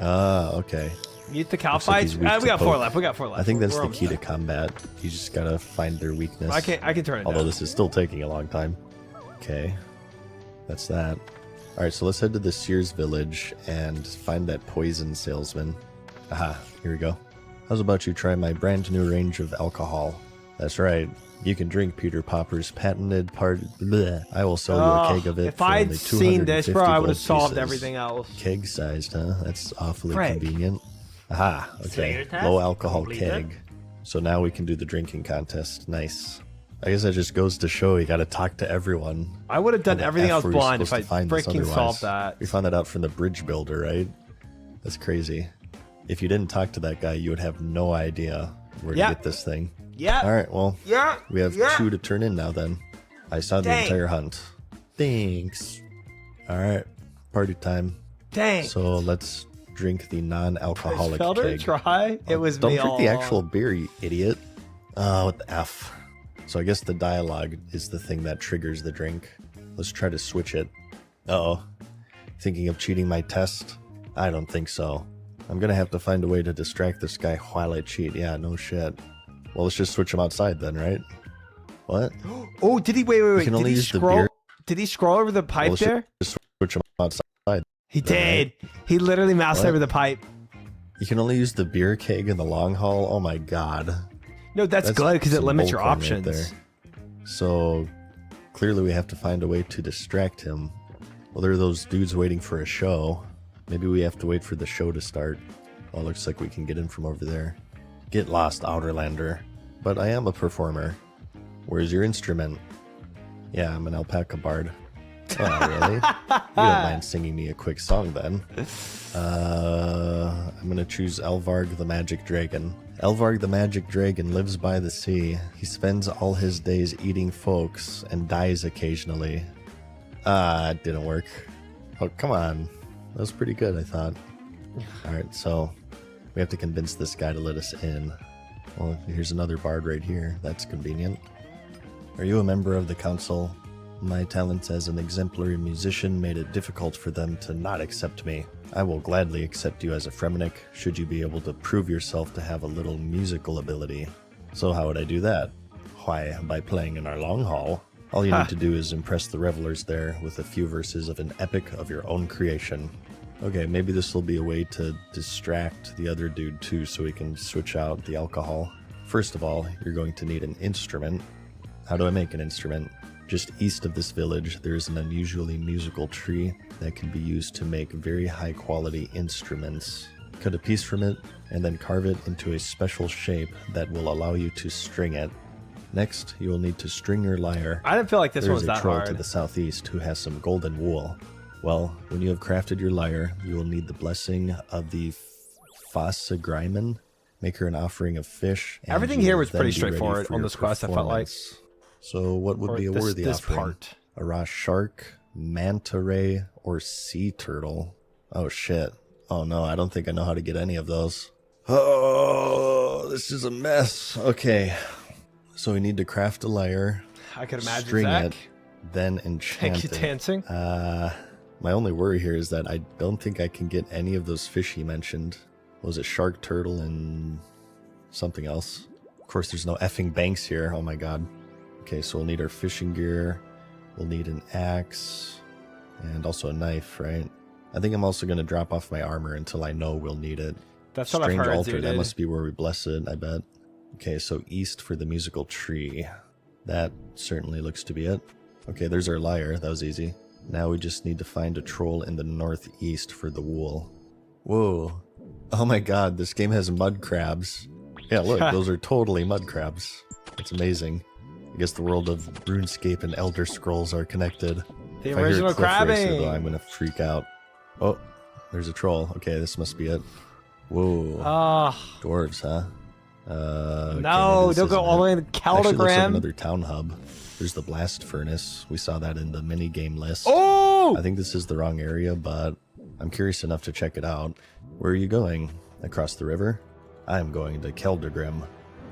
S4: Okay.
S1: Eat the cow
S4: Looks like
S1: fights.
S4: he's weak
S1: we
S4: to
S1: got 4
S4: poke.
S1: left. We got 4 left.
S4: I think that's
S1: We're
S4: the
S1: almost
S4: key
S1: there.
S4: to combat. You just gotta find their weakness.
S1: I can turn it
S4: Although
S1: down.
S4: this is still taking a long time. Okay. That's that. Alright, so let's head to the Sears village and find that poison salesman. Aha, here we go. How's about you try my brand new range of alcohol? That's right. You can drink Peter Popper's patented bleh. I will sell you a keg of it
S1: if
S4: for
S1: I'd
S4: only
S1: seen this,
S4: 250
S1: bro, I would
S4: gold
S1: have solved
S4: pieces.
S1: everything else.
S4: Keg sized, huh? That's awfully
S1: Frick.
S4: convenient. Aha,
S3: Slayer
S4: okay.
S3: task
S4: Low alcohol
S3: completed.
S4: keg. So now we can do the drinking contest. Nice. I guess that just goes to show you gotta talk to everyone.
S1: I would have done
S4: How the
S1: everything
S4: F
S1: else
S4: were you
S1: blind if
S4: supposed
S1: I
S4: to find this
S1: freaking
S4: otherwise?
S1: solved that.
S4: We found that out from the bridge builder, right? That's crazy. If you didn't talk to that guy, you would have no idea where
S1: Yeah.
S4: to get this thing.
S1: Yeah.
S4: All right, well,
S1: Yeah.
S4: we have
S1: Yeah.
S4: 2 to turn in now then. I saw the
S1: Dang.
S4: entire hunt. Thanks. All right, party time.
S1: Dang.
S4: So let's drink the non-alcoholic
S1: Failed her
S4: keg.
S1: try. It was
S4: Don't
S1: me
S4: drink
S1: all
S4: the
S1: along.
S4: actual beer, you idiot. What the F? So I guess the dialogue is the thing that triggers the drink. Let's try to switch it. Uh-oh. Thinking of cheating my test? I don't think so. I'm gonna have to find a way to distract this guy while I cheat. Yeah, no shit. Well, let's just switch him outside then, right? What?
S1: Oh, did he? Wait.
S4: can
S1: Did
S4: only
S1: he
S4: use the
S1: scroll?
S4: beer.
S1: Did he scroll over the pipe
S4: Well, let's
S1: there?
S4: just switch him outside.
S1: He
S4: then, right?
S1: did. He literally moused
S4: What?
S1: over the pipe.
S4: You can only use the beer keg in the long haul? Oh my god.
S1: No, that's good because it
S4: some
S1: limits your
S4: bullcrap right
S1: options.
S4: there. So clearly we have to find a way to distract him. Well, there are those dudes waiting for a show. Maybe we have to wait for the show to start. Oh, looks like we can get in from over there. Get lost, Outerlander. But I am a performer. Where's your instrument? Yeah, I'm an alpaca bard. Oh, really? You don't mind singing me a quick song then. I'm gonna choose Elvarg the Magic Dragon. Elvarg the Magic Dragon lives by the sea. He spends all his days eating folks and dies occasionally. It didn't work. Oh, come on. That was pretty good, I thought. Alright, so we have to convince this guy to let us in. Well, here's another bard right here. That's convenient. Are you a member of the council? My talents as an exemplary musician made it difficult for them to not accept me. I will gladly accept you as a Fremenic, should you be able to prove yourself to have a little musical ability. So how would I do that? Why, by playing in our long hall. All you need to do is impress the revelers there with a few verses of an epic of your own creation. Okay, maybe this will be a way to distract the other dude too, so we can switch out the alcohol. First of all, you're going to need an instrument. How do I make an instrument? Just east of this village, there is an unusually musical tree that can be used to make very high quality instruments. Cut a piece from it, and then carve it into a special shape that will allow you to string it. Next, you will need to string your lyre.
S1: I didn't feel like this one was
S4: There is
S1: that
S4: a troll
S1: hard.
S4: to the southeast who has some golden wool. Well, when you have crafted your lyre, you will need the blessing of the Fasagryman. Make her an offering of fish. and
S1: Everything
S4: you
S1: here
S4: will
S1: was
S4: then
S1: pretty
S4: be ready
S1: straightforward
S4: for
S1: on
S4: your
S1: this quest, I felt like.
S4: performance. So what would
S1: Or
S4: be a
S1: this-
S4: worthy
S1: this
S4: offering?
S1: part.
S4: A raw shark, manta ray, or sea turtle? Oh shit. Oh no, I don't think I know how to get any of those. Oh, this is a mess. Okay. So we need to craft a lyre,
S1: I could imagine
S4: string
S1: Zach.
S4: it, then enchant
S1: Thank you,
S4: it.
S1: dancing.
S4: My only worry here is that I don't think I can get any of those fish he mentioned. What was it, shark, turtle, and something else? Of course, there's no effing banks here. Oh my god. Okay, so we'll need our fishing gear. We'll need an axe and also a knife, right? I think I'm also going to drop off my armor until I know we'll need it.
S1: That's what I've
S4: Strange
S1: heard,
S4: altar,
S1: dude.
S4: that must be where we bless it, I bet. Okay, so east for the musical tree. That certainly looks to be it. Okay, there's our lyre. That was easy. Now we just need to find a troll in the northeast for the wool. Whoa. Oh my god, this game has mud crabs. Yeah, look, those are totally mud crabs. That's amazing. I guess the world of RuneScape and Elder Scrolls are connected.
S1: The
S4: If I hear
S1: original
S4: Cliff Racer,
S1: crabbing.
S4: though, I'm gonna freak out. Oh, there's a troll. Okay, this must be it. Whoa.
S1: Ah,
S4: Dwarves, huh? Okay,
S1: no,
S4: maybe this
S1: don't go
S4: isn't
S1: all the
S4: it.
S1: way to the
S4: Actually, looks like
S1: Caldegram.
S4: another town hub. There's the blast furnace. We saw that in the mini game list.
S1: Oh!
S4: I think this is the wrong area, but I'm curious enough to check it out. Where are you going? Across the river? I'm going to Keldegrim.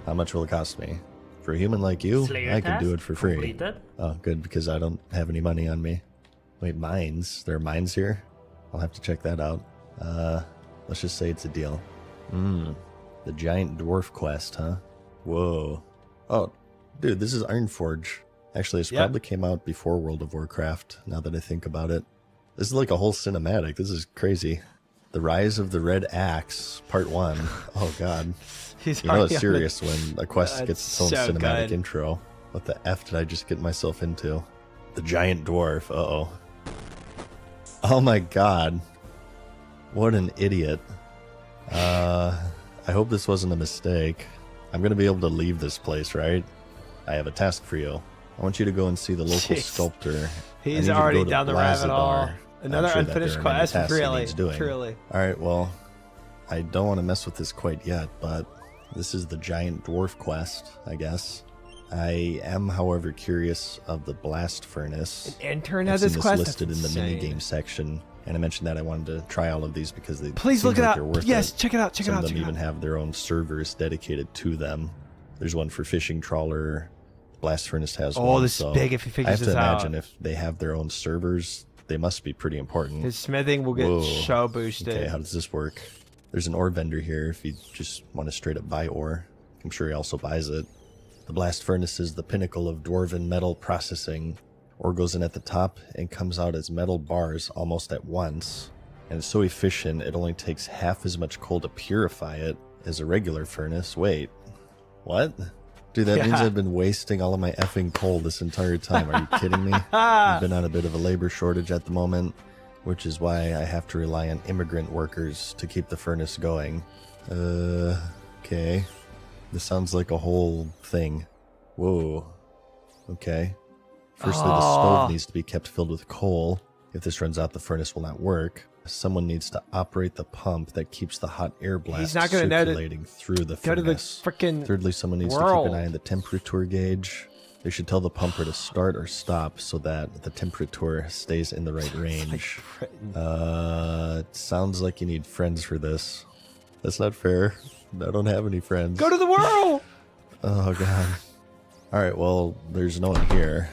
S4: How much will it cost me? For a human like you,
S3: Slayer
S4: I can do
S3: task
S4: it for free.
S3: completed.
S4: Oh, good, because I don't have any money on me. Wait, mines? There are mines here? I'll have to check that out. Let's just say it's a deal. The giant dwarf quest, huh? Whoa. Oh, dude, this is Ironforge. Actually, this
S1: Yep.
S4: probably came out before World of Warcraft, now that I think about it. This is like a whole cinematic. This is crazy. The Rise of the Red Axe, Part 1. Oh, God.
S1: He's
S4: You know
S1: already
S4: it's
S1: on the-
S4: serious when a quest
S1: That's
S4: gets its own
S1: so
S4: cinematic
S1: good.
S4: intro. What the F did I just get myself into? The giant dwarf. Uh-oh. Oh my god. What an idiot. I hope this wasn't a mistake. I'm gonna be able to leave this place, right? I have a task for you. I want you to go and see the local
S1: Jeez.
S4: sculptor. I
S1: He's
S4: need you to
S1: already
S4: go to
S1: down the rabbit hole.
S4: Blazadar.
S1: Another
S4: I'm sure that
S1: unfinished
S4: there are many
S1: quest.
S4: tasks he
S1: Really,
S4: needs doing.
S1: truly.
S4: Alright, well, I don't want to mess with this quite yet, but this is the giant dwarf quest, I guess. I am, however, curious of the blast furnace.
S1: An intern
S4: I've
S1: has
S4: seen
S1: this
S4: this
S1: quest.
S4: listed
S1: That's
S4: in the
S1: insane.
S4: minigame section, and I mentioned that I wanted to try all of these because they
S1: Please
S4: seem
S1: look it
S4: like
S1: up.
S4: they're worth
S1: Yes,
S4: it.
S1: check it out. Check
S4: Some
S1: it out.
S4: of them
S1: Check it
S4: even
S1: out.
S4: have their own servers dedicated to them. There's one for fishing trawler. Blast furnace has one.
S1: Oh, this is
S4: so
S1: big if he
S4: I
S1: figures
S4: have
S1: this
S4: to
S1: out.
S4: imagine if they have their own servers, they must be pretty important.
S1: His smithing will get
S4: Whoa.
S1: so boosted.
S4: Okay, how does this work? There's an ore vendor here if you just want to straight up buy ore. I'm sure he also buys it. The blast furnace is the pinnacle of dwarven metal processing. Ore goes in at the top and comes out as metal bars almost at once. And it's so efficient, it only takes half as much coal to purify it as a regular furnace. Wait, what? Dude, that means
S1: Yeah.
S4: I've been wasting all of my effing coal this entire time. Are you kidding me? We've been on a bit of a labor shortage at the moment, which is why I have to rely on immigrant workers to keep the furnace going. Okay. This sounds like a whole thing. Whoa. Okay. Firstly, the stove needs to be kept filled with coal. If this runs out, the furnace will not work. Someone needs to operate the pump that keeps the hot air blast
S1: not gonna know to
S4: circulating through the
S1: Go to the
S4: furnace.
S1: freaking
S4: Thirdly, someone needs to
S1: world.
S4: keep an eye on the temperature gauge. They should tell the pumper to start or stop so that the temperature stays in the right range. It sounds like you need friends for this. That's not fair. I don't have any friends.
S1: Go to the world.
S4: Oh god. Alright, well, there's no one here.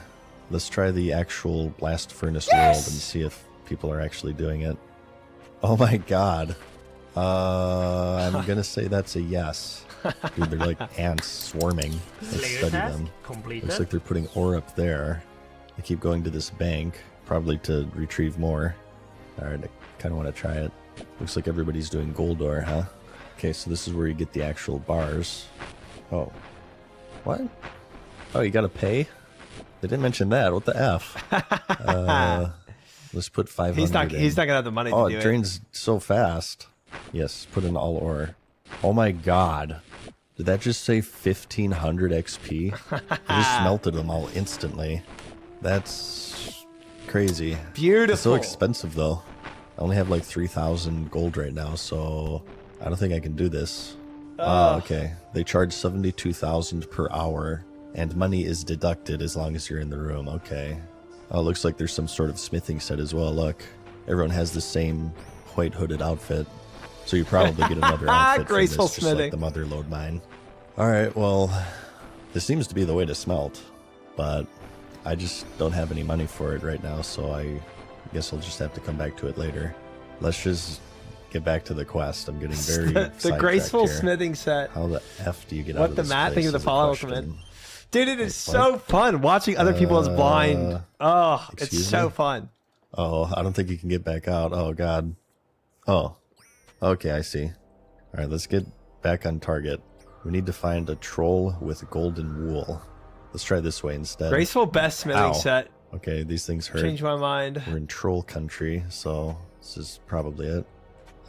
S4: Let's try the actual blast furnace world and see if people are actually doing it. Oh my god. I'm gonna say that's a yes. Dude, they're like ants swarming. Let's
S3: Slayer
S4: study
S3: task
S4: them.
S3: completed.
S4: Looks like they're putting ore up there. They keep going to this bank, probably to retrieve more. Alright, I kind of want to try it. Looks like everybody's doing gold ore, huh? Okay, so this is where you get the actual bars. Oh. What? Oh, you gotta pay? They didn't mention that. What the F? Let's put 500
S1: He's not gonna have the money to do
S4: it drains so fast. Yes, put in all ore. Oh my god. Did that just say 1500 XP? I just smelted them all instantly. That's crazy.
S1: Beautiful.
S4: It's so expensive though. I only have like 3,000 gold right now, so I don't think I can do this. Oh, okay. They charge 72,000 per hour, and money is deducted as long as you're in the room. Okay. Oh, it looks like there's some sort of smithing set as well. Look, everyone has the same white hooded outfit, so you probably get another outfit for this,
S1: Graceful
S4: just
S1: smithing.
S4: like the mother lode mine. All right, well, this seems to be the way to smelt, but I just don't have any money for it right now, so I guess I'll just have to come back to it later. Let's just get back to the quest. I'm getting very
S1: the graceful
S4: here.
S1: smithing set.
S4: How the F do you get out
S1: What
S4: of
S1: the
S4: this
S1: math
S4: place
S1: thing of the
S4: is a
S1: follow will come in.
S4: question.
S1: Dude, it is so fun watching other people as blind. Oh, it's
S4: excuse
S1: so
S4: me?
S1: fun.
S4: Oh, I don't think you can get back out. Oh, God. Oh. Okay, I see. All right, let's get back on target. We need to find a troll with golden wool. Let's try this way instead.
S1: Graceful best smithing
S4: Ow.
S1: set.
S4: Okay, these things hurt.
S1: Change my mind.
S4: We're in troll country, so this is probably it.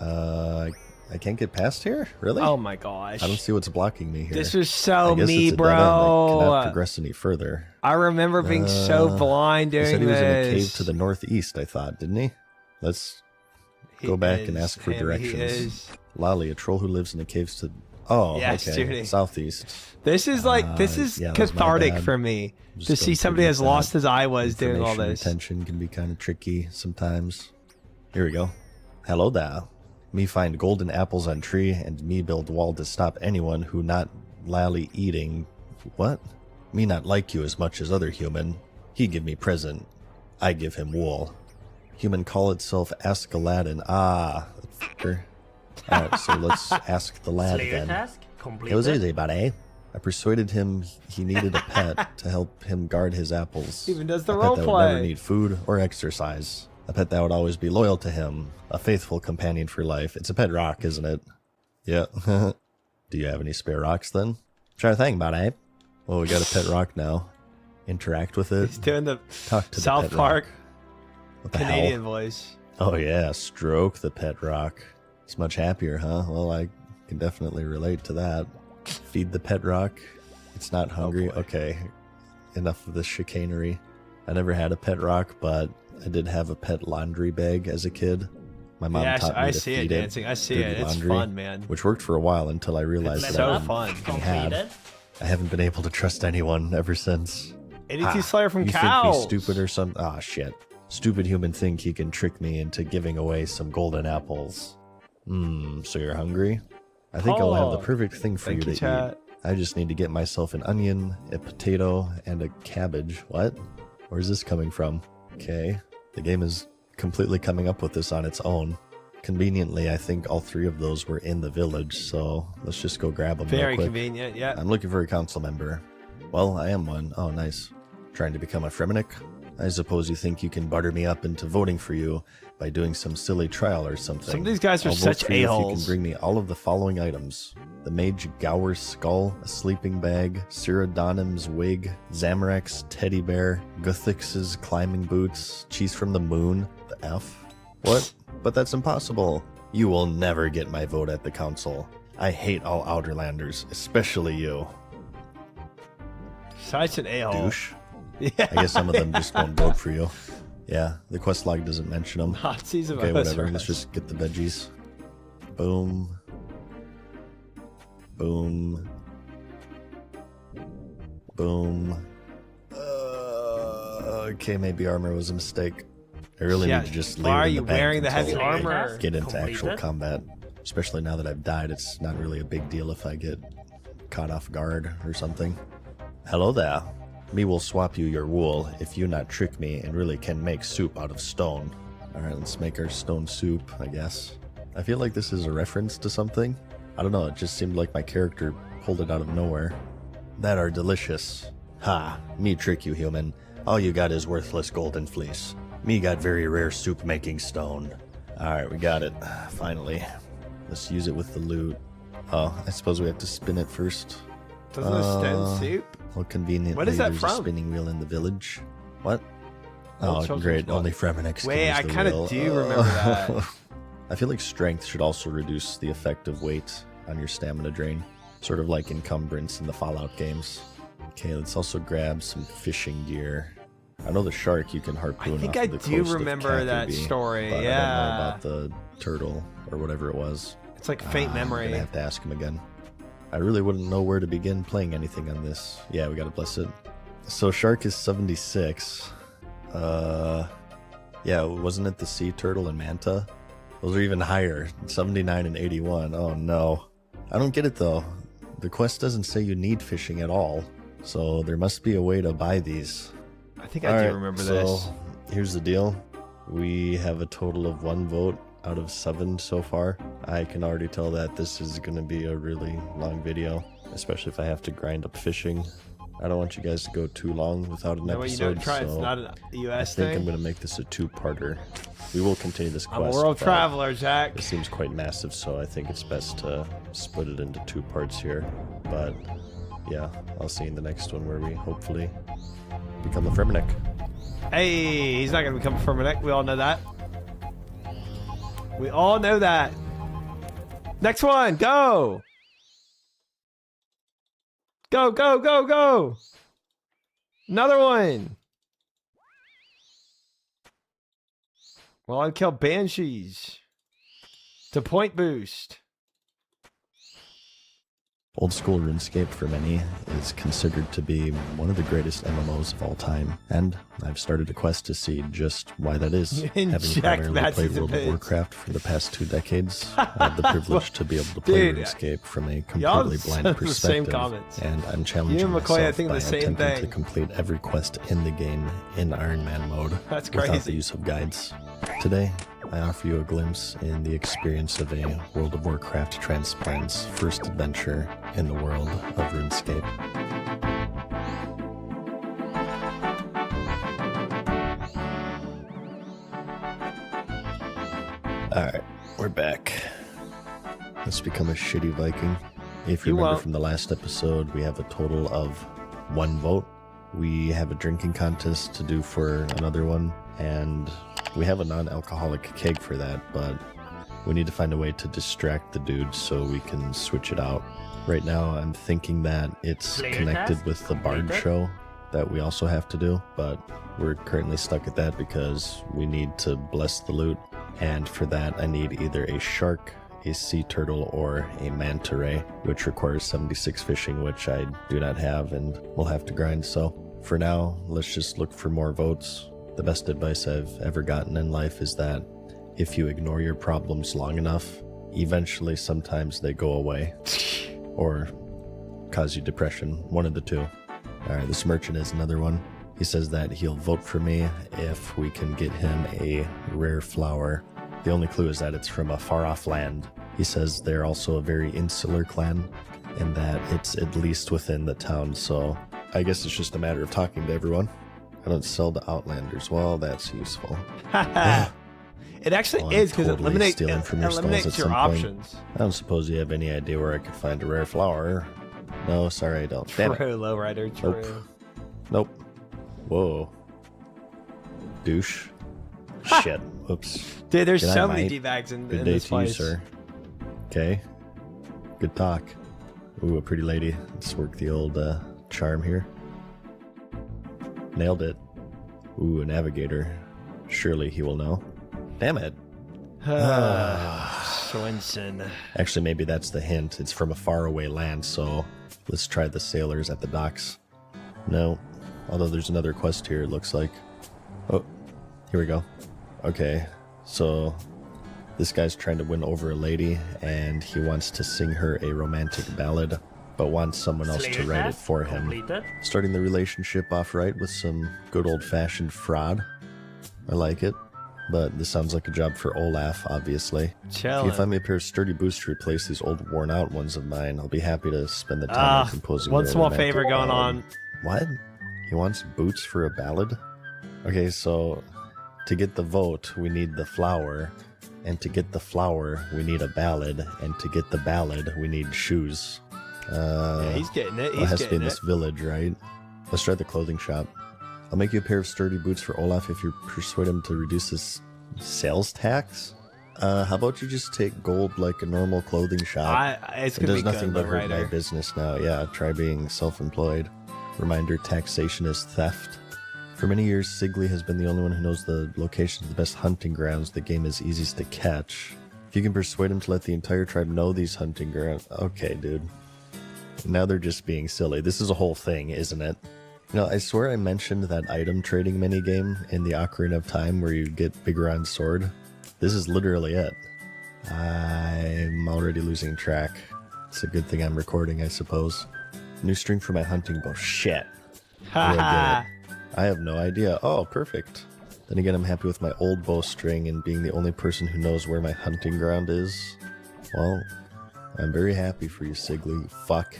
S4: I can't get past here? Really?
S1: Oh my gosh.
S4: I don't see what's blocking me here.
S1: This was so
S4: I guess
S1: me,
S4: it's a dead end. I cannot
S1: bro.
S4: progress any further.
S1: I remember being so blind
S4: He
S1: during
S4: said he was in a cave
S1: this.
S4: to the northeast, I thought, didn't he? Let's go back and ask for
S1: He
S4: directions.
S1: is.
S4: Lolly, a troll who lives in the caves to... Oh,
S1: Yes,
S4: okay.
S1: Judy.
S4: Southeast.
S1: This is like this is
S4: yeah, that was my
S1: cathartic
S4: bad.
S1: for me
S4: Just
S1: to
S4: don't
S1: see somebody
S4: forget
S1: as
S4: that.
S1: lost as I was doing all
S4: Information
S1: this.
S4: retention can be kind of tricky sometimes. Here we go. Hello there. Me find golden apples on tree, and me build wall to stop anyone who not lally eating. What? Me not like you as much as other human. He give me present. I give him wool. Human call itself Ask Aladdin. Ah, fucker. Alright, so let's ask the lad
S3: Slayer
S4: again.
S3: task
S4: It
S3: completed.
S4: was easy, buddy. I persuaded him he needed a pet to help him guard his apples.
S1: Even does the
S4: a pet that would never
S1: roleplay.
S4: need food or exercise. A pet that would always be loyal to him. A faithful companion for life. It's a pet rock, isn't it? Yeah. Do you have any spare rocks then? Sure thing, buddy. Well, we got a pet rock now. Interact with it.
S1: He's doing the
S4: Talk to
S1: South
S4: the pet
S1: Park
S4: rock. What the
S1: Canadian
S4: hell?
S1: voice.
S4: Oh yeah, stroke the pet rock. It's much happier, huh? Well, I can definitely relate to that. Feed the pet rock. It's not hungry.
S1: boy.
S4: Okay, enough of this chicanery. I never had a pet rock, but I did have a pet laundry bag as a kid. My mom
S1: Yes,
S4: taught me
S1: I
S4: to
S1: see it
S4: feed
S1: dancing. I see
S4: dirty
S1: it. It's
S4: laundry,
S1: fun, man.
S4: which worked for a while until I realized
S1: It's
S4: that
S1: so
S4: I
S1: fun.
S4: fucking had.
S3: Completed.
S4: I haven't been able to trust anyone ever since.
S1: ADT Slayer from
S4: You
S1: Cows.
S4: think me stupid or some... Ah, shit. Stupid human think he can trick me into giving away some golden apples. So you're hungry? I think I'll have the
S1: Oh,
S4: perfect thing for you
S1: thank
S4: to
S1: you, chat.
S4: eat. I just need to get myself an onion, a potato, and a cabbage. What? Where's this coming from? Okay. The game is completely coming up with this on its own. Conveniently, I think all three of those were in the village, so let's just go grab them
S1: Very
S4: real quick.
S1: convenient, yeah.
S4: I'm looking for a council member. Well, I am one. Oh, nice. Trying to become a Fremenic? I suppose you think you can butter me up into voting for you by doing some silly trial or something.
S1: Some of these guys are
S4: I'll vote
S1: such
S4: for you if you can
S1: a-holes.
S4: bring me all of the following items. The Mage Gower's skull, a sleeping bag, Cyrodinem's wig, Zamorak's teddy bear, Guthix's climbing boots, cheese from the moon, the F. What? But that's impossible. You will never get my vote at the council. I hate all Outerlanders, especially you.
S1: Such an a-hole.
S4: Douche.
S1: Yeah.
S4: I guess some of them just won't vote for you. Yeah, the quest log doesn't mention them.
S1: Nazis of
S4: Okay,
S1: us,
S4: whatever.
S1: right?
S4: Let's just get the veggies. Boom. Boom. Boom. Okay, maybe armor was a mistake. I really
S1: Yeah,
S4: need to just leave
S1: why
S4: it
S1: are
S4: in
S1: you
S4: the bank
S1: wearing the
S4: until
S1: heavy
S3: Slayer
S1: armor?
S3: task
S4: Get into actual
S3: completed.
S4: combat. Especially now that I've died, it's not really a big deal if I get caught off guard or something. Hello there. Me will swap you your wool if you not trick me and really can make soup out of stone. Alright, let's make our stone soup, I guess. I feel like this is a reference to something. I don't know, it just seemed like my character pulled it out of nowhere. That are delicious. Ha, me trick you, human. All you got is worthless golden fleece. Me got very rare soup making stone. Alright, we got it. Finally. Let's use it with the loot. Oh, I suppose we have to spin it first.
S1: Doesn't it stand soup?
S4: Well, conveniently,
S1: What is that
S4: there's
S1: from?
S4: a spinning wheel in the village. What?
S1: Old
S4: Oh,
S1: children's
S4: great.
S1: book.
S4: Only Fremenix can
S1: Wait,
S4: use
S1: I
S4: the
S1: kind
S4: wheel.
S1: of do remember that.
S4: I feel like strength should also reduce the effect of weight on your stamina drain. Sort of like encumbrance in the Fallout games. Okay, let's also grab some fishing gear. I know the shark you can harpoon
S1: I think
S4: off
S1: I
S4: of the
S1: do
S4: coast of
S1: remember that
S4: Catherby,
S1: story,
S4: but I
S1: yeah.
S4: don't know about the turtle or whatever it was.
S1: It's like faint
S4: I'm
S1: memory.
S4: gonna have to ask him again. I really wouldn't know where to begin playing anything on this. Yeah, we gotta bless it. So shark is 76. Yeah, wasn't it the sea turtle and manta? Those are even higher. 79 and 81. Oh no. I don't get it though. The quest doesn't say you need fishing at all. So there must be a way to buy these.
S1: I think I
S4: All
S1: do
S4: right,
S1: remember
S4: so
S1: this.
S4: here's the deal. We have a total of 1 vote out of 7 so far. I can already tell that this is going to be a really long video, especially if I have to grind up fishing. I don't want you guys to go too long without an
S1: No, you
S4: episode,
S1: don't try. It's
S4: so
S1: not a
S4: I
S1: US
S4: think I'm
S1: thing.
S4: going to make this a 2-parter. We will continue this
S1: I'm
S4: quest.
S1: a world
S4: but
S1: traveler, Jack.
S4: It seems quite massive, so I think it's best to split it into 2 parts here. But yeah, I'll see you in the next one where we hopefully become a Fremenix.
S1: Hey, he's not going to become a Ferminic. We all know that. We all know that. Next one, go. Go, go, go, go. Another one. Well, I killed Banshees. To point boost.
S4: Old school RuneScape for many is considered to be one of the greatest MMOs of all time, and I've started a quest to see just why that is. Having
S1: Inject
S4: primarily
S1: matches
S4: played
S1: and
S4: World of
S1: bids.
S4: Warcraft for the past 2 decades, I have the privilege to be able to play
S1: Dude,
S4: RuneScape from a
S1: y'all
S4: completely
S1: said
S4: blind
S1: the same
S4: perspective,
S1: comments.
S4: and I'm challenging
S1: You and McCoy, I
S4: myself
S1: think
S4: by
S1: the same
S4: attempting to
S1: thing.
S4: complete every quest in the game in Iron Man mode
S1: That's
S4: without the
S1: crazy.
S4: use of guides. Today, I offer you a glimpse in the experience of a World of Warcraft transplant's first adventure in the world of RuneScape. Alright, we're back. Let's become a shitty Viking. If you
S1: You
S4: remember
S1: won't.
S4: from the last episode, we have a total of 1 vote. We have a drinking contest to do for another one, and we have a non-alcoholic keg for that, but we need to find a way to distract the dude so we can switch it out. Right now, I'm thinking that it's
S3: Slayer
S4: connected
S3: task?
S4: with the bard
S3: Completed?
S4: show that we also have to do, but we're currently stuck at that because we need to bless the loot, and for that I need either a shark, a sea turtle, or a manta ray, which requires 76 fishing, which I do not have and will have to grind. So for now, let's just look for more votes. The best advice I've ever gotten in life is that if you ignore your problems long enough, eventually sometimes they go away or cause you depression, one of the two. Alright, this merchant is another one. He says that he'll vote for me if we can get him a rare flower. The only clue is that it's from a far-off land. He says they're also a very insular clan, and that it's at least within the town, so I guess it's just a matter of talking to everyone. I don't sell to outlanders. Well, that's useful.
S1: It actually
S4: Well, I'm
S1: is because
S4: totally
S1: it
S4: stealing from your stalls at
S1: eliminates your
S4: some point.
S1: options.
S4: I don't suppose you have any idea where I could find a rare flower. No, sorry, I don't. Damn it.
S1: True, lowrider, true.
S4: Nope. Nope. Whoa. Douche. Shit. Oops.
S1: Dude, there's
S4: Good night,
S1: so many
S4: mate.
S1: D-bags in
S4: Good
S1: in
S4: day
S1: this
S4: to you,
S1: place.
S4: sir. Okay. Good talk. Ooh, a pretty lady. Let's work the old charm here. Nailed it. Ooh, a navigator. Surely he will know. Damn it.
S1: Swinson.
S4: Actually, maybe that's the hint. It's from a faraway land, so let's try the sailors at the docks. No. Although there's another quest here, it looks like. Oh, here we go. Okay, so this guy's trying to win over a lady, and he wants to sing her a romantic ballad. but wants someone else to
S3: Slayer
S4: write it
S3: task
S4: for him.
S3: completed.
S4: Starting the relationship off right with some good old-fashioned fraud. I like it, but this sounds like a job for Olaf, obviously. If you
S1: Chilling.
S4: find me a pair of sturdy boots to replace these old worn-out ones of mine, I'll be happy to spend the time on composing
S1: one
S4: their
S1: small
S4: romantic
S1: favor going
S4: ballad.
S1: on.
S4: What? He wants boots for a ballad? Okay, so to get the vote, we need the flower. And to get the flower, we need a ballad. And to get the ballad, we need shoes.
S1: Yeah, he's getting it.
S4: Well, it
S1: He's
S4: has to be in
S1: getting it.
S4: this village, right? Let's try the clothing shop. I'll make you a pair of sturdy boots for Olaf if you persuade him to reduce his sales tax. How about you just take gold like a normal clothing shop?
S1: It's
S4: It
S1: gonna
S4: does
S1: be
S4: nothing
S1: good,
S4: but hurt my
S1: writer.
S4: business now. Yeah, try being self-employed. Reminder, taxation is theft. For many years, Sigley has been the only one who knows the locations of the best hunting grounds. The game is easiest to catch. If you can persuade him to let the entire tribe know these hunting grounds... Okay, dude. Now they're just being silly. This is a whole thing, isn't it? You know, I swear I mentioned that item trading minigame in the Ocarina of Time where you get Bigoron's sword. This is literally it. I'm already losing track. It's a good thing I'm recording, I suppose. New string for my hunting bow. Shit. Where do I get it? I have no idea. Oh, perfect. Then again, I'm happy with my old bowstring and being the only person who knows where my hunting ground is. Well, I'm very happy for you, Sigley. Fuck.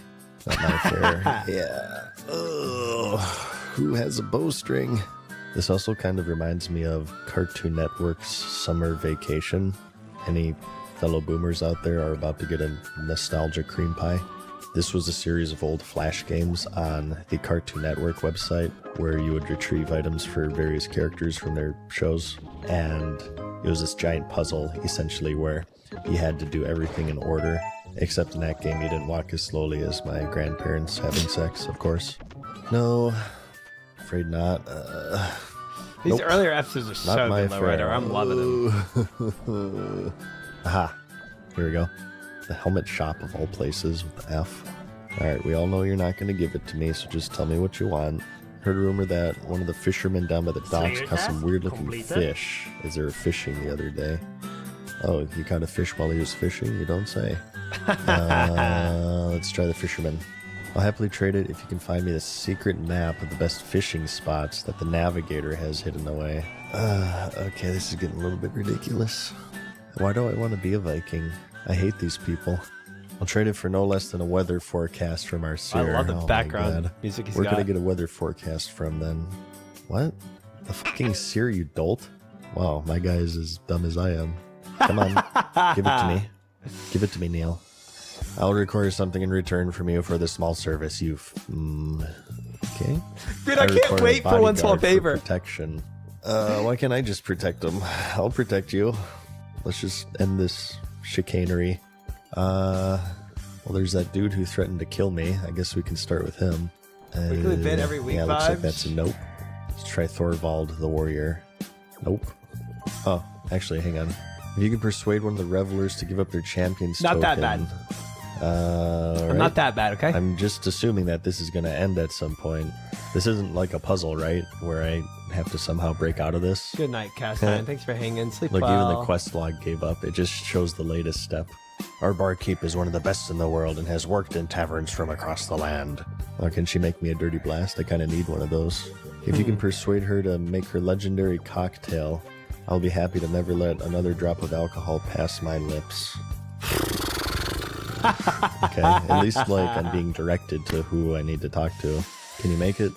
S4: Not my affair. Yeah. Ugh. Who has a bowstring? This also kind of reminds me of Cartoon Network's Summer Vacation. Any fellow boomers out there are about to get a nostalgia cream pie. This was a series of old Flash games on the Cartoon Network website where you would retrieve items for various characters from their shows. And it was this giant puzzle, essentially, where you had to do everything in order. Except in that game, you didn't walk as slowly as my grandparents having sex, of course. No, afraid not.
S1: These
S4: Nope.
S1: earlier episodes are so
S4: Not my
S1: good, writer.
S4: affair.
S1: I'm loving them.
S4: Aha. Here we go. The helmet shop of all places with the F. Alright, we all know you're not going to give it to me, so just tell me what you want. Heard a rumor that one of the fishermen down by the docks
S3: Slayer
S4: caught some
S3: task
S4: weird looking
S3: completed.
S4: fish as they were fishing the other day. Oh, he caught a fish while he was fishing? You don't say. Let's try the fisherman. I'll happily trade it if you can find me the secret map of the best fishing spots that the navigator has hidden away. Okay, this is getting a little bit ridiculous. Why do I want to be a Viking? I hate these people. I'll trade it for no less than a weather forecast from our
S1: I
S4: seer.
S1: love the
S4: Oh my
S1: background
S4: God.
S1: music he's
S4: Where
S1: got.
S4: could I get a weather forecast from then? What? The fucking seer, you dolt? Wow, my guy is as dumb as I am. Come on, give it to me. Give it to me, Neil. I'll require something in return from you for this small service. Okay.
S1: Dude, I can't
S4: require a
S1: wait for one small
S4: bodyguard for
S1: favor.
S4: protection. Why can't I just protect him? I'll protect you. Let's just end this chicanery. Well, there's that dude who threatened to kill me. I guess we can start with him.
S1: Weekly vid every week
S4: Yeah, looks like
S1: vibes?
S4: that's a nope. Let's try Thorvald the warrior. Nope. Oh, actually, hang on. If you can persuade one of the revelers to give up their champion's
S1: Not that
S4: token,
S1: I'm not that bad, okay?
S4: I'm just assuming that this is going to end at some point. This isn't like a puzzle, right? Where I have to somehow break out of this.
S1: Good night, Cast9. Thanks for hanging. Sleep
S4: Look,
S1: well.
S4: even the quest log gave up. It just shows the latest step. Our barkeep is one of the best in the world and has worked in taverns from across the land. Oh, can she make me a dirty blast? I kind of need one of those. If you can persuade her to make her legendary cocktail, I'll be happy to never let another drop of alcohol pass my lips. Okay, at least like I'm being directed to who I need to talk to. Can you make it?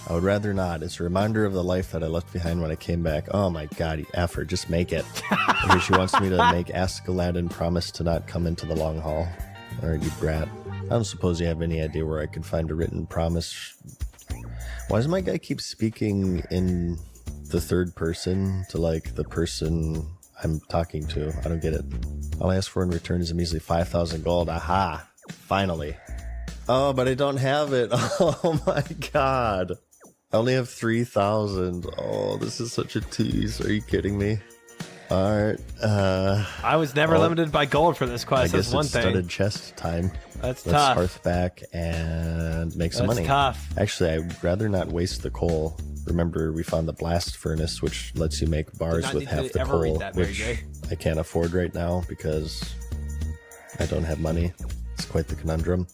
S4: I would rather not. It's a reminder of the life that I left behind when I came back. Oh my god, you effer, just make it. Okay, she wants me to make Ask Aladdin promise to not come into the long haul. Alright, you brat. I don't suppose you have any idea where I could find a written promise. Why does my guy keep speaking in the third person to like the person I'm talking to? I don't get it. All I ask for in return is a measly 5,000 gold. Aha! Finally. Oh, but I don't have it. Oh my god. I only have 3,000. Oh, this is such a tease. Are you kidding me? Alright,
S1: I was never
S4: well,
S1: limited by gold for this
S4: I
S1: quest.
S4: guess
S1: That's one
S4: it's
S1: thing.
S4: studded chest time.
S1: That's
S4: Let's
S1: tough.
S4: hearth back and make some
S1: That's
S4: money.
S1: tough.
S4: Actually, I'd rather not waste the coal. Remember, we found the blast furnace, which lets you make bars
S1: not
S4: with
S1: need to
S4: half the
S1: ever read
S4: coal,
S1: that, Mary
S4: which
S1: J.
S4: I can't afford right now because I don't have money. It's quite the conundrum.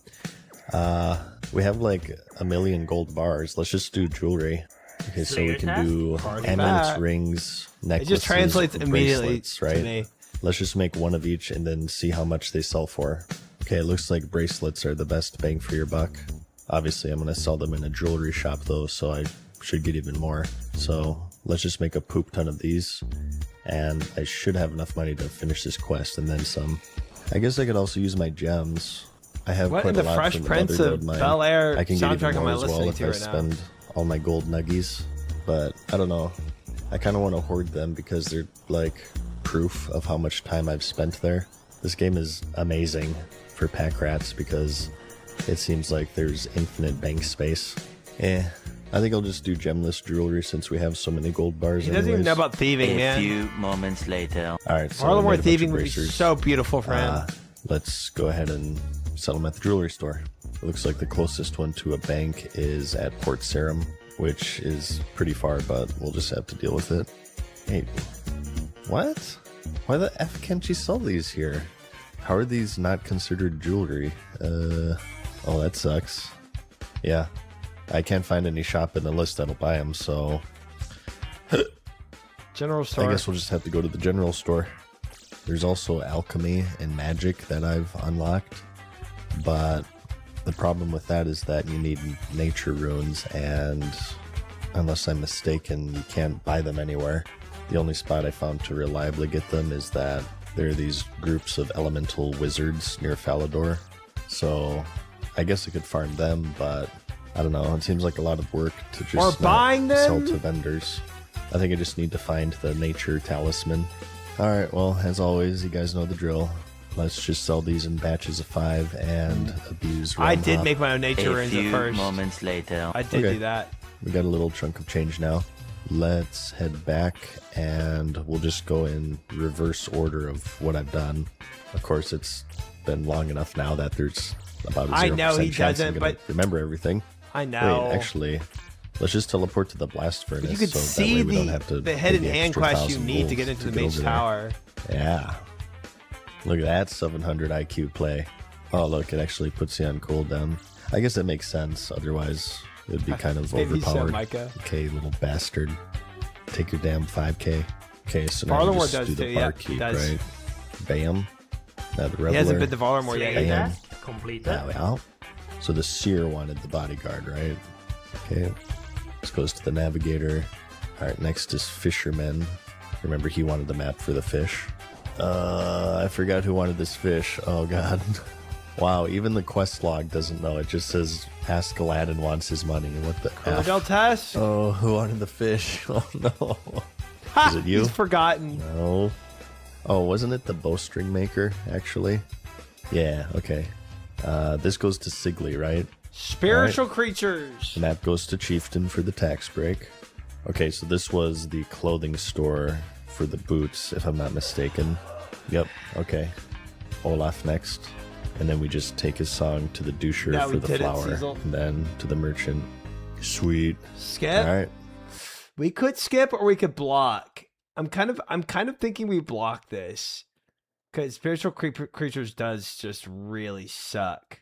S4: We have like a million gold bars. Let's just do jewelry. Okay, so we can do
S1: Party
S4: amulets,
S1: back.
S4: rings,
S1: It
S4: necklaces,
S1: just translates
S4: or
S1: immediately
S4: bracelets,
S1: to
S4: right?
S1: me.
S4: Let's just make one of each and then see how much they sell for. Okay, it looks like bracelets are the best bang for your buck. Obviously, I'm going to sell them in a jewelry shop though, so I should get even more. So let's just make a poop ton of these, and I should have enough money to finish this quest and then some. I guess I could also use my gems. I have
S1: What
S4: quite
S1: in
S4: a
S1: the
S4: lot
S1: Fresh
S4: from the
S1: Prince
S4: Mother
S1: of
S4: Node mine.
S1: Bel Air
S4: I can get
S1: soundtrack
S4: even
S1: am
S4: more
S1: I
S4: as well
S1: listening
S4: if
S1: to
S4: I
S1: right now?
S4: spend all my gold nuggies. But I don't know. I kind of want to hoard them because they're like proof of how much time I've spent there. This game is amazing for pack rats because it seems like there's infinite bank space. I think I'll just do gemless jewelry since we have so many gold bars.
S1: He doesn't even know about thieving,
S5: A
S1: man.
S5: few moments later.
S4: Alright, so I
S1: Marlon
S4: made a
S1: Moore
S4: bunch of
S1: thieving would be
S4: bracers.
S1: so beautiful for him.
S4: Let's go ahead and sell them at the jewelry store. It looks like the closest one to a bank is at Port Sarum, which is pretty far, but we'll just have to deal with it. Hey, what? Why the F can't you sell these here? How are these not considered jewelry? Oh, that sucks. Yeah, I can't find any shop in the list that'll buy them, so
S1: General store.
S4: I guess we'll just have to go to the general store. There's also alchemy and magic that I've unlocked, but the problem with that is that you need nature runes, and unless I'm mistaken, you can't buy them anywhere. The only spot I found to reliably get them is that there are these groups of elemental wizards near Falador, so I guess I could farm them, but I don't know, it seems like a lot of work to just
S1: Or
S4: not
S1: buying
S4: sell
S1: them?
S4: to vendors. I think I just need to find the nature talisman. Alright, well, as always, you guys know the drill. Let's just sell these in batches of 5 and abuse
S1: I
S4: realm
S1: did
S4: hop.
S1: make my own nature
S5: A
S1: runes at
S5: few
S1: first.
S5: moments later.
S1: I did
S4: Okay.
S1: do that.
S4: We got a little chunk of change now. Let's head back and we'll just go in reverse order of what I've done. Of course, it's been long enough now that there's about a 0%
S1: I know he
S4: chance I'm
S1: doesn't,
S4: gonna
S1: but-
S4: remember everything.
S1: I know.
S4: Wait, actually, let's just teleport to the blast furnace.
S1: you could
S4: so
S1: see
S4: that way we don't have to
S1: the
S4: pay
S1: hidden
S4: the
S1: hand
S4: extra
S1: quest you
S4: 1,000
S1: need to
S4: gold
S1: get into the
S4: get
S1: maze
S4: over there.
S1: tower.
S4: Yeah. Look at that 700 IQ play. Oh, look, it actually puts you on cooldown. I guess that makes sense. Otherwise, it would be kind of
S1: Maybe so,
S4: overpowered.
S1: Micah.
S4: Okay, little bastard. Take your damn 5k. Okay, so now
S1: Barlowmore
S4: you just
S1: does
S4: do the
S1: too,
S4: bar
S1: yeah,
S4: keep,
S1: does.
S4: right? Bam. Now the
S1: He hasn't
S4: Reveler.
S1: been to Voldemort yet.
S3: Slayer
S4: Bam.
S3: task completed.
S4: Now, well. So the seer wanted the bodyguard, right? Okay. This goes to the navigator. Alright, next is fisherman. Remember, he wanted the map for the fish. I forgot who wanted this fish. Oh, God. Wow, even the quest log doesn't know. It just says, ask Aladdin wants his money. What the F?
S1: Cordell test?
S4: Oh, who wanted the fish? Oh, no.
S1: Ha!
S4: Is it you?
S1: He's forgotten.
S4: No. Oh, wasn't it the bowstring maker, actually? Yeah, okay. This goes to Sigley, right?
S1: Spiritual creatures.
S4: And that goes to Chieftain for the tax break. Okay, so this was the clothing store for the boots, if I'm not mistaken. Yep, okay. Olaf next. And then we just take his song to the doucher
S1: Yeah,
S4: for
S1: we
S4: the
S1: did it,
S4: flower.
S1: Cecil.
S4: And then to the merchant. Sweet.
S1: Skip.
S4: Alright.
S1: We could skip or we could block. I'm kind of thinking we block this. Because spiritual creatures does just really suck.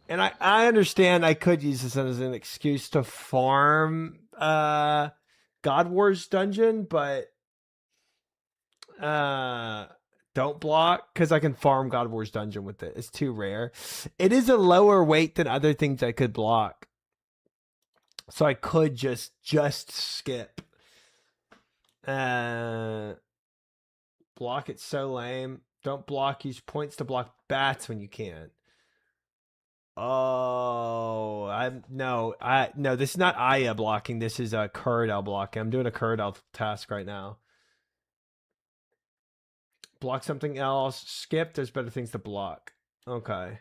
S1: And I understand I could use this as an excuse to farm God Wars dungeon, but don't block because I can farm God Wars dungeon with it. It's too rare. It is a lower weight than other things I could block. So I could just skip. Block it's so lame. Don't block. Use points to block bats when you can. Oh, no. This is not Aya blocking. This is a Curdell blocking. I'm doing a Curdell task right now. Block something else. Skip. There's better things to block. Okay.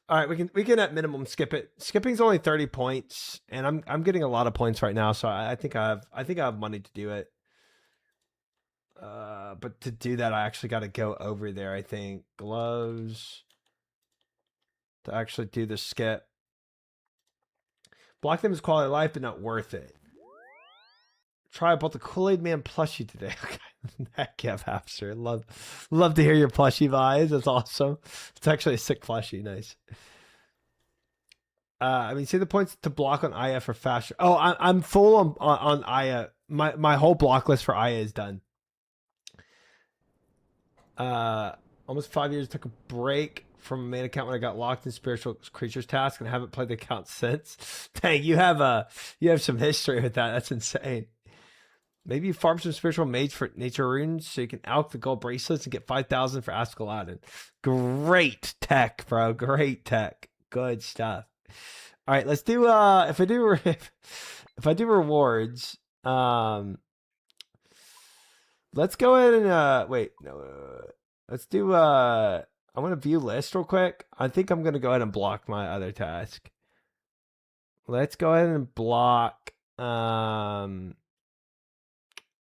S1: All right, we can at minimum skip it. Skipping's only 30 points, and I'm getting a lot of points right now, so I think I have money to do it. But to do that, I actually got to go over there. I think gloves to actually do the skip. Block them is quality of life, but not worth it. Try about the Kool-Aid Man plushie today. Okay, heck yeah, Hapster. Love to hear your plushie vibes. That's awesome. It's actually a sick plushie. Nice. I mean, say the points to block on Aya for faster. Oh, I'm full on Aya. My whole block list for Aya is done. Almost 5 years. Took a break from a main account when I got locked in spiritual creatures task and haven't played the account since. Dang, you have some history with that. That's insane. Maybe you farm some spiritual mage for nature runes so you can alch the gold bracelets and get 5,000 for Ask Aladdin. Great tech, bro. Great tech. Good stuff. All right, let's do if I do rewards, let's go ahead and wait, no, let's do I want to view list real quick. I think I'm going to go ahead and block my other task. Let's go ahead and block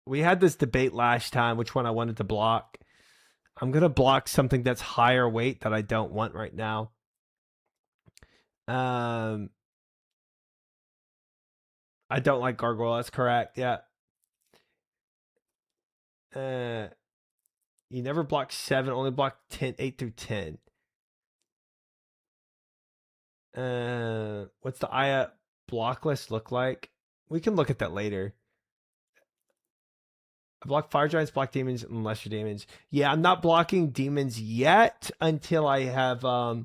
S1: we had this debate last time which one I wanted to block. I'm going to block something that's higher weight that I don't want right now. I don't like gargoyle. That's correct. Yeah. You never block 7, only block 10, 8 through 10. What's the Aya block list look like? We can look at that later. I block fire giants, block demons, and lesser demons. Yeah, I'm not blocking demons yet until I have all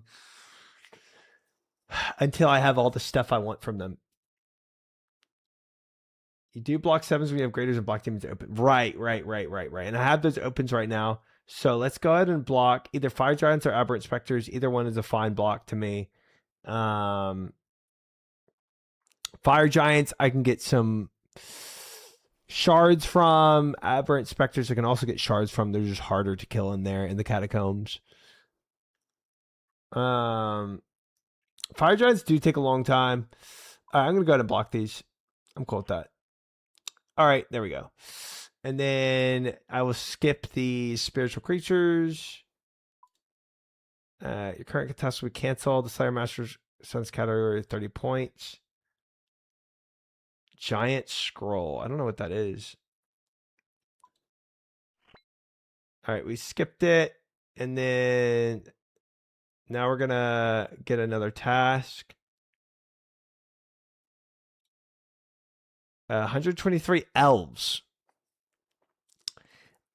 S1: the stuff I want from them. You do block 7s when you have graders and block demons open. Right. And I have those opens right now. So let's go ahead and block either fire giants or aberrant specters. Either one is a fine block to me. Fire giants, I can get some shards from. Aberrant specters, I can also get shards from. They're just harder to kill in there in the catacombs. Fire giants do take a long time. I'm going to go ahead and block these. I'm cool with that. All right, there we go. And then I will skip the spiritual creatures. Your current contest will be canceled. The Slayer Master's Sun's category 30 points. Giant scroll. I don't know what that is. All right, we skipped it. And then now we're going to get another task. 123 elves.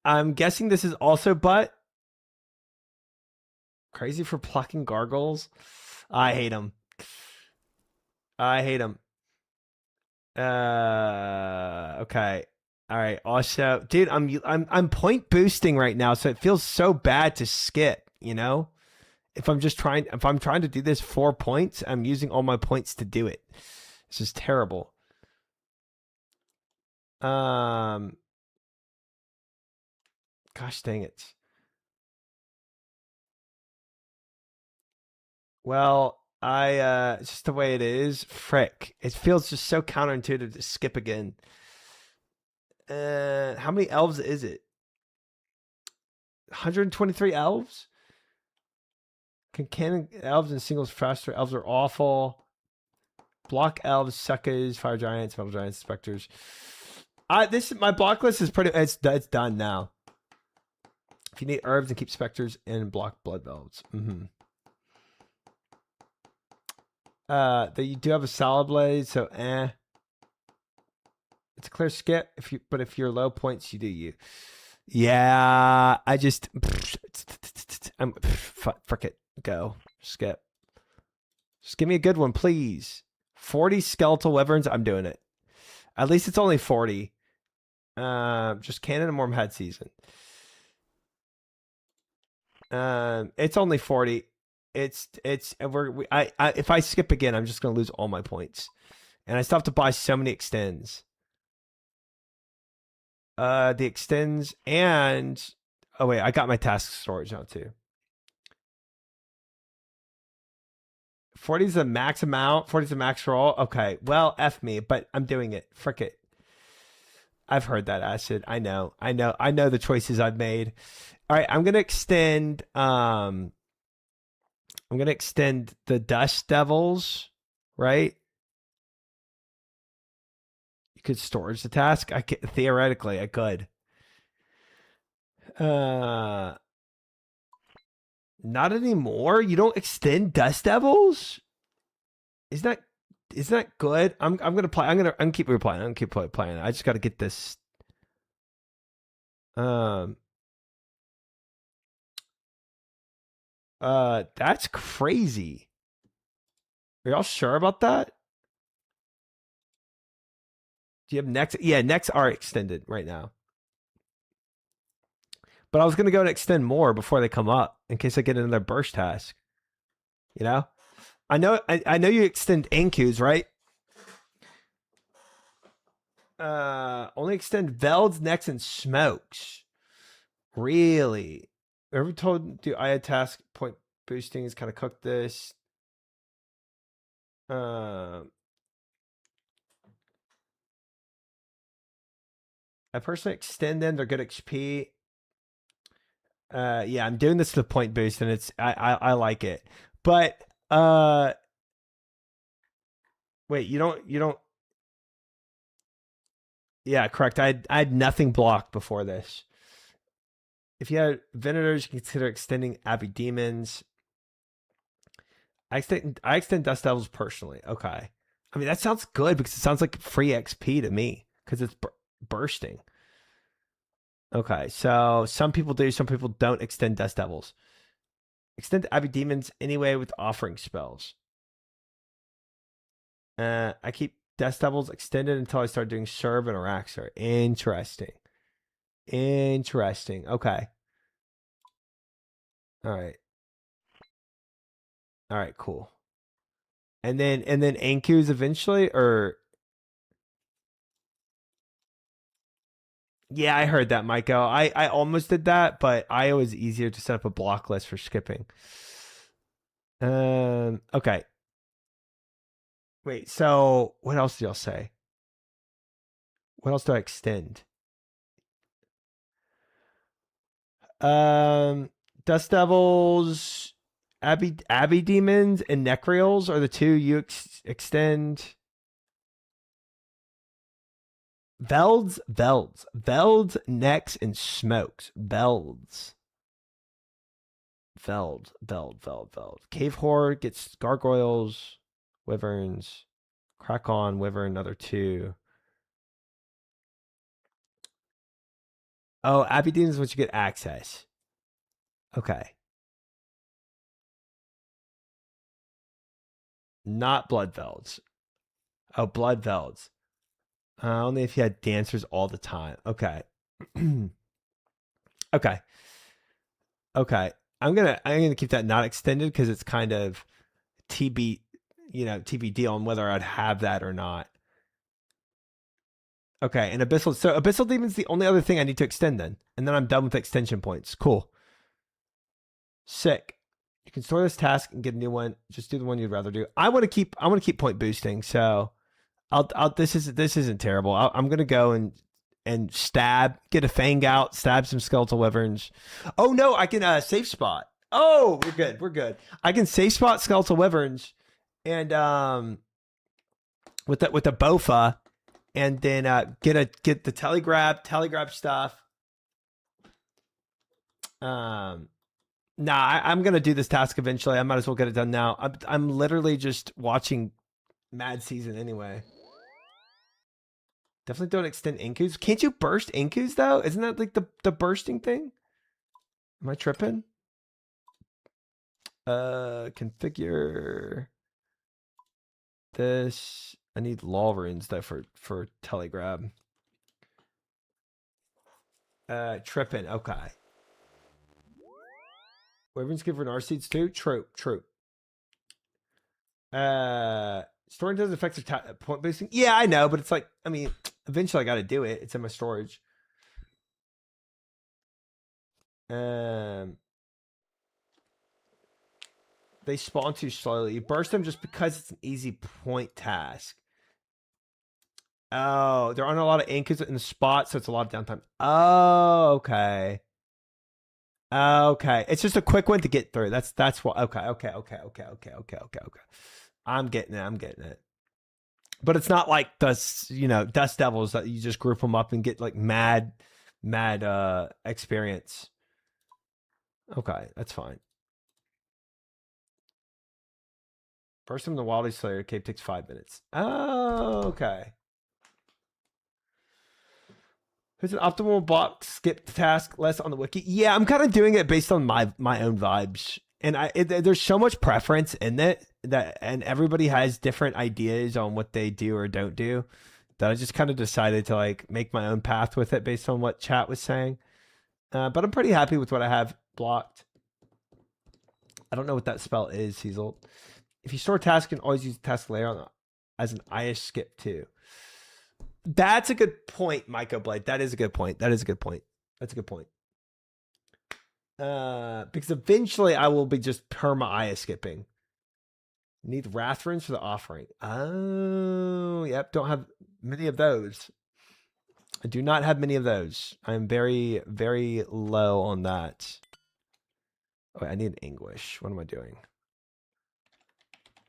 S1: I'm guessing this is also butt. Crazy for plucking gargoyles. I hate them. Okay. All right. Also, dude, I'm point boosting right now, so it feels so bad to skip, you know? If I'm trying to do this 4 points, I'm using all my points to do it. This is terrible. Gosh dang it. Well, it's just the way it is. Frick. It feels just so counterintuitive to skip again. How many elves is it? 123 elves? Can cannon elves and singles faster? Elves are awful. Block elves, suckers, fire giants, metal giants, specters. My block list is it's done now. If you need herbs and keep specters and block blood elves. You do have a solid blade, so it's a clear skip. But if you're low points, you do you. Yeah, frick it. Go. Skip. Just give me a good one, please. 40 skeletal wyverns, I'm doing it. At least it's only 40. Just cannon and warm head season. It's only 40. If I skip again, I'm just gonna lose all my points, and I still have to buy so many extends. The extends and oh wait, I got my task storage now too. 40 is the max amount. 40 is the max roll. Okay, well, F me, but I'm doing it. Frick it. I've heard that, Acid. I know the choices I've made. All right, I'm gonna extend the Dust Devils, right? You could storage the task. Theoretically, I could. Not anymore. You don't extend Dust Devils? isn't that good? I'm gonna play. I'm gonna keep replaying. I'm gonna keep playing. I just got to get this. That's crazy. Are y'all sure about that? Do you have next? Yeah, next are extended right now. But I was gonna go and extend more before they come up in case I get another burst task. You know, I know you extend Ankus, right? Only extend Velds, Necks, and Smokes. Really? Ever told do I had task point boosting is kind of cooked this. I personally extend them. They're good XP. Yeah, I'm doing this to the point boost, and it's I like it. But wait, you don't. Yeah, correct. I had nothing blocked before this. If you had Venators, you can consider extending Abbey Demons. I extend Dust Devils personally. Okay. I mean, that sounds good because it sounds like free XP to me because it's bursting. Okay, so some people do, some people don't extend Dust Devils. Extend Abbey Demons anyway with offering spells. I keep Dust Devils extended until I start doing Serve and Araxar. Interesting. Interesting. Okay. All right. All right, cool. And then Ankus eventually, or yeah, I heard that, Michael. I almost did that, but I was easier to set up a block list for skipping. Okay. Wait, so what else did y'all say? What else do I extend? Dust Devils, Abbey Demons, and Necreals are the two you extend. Velds, Necks, and Smokes. Veld. Cave Horde gets Gargoyles, Wyverns, Crack On, Wyvern, another two. Oh, Abbey Demons is once you get access. Okay. Not Blood Velds. Oh, Blood Velds. Only if you had dancers all the time. Okay. Okay. Okay. I'm gonna keep that not extended because it's kind of TBD on whether I'd have that or not. Okay, and Abyssal Demon's the only other thing I need to extend then. And then I'm done with extension points. Cool. Sick. You can store this task and get a new one. Just do the one you'd rather do. I want to keep point boosting, so this isn't terrible. I'm gonna go and stab, get a fang out, stab some skeletal wyverns. Oh no, I can safe spot. Oh, we're good. I can safe spot skeletal wyverns and with the bofa, and then get the telegrab stuff. Nah, I'm gonna do this task eventually. I might as well get it done now. I'm literally just watching Mad Season anyway. Definitely don't extend Inkus. Can't you burst Inkus though? Isn't that like the bursting thing? Am I tripping? Configure this. I need law runes though for telegrab. Tripping. Okay. Wyverns give Renar seeds too? True. Storing doesn't affect their point boosting. Yeah, I know, but it's like, I mean, eventually I got to do it. It's in my storage. They spawn too slowly. You burst them just because it's an easy point task. Oh, there aren't a lot of Ankus in the spot, so it's a lot of downtime. Oh, okay. Okay. It's just a quick one to get through. That's what. Okay. I'm getting it. But it's not like Dust Devils that you just group them up and get like mad experience. Okay, that's fine. First from the Wildy Slayer cave takes 5 minutes. Oh, okay. There's an optimal block skip task less on the wiki. Yeah, I'm kind of doing it based on my own vibes. And there's so much preference in it and everybody has different ideas on what they do or don't do that I just kind of decided to like make my own path with it based on what chat was saying. But I'm pretty happy with what I have blocked. I don't know what that spell is, Hazel. If you store tasks, you can always use the task layer on as an IS skip too. That's a good point, Myco Blade. That is a good point. That's a good point. Because eventually I will be just perma IS skipping. Need wrath runes for the offering. Oh, yep. Don't have many of those. I do not have many of those. I'm very, very low on that. Oh, I need anguish. What am I doing?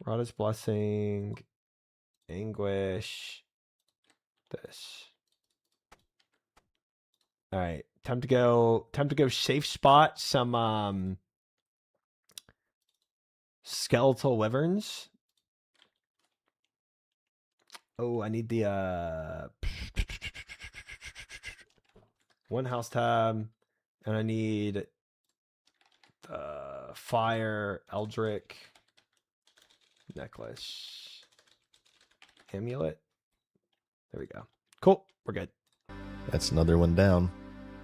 S1: Rada's blessing. Anguish. This. All right. Time to go safe spot some skeletal wyverns. Oh, I need the one house tab, and I need the fire eldritch necklace amulet. There we go. Cool. We're good.
S4: That's another one down.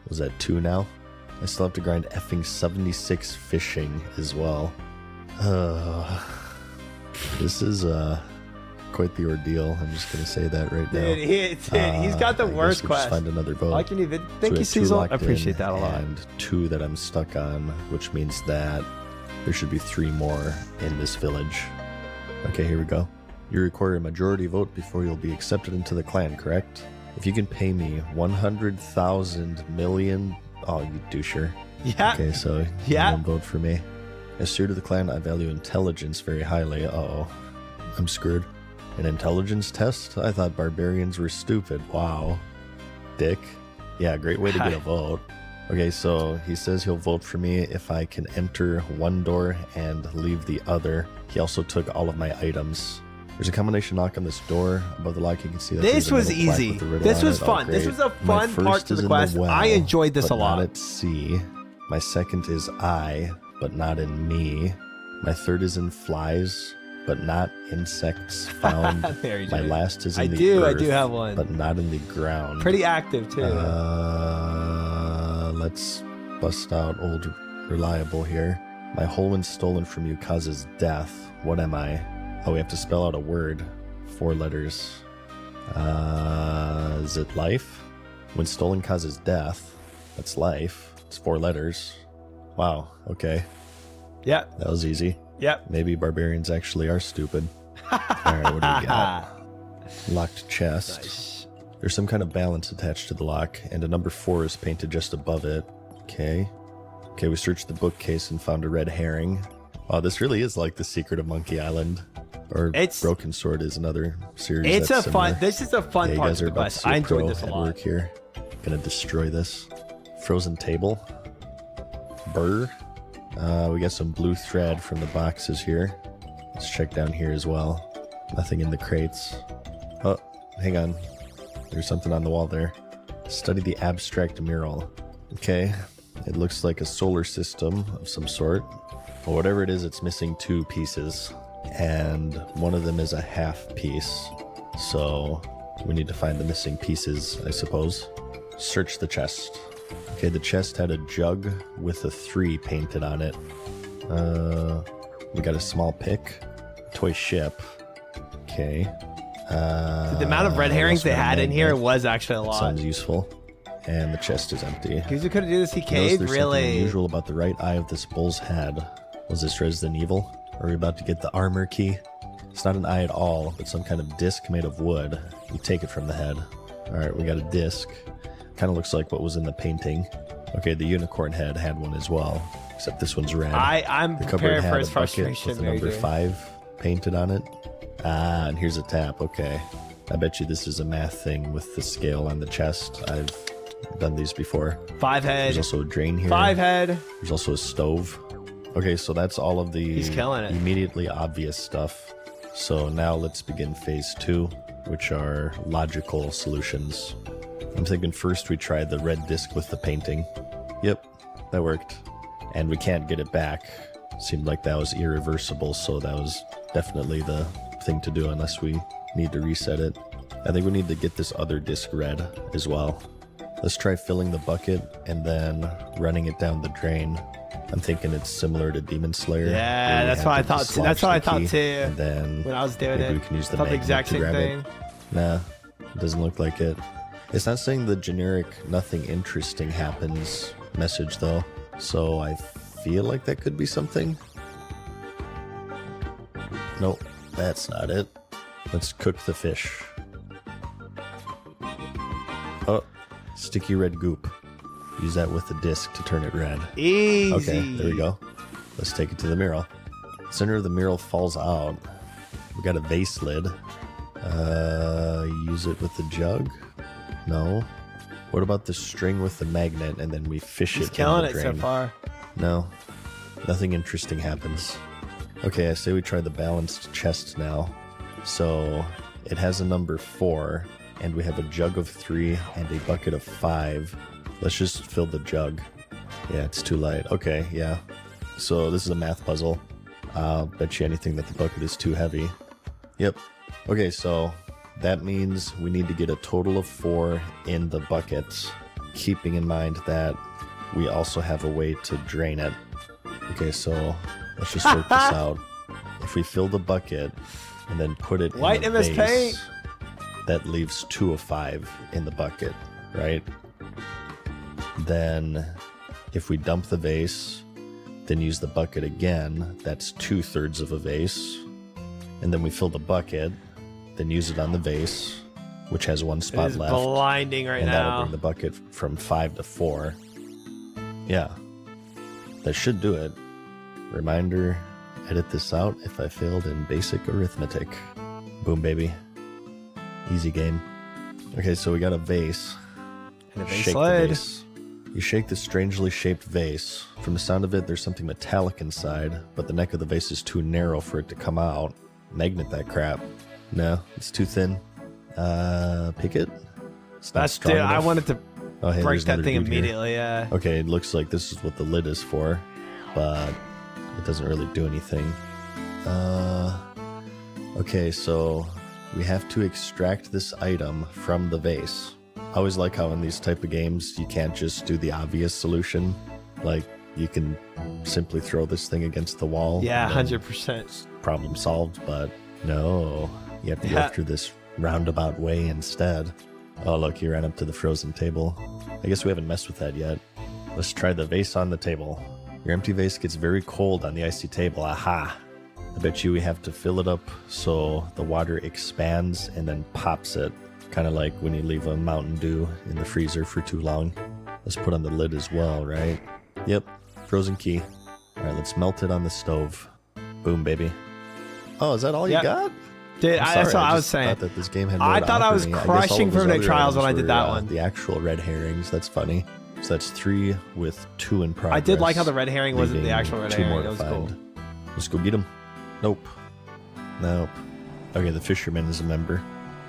S4: Was that 2 now? I still have to grind effing 76 fishing as well. This is quite the ordeal. I'm just gonna say that right now.
S1: Dude, he's got the worst quest.
S4: Find another boat.
S1: I can even thank you, Cecil. I appreciate that a lot.
S4: And 2 that I'm stuck on, which means that there should be 3 more in this village. Okay, here we go. You require a majority vote before you'll be accepted into the clan, correct? If you can pay me 100,000 million... Oh, you doucher.
S1: Yeah.
S4: Okay, so you won't vote for me. As steward of the clan, I value intelligence very highly. Uh-oh. I'm screwed. An intelligence test? I thought barbarians were stupid. Wow. Dick. Yeah, great way to get a vote. Okay, so he says he'll vote for me if I can enter one door and leave the other. He also took all of my items. There's a combination lock on this door. Above the lock, you can see that
S1: this was easy. This was fun. This was a fun part to the quest. I enjoyed this a lot.
S4: Not at C. My second is I, but not in me. My third is in flies, but not insects found. My last is in the earth,
S1: I do have one,
S4: but not in the ground.
S1: Pretty active too.
S4: Let's bust out old reliable here. My whole one stolen from you causes death. What am I? Oh, we have to spell out a word. 4 letters. Is it life? When stolen causes death, that's life. It's 4 letters. Wow, okay.
S1: Yeah.
S4: That was easy.
S1: Yep.
S4: Maybe barbarians actually are stupid. Alright, what do we got? Locked chest.
S1: Nice.
S4: There's some kind of balance attached to the lock, and a number 4 is painted just above it. Okay. Okay, we searched the bookcase and found a red herring. Wow, this really is like The Secret of Monkey Island. Or Broken Sword is another series.
S1: It's a fun. This is a fun part of the quest. I enjoyed this a lot.
S4: Work here. Gonna destroy this. Frozen table. Burr. We got some blue thread from the boxes here. Let's check down here as well. Nothing in the crates. Oh, hang on. There's something on the wall there. Study the abstract mural. Okay. It looks like a solar system of some sort. Well, whatever it is, it's missing 2 pieces. And one of them is a half piece. So we need to find the missing pieces, I suppose. Search the chest. Okay, the chest had a jug with a 3 painted on it. We got a small pick. A toy ship. Okay.
S1: The amount of red herrings they had in here was actually a lot.
S4: Sounds useful. And the chest is empty.
S1: Because you could have did this cave,
S4: there's
S1: really.
S4: Something unusual about the right eye of this bull's head. Was this Resident Evil? Are we about to get the armor key? It's not an eye at all, but some kind of disc made of wood. You take it from the head. Alright, we got a disc. Kind of looks like what was in the painting. Okay, the unicorn head had one as well. Except this one's red.
S1: I'm prepared for his frustration.
S4: With the number 5 painted on it. Ah, and here's a tap. Okay. I bet you this is a math thing with the scale on the chest. I've done these before.
S1: 5 head.
S4: There's also a drain here.
S1: 5 head.
S4: There's also a stove. Okay, so that's all of the
S1: He's killing it.
S4: Immediately obvious stuff. So now let's begin phase 2, which are logical solutions. I'm thinking first we try the red disc with the painting. Yep, that worked. And we can't get it back. Seemed like that was irreversible, so that was definitely the thing to do unless we need to reset it. I think we need to get this other disc red as well. Let's try filling the bucket and then running it down the drain. I'm thinking it's similar to Demon Slayer.
S1: Yeah, that's what I thought too. That's what I thought too.
S4: And then
S1: when I was doing
S4: maybe
S1: it,
S4: we can use the
S1: I thought the
S4: magnet
S1: exact
S4: to
S1: same
S4: grab
S1: thing.
S4: it. Nah, it doesn't look like it. It's not saying the generic nothing interesting happens message though, so I feel like that could be something. Nope, that's not it. Let's cook the fish. Oh, sticky red goop. Use that with the disc to turn it red.
S1: Easy.
S4: Okay, there we go. Let's take it to the mural. Center of the mural falls out. We got a vase lid. Use it with the jug? No. What about the string with the magnet and then we fish
S1: He's
S4: it
S1: killing
S4: in
S1: it
S4: the
S1: so
S4: drain?
S1: far.
S4: No. Nothing interesting happens. Okay, I say we try the balanced chest now. So it has a number 4, and we have a jug of 3 and a bucket of 5. Let's just fill the jug. Yeah, it's too light. Okay, yeah. So this is a math puzzle. Bet you anything that the bucket is too heavy. Yep. Okay, so that means we need to get a total of 4 in the bucket, keeping in mind that we also have a way to drain it. Okay, so let's just work this out. If we fill the bucket and then put it
S1: White
S4: in the
S1: MS
S4: vase,
S1: Paint.
S4: that leaves 2 of 5 in the bucket, right? Then if we dump the vase, then use the bucket again, that's 2/3 of a vase. And then we fill the bucket, then use it on the vase, which has 1
S1: It
S4: spot
S1: is
S4: left.
S1: blinding right
S4: And that'll
S1: now.
S4: bring the bucket from 5 to 4. Yeah. That should do it. Reminder, edit this out if I failed in basic arithmetic. Boom, baby. Easy game. Okay, so we got a vase.
S1: And a vase
S4: Shake the
S1: lid.
S4: vase. You shake the strangely shaped vase. From the sound of it, there's something metallic inside, but the neck of the vase is too narrow for it to come out. Magnet that crap. No, it's too thin. Pick it? It's not
S1: That's
S4: strong
S1: dude. I
S4: enough.
S1: wanted to
S4: Oh, hey,
S1: break
S4: there's
S1: that
S4: another
S1: thing
S4: dude here.
S1: immediately. Yeah.
S4: Okay, it looks like this is what the lid is for, but it doesn't really do anything. Okay, so we have to extract this item from the vase. I always like how in these type of games you can't just do the obvious solution. Like, you can simply throw this thing against the wall.
S1: Yeah,
S4: and then
S1: 100%.
S4: problem solved, but no. You have to go through this roundabout way instead. Oh, look, he ran up to the frozen table. I guess we haven't messed with that yet. Let's try the vase on the table. Your empty vase gets very cold on the icy table. Aha! I bet you we have to fill it up so the water expands and then pops it. Kind of like when you leave a Mountain Dew in the freezer for too long. Let's put on the lid as well, right? Yep, frozen key. Alright, let's melt it on the stove. Boom, baby. Oh, is that all you
S1: Yep.
S4: got?
S1: Dude,
S4: I'm
S1: that's
S4: sorry,
S1: what I was
S4: just
S1: saying.
S4: thought that this game had more
S1: I
S4: to
S1: thought I
S4: offer
S1: was
S4: me. guess all
S1: crushing
S4: of those
S1: Permanent
S4: other
S1: Trials when I
S4: items
S1: did
S4: were,
S1: that one.
S4: The actual red herrings. That's funny. So that's 3 with 2 in progress.
S1: I did like how the red herring wasn't the
S4: leaving
S1: actual red
S4: 2
S1: herring.
S4: more
S1: That
S4: to
S1: was
S4: find.
S1: cool.
S4: Let's go get him. Nope. Nope. Okay, the fisherman is a member.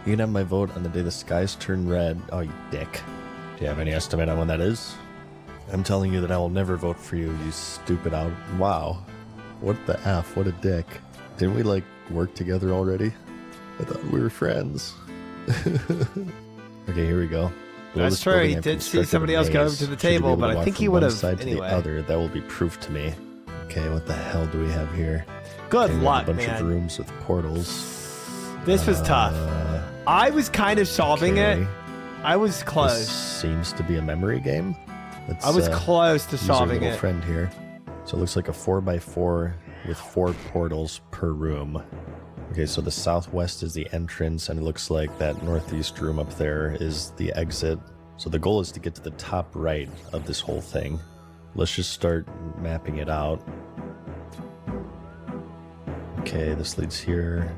S4: You can have my vote on the day the skies turn red. Oh, you dick. Do you have any estimate on when that is? I'm telling you that I will never vote for you, you stupid out. Wow. What the F? What a dick. Didn't we, like, work together already? I thought we were friends. Okay, here we go. Below
S1: That's
S4: this
S1: true,
S4: building,
S1: he
S4: I've
S1: did see
S4: constructed
S1: somebody
S4: a
S1: else go
S4: maze.
S1: over to the
S4: Should you be
S1: table,
S4: able
S1: but
S4: to
S1: I
S4: walk
S1: think
S4: from
S1: he
S4: one
S1: would've
S4: side to the
S1: anyway.
S4: other, that will be proof to me. Okay, what the hell do we have here?
S1: Good
S4: Okay, we have
S1: luck,
S4: a bunch of
S1: man.
S4: rooms with portals.
S1: This was tough. I was kind of solving
S4: Okay.
S1: it. I was
S4: This
S1: close.
S4: seems to be a memory game. Let's,
S1: I was close to
S4: use our
S1: solving
S4: little
S1: it.
S4: friend here. So it looks like a 4x4 with 4 portals per room. Okay, so the southwest is the entrance, and it looks like that northeast room up there is the exit. So the goal is to get to the top right of this whole thing. Let's just start mapping it out. Okay, this leads here.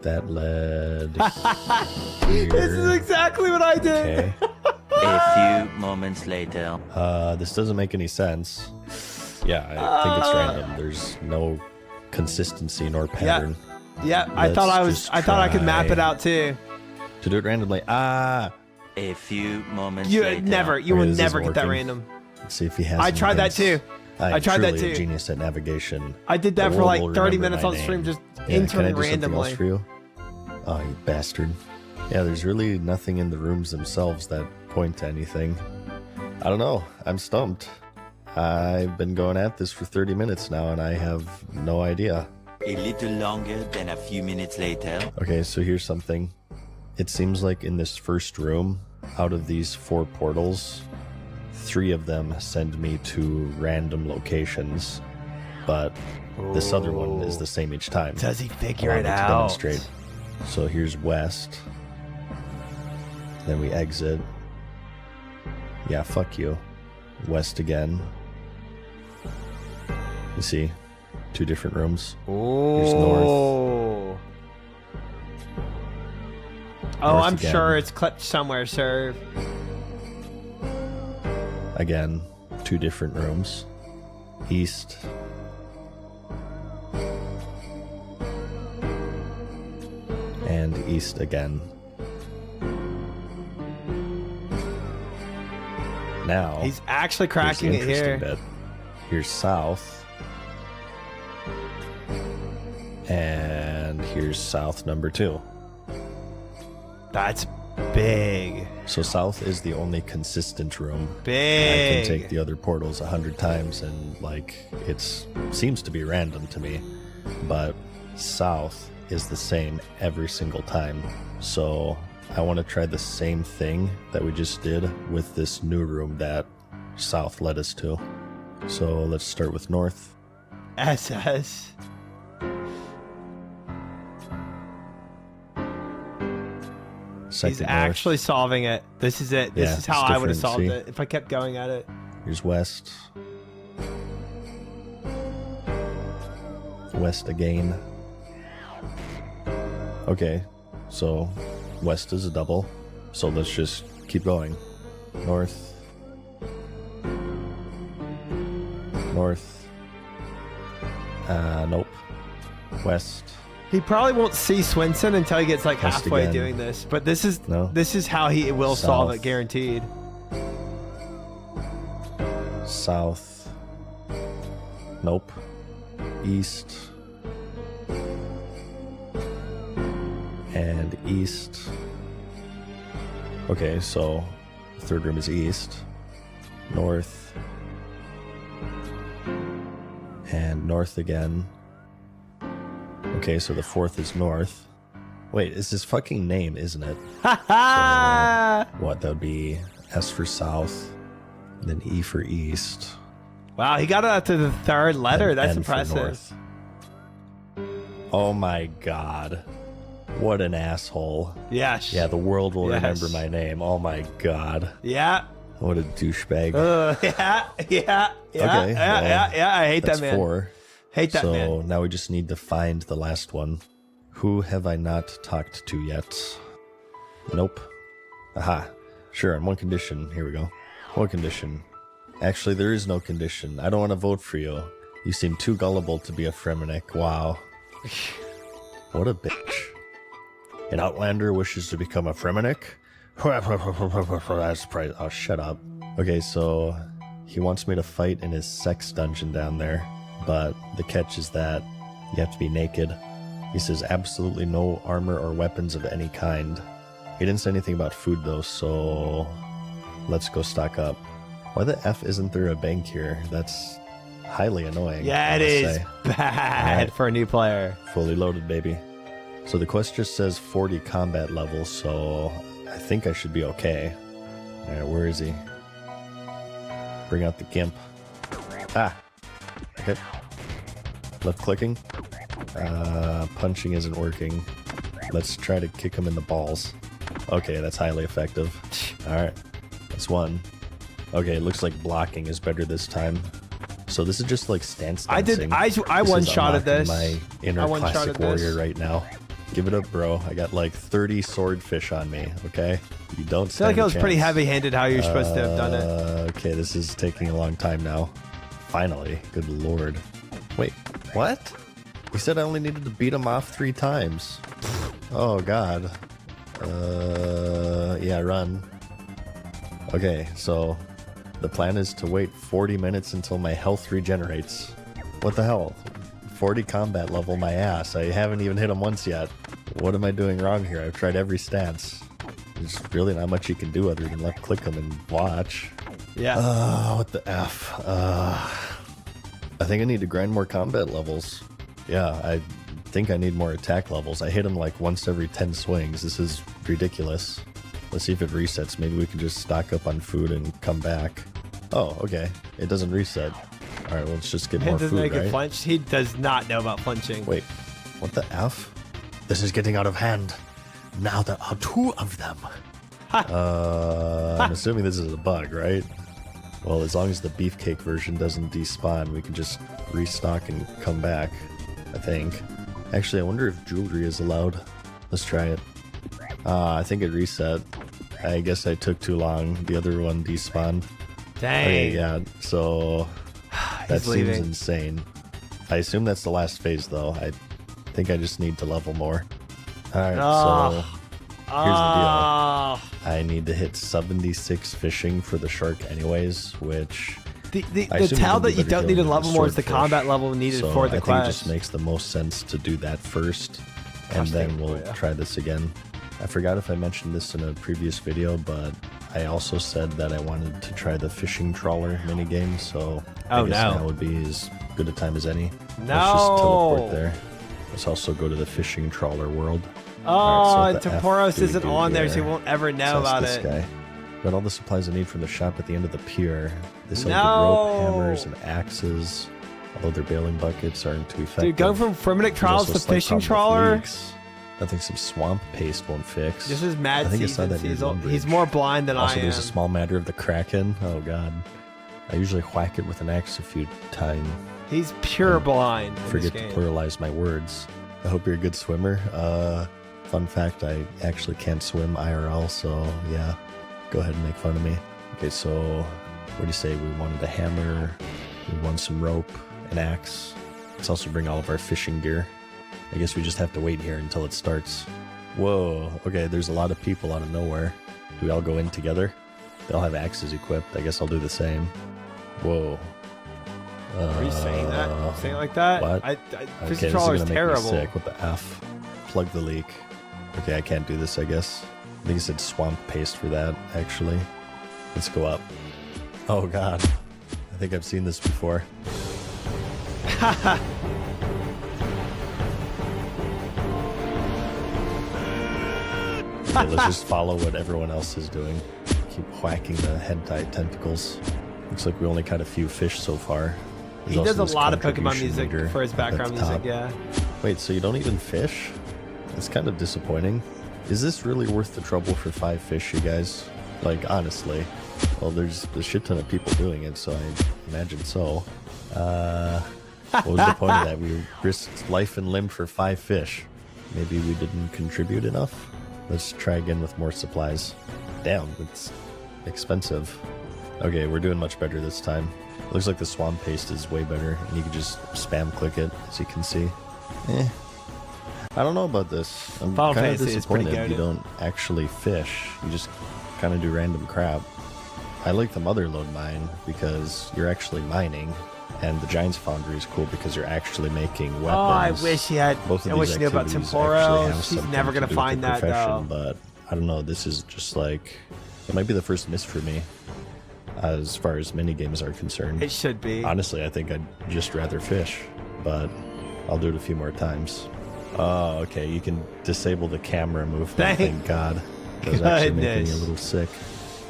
S4: That led here.
S1: This is exactly what I did.
S4: Okay.
S5: A few moments later.
S4: This doesn't make any sense. Yeah, I think it's random. There's no consistency nor pattern.
S1: Yeah, I thought I could map it out too.
S4: To do it randomly. Ah.
S5: A few moments
S1: You
S5: later.
S1: will
S4: this
S1: never
S4: isn't
S1: get that
S4: working.
S1: random.
S4: Let's see if he has.
S1: I
S4: any
S1: tried that
S4: hints.
S1: too.
S4: I
S1: I tried that
S4: truly a
S1: too.
S4: genius at navigation.
S1: I did that
S4: The
S1: for
S4: world
S1: like
S4: will
S1: 30
S4: remember
S1: minutes
S4: my
S1: on stream,
S4: name.
S1: just
S4: Yeah,
S1: entering
S4: can I do something else
S1: randomly.
S4: for you? Oh, you bastard. Yeah, there's really nothing in the rooms themselves that point to anything. I don't know. I'm stumped. I've been going at this for 30 minutes now, and I have no idea.
S5: A little longer than a few minutes later.
S4: Okay, so here's something. It seems like in this first room, out of these 4 portals, 3 of them send me to random locations, but this other one is the same each time.
S1: Does he figure
S4: Allow
S1: it
S4: me to
S1: out?
S4: demonstrate. So here's west. Then we exit. Yeah, fuck you. West again. You see? 2 different rooms. Here's north.
S1: Oh,
S4: North
S1: I'm
S4: again.
S1: sure it's clipped somewhere, sir.
S4: Again, 2 different rooms. East. And east again. Now,
S1: He's actually
S4: here's the
S1: cracking it
S4: interesting
S1: here.
S4: bit. Here's south. And here's south number 2.
S1: That's big.
S4: So south is the only consistent room. I
S1: Big.
S4: can take the other portals 100 times and like seems to be random to me, but south is the same every single time. So I want to try the same thing that we just did with this new room that south led us to. So let's start with north.
S1: SS.
S4: Second
S1: He's
S4: north.
S1: actually solving it. This is it. This
S4: Yeah,
S1: is how
S4: it's
S1: I would have
S4: different,
S1: solved
S4: see?
S1: it if I kept going at it.
S4: Here's west. West again. Okay, so west is a double. So let's just keep going. North. North. Nope. West.
S1: He probably won't see Swinson until he gets like
S4: West
S1: halfway
S4: again.
S1: doing this. But this is
S4: No.
S1: how he will solve
S4: South.
S1: it, guaranteed.
S4: South. Nope. East. And east. Okay, so the third room is east. North. And north again. Okay, so the fourth is north. Wait, it's his fucking name, isn't it?
S1: Ha
S4: What, that would be S for south, then E for east.
S1: Wow, he got it up to the 3rd letter.
S4: then
S1: That's
S4: N for
S1: impressive.
S4: north. Oh my god. What an asshole.
S1: Yes.
S4: Yeah, the world will
S1: Yes.
S4: remember my name. Oh my god.
S1: Yeah.
S4: What a douchebag.
S1: Yeah. Yeah. Yeah.
S4: Okay,
S1: Yeah. I hate
S4: That's
S1: that man.
S4: 4.
S1: Hate that
S4: so
S1: man.
S4: now we just need to find the last one. Who have I not talked to yet? Nope. Aha. Sure, on one condition. Here we go. One condition. Actually, there is no condition. I don't want to vote for you. You seem too gullible to be a Fremennik. Wow. What a bitch. An Outlander wishes to become a Fremennik? That's probably... Oh, shut up. Okay, so he wants me to fight in his sex dungeon down there. But the catch is that you have to be naked. He says absolutely no armor or weapons of any kind. He didn't say anything about food though, so let's go stock up. Why the F isn't there a bank here? That's highly annoying.
S1: Yeah,
S4: I
S1: it
S4: must
S1: is
S4: say.
S1: bad
S4: Alright.
S1: for a new player.
S4: Fully loaded, baby. So the quest just says 40 combat levels, so I think I should be okay. Alright, where is he? Bring out the gimp. Ah! Okay. Left clicking. Punching isn't working. Let's try to kick him in the balls. Okay, that's highly effective. Alright. That's one. Okay, it looks like blocking is better this time. So this is just like stance dancing.
S1: I
S4: This is
S1: one-shotted
S4: unlocking
S1: this.
S4: my inner
S1: I
S4: classic
S1: one-shotted
S4: warrior
S1: this.
S4: right now. Give it up, bro. I got like 30 swordfish on me, okay? You don't
S1: I feel like
S4: stand
S1: it
S4: a
S1: was pretty
S4: chance.
S1: heavy-handed how you're supposed to have done it.
S4: Okay, this is taking a long time now. Finally. Good lord. Wait, what? He said I only needed to beat him off 3 times. Oh god. Yeah, run. Okay, so the plan is to wait 40 minutes until my health regenerates. What the hell? 40 combat level my ass. I haven't even hit him once yet. What am I doing wrong here? I've tried every stance. There's really not much you can do other than left click him and watch.
S1: Yeah.
S4: What the F? I think I need to grind more combat levels. Yeah, I think I need more attack levels. I hit him like once every 10 swings. This is ridiculous. Let's see if it resets. Maybe we can just stock up on food and come back. Oh, okay. It doesn't reset. Alright, well, let's just get more
S1: doesn't
S4: food,
S1: make
S4: right?
S1: it flinch. He does not know about flinching.
S4: Wait, what the F? This is getting out of hand. Now there are 2 of them. I'm assuming this is a bug, right? Well, as long as the beefcake version doesn't despawn, we can just restock and come back, I think. Actually, I wonder if jewelry is allowed. Let's try it. I think it reset. I guess I took too long. The other one despawned.
S1: Dang.
S4: Okay, yeah, so that seems
S1: leaving.
S4: insane. I assume that's the last phase, though. I think I just need to level more. Alright, so here's the deal. I need to hit 76 fishing for the shark anyways, which...
S1: The
S4: I assume
S1: tell
S4: we
S1: that
S4: can
S1: you
S4: do
S1: don't
S4: better
S1: need to
S4: dealing with
S1: level
S4: the
S1: more is the
S4: swordfish.
S1: combat level needed
S4: So
S1: for the
S4: I
S1: quest.
S4: think it just makes the most sense to do that first, and
S1: Gosh,
S4: then
S1: thank
S4: we'll
S1: you.
S4: try this again. I forgot if I mentioned this in a previous video, but I also said that I wanted to try the fishing trawler minigame, so
S1: Oh,
S4: I guess
S1: no.
S4: now would be as good a time as any.
S1: No.
S4: Let's just teleport there. Let's also go to the fishing trawler world.
S1: Oh,
S4: Alright,
S1: and
S4: so what the F
S1: Temporos
S4: do we
S1: isn't
S4: do
S1: on there, so
S4: here?
S1: you won't ever know
S4: So that's
S1: about
S4: this
S1: it.
S4: guy. Got all the supplies I need from the shop at the end of the pier. They sell
S1: No.
S4: good rope, hammers, and axes. Although their bailing buckets aren't too effective.
S1: Dude, going from Frenetic
S4: There's
S1: Trials
S4: also
S1: to
S4: a slight
S1: Fishing
S4: problem with
S1: Trawler,
S4: leaks. Nothing some swamp paste won't fix.
S1: this is mad
S4: I think I saw
S1: seasons.
S4: that near
S1: He's,
S4: Lumbridge.
S1: he's more blind than
S4: Also,
S1: I am.
S4: there's a small matter of the Kraken. Oh god. I usually whack it with an axe a few times.
S1: He's pure blind in
S4: Forget
S1: this
S4: to
S1: game.
S4: pluralize my words. I hope you're a good swimmer. Fun fact, I actually can't swim IRL, so yeah. Go ahead and make fun of me. Okay, so what do you say? We wanted a hammer, we want some rope, an axe. Let's also bring all of our fishing gear. I guess we just have to wait here until it starts. Whoa, okay, there's a lot of people out of nowhere. Do we all go in together? They all have axes equipped. I guess I'll do the same. Whoa.
S1: Are you saying that? Saying it like that?
S4: What?
S1: Fishing
S4: Okay, this is
S1: Trawler
S4: gonna
S1: is
S4: make me
S1: terrible.
S4: sick. What the F? Plug the leak. Okay, I can't do this, I guess. I think it said swamp paste for that, actually. Let's go up. Oh god. I think I've seen this before. Okay, let's just follow what everyone else is doing. Keep whacking the hentai tentacles. Looks like we only caught a few fish so far. There's
S1: He
S4: also
S1: does a
S4: this
S1: lot of Pokemon
S4: contribution
S1: music
S4: meter
S1: for his
S4: up at
S1: background
S4: the
S1: music,
S4: top.
S1: yeah.
S4: Wait, so you don't even fish? That's kind of disappointing. Is this really worth the trouble for 5 fish, you guys? Like, honestly. Well, there's a shit ton of people doing it, so I imagine so. What was the point of that? We risked life and limb for 5 fish. Maybe we didn't contribute enough? Let's try again with more supplies. Damn, it's expensive. Okay, we're doing much better this time. Looks like the swamp paste is way better, and you can just spam click it, as you can see. I don't know about this. I'm
S1: Final
S4: kind of
S1: Fantasy is pretty
S4: disappointed you
S1: goated.
S4: don't actually fish. You just kind of do random crap. I like the Motherlode mine because you're actually mining, and the Giant's Foundry is cool because you're actually making weapons.
S1: Oh, I wish he had.
S4: Both of
S1: I
S4: these
S1: wish he knew about
S4: activities actually have
S1: Temporos. He's
S4: something
S1: never
S4: to
S1: gonna
S4: do with
S1: find
S4: the
S1: that
S4: profession,
S1: though.
S4: But I don't know. This is just like it might be the first miss for me as far as mini games are concerned.
S1: It should be.
S4: Honestly, I think I'd just rather fish, but I'll do it a few more times. Oh, okay. You can disable the camera movement. Thank God. That was actually making me a
S1: Goodness.
S4: little sick.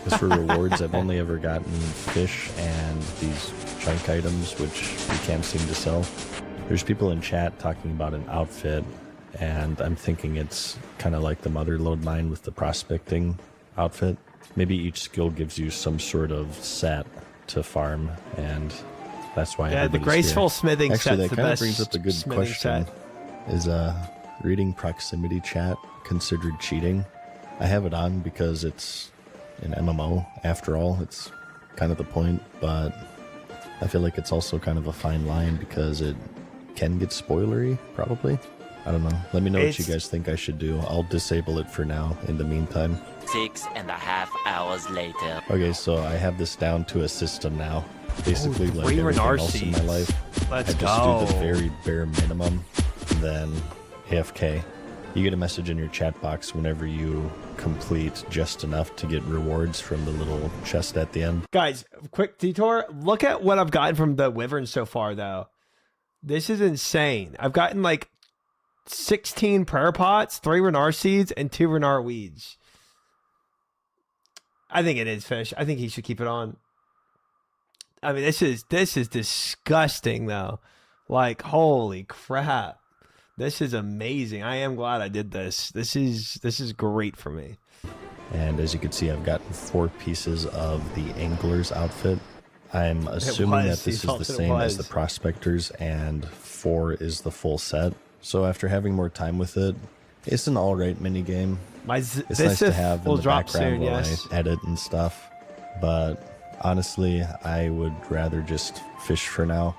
S4: As for rewards, I've only ever gotten fish and these chunk items, which we can't seem to sell. There's people in chat talking about an outfit, and I'm thinking it's kind of like the Motherlode mine with the prospecting outfit. Maybe each skill gives you some sort of set to farm, and that's why.
S1: Yeah, the
S4: everybody's
S1: graceful
S4: here.
S1: smithing
S4: Actually,
S1: set's
S4: that
S1: the
S4: kind of
S1: best
S4: brings up a good
S1: smithing
S4: question.
S1: set.
S4: Is reading proximity chat considered cheating? I have it on because it's an MMO. After all, it's kind of the point, but I feel like it's also kind of a fine line because it can get spoilery, probably. I don't know. Let me know what you
S1: It's-
S4: guys think I should do. I'll disable it for now in the meantime.
S5: 6.5 hours later.
S4: Okay, so I have this down to a system now. Basically, like
S1: three
S4: everything
S1: Renard
S4: else in my
S1: seeds.
S4: life,
S1: Let's
S4: I just
S1: go.
S4: do the very bare minimum, and then AFK. You get a message in your chat box whenever you complete just enough to get rewards from the little chest at the end.
S1: Guys, quick detour. Look at what I've gotten from the Wyvern so far, though. This is insane. I've gotten like 16 prayer pots, 3 Renard seeds, and 2 Renard weeds. I think it is fish. I think he should keep it on. I mean, this is disgusting, though. Like, holy crap. This is amazing. I am glad I did this. This is great for me.
S4: And as you can see, I've gotten 4 pieces of the Angler's outfit. I'm assuming that this is the same as the Prospector's, and 4 is the full set. So after having more time with it, it's an alright minigame. It's nice to have in the background while I edit and stuff. But honestly, I would rather just fish for now.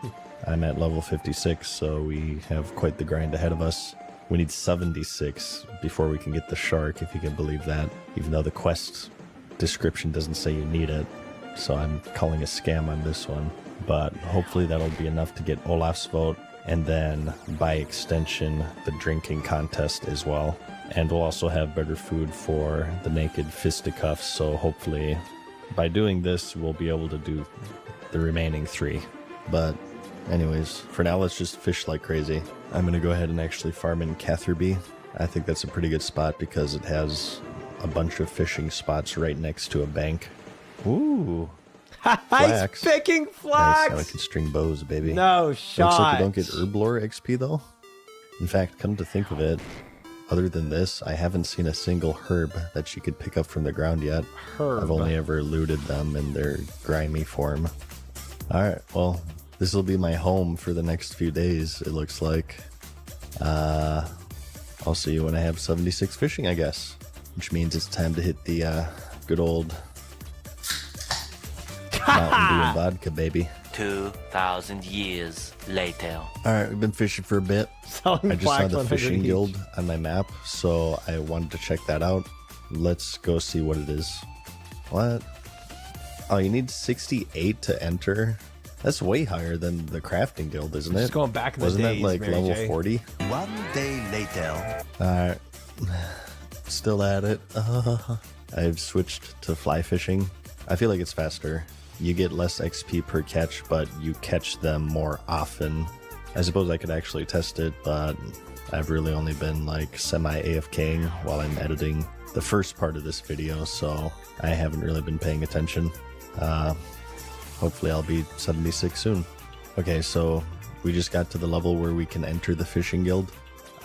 S4: I'm at level 56, so we have quite the grind ahead of us. We need 76 before we can get the shark, if you can believe that. Even though the quest description doesn't say you need it. So I'm calling a scam on this one. But hopefully that'll be enough to get Olaf's vote. And then, by extension, the drinking contest as well. And we'll also have better food for the naked fisticuffs. So hopefully, by doing this, we'll be able to do the remaining 3. But anyways, for now, let's just fish like crazy. I'm going to go ahead and actually farm in Catherby. I think that's a pretty good spot because it has a bunch of fishing spots right next to a bank. Ooh.
S1: He's
S4: Flax.
S1: picking
S4: Nice.
S1: flax.
S4: Now I can string bows, baby.
S1: No shot.
S4: Looks like we don't get herblore XP, though. In fact, come to think of it, other than this, I haven't seen a single herb that you could pick up from the ground yet.
S1: Herb.
S4: I've only ever looted them in their grimy form. Alright, well, this will be my home for the next few days, it looks like. I'll see you when I have 76 fishing, I guess. Which means it's time to hit the good old Mountain Dew and vodka, baby.
S5: 2,000 years later.
S4: Alright, we've been fishing for a bit.
S1: Selling
S4: I just saw
S1: flax
S4: the
S1: 100
S4: fishing
S1: each.
S4: guild on my map, so I wanted to check that out. Let's go see what it is. What? Oh, you need 68 to enter? That's way higher than the crafting guild, isn't it?
S1: Just going back in the
S4: Wasn't
S1: days,
S4: that like
S1: Mary
S4: level
S1: J.
S4: 40?
S5: 1 day later.
S4: Alright. Still at it. I've switched to fly fishing. I feel like it's faster. You get less XP per catch, but you catch them more often. I suppose I could actually test it, but I've really only been like semi-AFKing while I'm editing the first part of this video, so I haven't really been paying attention. Hopefully I'll be 76 soon. Okay, so we just got to the level where we can enter the fishing guild.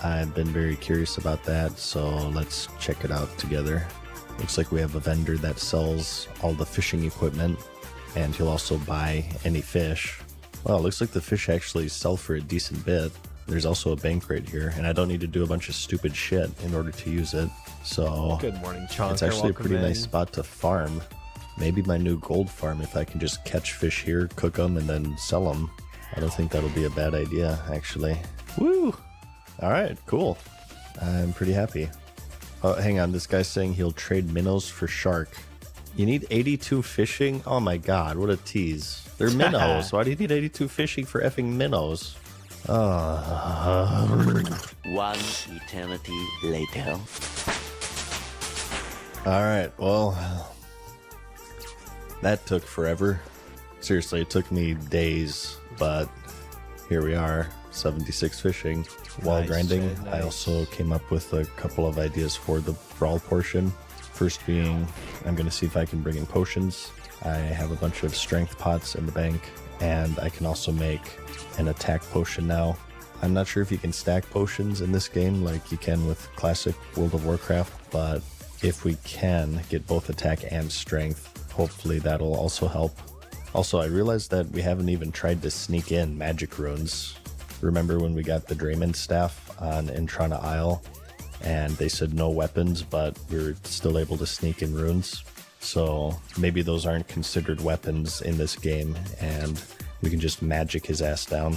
S4: I've been very curious about that, so let's check it out together. Looks like we have a vendor that sells all the fishing equipment, and he'll also buy any fish. Well, it looks like the fish actually sell for a decent bit. There's also a bank right here, and I don't need to do a bunch of stupid shit in order to use it. So
S1: Good morning, Chonker.
S4: it's actually a
S1: Welcome
S4: pretty
S1: in.
S4: nice spot to farm. Maybe my new gold farm if I can just catch fish here, cook them, and then sell them. I don't think that'll be a bad idea, actually. Woo! Alright, cool. I'm pretty happy. Oh, hang on. This guy's saying he'll trade minnows for shark. You need 82 fishing? Oh my god, what a tease. They're minnows. Why do you need 82 fishing for effing minnows?
S5: 1 eternity later.
S4: Alright, well, that took forever. Seriously, it took me days, but here we are, 76 fishing. While
S1: Nice,
S4: grinding,
S1: Jay,
S4: I
S1: nice.
S4: also came up with a couple of ideas for the brawl portion. First being, I'm going to see if I can bring in potions. I have a bunch of strength pots in the bank, and I can also make an attack potion now. I'm not sure if you can stack potions in this game like you can with classic World of Warcraft, but if we can get both attack and strength, hopefully that'll also help. Also, I realized that we haven't even tried to sneak in magic runes. Remember when we got the Draymond staff on Intrana Isle, and they said no weapons, but we were still able to sneak in runes? So maybe those aren't considered weapons in this game, and we can just magic his ass down.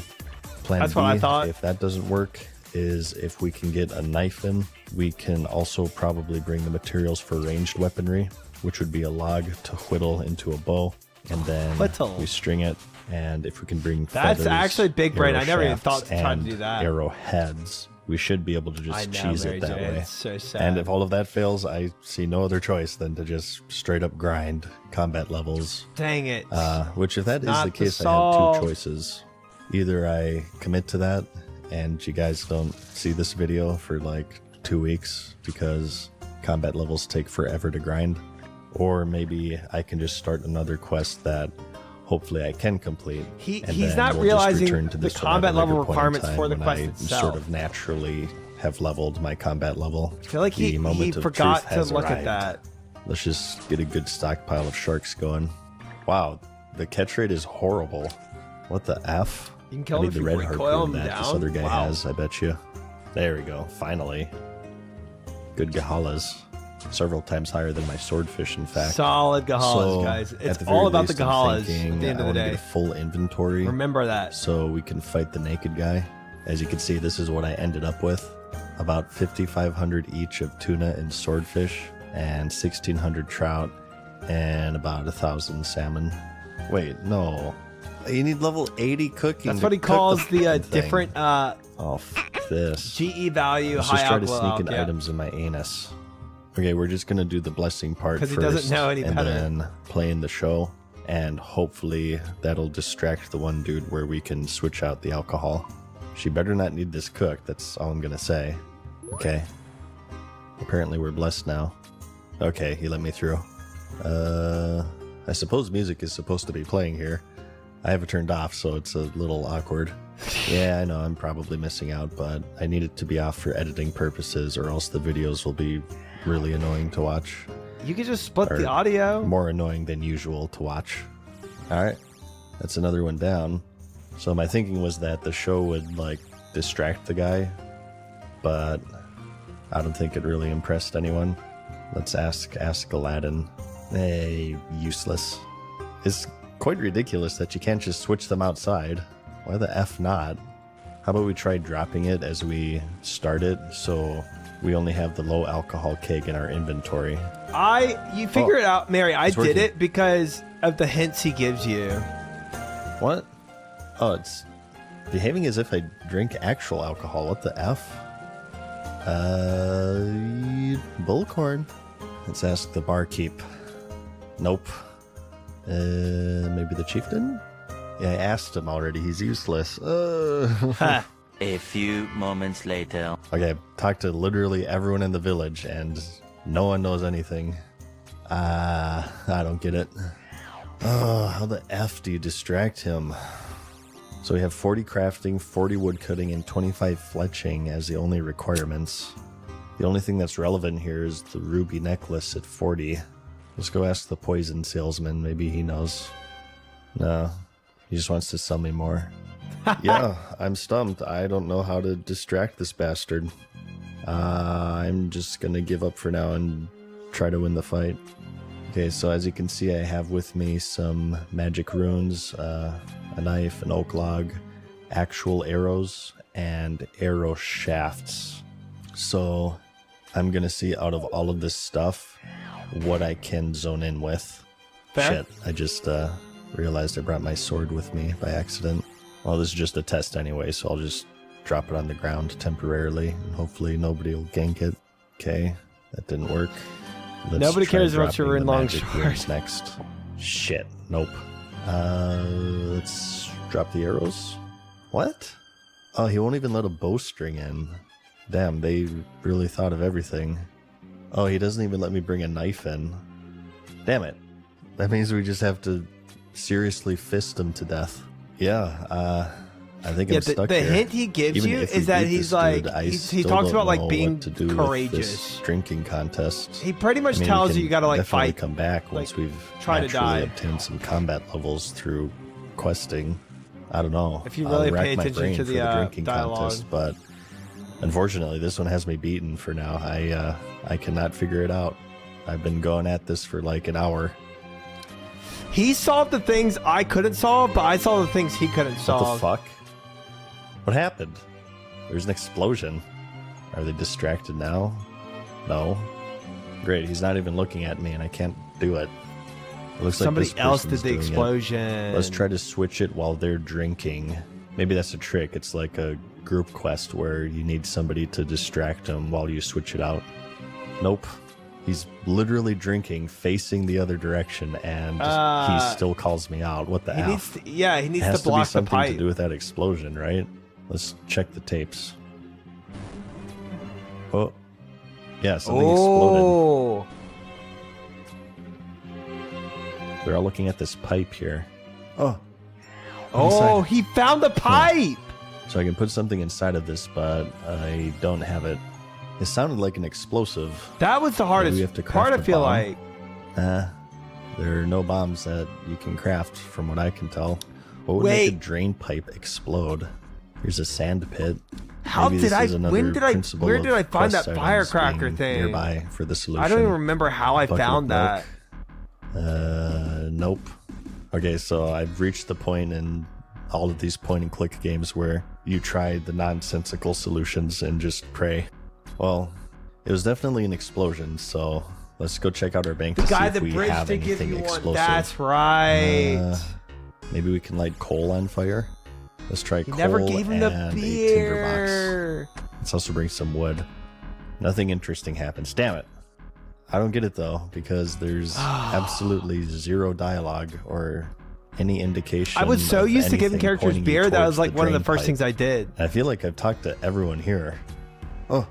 S4: Plan
S1: That's
S4: B,
S1: what I thought.
S4: if that doesn't work, is if we can get a knife in, we can also probably bring the materials for ranged weaponry, which would be a log to whittle into a bow, and then
S1: Whittle.
S4: we string it. And if we can bring
S1: That's
S4: feathers,
S1: actually big brain.
S4: arrow
S1: I never even
S4: shafts,
S1: thought to try to
S4: and
S1: do that.
S4: arrowheads, we should be able to
S1: I
S4: just
S1: know,
S4: cheese
S1: Mary
S4: it that
S1: Jane.
S4: way.
S1: It's so sad.
S4: And if all of that fails, I see no other choice than to just straight up grind combat levels.
S1: Dang it.
S4: Which, if that is
S1: Not
S4: the
S1: the
S4: case, I
S1: solve.
S4: have two choices. Either I commit to that and you guys don't see this video for like 2 weeks because combat levels take forever to grind, or maybe I can just start another quest that hopefully I can complete.
S1: He's
S4: then
S1: not
S4: we'll just
S1: realizing
S4: return to
S1: the
S4: this one
S1: combat
S4: at a
S1: level
S4: later point in
S1: requirements
S4: time
S1: for the
S4: when
S1: quest
S4: I
S1: itself.
S4: sort of naturally have leveled my combat level.
S1: I feel like
S4: The
S1: he
S4: moment of
S1: forgot
S4: truth
S1: to
S4: has
S1: look at
S4: arrived.
S1: that.
S4: Let's just get a good stockpile of sharks going. Wow, the catch rate is horrible. What the F?
S1: You can kill
S4: I
S1: him
S4: need
S1: if
S4: the
S1: you
S4: red
S1: recoil
S4: harpoon
S1: him
S4: that this
S1: down.
S4: other guy
S1: Wow.
S4: has, I bet you. There we go, finally. Good Gahalas. Several times higher than my swordfish, in fact.
S1: Solid Gahalas,
S4: So,
S1: guys.
S4: at
S1: It's
S4: the very
S1: all about the
S4: least, I'm
S1: Gahalas
S4: thinking
S1: at the end
S4: I
S1: of the
S4: wanna
S1: day.
S4: get a full inventory
S1: Remember that.
S4: so we can fight the naked guy. As you can see, this is what I ended up with. About 5,500 each of tuna and swordfish, and 1,600 trout, and about 1,000 salmon. Wait, no. You need level 80 cooking.
S1: That's
S4: to
S1: what he
S4: cook
S1: calls the
S4: fucking thing.
S1: different
S4: Oh, f this.
S1: GE value
S4: Let's
S1: high
S4: just try to
S1: alcohol.
S4: sneak in items in my anus. Okay, we're just gonna do the blessing part
S1: 'Cause
S4: first,
S1: he doesn't know any
S4: and
S1: better.
S4: then play in the show, and hopefully that'll distract the one dude where we can switch out the alcohol. She better not need this cooked. That's all I'm gonna say. Okay. Apparently we're blessed now. Okay, he let me through. I suppose music is supposed to be playing here. I have it turned off, so it's a little awkward. Yeah, I know, I'm probably missing out, but I need it to be off for editing purposes, or else the videos will be really annoying to watch.
S1: You could just split
S4: Or
S1: the audio.
S4: More annoying than usual to watch. Alright, that's another one down. So my thinking was that the show would, like, distract the guy, but I don't think it really impressed anyone. Let's ask Aladdin. Hey, useless. It's quite ridiculous that you can't just switch them outside. Why the F not? How about we try dropping it as we start it, so we only have the low alcohol keg in our inventory.
S1: You figure it out, Mary. I
S4: it's
S1: did
S4: working.
S1: it because of the hints he gives you.
S4: What? Oh, it's behaving as if I drink actual alcohol. What the F? Bullcorn. Let's ask the barkeep. Nope. Maybe the chieftain? Yeah, I asked him already. He's useless.
S1: Ha.
S5: A few moments later.
S4: Okay, talked to literally everyone in the village, and no one knows anything. I don't get it. Oh, how the F do you distract him? So we have 40 crafting, 40 wood cutting, and 25 fletching as the only requirements. The only thing that's relevant here is the ruby necklace at 40. Let's go ask the poison salesman. Maybe he knows. No, he just wants to sell me more. Yeah, I'm stumped. I don't know how to distract this bastard. I'm just gonna give up for now and try to win the fight. Okay, so as you can see, I have with me some magic runes, a knife, an oak log, actual arrows, and arrow shafts. So I'm gonna see out of all of this stuff what I can zone in with.
S1: Fair.
S4: Shit, I just realized I brought my sword with me by accident. Well, this is just a test anyway, so I'll just drop it on the ground temporarily, and hopefully nobody will gank it. Okay, that didn't work. Let's
S1: Nobody
S4: try
S1: cares about your
S4: dropping
S1: rune
S4: the
S1: long
S4: magic
S1: sword.
S4: runes next. Shit, nope. Let's drop the arrows. What? Oh, he won't even let a bowstring in. Damn, they really thought of everything. Oh, he doesn't even let me bring a knife in. Damn it. That means we just have to seriously fist him to death. Yeah, I think I'm stuck
S1: the
S4: here.
S1: hint he gives
S4: Even
S1: you
S4: if we
S1: is that
S4: beat
S1: he's
S4: this
S1: like
S4: dude, I
S1: he
S4: still
S1: talks
S4: don't
S1: about like
S4: know
S1: being
S4: what to do with
S1: courageous.
S4: this drinking contest.
S1: He pretty much
S4: I mean,
S1: tells
S4: we
S1: you
S4: can
S1: you gotta like
S4: definitely
S1: fight.
S4: come back once we've
S1: try to
S4: actually
S1: die.
S4: obtained some combat levels through questing. I don't know.
S1: If you
S4: I'll
S1: really
S4: rack
S1: pay
S4: my
S1: attention
S4: brain
S1: to
S4: for
S1: the,
S4: drinking
S1: dialogue.
S4: contest, but unfortunately, this one has me beaten for now. I cannot figure it out. I've been going at this for like an hour.
S1: He solved the things I couldn't solve, but I solved the things he couldn't
S4: What
S1: solve.
S4: the fuck? What happened? There's an explosion. Are they distracted now? No. Great, he's not even looking at me and I can't do it. It looks
S1: Somebody
S4: like
S1: else did the explosion.
S4: Let's try to switch it while they're drinking. Maybe that's a trick. It's like a group quest where you need somebody to distract them while you switch it out. Nope. He's literally drinking, facing the other direction, and he still calls me out. What the hell?
S1: He needs to block the pipe.
S4: Has to be something to do with that explosion, right? Let's check the tapes. Oh. Yeah, something exploded. They're all looking at this pipe here. Oh.
S1: Oh, he found the pipe!
S4: So I can put something inside of this, but I don't have it. It sounded like an explosive.
S1: That was the hardest part, I feel like.
S4: There are no bombs that you can craft, from what I can tell. What would make a drain pipe explode? Here's a sand pit.
S1: Where did I find that firecracker thing?
S4: Nearby for the solution.
S1: I don't even remember how I found that.
S4: Nope. Okay, so I've reached the point in all of these point and click games where you try the nonsensical solutions and just pray. Well, it was definitely an explosion, so let's go check out our bank to see if we have anything explosive.
S1: That's right.
S4: Maybe we can light coal on fire. Let's try coal
S1: never gave him the
S4: and
S1: beer.
S4: a tinder box. Let's also bring some wood. Nothing interesting happens. Damn it. I don't get it though, because there's absolutely zero dialogue or any indication.
S1: I was so used to giving characters beer that was like one of the first things I did.
S4: I feel like I've talked to everyone here. Oh,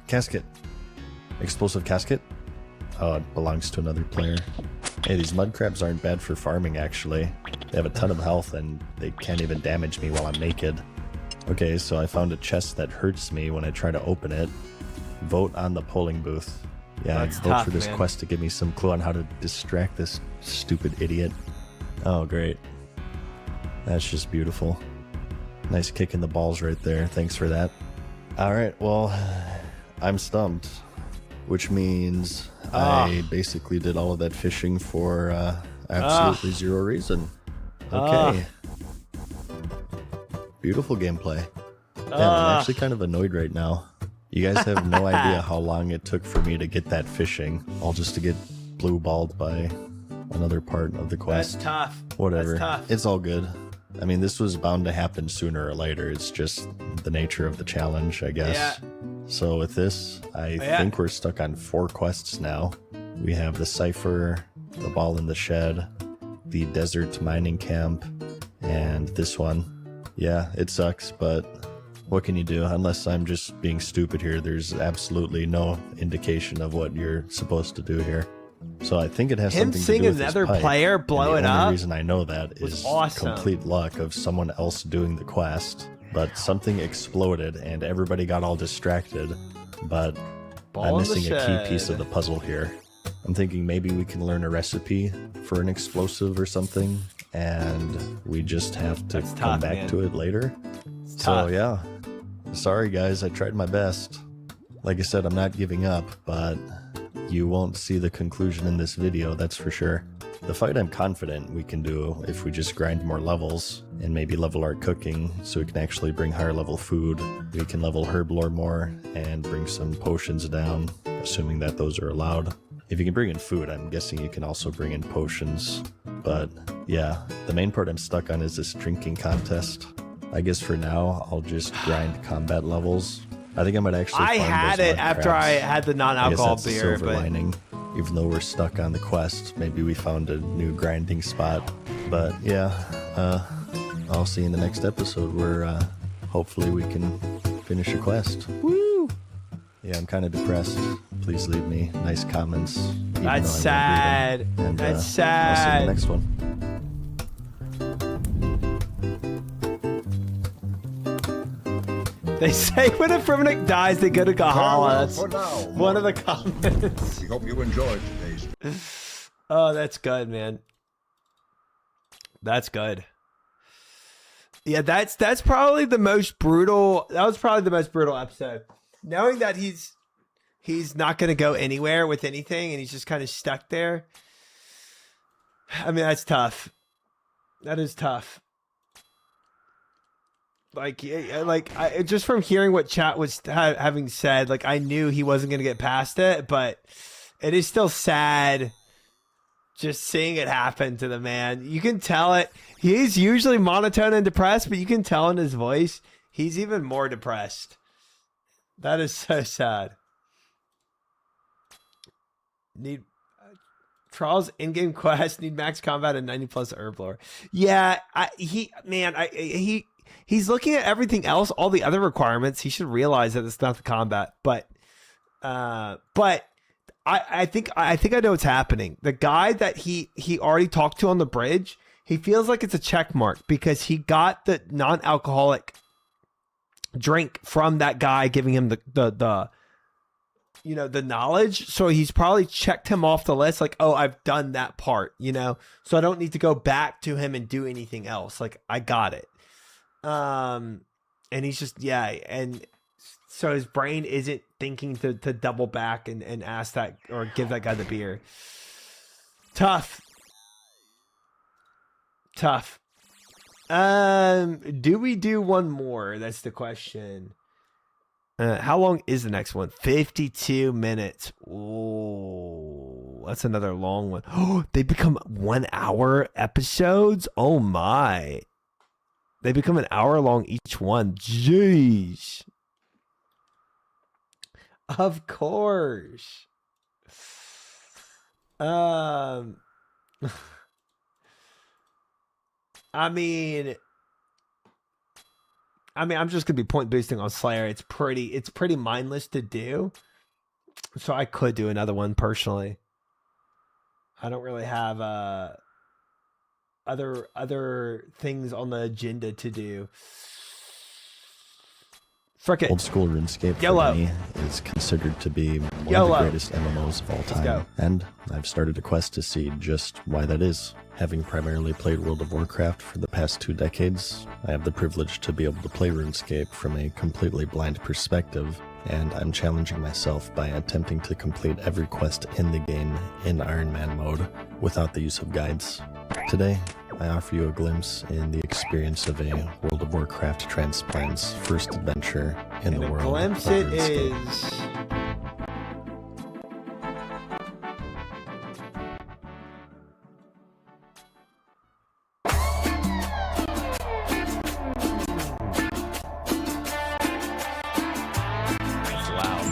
S4: casket. Explosive casket? Oh, it belongs to another player. Hey, these mud crabs aren't bad for farming actually. They have a ton of health and they can't even damage me while I'm naked. Okay, so I found a chest that hurts me when I try to open it. Vote on the polling booth. Yeah,
S1: That's
S4: vote
S1: tough,
S4: for this
S1: man.
S4: quest to give me some clue on how to distract this stupid idiot. Oh, great. That's just beautiful. Nice kick in the balls right there. Thanks for that. Alright, well, I'm stumped. Which means I basically did all of that fishing for absolutely zero reason. Okay. Beautiful gameplay. Yeah, I'm actually kind of annoyed right now. You guys have no idea how long it took for me to get that fishing, all just to get blue balled by another part of the quest.
S1: That's tough.
S4: Whatever.
S1: That's tough.
S4: It's all good. I mean, this was bound to happen sooner or later. It's just the nature of the challenge, I guess.
S1: Yeah.
S4: So with this, I think we're stuck on 4 quests now. We have the Cipher, the Ball in the Shed, the Desert Mining Camp, and this one. Yeah, it sucks, but what can you do? Unless I'm just being stupid here, there's absolutely no indication of what you're supposed to do here. So I think it has something to do with
S1: seeing another
S4: this pipe.
S1: player blow
S4: And
S1: it
S4: the only
S1: up
S4: reason I know that is
S1: awesome.
S4: complete luck of someone else doing the quest. But something exploded and everybody got all distracted. But I'm missing a key piece of the puzzle here. I'm thinking maybe we can learn a recipe for an explosive or something, and we just have to come back to it later. So yeah, sorry guys, I tried my best. Like I said, I'm not giving up, but you won't see the conclusion in this video, that's for sure. The fight I'm confident we can do if we just grind more levels and maybe level our cooking so we can actually bring higher level food. We can level herb lore more and bring some potions down, assuming that those are allowed. If you can bring in food, I'm guessing you can also bring in potions. But yeah, the main part I'm stuck on is this drinking contest. I guess for now, I'll just grind combat levels. I think I might actually
S1: I
S4: farm
S1: had
S4: those
S1: it
S4: mud
S1: after
S4: crabs.
S1: I had the non-alcohol
S4: I guess that's
S1: beer,
S4: the silver
S1: but
S4: lining. Even though we're stuck on the quest, maybe we found a new grinding spot. But yeah, I'll see you in the next episode where hopefully we can finish a quest. Woo! Yeah, I'm kind of depressed. Please leave me nice comments. even though I
S1: that's
S4: won't read
S1: sad.
S4: them. And,
S1: That's
S4: I'll see you
S1: sad.
S4: in the next one.
S1: They say when a Firminic dies, they go to Kahala. That's
S6: For now,
S1: one of the comments.
S6: we hope you enjoyed today's.
S1: Oh, that's good, man. That's good. Yeah, that's probably the most brutal. That was probably the most brutal episode. Knowing that he's not going to go anywhere with anything and he's just kind of stuck there. I mean, that's tough. That is tough. Just from hearing what chat was having said, like I knew he wasn't gonna get past it, but it is still sad just seeing it happen to the man. You can tell it. He's usually monotone and depressed, but you can tell in his voice he's even more depressed. That is so sad. Need Trials in-game quest, need max combat and 90+ herb lore. Yeah, he's looking at everything else, all the other requirements. He should realize that it's not the combat. But I think I know what's happening. The guy that he already talked to on the bridge, he feels like it's a check mark because he got the non-alcoholic drink from that guy giving him the knowledge. So he's probably checked him off the list. Like, oh, I've done that part, so I don't need to go back to him and do anything else. Like I got it. And he's just, and so his brain isn't thinking to double back and ask that or give that guy the beer. Tough. Do we do one more? That's the question. How long is the next one? 52 minutes. Oh, that's another long one. Oh, they become 1 hour episodes. Oh my. They become an hour long each one. Jeez. Of course. I'm just gonna be point boosting on Slayer. It's pretty mindless to do. So I could do another one personally. I don't really have other things on the agenda to do. Frick it.
S4: Old school RuneScape
S1: YOLO.
S4: for me is considered to be one
S1: YOLO.
S4: of the greatest MMOs of all
S1: Let's
S4: time.
S1: go.
S4: And I've started a quest to see just why that is. Having primarily played World of Warcraft for the past 2 decades, I have the privilege to be able to play RuneScape from a completely blind perspective, and I'm challenging myself by attempting to complete every quest in the game in Iron Man mode without the use of guides. Today, I offer you a glimpse in the experience of a World of Warcraft transplant's first adventure in the
S1: And a
S4: world
S1: glimpse
S4: of
S1: it
S4: RuneScape.
S1: is. That's loud.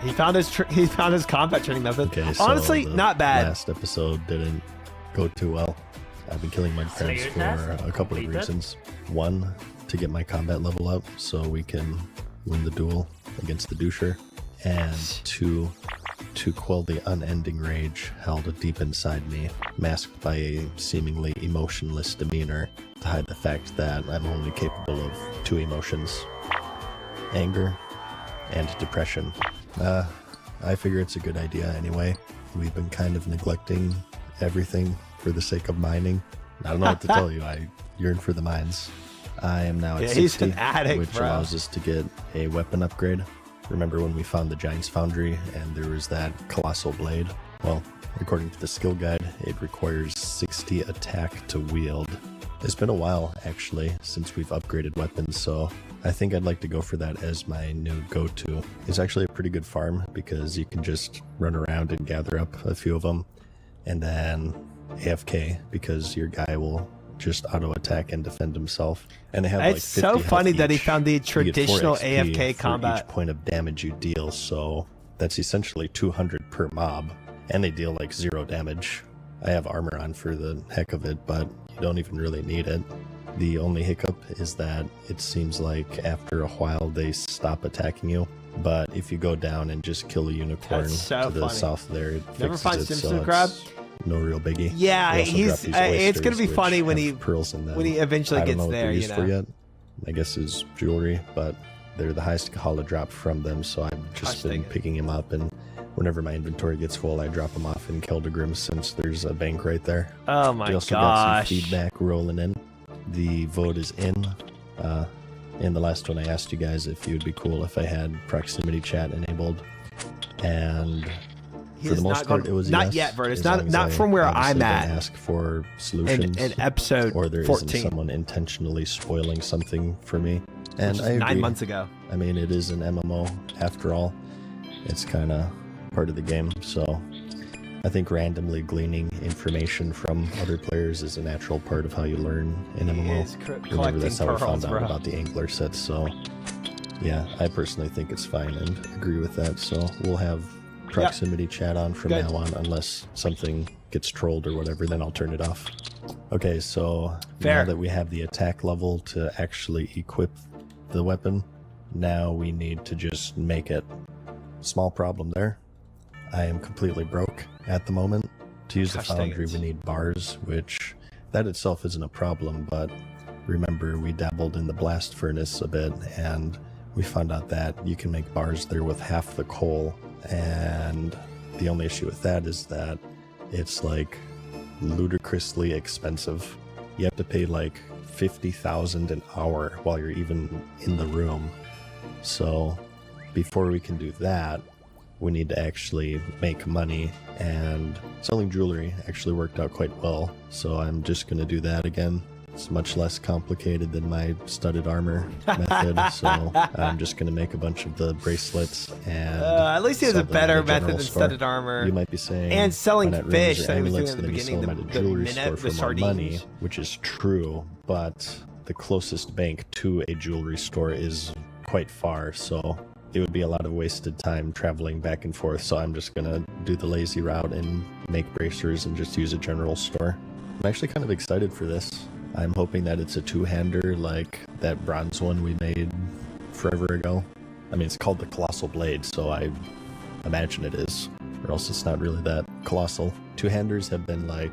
S1: He found his combat training method.
S4: Okay, so
S1: Honestly,
S4: the
S1: not bad.
S4: Last episode didn't go too well. I've been killing my friends
S3: Slayer
S4: for
S3: task
S4: a couple of
S3: completed.
S4: reasons. One, to get my combat level up so we can win the duel against the doucher. And 2, to quell the unending rage held deep inside me, masked by a seemingly emotionless demeanor to hide the fact that I'm only capable of 2 emotions: anger and depression. I figure it's a good idea anyway. We've been kind of neglecting everything for the sake of mining. I don't know what to tell you. I yearn for the mines. I am now at
S1: Yeah, he's
S4: 60,
S1: an addict,
S4: which
S1: bro.
S4: allows us to get a weapon upgrade. Remember when we found the Giant's Foundry and there was that colossal blade? Well, according to the skill guide, it requires 60 attack to wield. It's been a while, actually, since we've upgraded weapons, so I think I'd like to go for that as my new go-to. It's actually a pretty good farm because you can just run around and gather up a few of them and then AFK because your guy will just auto-attack and defend himself. And they have like
S1: It's
S4: 50
S1: so
S4: health
S1: funny that he
S4: each.
S1: found the
S4: You get 4
S1: traditional
S4: XP
S1: AFK
S4: for
S1: combat.
S4: each point of damage you deal, so that's essentially 200 per mob, and they deal like 0 damage. I have armor on for the heck of it, but you don't even really need it. The only hiccup is that it seems like after a while they stop attacking you, but if you go down and just kill a unicorn
S1: That's so
S4: to the
S1: funny.
S4: south there, it
S1: Never
S4: fixes
S1: find
S4: it,
S1: Simpson
S4: so
S1: crab?
S4: it's no real biggie.
S1: Yeah,
S4: They also
S1: he's
S4: drop these
S1: it's gonna
S4: oysters,
S1: be
S4: which
S1: funny when
S4: have
S1: he
S4: pearls in them.
S1: when he eventually
S4: I don't
S1: gets
S4: know what
S1: there,
S4: they're
S1: you
S4: used
S1: know.
S4: for yet. I guess is jewelry, but they're the highest holo drop from them, so I've just
S1: Gosh,
S4: been
S1: dang it.
S4: picking him up, and whenever my inventory gets full, I drop them off in Keldegrim since there's a bank right there.
S1: Oh my
S4: We also got
S1: gosh.
S4: some feedback rolling in. The vote is in. In the last one, I asked you guys if you'd be cool if I had proximity chat enabled, and For the most part, it was
S1: not
S4: yes,
S1: yet, Vert. It's
S4: as long as
S1: not
S4: I
S1: from where
S4: obviously
S1: I'm
S4: don't
S1: at.
S4: ask for solutions,
S1: In episode
S4: or there
S1: 14.
S4: isn't someone intentionally spoiling something for me. And
S1: Which
S4: I
S1: is
S4: agree.
S1: 9 months ago.
S4: I mean, it is an MMO after all. It's kind of part of the game, so I think randomly gleaning information from other players is a natural part of how you learn in MMO.
S1: Is
S4: Remember,
S1: collecting
S4: that's how I found
S1: pearls,
S4: out
S1: bro.
S4: about the angler sets, so yeah, I personally think it's fine and agree with that, so we'll have proximity chat on from
S1: Good.
S4: now on, unless something gets trolled or whatever, then I'll turn it off. Okay, so
S1: Fair.
S4: now that we have the attack level to actually equip the weapon, now we need to just make it. Small problem there. I am completely broke at the moment. To use the
S1: Gosh, dang
S4: foundry,
S1: it.
S4: we need bars, which that itself isn't a problem, but remember, we dabbled in the blast furnace a bit, and we found out that you can make bars there with half the coal, and the only issue with that is that it's like ludicrously expensive. You have to pay like 50,000 an hour while you're even in the room. So before we can do that, we need to actually make money, and selling jewelry actually worked out quite well. So I'm just going to do that again. It's much less complicated than my studded armor method, so I'm just going to make a bunch of the bracelets and
S1: At least he has a
S4: sell them at
S1: better
S4: a general
S1: method than
S4: store.
S1: studded armor.
S4: You might be saying,
S1: And selling
S4: "Why not
S1: fish
S4: rings or
S1: that he was doing
S4: amulets,
S1: at the
S4: then you
S1: beginning,
S4: sell them
S1: the
S4: at a jewelry
S1: minute,
S4: store
S1: the
S4: for more money,"
S1: sardines.
S4: which is true, but the closest bank to a jewelry store is quite far, so it would be a lot of wasted time traveling back and forth, so I'm just gonna do the lazy route and make bracers and just use a general store. I'm actually kind of excited for this. I'm hoping that it's a two-hander like that bronze one we made forever ago. I mean, it's called the Colossal Blade, so I imagine it is, or else it's not really that colossal. Two-handers have been like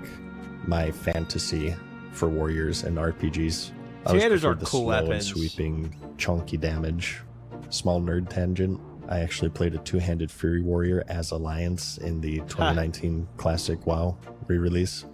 S4: my fantasy for warriors and RPGs. I always
S1: Two-handers are
S4: preferred the
S1: cool
S4: slow and
S1: weapons.
S4: sweeping, chunky damage. Small nerd tangent. I actually played a two-handed Fury Warrior as Alliance in the 2019 Classic WoW re-release,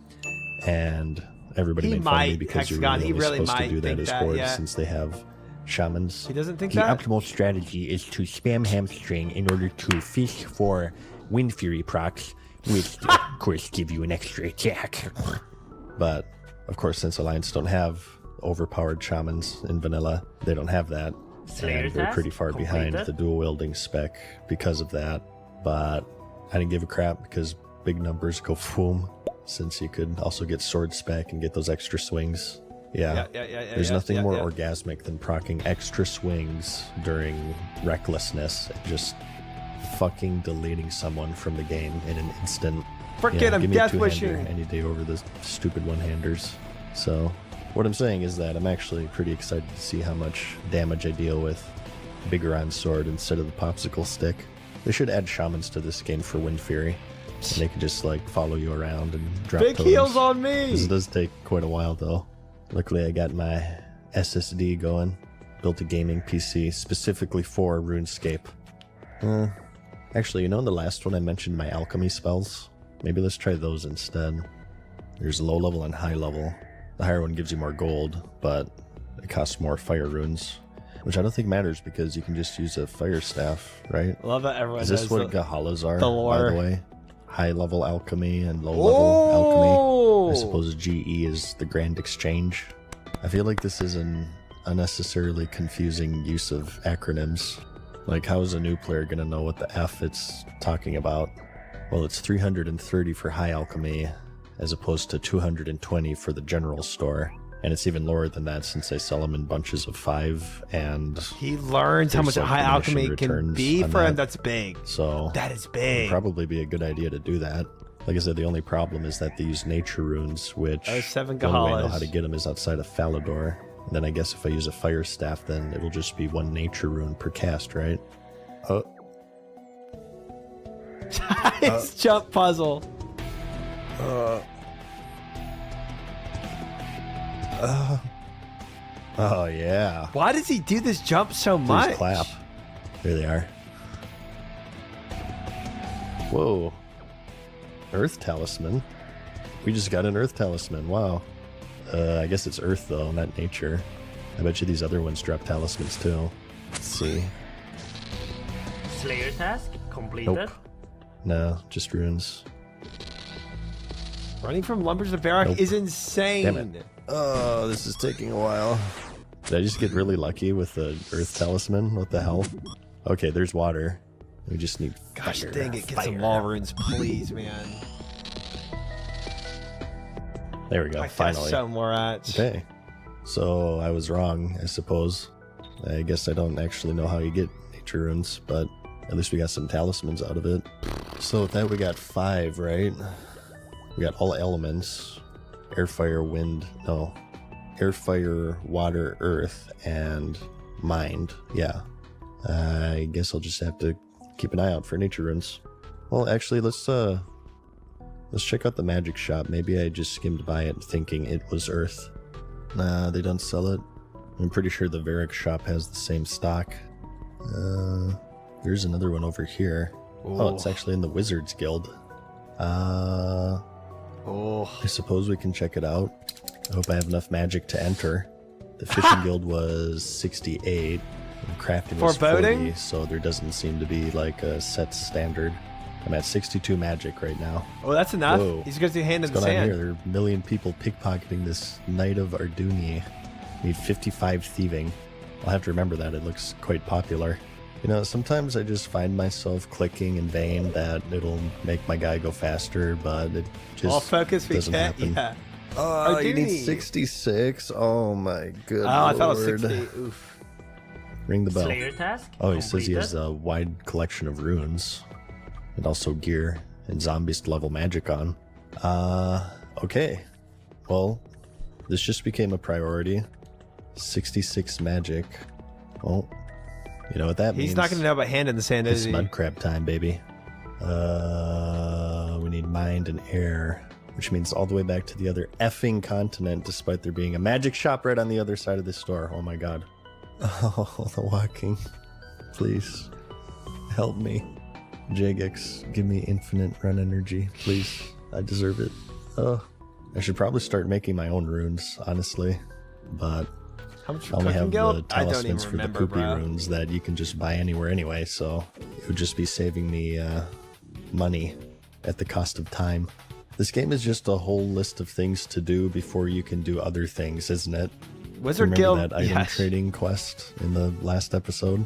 S4: and everybody
S1: He
S4: made fun of me
S1: might,
S4: because you're
S1: Hexagon, he
S4: really
S1: really
S4: supposed to
S1: might
S4: do that
S1: think
S4: as
S1: that,
S4: hordes
S1: yeah.
S4: since they have shamans.
S1: He doesn't think
S7: The
S1: that?
S7: optimal strategy is to spam hamstring in order to fish for Wind Fury procs, which of course give you an extra attack.
S4: But of course, since Alliance don't have overpowered shamans in vanilla, they don't have that.
S3: Slayer
S4: And we're pretty
S3: task
S4: far behind
S3: completed.
S4: the dual wielding spec because of that. But I didn't give a crap because big numbers go boom, since you could also get sword spec and get those extra swings. Yeah. There's nothing more orgasmic than proccing extra swings during recklessness and just fucking deleting someone from the game in an instant.
S1: Forget him,
S4: give me a
S1: death
S4: two-hander
S1: wishing.
S4: any day over the stupid one-handers. So what I'm saying is that I'm actually pretty excited to see how much damage I deal with bigger on sword instead of the popsicle stick. They should add shamans to this game for Wind Fury. And they can just like follow you around and drop
S1: Big
S4: totems.
S1: heals on me!
S4: This does take quite a while though. Luckily I got my SSD going. Built a gaming PC specifically for RuneScape. Actually, you know in the last one I mentioned my alchemy spells? Maybe let's try those instead. There's low level and high level. The higher one gives you more gold, but it costs more fire runes. Which I don't think matters because you can just use a fire staff, right?
S1: Love that everyone
S4: Is this
S1: knows
S4: what
S1: the-
S4: Gahalas are,
S1: the
S4: by
S1: lore.
S4: the way? High level alchemy and low level alchemy.
S1: Oh!
S4: I suppose GE is the grand exchange. I feel like this is an unnecessarily confusing use of acronyms. Like, how is a new player gonna know what the F it's talking about? Well, it's 330 for high alchemy, as opposed to 220 for the general store. And it's even lower than that since they sell them in bunches of 5, and
S1: He learns how much
S4: There's, like,
S1: high
S4: diminishing
S1: alchemy can
S4: returns
S1: be
S4: on
S1: for him.
S4: that.
S1: That's big.
S4: so
S1: That is
S4: it'd
S1: big.
S4: probably be a good idea to do that. Like I said, the only problem is that they use nature runes, which
S1: Oh, 7
S4: the only way I know
S1: Gahalas.
S4: how to get them is outside of Falador. And then I guess if I use a fire staff, then it'll just be 1 nature rune per cast, right?
S1: It's jump puzzle.
S4: Oh yeah.
S1: Why does he do this jump so
S4: Please
S1: much?
S4: clap. There they are. Whoa. Earth Talisman. We just got an Earth Talisman. Wow. I guess it's Earth though, not nature. I bet you these other ones drop talismans too. Let's see.
S3: Slayer task completed.
S4: Nope. No, just runes.
S1: Running from Lumbers to Barrack
S4: Nope.
S1: is insane.
S4: Damn it. Oh, this is taking a while. Did I just get really lucky with the Earth Talisman? What the hell? Okay, there's water. We just need
S1: Gosh
S4: fire.
S1: dang it, get some wall runes, please, man.
S4: There we go,
S1: I
S4: finally.
S1: so more at.
S4: Okay. So I was wrong, I suppose. I guess I don't actually know how you get nature runes, but at least we got some talismans out of it. So with that we got 5, right? We got all elements. Air, fire, wind, no. Air, fire, water, earth, and mind. Yeah. I guess I'll just have to keep an eye out for nature runes. Well, actually, let's check out the magic shop. Maybe I just skimmed by it thinking it was earth. Nah, they don't sell it. I'm pretty sure the Varric shop has the same stock. There's another one over here. Oh, it's actually in the Wizards Guild. I suppose we can check it out. I hope I have enough magic to enter. The Fishing Guild was 68. And crafting was
S1: Foreboding?
S4: 40, so there doesn't seem to be like a set standard. I'm at 62 magic right now.
S1: Oh, that's enough.
S4: Whoa.
S1: He's going to hand in
S4: What's
S1: the
S4: going on here?
S1: sand.
S4: There are a million people pickpocketing this Knight of Arduni. Need 55 thieving. I'll have to remember that. It looks quite popular. You know, sometimes I just find myself clicking in vain that it'll make my guy go faster, but it just
S1: All focus we
S4: doesn't
S1: get.
S4: happen.
S1: Yeah.
S4: Oh, you need
S1: Arduni.
S4: 66? Oh my good
S1: Oh, I thought it
S4: lord.
S1: was 60. Oof.
S4: Ring the bell.
S3: Slayer task
S4: Oh, he says he
S3: completed.
S4: has a wide collection of runes. And also gear and zombies to level magic on. Okay. Well, this just became a priority. 66 magic. Well, you know what that means.
S1: He's not going to know about hand in the sand,
S4: It's
S1: is he?
S4: mud crab time, baby. We need mind and air, which means all the way back to the other effing continent, despite there being a magic shop right on the other side of this store. Oh my god. Oh, the walking. Please, help me. Jagex, give me infinite run energy, please. I deserve it. Oh, I should probably start making my own runes, honestly. But
S1: How much
S4: I
S1: for
S4: only
S1: Cooking
S4: have the
S1: Guild? I don't even
S4: talismans for the
S1: remember,
S4: poopy
S1: bro.
S4: runes that you can just buy anywhere anyway, so it would just be saving me money at the cost of time. This game is just a whole list of things to do before you can do other things, isn't it?
S1: Wizard
S4: Remember
S1: Guild?
S4: that item
S1: Yes.
S4: trading quest in the last episode?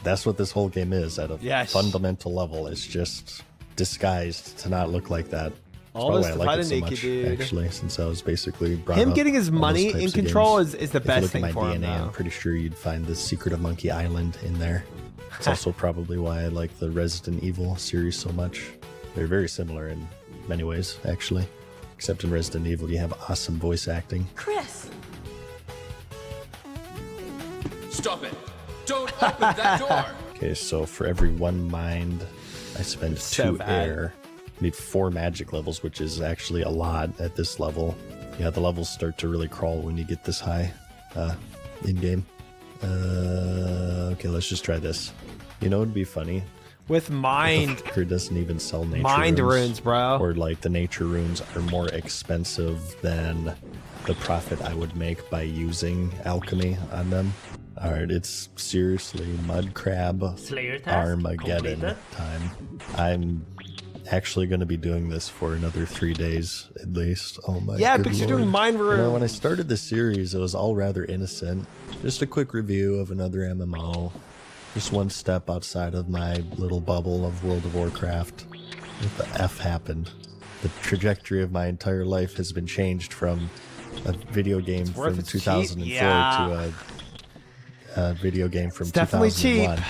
S4: That's what this whole game is at a
S1: Yes.
S4: fundamental level. It's just disguised to not look like that. That's
S1: All
S4: probably
S1: this
S4: why
S1: to
S4: I like
S1: fight
S4: it
S1: a
S4: so
S1: naked
S4: much,
S1: dude.
S4: actually, since I was basically brought
S1: Him
S4: up
S1: getting his
S4: on those
S1: money
S4: types
S1: in
S4: of
S1: control
S4: games.
S1: is the
S4: If you
S1: best
S4: look
S1: thing
S4: at my
S1: for him
S4: DNA,
S1: now.
S4: I'm pretty sure you'd find the Secret of Monkey Island in there. It's also probably why I like the Resident Evil series so much. They're very similar in many ways, actually. Except in Resident Evil, you have awesome voice acting.
S8: Chris!
S6: Stop it! Don't open that door!
S4: Okay, so for every 1 mind, I spend
S1: So
S4: 2
S1: bad.
S4: air. I need 4 magic levels, which is actually a lot at this level. Yeah, the levels start to really crawl when you get this high in-game. Okay, let's just try this. You know, it'd be funny.
S1: With mind.
S4: Fucker doesn't even sell nature
S1: Mind runes, bro.
S4: Or like the nature runes are more expensive than the profit I would make by using alchemy on them. Alright, it's seriously mud crab
S3: Slayer task
S4: Armageddon
S3: completed.
S4: time. I'm actually going to be doing this for another 3 days at least. Oh my
S1: Yeah,
S4: good
S1: because you're
S4: lord.
S1: doing mind
S4: You know,
S1: rune.
S4: when I started this series, it was all rather innocent. Just a quick review of another MMO. Just one step outside of my little bubble of World of Warcraft. What the F happened? The trajectory of my entire life has been changed from a video game
S1: worth
S4: from
S1: its cheap.
S4: 2004
S1: Yeah.
S4: to a video game from
S1: It's definitely
S4: 2001.
S1: cheap.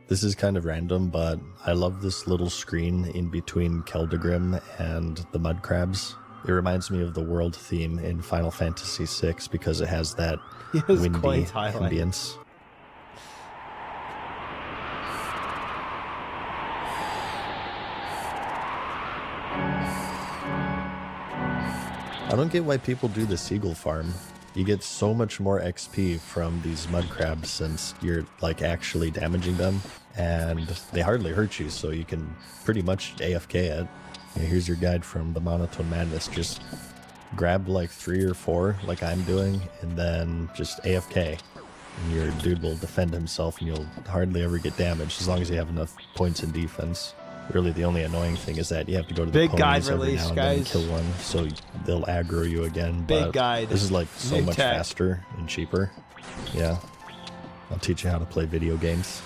S4: This is kind of random, but I love this little screen in between Keldagrim and the mud crabs. It reminds me of the world theme in Final Fantasy VI because it has that
S1: Yes,
S4: windy
S1: quaint highlight.
S4: ambience. I don't get why people do the seagull farm. You get so much more XP from these mud crabs since you're like actually damaging them, and they hardly hurt you, so you can pretty much AFK it. Yeah, here's your guide from the Monotone Madness. Just grab like 3 or 4 like I'm doing, and then just AFK. And your dude will defend himself and you'll hardly ever get damaged as long as you have enough points in defense. Really, the only annoying thing is that you have to go to the
S1: Big guide
S4: ponies every
S1: release,
S4: now and then and
S1: guys.
S4: kill one, so they'll aggro you again.
S1: Big
S4: but
S1: guide.
S4: This is like so
S1: New
S4: much
S1: tech.
S4: faster and cheaper. Yeah, I'll teach you how to play video games.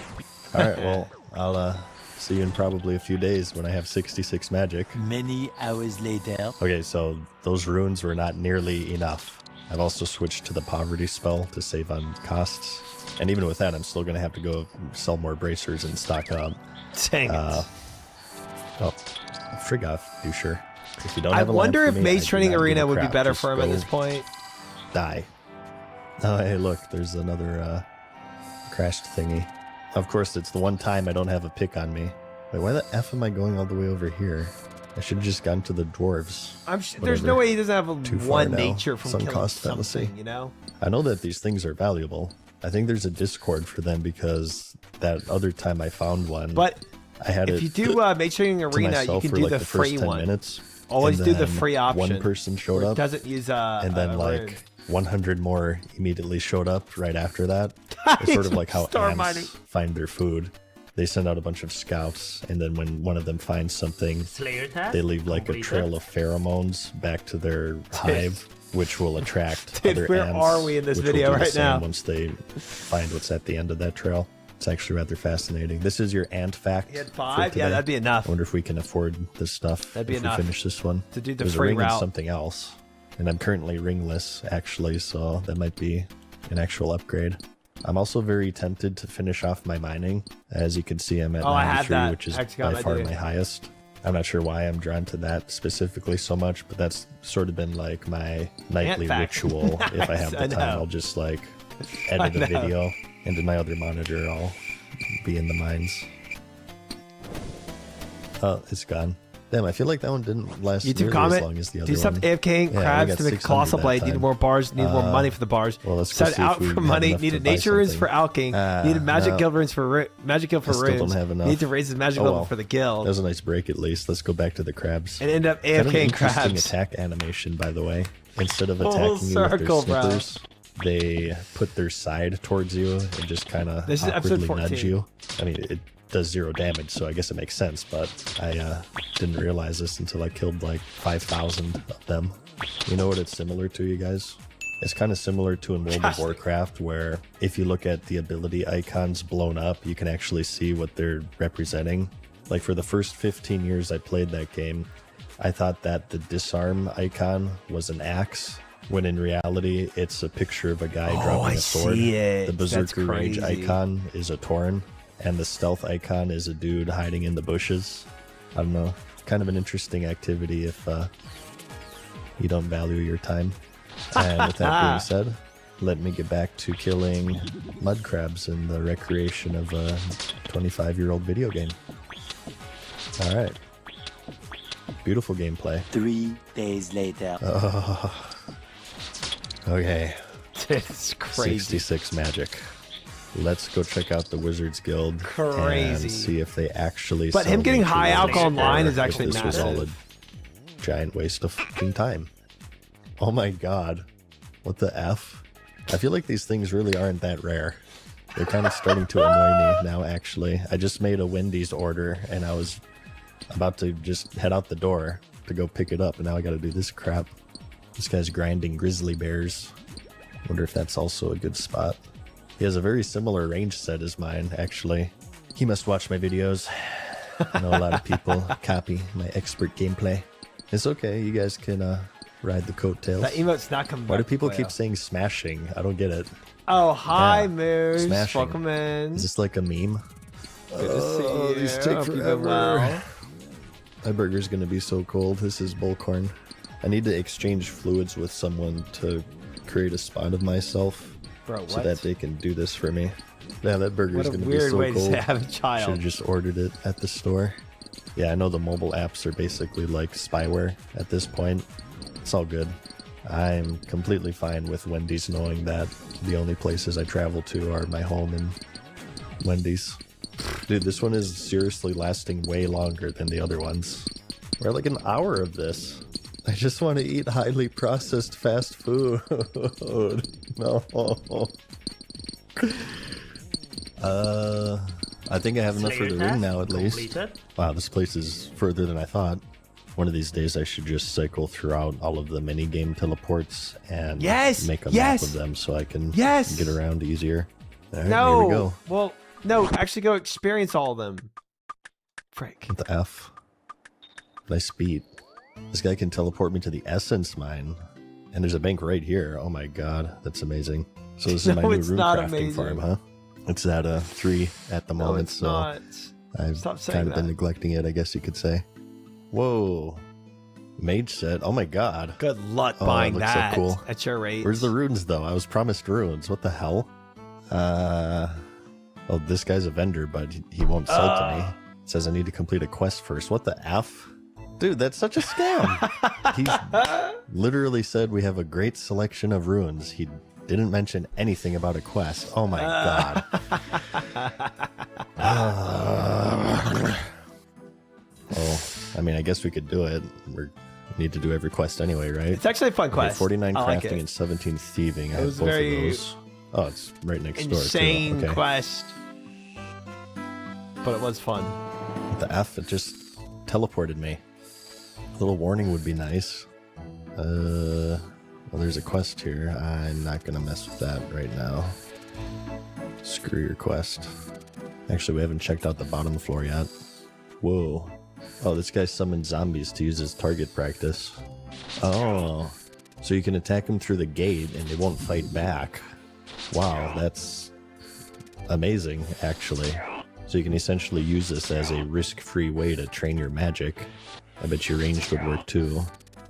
S4: All right, well, I'll see you in probably a few days when I have 66 magic.
S5: Many hours later.
S4: Okay, so those runes were not nearly enough. I've also switched to the poverty spell to save on costs. And even with that, I'm still going to have to go sell more bracers and stock up.
S1: Dang it.
S4: Oh, frig off, do sure. If you don't
S1: I
S4: have a lamp
S1: wonder
S4: for
S1: if
S4: me, I
S1: Mage
S4: do
S1: Training
S4: not give a
S1: Arena would be
S4: crap.
S1: better
S4: Just
S1: for him at
S4: go
S1: this point.
S4: Die. Oh, hey, look, there's another crashed thingy. Of course, it's the one time I don't have a pick on me. Wait, why the F am I going all the way over here? I should have just gone to the dwarves.
S1: There's no way he doesn't have
S4: Too
S1: a
S4: far
S1: one
S4: now.
S1: nature from
S4: Sunk
S1: killing
S4: cost
S1: something,
S4: fallacy.
S1: you know?
S4: I know that these things are valuable. I think there's a Discord for them because that other time I found one,
S1: But
S4: I had
S1: if
S4: it
S1: you do Mage Training
S4: to
S1: Arena, you
S4: myself
S1: can
S4: for
S1: do
S4: like
S1: the
S4: the first
S1: free
S4: 10
S1: one.
S4: minutes.
S1: Always
S4: and
S1: do the
S4: then
S1: free option.
S4: One person showed
S1: It
S4: up,
S1: doesn't use
S4: and then
S1: a
S4: like
S1: rune.
S4: 100 more immediately showed up right after that. It's sort of like how
S1: Star
S4: ants
S1: mining.
S4: find their food. They send out a bunch of scouts, and then when one of them finds something,
S3: Slayer task.
S4: they leave like a
S3: completed.
S4: trail of pheromones back to their hive, which will attract
S1: Dude,
S4: other
S1: where
S4: ants.
S1: are we in this
S4: which will
S1: video
S4: do the
S1: right
S4: same
S1: now?
S4: Once they find what's at the end of that trail. It's actually rather fascinating. This is your ant fact.
S1: You had
S4: for
S1: 5? Yeah,
S4: today.
S1: that'd be enough.
S4: I wonder if we can afford this stuff.
S1: That'd be
S4: if
S1: enough
S4: we finish this one.
S1: to do the
S4: There's
S1: free
S4: a ring and
S1: route.
S4: something else, and I'm currently ringless actually, so that might be an actual upgrade. I'm also very tempted to finish off my mining. As you can see, I'm at
S1: Oh, I had
S4: 93,
S1: that.
S4: which is
S1: Actually got
S4: by
S1: my
S4: far
S1: dude.
S4: my highest. I'm not sure why I'm drawn to that specifically so much, but that's sort of been like my nightly
S1: fact.
S4: ritual. If I have
S1: Nice, I
S4: the time,
S1: know.
S4: I'll just like edit a
S1: know.
S4: video, and in my other monitor, I'll be in the mines. Oh, it's gone. Damn, I feel like that one didn't last
S1: YouTube
S4: nearly
S1: comment.
S4: as long as the other
S1: Do stop
S4: one.
S1: AFKing
S4: Yeah, we
S1: crabs
S4: got
S1: to make a
S4: 600
S1: colossal
S4: that
S1: blade. Needed
S4: time.
S1: more bars. Needed more money for the bars.
S4: Well, let's go
S1: Set
S4: see if
S1: out
S4: we
S1: for
S4: have
S1: money.
S4: enough
S1: Needed
S4: to buy
S1: nature runes
S4: something.
S1: for alking. Needed magic
S4: no.
S1: guild runes for magic guild for
S4: I still don't
S1: runes.
S4: have enough.
S1: Need to raise his magic
S4: Oh,
S1: level
S4: well.
S1: for the
S4: That
S1: guild.
S4: was a nice break at least. Let's go back to the crabs.
S1: And end up
S4: Kind of an
S1: AFKing
S4: interesting
S1: crabs.
S4: attack animation, by the way. Instead of
S1: Full
S4: attacking you
S1: circle,
S4: with their
S1: bro.
S4: snippers, they put their side towards you and just kind of
S1: This is episode
S4: awkwardly
S1: 14.
S4: nudge you. I mean, it does 0 damage, so I guess it makes sense, but I didn't realize this until I killed like 5,000 of them. You know what it's similar to, you guys? It's kind of similar to in World of Warcraft, where if you look at the ability icons blown up, you can actually see what they're representing. Like for the first 15 years I played that game, I thought that the disarm icon was an axe, when in reality it's a picture of a guy dropping
S1: I
S4: a sword.
S1: see it.
S4: The
S1: That's
S4: berserker rage
S1: crazy.
S4: icon is a torn, and the stealth icon is a dude hiding in the bushes. I don't know, kind of an interesting activity if you don't value your time. And with that being said, let me get back to killing mud crabs in the recreation of a 25-year-old video game. All right. Beautiful gameplay.
S5: 3 days later.
S4: Okay,
S1: It's crazy.
S4: 66 magic. Let's go check out the Wizards Guild
S1: Crazy.
S4: and see if they actually.
S1: But
S4: sell
S1: him getting
S4: nature
S1: high
S4: runes,
S1: alcohol online
S4: or
S1: is actually
S4: if this was all a
S1: massive.
S4: giant waste of fucking time. Oh my god, what the f? I feel like these things really aren't that rare. They're kind of starting to annoy me now. Actually, I just made a Wendy's order and I was about to just head out the door to go pick it up, and now I got to do this crap. This guy's grinding grizzly bears. Wonder if that's also a good spot. He has a very similar range set as mine, actually. He must watch my videos. I know a lot of people copy my expert gameplay. It's okay, you guys can ride the coattails.
S1: That emote's not coming
S4: Why do
S1: back,
S4: people
S1: Cleo.
S4: keep saying smashing? I don't get it.
S1: Oh, hi,
S4: Yeah,
S1: Moose.
S4: smashing.
S1: Welcome in.
S4: Is this like a meme?
S1: Good to see you.
S4: these take
S1: Hope you've been
S4: forever.
S1: well.
S4: My burger's gonna be so cold. This is bullcorn. I need to exchange fluids with someone to create a spot of myself.
S1: Bro,
S4: So
S1: what?
S4: that they can do this for me. Yeah, that burger's
S1: What a
S4: gonna be
S1: weird
S4: so
S1: way to
S4: cold.
S1: say have a
S4: Should
S1: child.
S4: have just ordered it at the store. Yeah, I know the mobile apps are basically like spyware at this point. It's all good. I'm completely fine with Wendy's knowing that the only places I travel to are my home and Wendy's. Dude, this one is seriously lasting way longer than the other ones. We're like an hour of this. I just want to eat highly processed fast food. No. I think I have enough for
S3: Slayer
S4: the ring
S3: task
S4: now, at least.
S3: completed.
S4: Wow, this place is further than I thought. One of these days, I should just cycle throughout all of the mini-game teleports and make a map of them so I can get around easier. All right, here we go.
S1: Well, no, actually go experience all of them. Frick.
S4: What the F? Nice speed. This guy can teleport me to the Essence Mine. And there's a bank right here. Oh my god, that's amazing. So this is my new
S1: it's
S4: rune
S1: not
S4: crafting
S1: amazing.
S4: farm, huh? It's at 3 at the
S1: No,
S4: moment,
S1: it's
S4: so
S1: not.
S4: I've
S1: Stop saying
S4: kind of been
S1: that.
S4: neglecting it, I guess you could say. Whoa. Mage set. Oh my god.
S1: Good luck
S4: Oh,
S1: buying
S4: it looks so
S1: that
S4: cool.
S1: at your rate.
S4: Where's the runes, though? I was promised runes. What the hell? Oh, this guy's a vendor, but he won't sell to me. It says I need to complete a quest first. What the F? Dude, that's such a scam. He literally said we have a great selection of runes. He didn't mention anything about a quest. Oh my god. Oh, I mean, I guess we could do it. We need to do every quest anyway, right?
S1: It's actually a fun
S4: Okay,
S1: quest.
S4: 49
S1: I like
S4: crafting
S1: it.
S4: and 17 thieving. I
S1: It
S4: have
S1: was
S4: both
S1: very
S4: of those. Oh, it's right next door.
S1: Insane
S4: Too. Okay.
S1: quest. But it was fun.
S4: What the F? It just teleported me. A little warning would be nice. Well, there's a quest here. I'm not gonna mess with that right now. Screw your quest. Actually, we haven't checked out the bottom floor yet. Whoa. Oh, this guy summoned zombies to use as target practice. Oh. So you can attack them through the gate and they won't fight back. Wow, that's amazing, actually. So you can essentially use this as a risk-free way to train your magic. I bet your ranged would work too.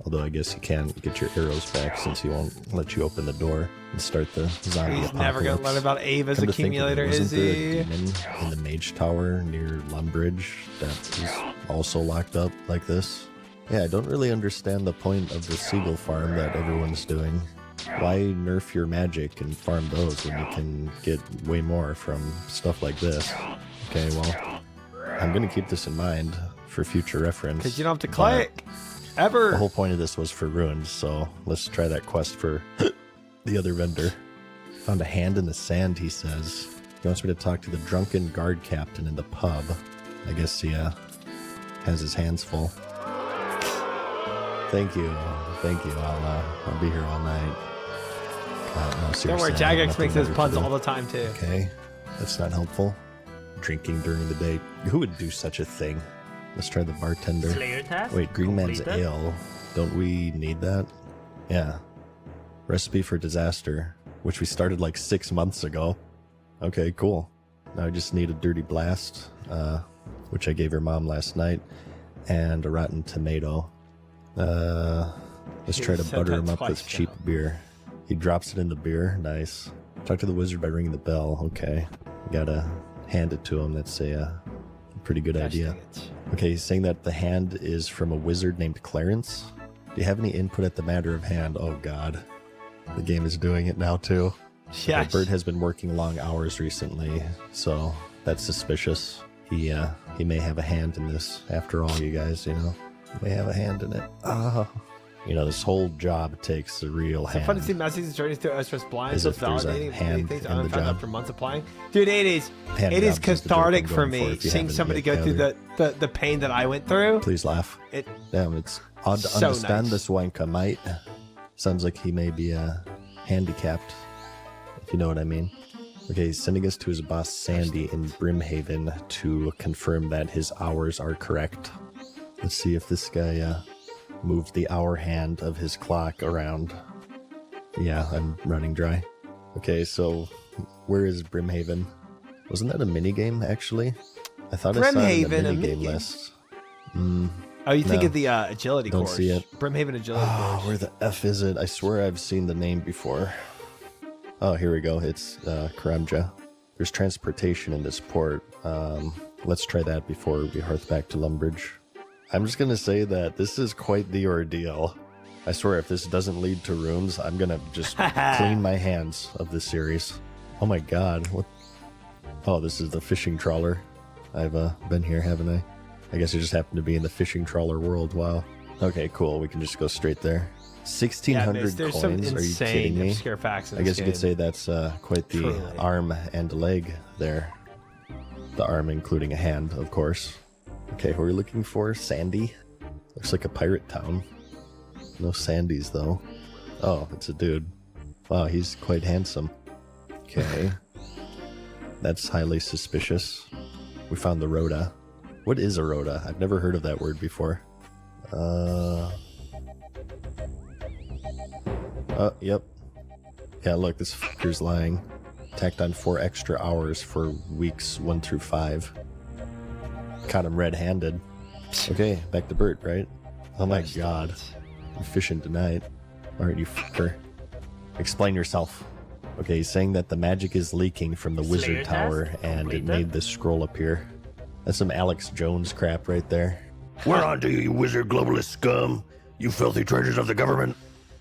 S4: Although I guess you can't get your arrows back since he won't let you open the door and start the zombie
S1: He's
S4: apocalypse.
S1: never gonna learn about Ava's
S4: Come to think of it,
S1: accumulator, is
S4: wasn't there a
S1: he?
S4: demon in the mage tower near Lumbridge that is also locked up like this? Yeah, I don't really understand the point of the seagull farm that everyone's doing. Why nerf your magic and farm those when you can get way more from stuff like this? Okay, well, I'm gonna keep this in mind for future reference.
S1: Because you don't have to
S4: but
S1: click. Ever.
S4: The whole point of this was for runes, so let's try that quest for the other vendor. Found a hand in the sand, he says. He wants me to talk to the drunken guard captain in the pub. I guess he has his hands full. Thank you. Thank you. I'll be here all night. No, seriously,
S1: Don't worry,
S4: I have
S1: Jagex
S4: nothing
S1: makes those
S4: better to
S1: puns
S4: do.
S1: all the time too.
S4: Okay, that's not helpful. Drinking during the day. Who would do such a thing? Let's try the bartender.
S3: Slayer task
S4: Wait, Green Man's
S3: completed.
S4: Ale. Don't we need that? Yeah. Recipe for disaster, which we started like 6 months ago. Okay, cool. Now I just need a dirty blast, which I gave her mom last night, and a rotten tomato. Let's try to
S1: said
S4: butter
S1: that
S4: him up
S1: twice
S4: with cheap beer. He drops it in the beer. Nice. Talk to the wizard by ringing the bell. Okay. Gotta hand it to him. That's a pretty good idea.
S1: Gosh, dang it.
S4: Okay, he's saying that the hand is from a wizard named Clarence. Do you have any input at the matter of hand? Oh god. The game is doing it now too.
S1: Yes.
S4: The bird has been working long hours recently, so that's suspicious. He may have a hand in this. After all, you guys, you know, may have a hand in it. You know, this whole job takes a real
S1: It's
S4: hand.
S1: fun to see Messi's journey through Estrus blind,
S4: As
S1: so
S4: if there's a
S1: validating
S4: hand
S1: things
S4: in
S1: I
S4: the
S1: found
S4: job.
S1: after months applying. Dude, it is
S4: Hand
S1: it is
S4: jobs is the joke
S1: cathartic
S4: I'm
S1: for
S4: going
S1: me
S4: if you
S1: seeing
S4: haven't
S1: somebody
S4: yet
S1: go through
S4: gathered.
S1: the pain that I went through.
S4: Please laugh.
S1: It
S4: Damn, it's odd to
S1: So
S4: understand
S1: nice.
S4: this wanker, mate. Sounds like he may be handicapped, if you know what I mean. Okay, he's sending us to his boss Sandy in Brimhaven to confirm that his hours are correct. Let's see if this guy moved the hour hand of his clock around. Yeah, I'm running dry. Okay, so where is Brimhaven? Wasn't that a minigame, actually? I thought I saw it in
S1: Brimhaven,
S4: the
S1: a
S4: minigame
S1: minigame?
S4: list.
S1: Oh, you think
S4: No.
S1: of the agility
S4: Don't
S1: course.
S4: see it.
S1: Brimhaven agility
S4: Oh,
S1: course.
S4: where the F is it? I swear I've seen the name before. Oh, here we go. It's Karamja. There's transportation in this port. Let's try that before we hearth back to Lumbridge. I'm just going to say that this is quite the ordeal. I swear if this doesn't lead to runes, I'm going to just clean my hands of this series. Oh my god. What? Oh, this is the fishing trawler. I've been here, haven't I? I guess I just happened to be in the fishing trawler world. Wow. Okay, cool. We can just go straight there. 1,600
S1: there's some
S4: coins. Are you
S1: insane
S4: kidding me?
S1: obscure facts in
S4: I
S1: this
S4: guess you could
S1: game.
S4: say that's quite the
S1: Truly.
S4: arm and leg there. The arm including a hand, of course. Okay, who are we looking for? Sandy? Looks like a pirate town. No Sandys, though. Oh, it's a dude. Wow, he's quite handsome. Okay. That's highly suspicious. We found the Rhoda. What is a Rhoda? I've never heard of that word before. Oh, yep. Yeah, look, this fucker's lying. Tacked on 4 extra hours for weeks 1 through 5. Caught him red-handed. Okay, back to Bert, right? Oh my god. Efficient tonight. Alright, you fucker. Explain yourself. Okay, he's saying that the magic is leaking from the
S3: Slayer
S4: wizard tower
S3: task
S4: and it
S3: completed.
S4: made this scroll appear. That's some Alex Jones crap right there.
S7: We're on to you, you wizard globalist scum. You filthy traitors of the government.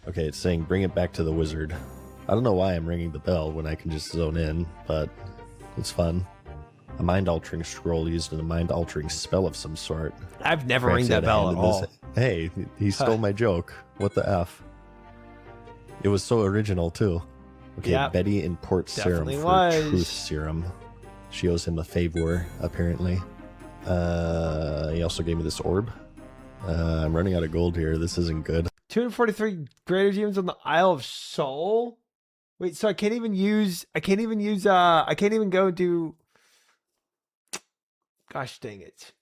S4: Okay, it's saying bring it back to the wizard. I don't know why I'm ringing the bell when I can just zone in, but it's fun. A mind-altering scroll used in a mind-altering spell of some sort.
S1: I've never
S4: Frank's
S1: ring that
S4: had a
S1: bell
S4: hand
S1: at
S4: in this.
S1: all.
S4: Hey, he stole my joke. What the F? It was so original, too. Okay,
S1: Yep.
S4: Betty in Port Serum
S1: Definitely
S4: for
S1: was.
S4: Truth Serum. She owes him a favor, apparently. He also gave me this orb. I'm running out of gold here. This isn't good.
S1: 243 greater demons on the Isle of Soul. Wait, so I can't even go do. Gosh dang it.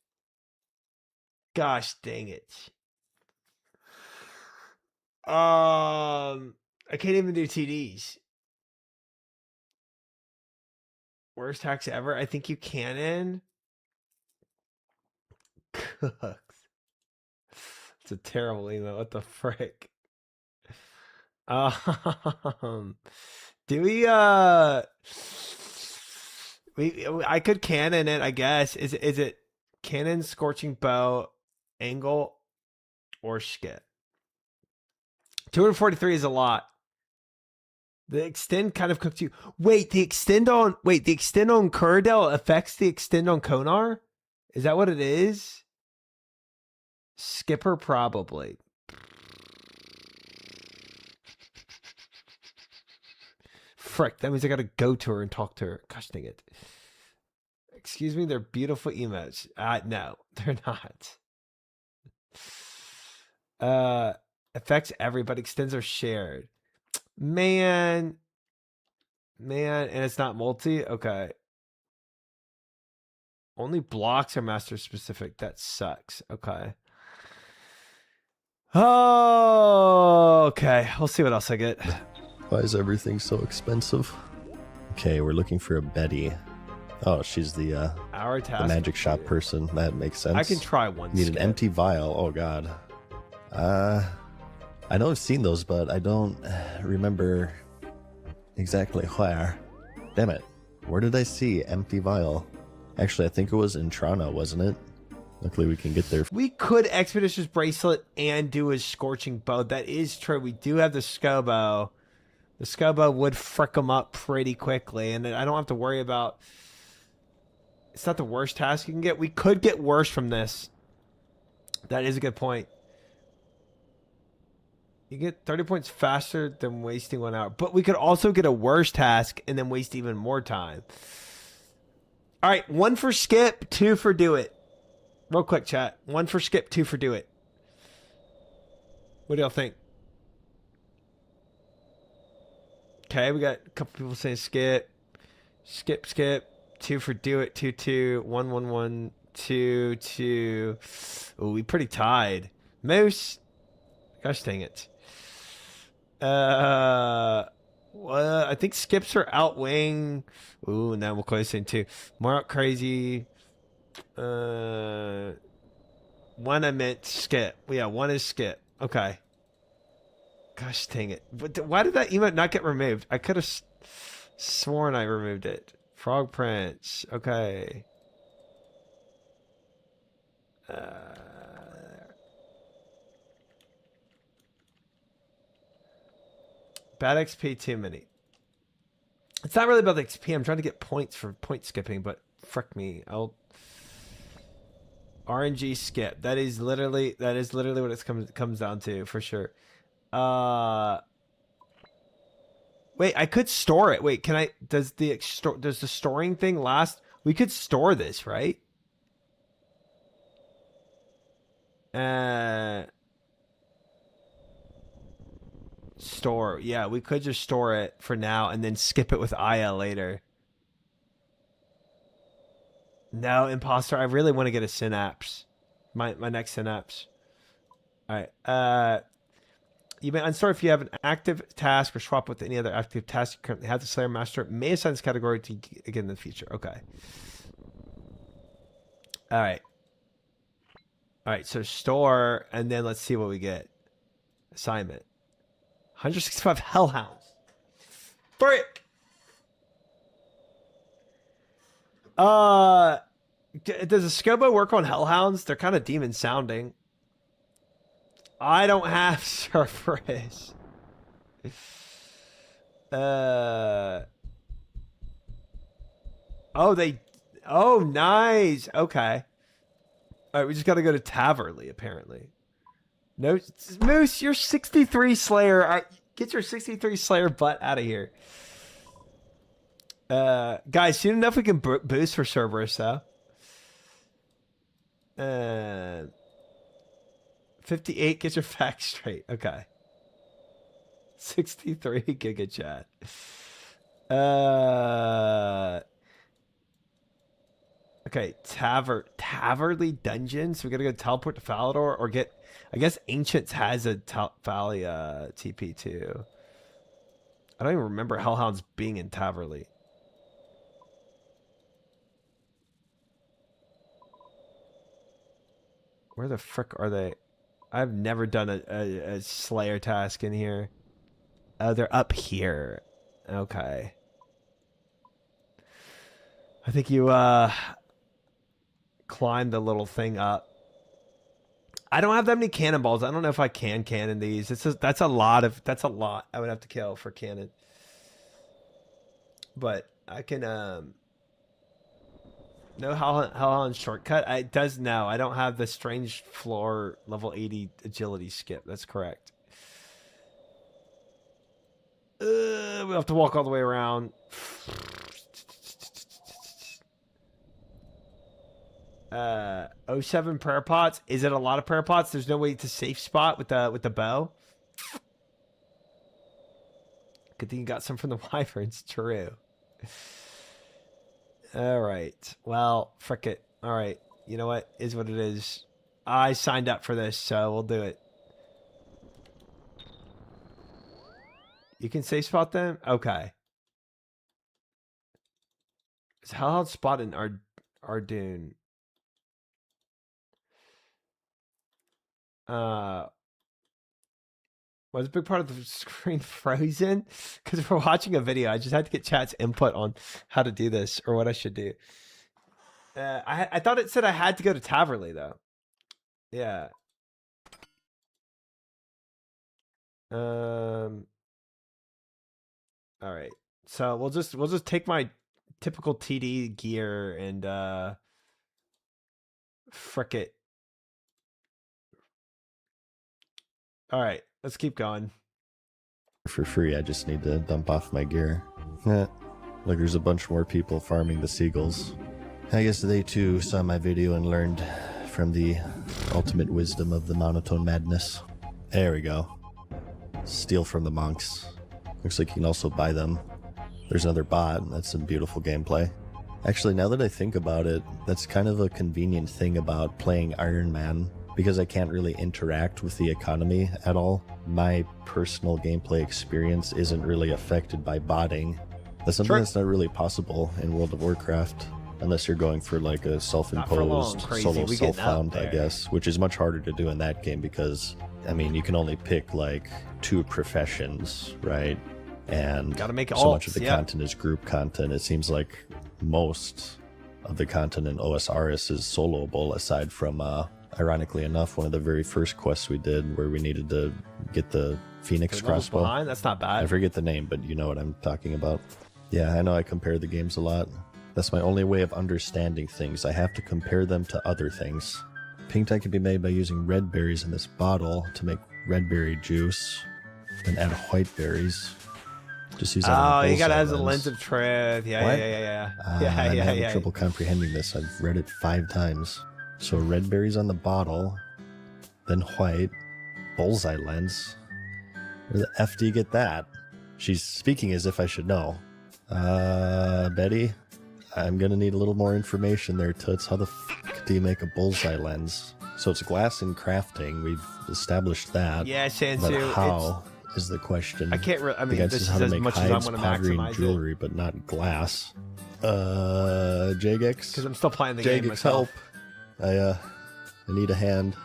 S1: I can't even do TDs. Worst hacks ever. I think you can in. Cooks. It's a terrible email. What the frick? Do we I could cannon it, I guess. Is it cannon, scorching bow, angle, or skip? 243 is a lot. The extend kind of cooks you. Wait, the extend on Kuradel affects the extend on Konar? Is that what it is? Skipper probably. Frick, that means I gotta go to her and talk to her. Gosh dang it. Excuse me, they're beautiful emotes. No, they're not. Affects everybody, extends are shared. Man, and it's not multi? Okay. Only blocks are master specific. That sucks. Okay. Oh, okay. We'll see what else I get.
S4: Why is everything so expensive? Okay, we're looking for a Betty. Oh, she's the
S1: Our task.
S4: magic shop person. That makes sense.
S1: I can try one.
S4: Need
S1: skip.
S4: an empty vial. Oh god. I know I've seen those, but I don't remember exactly where. Damn it. Where did I see empty vial? Actually, I think it was in Trana, wasn't it? Luckily we can get there.
S1: We could Expeditious Bracelet and do a Scorching Bow. That is true. We do have the Scobo. The Scobo would frick them up pretty quickly, and I don't have to worry about... It's not the worst task you can get. We could get worse from this. That is a good point. You get 30 points faster than wasting 1 hour. But we could also get a worse task and then waste even more time. All right, 1 for skip, 2 for do it. Real quick, chat. 1 for skip, 2 for do it. What do y'all think? Okay, we got a couple people saying skip. Skip. 2 for do it. 2. 1. 2. 2. Ooh, we pretty tied. Moose. Gosh dang it. Well, I think skips are outweighing. Ooh, now we're close in 2. More out crazy. 1 I meant skip. Yeah, 1 is skip. Okay. Gosh dang it. Why did that emote not get removed? I could have sworn I removed it. Frog Prince. Okay. Bad XP too many. It's not really about the XP. I'm trying to get points for point skipping, but frick me. I'll RNG skip. That is literally what it comes down to for sure. Wait, I could store it. Wait, can I? Does the storing thing last We could store this, right? Store. Yeah, we could just store it for now and then skip it with Aya later. No, imposter. I really want to get a synapse. My next synapse. All right. You may unstore if you have an active task or swap with any other active task you currently have. The Slayer Master may assign this category to again in the future. Okay. All right. All right. So store, and then let's see what we get. Assignment. 165 Hellhounds. Frick. Does a Scobo work on Hellhounds? They're kind of demon sounding. I don't have Surface. Oh, oh, nice. Okay. All right, we just got to go to Taverley, apparently. No, Moose, you're 63 Slayer. Get your 63 Slayer butt out of here. Guys, soon enough we can boost for Cerberus, though. 58, get your facts straight. Okay. 63 Giga Chat. Okay, Taverley Dungeon. So we gotta go teleport to Falador or get. I guess Ancients has a Thalia TP too. I don't even remember Hellhounds being in Taverley. Where the frick are they? I've never done a Slayer task in here. Oh, they're up here. Okay. I think you climb the little thing up. I don't have that many cannonballs. I don't know if I can cannon these. That's a lot I would have to kill for cannon. But I can no Hellhound shortcut. It does now. I don't have the strange floor level 80 agility skip. That's correct. We have to walk all the way around. 07 prayer pots. Is it a lot of prayer pots? There's no way to safe spot with the bow. Good thing you got some from the wyverns. True. All right. Well, frick it. All right. You know what? Is what it is. I signed up for this, so we'll do it. You can safe spot them? Okay. Is Hellhound spot in Ardoon? Was a big part of the screen frozen? Because we're watching a video. I just had to get chat's input on how to do this or what I should do. I thought it said I had to go to Taverley though. Yeah. All right. So we'll just take my typical TD gear and frick it. All right, let's keep going.
S4: For free, I just need to dump off my gear. Look, there's a bunch more people farming the seagulls. I guess they too saw my video and learned from the ultimate wisdom of the monotone madness. There we go. Steal from the monks. Looks like you can also buy them. There's another bot. That's some beautiful gameplay. Actually, now that I think about it, that's kind of a convenient thing about playing Iron Man, because I can't really interact with the economy at all. My personal gameplay experience isn't really affected by botting. That's something that's not really possible in World of Warcraft, unless you're going for like a self-imposed solo self-found, I guess, which is much harder to do in that game because, I mean, you can only pick like 2 professions, right? And
S1: gotta make
S4: so much of the content is group content. It seems like most of the content in OSRS is soloable, aside from ironically enough, one of the very first quests we did where we needed to get the Phoenix crossbow.
S1: Behind? That's not bad.
S4: I forget the name, but you know what I'm talking about. Yeah, I know I compare the games a lot. That's my only way of understanding things. I have to compare them to other things. Pink tie can be made by using red berries in this bottle to make red berry juice, then add white berries. Just use that on
S1: Oh, you gotta
S4: bullseye
S1: have the lens of truth. Yeah,
S4: What?
S1: yeah.
S4: I'm
S1: Yeah,
S4: having
S1: yeah.
S4: trouble comprehending this. I've read it 5 times. So red berries on the bottle, then white, bullseye lens. Where the F do you get that? She's speaking as if I should know. Betty, I'm gonna need a little more information there, Toots. How the fuck do you make a bullseye lens? So it's glass and crafting. We've established that.
S1: Yeah,
S4: But
S1: Shansu.
S4: how is the question?
S1: I can't. I
S4: The
S1: mean,
S4: guy
S1: this
S4: says
S1: is
S4: how to
S1: as
S4: make
S1: much as I
S4: hides,
S1: want to
S4: pottery, and
S1: maximize it
S4: jewelry, but not glass. Jagex?
S1: because I'm still playing the game
S4: Jagex,
S1: myself.
S4: help! I need a hand.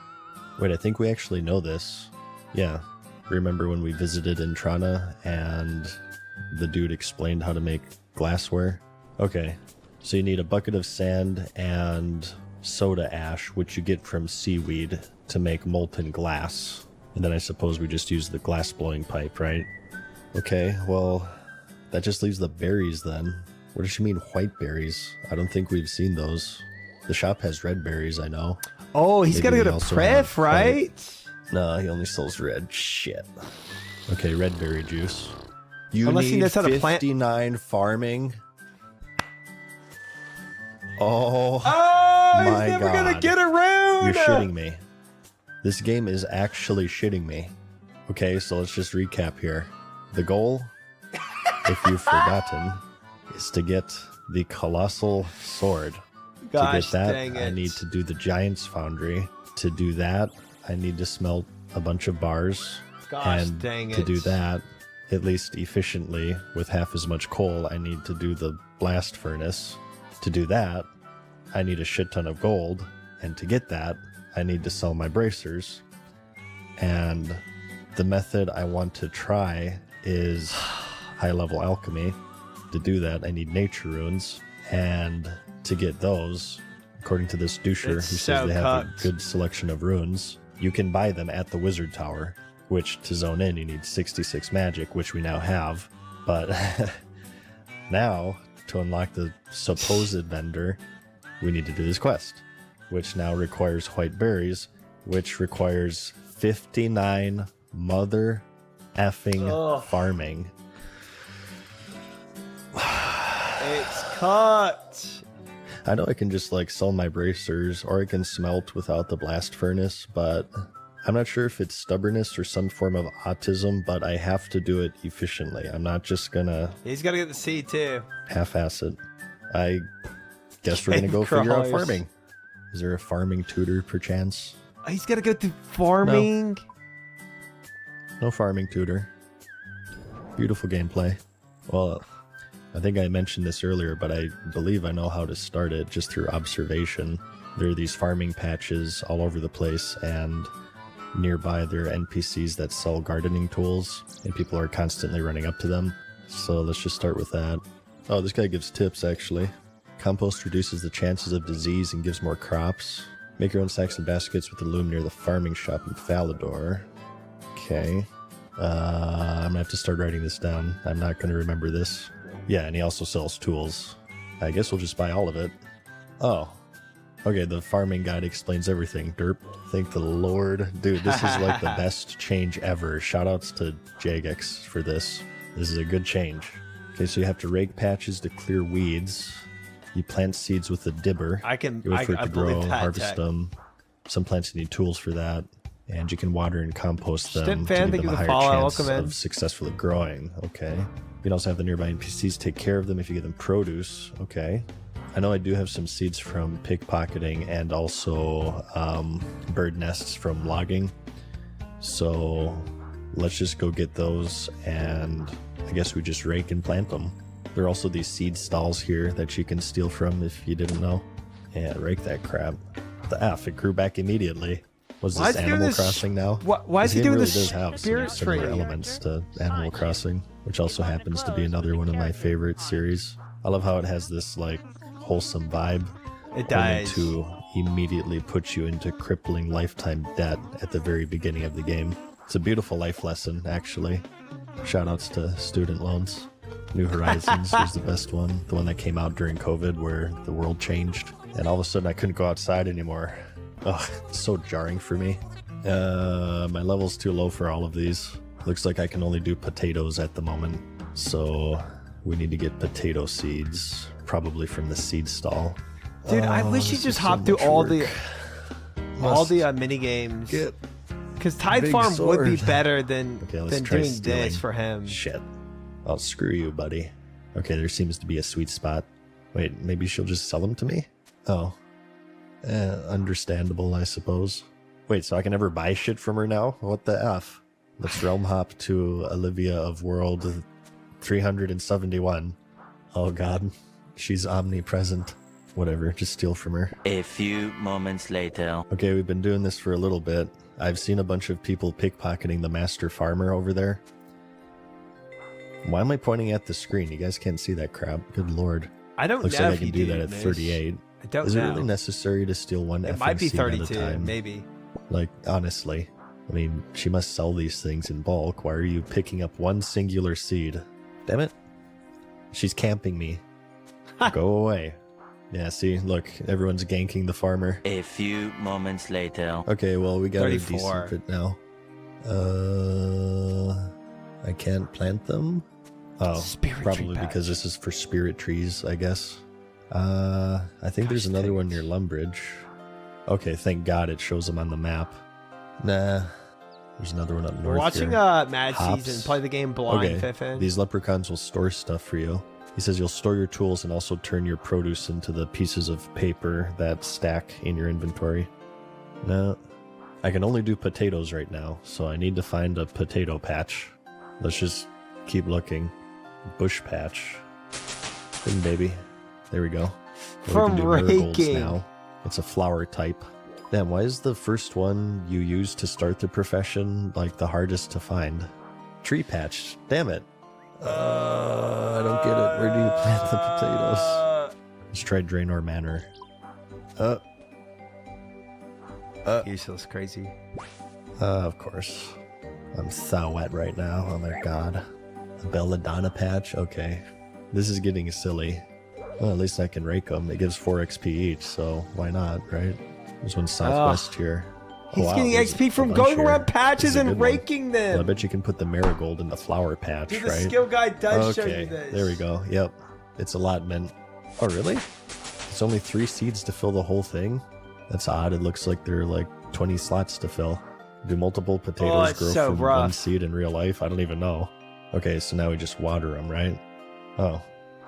S4: Wait, I think we actually know this. Yeah. Remember when we visited Intrana and the dude explained how to make glassware? Okay. So you need a bucket of sand and soda ash, which you get from seaweed, to make molten glass. And then I suppose we just use the glass blowing pipe, right? Okay, well, that just leaves the berries then. What does she mean white berries? I don't think we've seen those. The shop has red berries, I know.
S1: Oh, he's got to
S4: Maybe
S1: go
S4: he
S1: to
S4: also
S1: Pref,
S4: have
S1: right?
S4: No, he only sells red. Shit. Okay, red berry juice. You
S1: Unless he
S4: need
S1: knows how to plant-
S4: 59 farming. Oh,
S1: Oh,
S4: my
S1: he's never gonna
S4: God.
S1: get around.
S4: You're shitting me. This game is actually shitting me. Okay, so let's just recap here. The goal, if you've forgotten, is to get the colossal sword.
S1: Gosh,
S4: To get that,
S1: dang it.
S4: I need to do the Giant's Foundry. To do that, I need to smelt a bunch of bars.
S1: Gosh,
S4: and
S1: dang
S4: to
S1: it.
S4: do that, at least efficiently, with half as much coal, I need to do the blast furnace. To do that, I need a shit ton of gold. And to get that, I need to sell my bracers. And the method I want to try is high-level alchemy. To do that, I need nature runes. And to get those, according to this doucher
S1: It's
S4: who
S1: so
S4: says they have a
S1: cooked.
S4: good selection of runes, you can buy them at the wizard tower, which to zone in you need 66 magic, which we now have. But now, to unlock the supposed vendor, we need to do this quest, which now requires white berries, which requires 59 mother effing farming.
S1: It's cut.
S4: I know I can just like sell my bracers or I can smelt without the blast furnace, but I'm not sure if it's stubbornness or some form of autism, but I have to do it efficiently. I'm not just gonna
S1: He's got to get the seed too.
S4: half-ass it. I guess we're gonna go figure out
S1: Crawlers.
S4: farming. Is there a farming tutor perchance?
S1: He's got to go to farming.
S4: No farming tutor. Beautiful gameplay. Well, I think I mentioned this earlier, but I believe I know how to start it just through observation. There are these farming patches all over the place, and nearby there are NPCs that sell gardening tools, and people are constantly running up to them. So let's just start with that. Oh, this guy gives tips, actually. Compost reduces the chances of disease and gives more crops. Make your own sacks and baskets with the loom near the farming shop in Falador. Okay. I'm gonna have to start writing this down. I'm not gonna remember this. Yeah, and he also sells tools. I guess we'll just buy all of it. Oh. Okay, the farming guide explains everything. Derp. Thank the Lord. Dude, this is like the best change ever. Shoutouts to Jagex for this. This is a good change. Okay, so you have to rake patches to clear weeds. You plant seeds with a dibber.
S1: I can.
S4: You wait for it
S1: I
S4: to
S1: believe
S4: grow,
S1: that
S4: harvest
S1: tech.
S4: them. Some plants need tools for that. And you can water and compost them
S1: Stim
S4: to
S1: fan,
S4: give
S1: thank
S4: them
S1: you
S4: a
S1: for the
S4: higher
S1: follow.
S4: chance
S1: Welcome in.
S4: of successfully growing. Okay. You can also have the nearby NPCs take care of them if you give them produce. Okay. I know I do have some seeds from pickpocketing and also bird nests from logging. So let's just go get those, and I guess we just rake and plant them. There are also these seed stalls here that you can steal from if you didn't know. Yeah, rake that crap. The F, it grew back immediately. Was
S1: Why
S4: this
S1: is he doing
S4: Animal
S1: this
S4: Crossing now?
S1: why is
S4: This
S1: he
S4: game
S1: doing
S4: really
S1: this
S4: does have some
S1: spirit
S4: similar
S1: tree?
S4: elements to Animal Crossing, which also happens to be another one of my favorite series. I love how it has this like wholesome vibe,
S1: It
S4: only
S1: does.
S4: to immediately put you into crippling lifetime debt at the very beginning of the game. It's a beautiful life lesson, actually. Shoutouts to student loans. New Horizons was the best one, the one that came out during COVID where the world changed, and all of a sudden I couldn't go outside anymore. Ugh, it's so jarring for me. My level's too low for all of these. Looks like I can only do potatoes at the moment. So we need to get potato seeds, probably from the seed stall.
S1: Dude, I wish you
S4: this
S1: just
S4: is so
S1: hopped through
S4: much
S1: all
S4: work.
S1: the mini games.
S4: Get
S1: Because Tide
S4: big
S1: Farm would be
S4: sword.
S1: better than
S4: Okay, let's try
S1: doing
S4: stealing.
S1: this for him.
S4: Shit. I'll screw you, buddy. Okay, there seems to be a sweet spot. Wait, maybe she'll just sell them to me? Oh. Understandable, I suppose. Wait, so I can never buy shit from her now? What the F? Let's realm hop to Olivia of World 371. Oh god. She's omnipresent. Whatever, just steal from her.
S5: A few moments later.
S4: Okay, we've been doing this for a little bit. I've seen a bunch of people pickpocketing the master farmer over there. Why am I pointing at the screen? You guys can't see that crap. Good lord.
S1: I don't
S4: Looks
S1: know
S4: like I
S1: if
S4: can
S1: you
S4: do that at
S1: Mish.
S4: 38.
S1: I don't
S4: Is
S1: know.
S4: it really necessary to steal one
S1: It
S4: effing
S1: might be
S4: seed at a
S1: 32,
S4: time?
S1: maybe.
S4: Like, honestly. I mean, she must sell these things in bulk. Why are you picking up one singular seed? Damn it. She's camping me. Go away. Yeah, see, look, everyone's ganking the farmer.
S5: A few moments later.
S4: Okay, well, we got
S1: 34.
S4: a decent bit now. I can't plant them? Oh,
S1: Spirit
S4: probably
S1: tree
S4: because
S1: patch.
S4: this is for spirit trees, I guess. I think there's
S1: Gosh,
S4: another
S1: dang
S4: one
S1: it.
S4: near Lumbridge. Okay, thank God it shows them on the map. Nah, there's another one up north
S1: We're watching
S4: here.
S1: Mad
S4: Hops.
S1: Season play the game blind,
S4: Okay,
S1: Fiffin.
S4: these leprechauns will store stuff for you. He says you'll store your tools and also turn your produce into the pieces of paper that stack in your inventory. No, I can only do potatoes right now, so I need to find a potato patch. Let's just keep looking. Bush patch. Good baby. There we go. Well, we
S1: From
S4: can do marigolds
S1: Raking.
S4: now. It's a flower type. Damn, why is the first one you use to start the profession like the hardest to find? Tree patch. Damn it. I don't get it. Where do you plant the potatoes? Let's try Draenor Manor.
S1: Useless, crazy.
S4: Of course. I'm so wet right now. Oh my god. A Belladonna patch? Okay. This is getting silly. Well, at least I can rake them. It gives 4 XP each, so why not, right? There's one southwest here.
S1: He's
S4: wow,
S1: getting
S4: there's
S1: XP
S4: a
S1: from
S4: bunch
S1: going
S4: here.
S1: around
S4: This
S1: patches
S4: is a
S1: and
S4: good one.
S1: raking
S4: Well, I
S1: them.
S4: bet you can put the marigold in the flower patch,
S1: Dude, the
S4: right?
S1: skill guide does show
S4: Okay,
S1: you this.
S4: there we go. Yep, it's allotment. Oh, really? It's only 3 seeds to fill the whole thing? That's odd. It looks like there are like 20 slots to fill. Do multiple potatoes
S1: it's
S4: grow
S1: so
S4: from one
S1: rough.
S4: seed in real life? I don't even know. Okay, so now we just water them, right? Oh,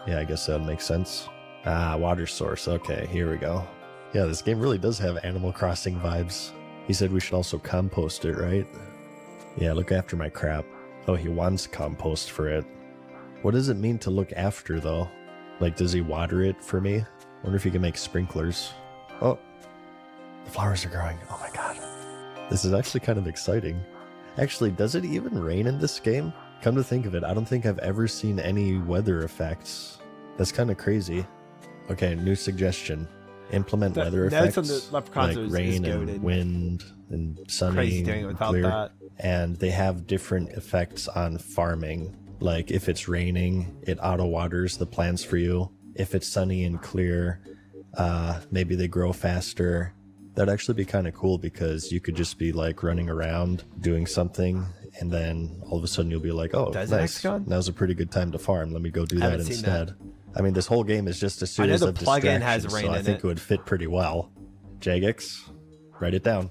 S4: yeah, I guess that would make sense. Ah, water source. Okay, here we go. Yeah, this game really does have Animal Crossing vibes. He said we should also compost it, right? Yeah, look after my crap. Oh, he wants compost for it. What does it mean to look after, though? Like, does he water it for me? Wonder if he can make sprinklers. Oh, the flowers are growing. Oh my god. This is actually kind of exciting. Actually, does it even rain in this game? Come to think of it, I don't think I've ever seen any weather effects. That's kind of crazy. Okay, new suggestion. Implement
S1: The
S4: weather
S1: notes on
S4: effects
S1: the Leprechauns
S4: like
S1: is
S4: rain and
S1: goated.
S4: wind and sunny
S1: Crazy doing it
S4: and
S1: without
S4: clear.
S1: that.
S4: And they have different effects on farming. Like if it's raining, it auto waters the plants for you. If it's sunny and clear, maybe they grow faster. That'd actually be kind of cool because you could just be like running around doing something and then all of a sudden you'll be like, oh,
S1: Does it,
S4: nice.
S1: Hexagon?
S4: Now's a pretty good time to farm. Let me go do that
S1: Haven't seen
S4: instead.
S1: that.
S4: I mean, this whole game is just a
S1: I know
S4: series
S1: the
S4: of
S1: plugin has
S4: distractions,
S1: rain
S4: so I
S1: in
S4: think
S1: it.
S4: it would fit pretty well. Jagex, write it down.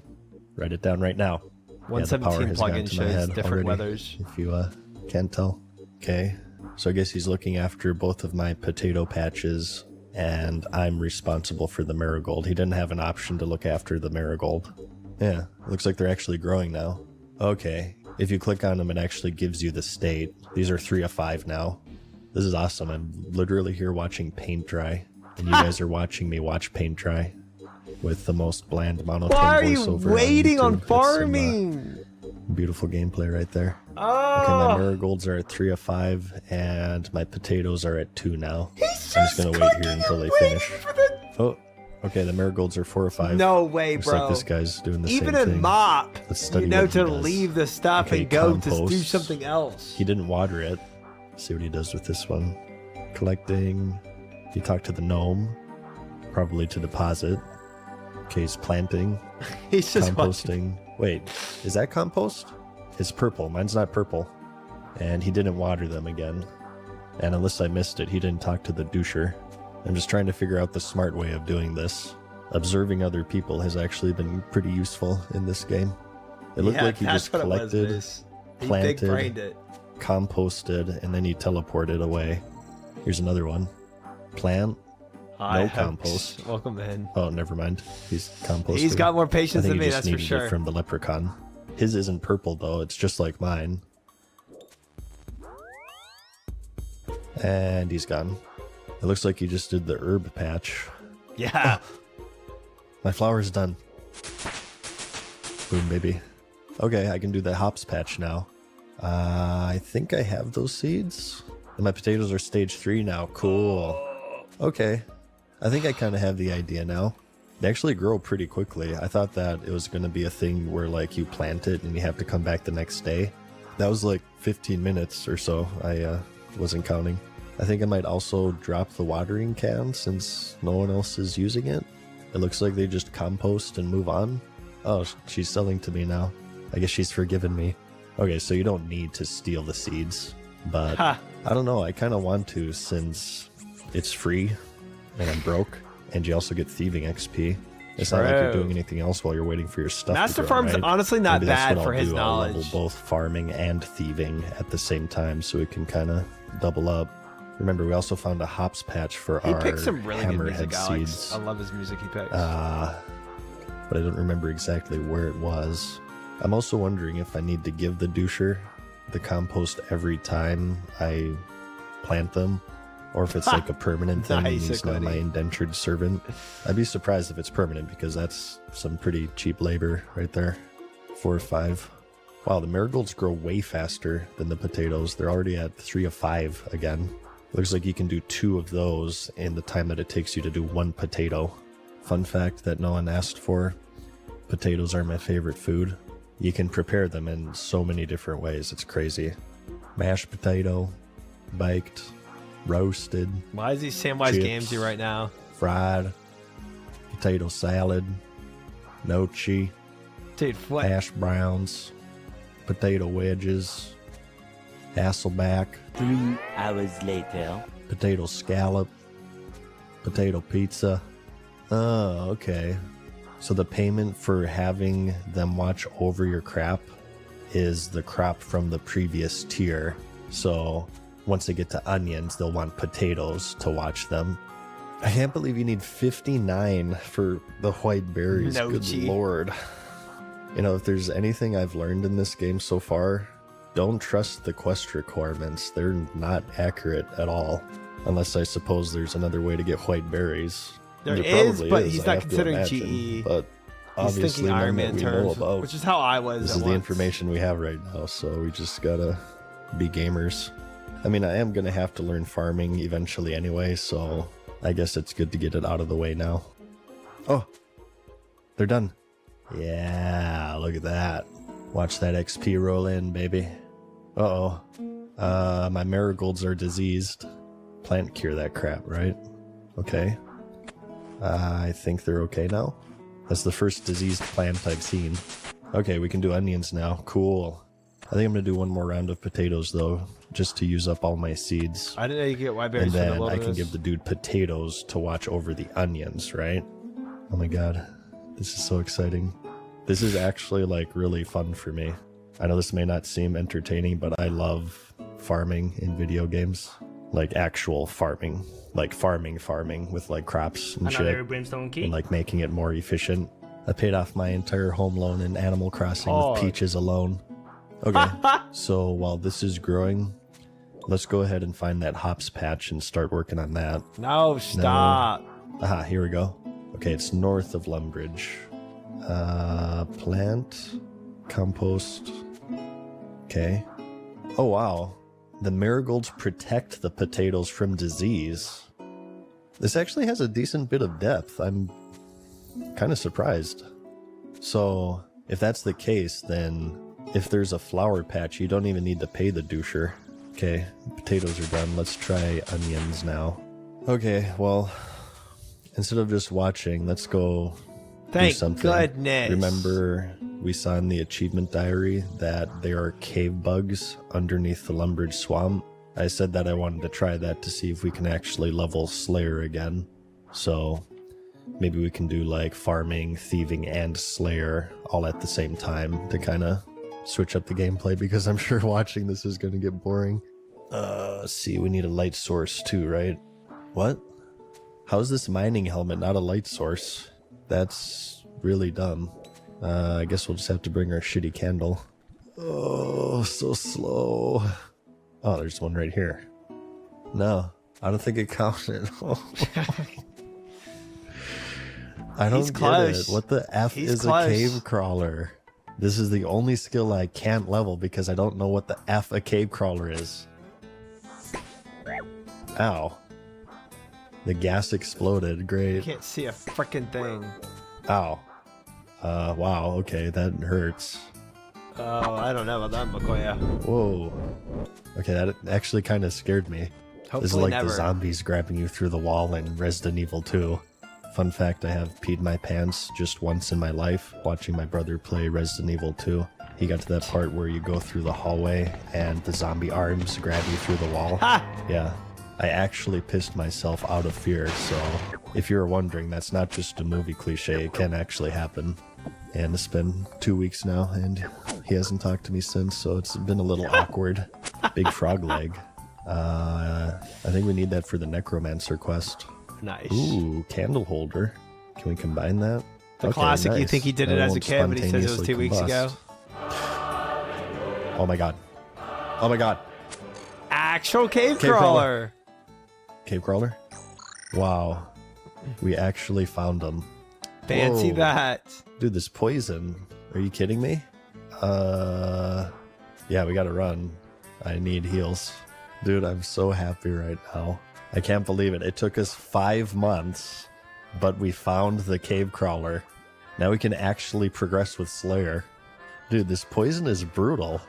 S4: Write it down right now. Yeah, the power
S1: 117
S4: has gone
S1: plugin
S4: to my
S1: shows
S4: head
S1: different
S4: already,
S1: weathers.
S4: if you can't tell. Okay, so I guess he's looking after both of my potato patches, and I'm responsible for the marigold. He didn't have an option to look after the marigold. Yeah, looks like they're actually growing now. Okay, if you click on them, it actually gives you the state. These are 3 of 5 now. This is awesome. I'm literally here watching paint dry, and you guys are watching me watch paint dry with the most bland monotone
S1: Why are you
S4: voiceover
S1: waiting on
S4: YouTube. That's some,
S1: farming?
S4: beautiful gameplay right there. Okay, my
S1: Oh,
S4: marigolds are at 3 of 5, and my potatoes are at 2 now. I'm just gonna wait here until they finish. Oh, okay, the marigolds are 4 of 5.
S1: no way,
S4: Looks
S1: bro.
S4: like this guy's doing the
S1: Even
S4: same
S1: in
S4: thing.
S1: mop,
S4: Let's study
S1: you know
S4: what he
S1: to
S4: does.
S1: leave the stuff
S4: Okay,
S1: and go to do
S4: compost.
S1: something else.
S4: He didn't water it. See what he does with this one. Collecting. He talked to the gnome. Probably to deposit. Okay, he's planting.
S1: He's just watching.
S4: Composting. Wait, is that compost? It's purple. Mine's not purple. And he didn't water them again. And unless I missed it, he didn't talk to the doucher. I'm just trying to figure out the smart way of doing this. Observing other people has actually been pretty useful in this game. It looked like he just collected,
S1: He
S4: planted,
S1: big-brained it.
S4: composted, and then he teleported away. Here's another one. Plant.
S1: Hi,
S4: compost.
S1: Welcome in.
S4: Oh, never mind. He's composted.
S1: He's got more
S4: I
S1: patience
S4: think
S1: than
S4: he
S1: me,
S4: just
S1: that's for
S4: needed
S1: sure.
S4: it from the leprechaun. His isn't purple though, it's just like mine. And he's gone. It looks like he just did the herb patch.
S1: Yeah.
S4: My flower's done. Boom, baby. Okay, I can do the hops patch now. I think I have those seeds. And my potatoes are stage 3 now. Cool. Okay. I think I kind of have the idea now. They actually grow pretty quickly. I thought that it was going to be a thing where like you plant it and you have to come back the next day. That was like 15 minutes or so. I wasn't counting. I think I might also drop the watering can since no one else is using it. It looks like they just compost and move on. Oh, she's selling to me now. I guess she's forgiven me. Okay, so you don't need to steal the seeds. But I don't know, I kind of want to since it's free and I'm broke. And you also get thieving XP. It's not like you're doing anything else while you're waiting for your stuff
S1: Master
S4: to grow,
S1: Farm's
S4: right?
S1: honestly not
S4: Maybe that's
S1: bad
S4: what
S1: for
S4: I'll
S1: his
S4: do. I'll
S1: knowledge.
S4: level both farming and thieving at the same time so it can kind of double up. Remember, we also found a hops patch for
S1: He
S4: our
S1: picks some really good
S4: hammerhead
S1: music, Alex.
S4: seeds.
S1: I love his music he picks.
S4: But I don't remember exactly where it was. I'm also wondering if I need to give the doucher the compost every time I plant them, or if it's like a permanent thing and
S1: Nice,
S4: he's now
S1: Equity.
S4: my indentured servant. I'd be surprised if it's permanent because that's some pretty cheap labor right there. 4 or 5. Wow, the marigolds grow way faster than the potatoes. They're already at 3 of 5 again. Looks like you can do 2 of those in the time that it takes you to do 1 potato. Fun fact that no one asked for, potatoes are my favorite food. You can prepare them in so many different ways, it's crazy. Mashed potato, baked, roasted,
S1: Why is he Samwise
S4: chips.
S1: Gamgee right now?
S4: fried, potato salad, nochi,
S1: Dude, what?
S4: hash browns, potato wedges, Hasselback,
S5: 3 hours later.
S4: potato scallop, potato pizza. Oh, okay. So the payment for having them watch over your crop is the crop from the previous tier. So once they get to onions, they'll want potatoes to watch them. I can't believe you need 59 for the white berries.
S1: No,
S4: Good
S1: gee.
S4: lord. You know, if there's anything I've learned in this game so far, don't trust the quest requirements. They're not accurate at all. Unless I suppose there's another way to get white berries.
S1: There
S4: There
S1: is,
S4: probably
S1: but
S4: is,
S1: he's
S4: I
S1: not
S4: have to
S1: considering
S4: imagine,
S1: GE.
S4: But
S1: He's
S4: obviously
S1: thinking
S4: none
S1: Iron
S4: that
S1: Man
S4: we know
S1: terms,
S4: about.
S1: which is how I was.
S4: This
S1: at
S4: is the
S1: once.
S4: information we have right now, so we just gotta be gamers. I mean, I am gonna have to learn farming eventually anyway, so I guess it's good to get it out of the way now. Oh, they're done. Yeah, look at that. Watch that XP roll in, baby. Uh-oh. My marigolds are diseased. Plant cure that crap, right? Okay. I think they're okay now. That's the first diseased plant I've seen. Okay, we can do onions now. Cool. I think I'm gonna do one more round of potatoes though, just to use up all my seeds.
S1: I didn't know you could get white
S4: And
S1: berries from the
S4: then I
S1: wilderness.
S4: can give the dude potatoes to watch over the onions, right? Oh my god. This is so exciting. This is actually like really fun for me. I know this may not seem entertaining, but I love farming in video games. Like actual farming. Like farming with like crops and
S3: Another
S4: shit.
S3: brimstone key.
S4: And like making it more efficient. I paid off my entire home loan in Animal Crossing
S1: Oh.
S4: with peaches alone. Okay, so while this is growing, let's go ahead and find that hops patch and start working on that.
S1: No, stop.
S4: Aha, here we go. Okay, it's north of Lumbridge. Plant, compost. Okay. Oh wow, the marigolds protect the potatoes from disease. This actually has a decent bit of depth. I'm kind of surprised. So if that's the case, then if there's a flower patch, you don't even need to pay the doucher. Okay, potatoes are done. Let's try onions now. Okay, well, instead of just watching, let's go do
S1: Thank
S4: something.
S1: goodness.
S4: Remember, we saw in the achievement diary that there are cave bugs underneath the Lumbridge swamp. I said that I wanted to try that to see if we can actually level Slayer again. So maybe we can do like farming, thieving, and Slayer all at the same time to kind of switch up the gameplay, because I'm sure watching this is going to get boring. Let's see, we need a light source too, right? What? How's this mining helmet not a light source? That's really dumb. I guess we'll just have to bring our shitty candle. Oh, so slow. Oh, there's one right here. No, I don't think it counted. I don't get
S1: close.
S4: it. What the F
S1: He's
S4: is
S1: close.
S4: a cave crawler? This is the only skill I can't level because I don't know what the F a cave crawler is. Ow. The gas exploded.
S1: You
S4: Great.
S1: can't see a freaking thing.
S4: Ow. Wow. Okay, that hurts.
S1: Oh, I don't know about that, Makoya.
S4: Whoa. Okay, that actually kind of scared me.
S1: Hopefully
S4: This is like
S1: never.
S4: the zombies grabbing you through the wall in Resident Evil 2. Fun fact, I have peed my pants just once in my life watching my brother play Resident Evil 2. He got to that part where you go through the hallway and the zombie arms grab you through the wall.
S1: Ha!
S4: Yeah. I actually pissed myself out of fear, so if you're wondering, that's not just a movie cliche, it can actually happen. And it's been 2 weeks now, and he hasn't talked to me since, so it's been a little awkward. Big frog leg. I think we need that for the Necromancer quest.
S1: Nice.
S4: Ooh, candle holder. Can we combine that?
S1: The classic, you think he did it as a kid, but he says it was 2 weeks ago.
S4: Oh my god. Oh my god.
S1: Actual cave
S4: Cave
S1: crawler.
S4: Cave crawler? Wow. We actually found him.
S1: Fancy
S4: Whoa.
S1: that.
S4: Dude, this poison. Are you kidding me? Yeah, we gotta run. I need heals. Dude, I'm so happy right now. I can't believe it. It took us 5 months, but we found the cave crawler. Now we can actually progress with Slayer. Dude, this poison is brutal.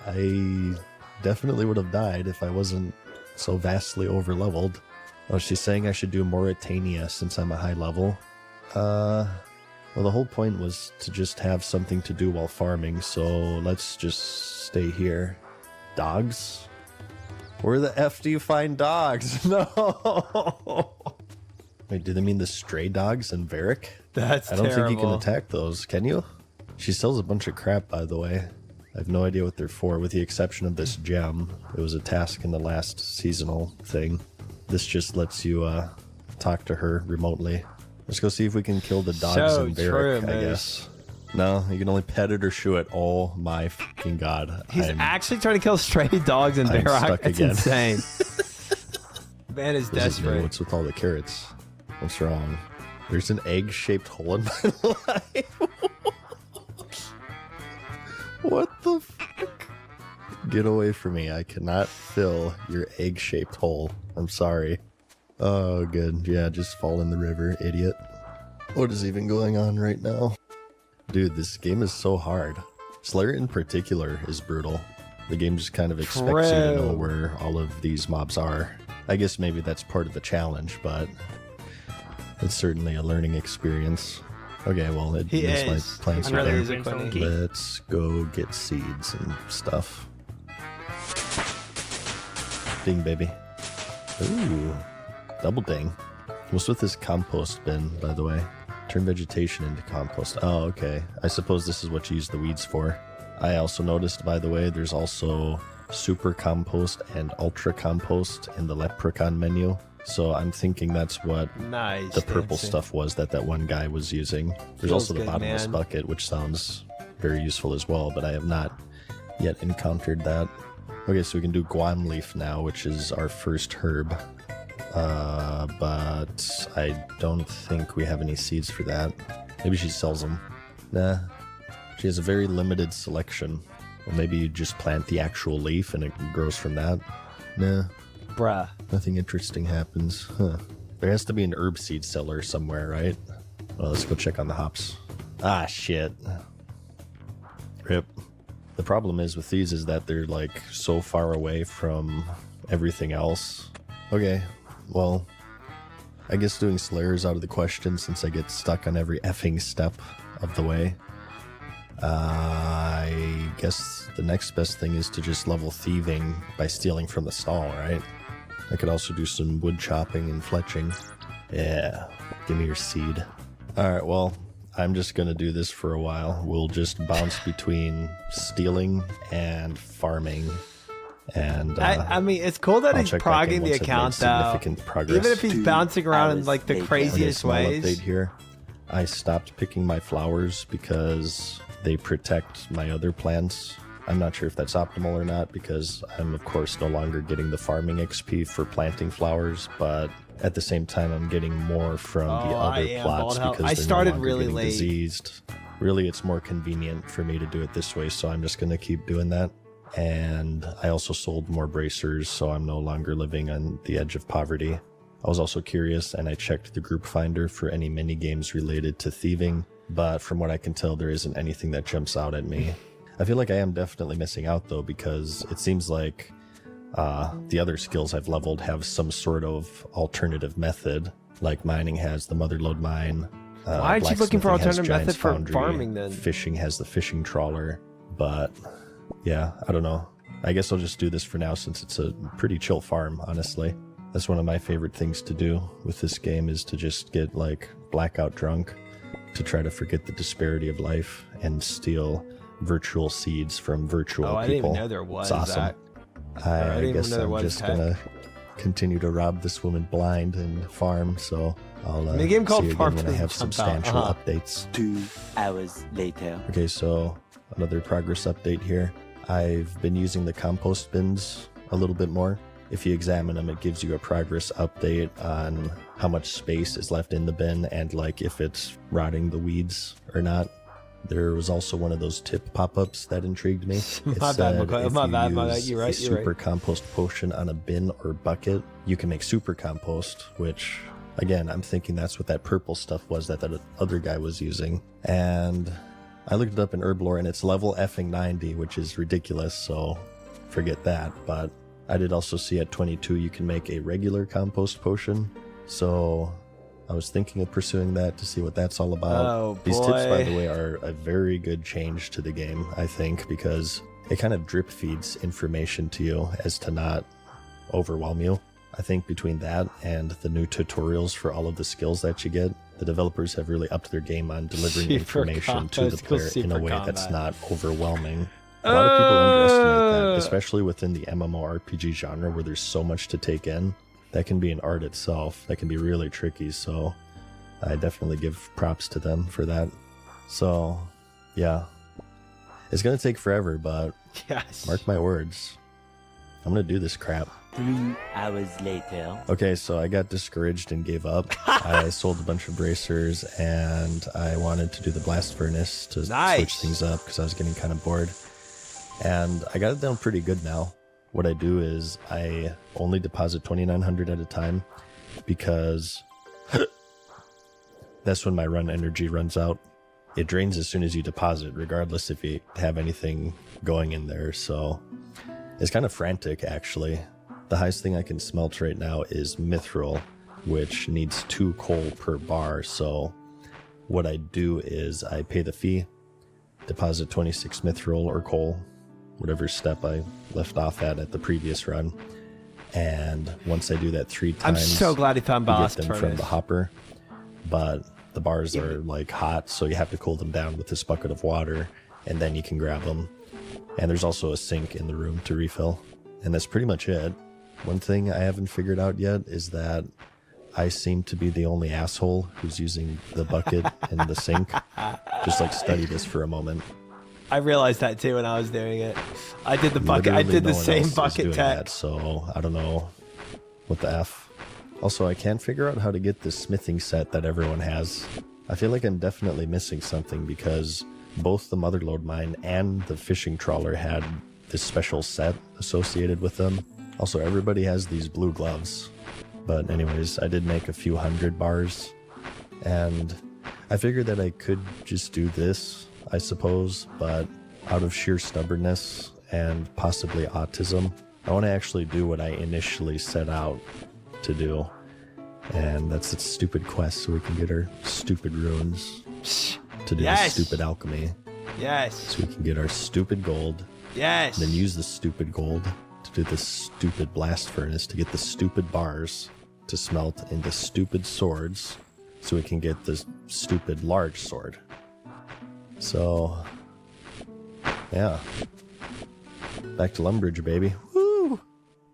S4: I definitely would have died if I wasn't so vastly overleveled. Oh, she's saying I should do Mauritania since I'm a high level. Well, the whole point was to just have something to do while farming, so let's just stay here. Dogs? Where the F do you find dogs? No! Wait, do they mean the stray dogs in Varric?
S1: That's
S4: I don't
S1: terrible.
S4: think you can attack those, can you? She sells a bunch of crap, by the way. I have no idea what they're for, with the exception of this gem. It was a task in the last seasonal thing. This just lets you talk to her remotely. Let's go see if we can kill the dogs
S1: So
S4: in
S1: true,
S4: Varric, I
S1: Moose.
S4: guess. No, you can only pet it or shoe it. Oh my fucking god.
S1: He's
S4: I'm-
S1: actually trying to kill stray dogs in
S4: I'm
S1: Varrock.
S4: stuck
S1: That's
S4: again.
S1: insane. Man is
S4: This is me.
S1: desperate.
S4: What's with all the carrots? What's wrong? There's an egg-shaped hole in my life. What the fuck? Get away from me. I cannot fill your egg-shaped hole. I'm sorry. Oh, good. Yeah, just fall in the river, idiot. What is even going on right now? Dude, this game is so hard. Slayer in particular is brutal. The game just kind of expects you to know
S1: True.
S4: where all of these mobs are. I guess maybe that's part of the challenge, but it's certainly a learning experience. Okay, well, it
S1: He
S4: means my
S1: is.
S4: plants
S1: He
S4: are
S1: really
S4: there.
S1: is a
S3: Brimstone
S1: Quinny.
S3: key.
S4: Let's go get seeds and stuff. Ding, baby. Ooh, double ding. What's with this compost bin, by the way? Turn vegetation into compost. Oh, okay. I suppose this is what you use the weeds for. I also noticed, by the way, there's also super compost and ultra compost in the leprechaun menu. So I'm thinking that's what
S1: Nice.
S4: the purple
S1: Nancy.
S4: stuff was that one guy was using. There's
S1: Feels
S4: also the
S1: good,
S4: bottomless
S1: man.
S4: bucket, which sounds very useful as well, but I have not yet encountered that. Okay, so we can do guam leaf now, which is our first herb. But I don't think we have any seeds for that. Maybe she sells them. Nah. She has a very limited selection. Well, maybe you just plant the actual leaf and it grows from that. Nah.
S1: Bruh.
S4: Nothing interesting happens. Huh. There has to be an herb seed seller somewhere, right? Well, let's go check on the hops. Ah, shit. Rip. The problem is with these is that they're like so far away from everything else. Okay, well, I guess doing Slayer's out of the question since I get stuck on every effing step of the way. I guess the next best thing is to just level thieving by stealing from the stall, right? I could also do some wood chopping and fletching. Yeah, give me your seed. Alright, well, I'm just gonna do this for a while. We'll just bounce between stealing and farming. And
S1: I mean, it's cool that
S4: I'll
S1: he's
S4: check back in
S1: progging the
S4: once I've made
S1: account though.
S4: significant progress.
S1: Even if he's bouncing around in like the
S5: Okay,
S1: craziest
S4: small
S1: ways.
S4: update here. I stopped picking my flowers because they protect my other plants. I'm not sure if that's optimal or not because I'm of course no longer getting the farming XP for planting flowers, but at the same time I'm getting more from the
S1: I
S4: other
S1: am
S4: plots
S1: bald hell.
S4: because
S1: I
S4: they're
S1: started
S4: no longer
S1: really
S4: getting
S1: late.
S4: diseased. Really, it's more convenient for me to do it this way, so I'm just gonna keep doing that. And I also sold more bracers, so I'm no longer living on the edge of poverty. I was also curious and I checked the group finder for any mini games related to thieving, but from what I can tell, there isn't anything that jumps out at me. I feel like I am definitely missing out though, because it seems like the other skills I've leveled have some sort of alternative method, like mining has the motherlode mine.
S1: Why aren't you looking for
S4: blacksmithing has
S1: alternative
S4: Giant's
S1: method for
S4: Foundry,
S1: farming then?
S4: Fishing has the fishing trawler, but yeah, I don't know. I guess I'll just do this for now since it's a pretty chill farm, honestly. That's one of my favorite things to do with this game is to just get like blackout drunk to try to forget the disparity of life and steal virtual seeds from virtual people.
S1: Oh, I didn't even know there was
S4: it's awesome.
S1: that.
S4: I
S1: didn't even
S4: guess
S1: know there
S4: I'm
S1: was
S4: just
S1: tech.
S4: gonna continue to rob this woman blind and farm, so I'll
S1: The game called
S4: see you
S1: Farm
S4: again when I have
S1: doesn't jump out,
S4: substantial updates.
S5: 2 hours later.
S4: Okay, so another progress update here. I've been using the compost bins a little bit more. If you examine them, it gives you a progress update on how much space is left in the bin and like if it's rotting the weeds or not. There was also one of those tip pop-ups that intrigued me. It
S1: My bad,
S4: said
S1: McCoy.
S4: if
S1: My
S4: you
S1: bad, my bad.
S4: use
S1: You're
S4: a
S1: right, you're right.
S4: super compost potion on a bin or bucket, you can make super compost, which again, I'm thinking that's what that purple stuff was that other guy was using. And I looked it up in Herblore and it's level effing 90, which is ridiculous, so forget that. But I did also see at 22 you can make a regular compost potion, so I was thinking of pursuing that to see what that's all about.
S1: Oh,
S4: These tips, by
S1: boy.
S4: the way, are a very good change to the game, I think, because it kind of drip feeds information to you as to not overwhelm you. I think between that and the new tutorials for all of the skills that you get, the developers have really upped their game on delivering
S1: Super
S4: information to the
S1: compost
S4: player
S1: equals
S4: in a
S1: super
S4: way that's
S1: combat.
S4: not overwhelming. A lot of people underestimate that,
S1: Uh.
S4: especially within the MMORPG genre where there's so much to take in. That can be an art itself. That can be really tricky, so I definitely give props to them for that. So, yeah. It's going to take forever, but
S1: Yes.
S4: mark my words. I'm going to do this crap.
S5: 3 hours later.
S4: Okay, so I got discouraged and gave up. I sold a bunch of bracers and I wanted to do the blast furnace to
S1: Nice.
S4: switch things up because I was getting kind of bored. And I got it down pretty good now. What I do is I only deposit 2,900 at a time because that's when my run energy runs out. It drains as soon as you deposit, regardless if you have anything going in there. So it's kind of frantic, actually. The highest thing I can smelt right now is mithril, which needs 2 coal per bar. So what I do is I pay the fee, deposit 26 mithril or coal, whatever step I left off at the previous run. And once I do that 3 times,
S1: I'm so glad he found
S4: you get
S1: blast
S4: them from
S1: furnace.
S4: the hopper. But the bars are like hot, so you have to cool them down with this bucket of water, and then you can grab them. And there's also a sink in the room to refill. And that's pretty much it. One thing I haven't figured out yet is that I seem to be the only asshole who's using the bucket and the sink. Just like study this for a moment.
S1: I realized that too when I was doing it. I did the bucket. I
S4: Literally
S1: did the
S4: no one
S1: same
S4: else is
S1: bucket
S4: doing
S1: tech.
S4: that, so I don't know what the F. Also, I can't figure out how to get this smithing set that everyone has. I feel like I'm definitely missing something because both the motherlode mine and the fishing trawler had this special set associated with them. Also, everybody has these blue gloves. But anyways, I did make a few 100 bars. And I figured that I could just do this, I suppose. But out of sheer stubbornness and possibly autism, I want to actually do what I initially set out to do. And that's its stupid quest so we can get our stupid runes to do
S1: Yes.
S4: this stupid alchemy.
S1: Yes.
S4: So we can get our stupid gold.
S1: Yes.
S4: And then use the stupid gold to do the stupid blast furnace to get the stupid bars to smelt into stupid swords so we can get this stupid large sword. So, yeah. Back to Lumbridge, baby. Woo!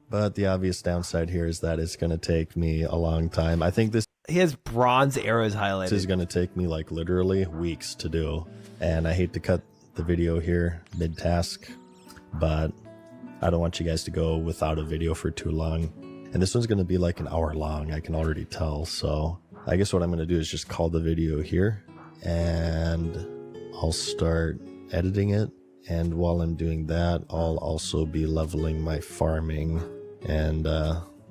S4: But the obvious downside here is that it's going to take me a long time. I think this
S1: He has bronze arrows highlighted.
S4: is going to take me like literally weeks to do. And I hate to cut the video here mid-task, but I don't want you guys to go without a video for too long. And this one's going to be like an hour long, I can already tell. So I guess what I'm going to do is just call the video here and I'll start editing it. And while I'm doing that, I'll also be leveling my farming. And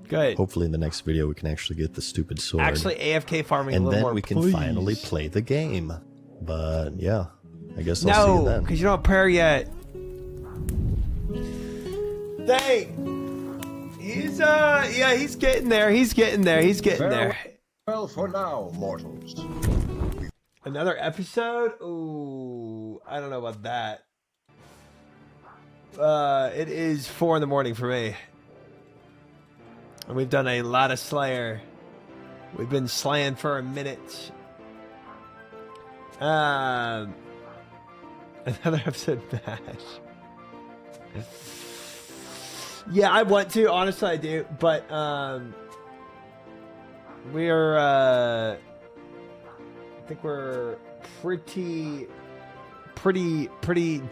S1: Good.
S4: hopefully in the next video we can actually get the stupid sword.
S1: Actually, AFK farming a
S4: and
S1: little
S4: then
S1: more,
S4: we can
S1: please.
S4: finally play the game. But yeah, I guess I'll see you
S1: No,
S4: then.
S1: because you don't have prayer yet. Dang. He's yeah, he's getting there. He's getting there. He's getting there.
S8: Well, for now, mortals.
S1: Another episode? Ooh, I don't know about that. It is 4 in the morning for me. And we've done a lot of Slayer. We've been slaying for a minute. Another episode of MASH. Yeah, I want to. Honestly, I do. But we're I think we're pretty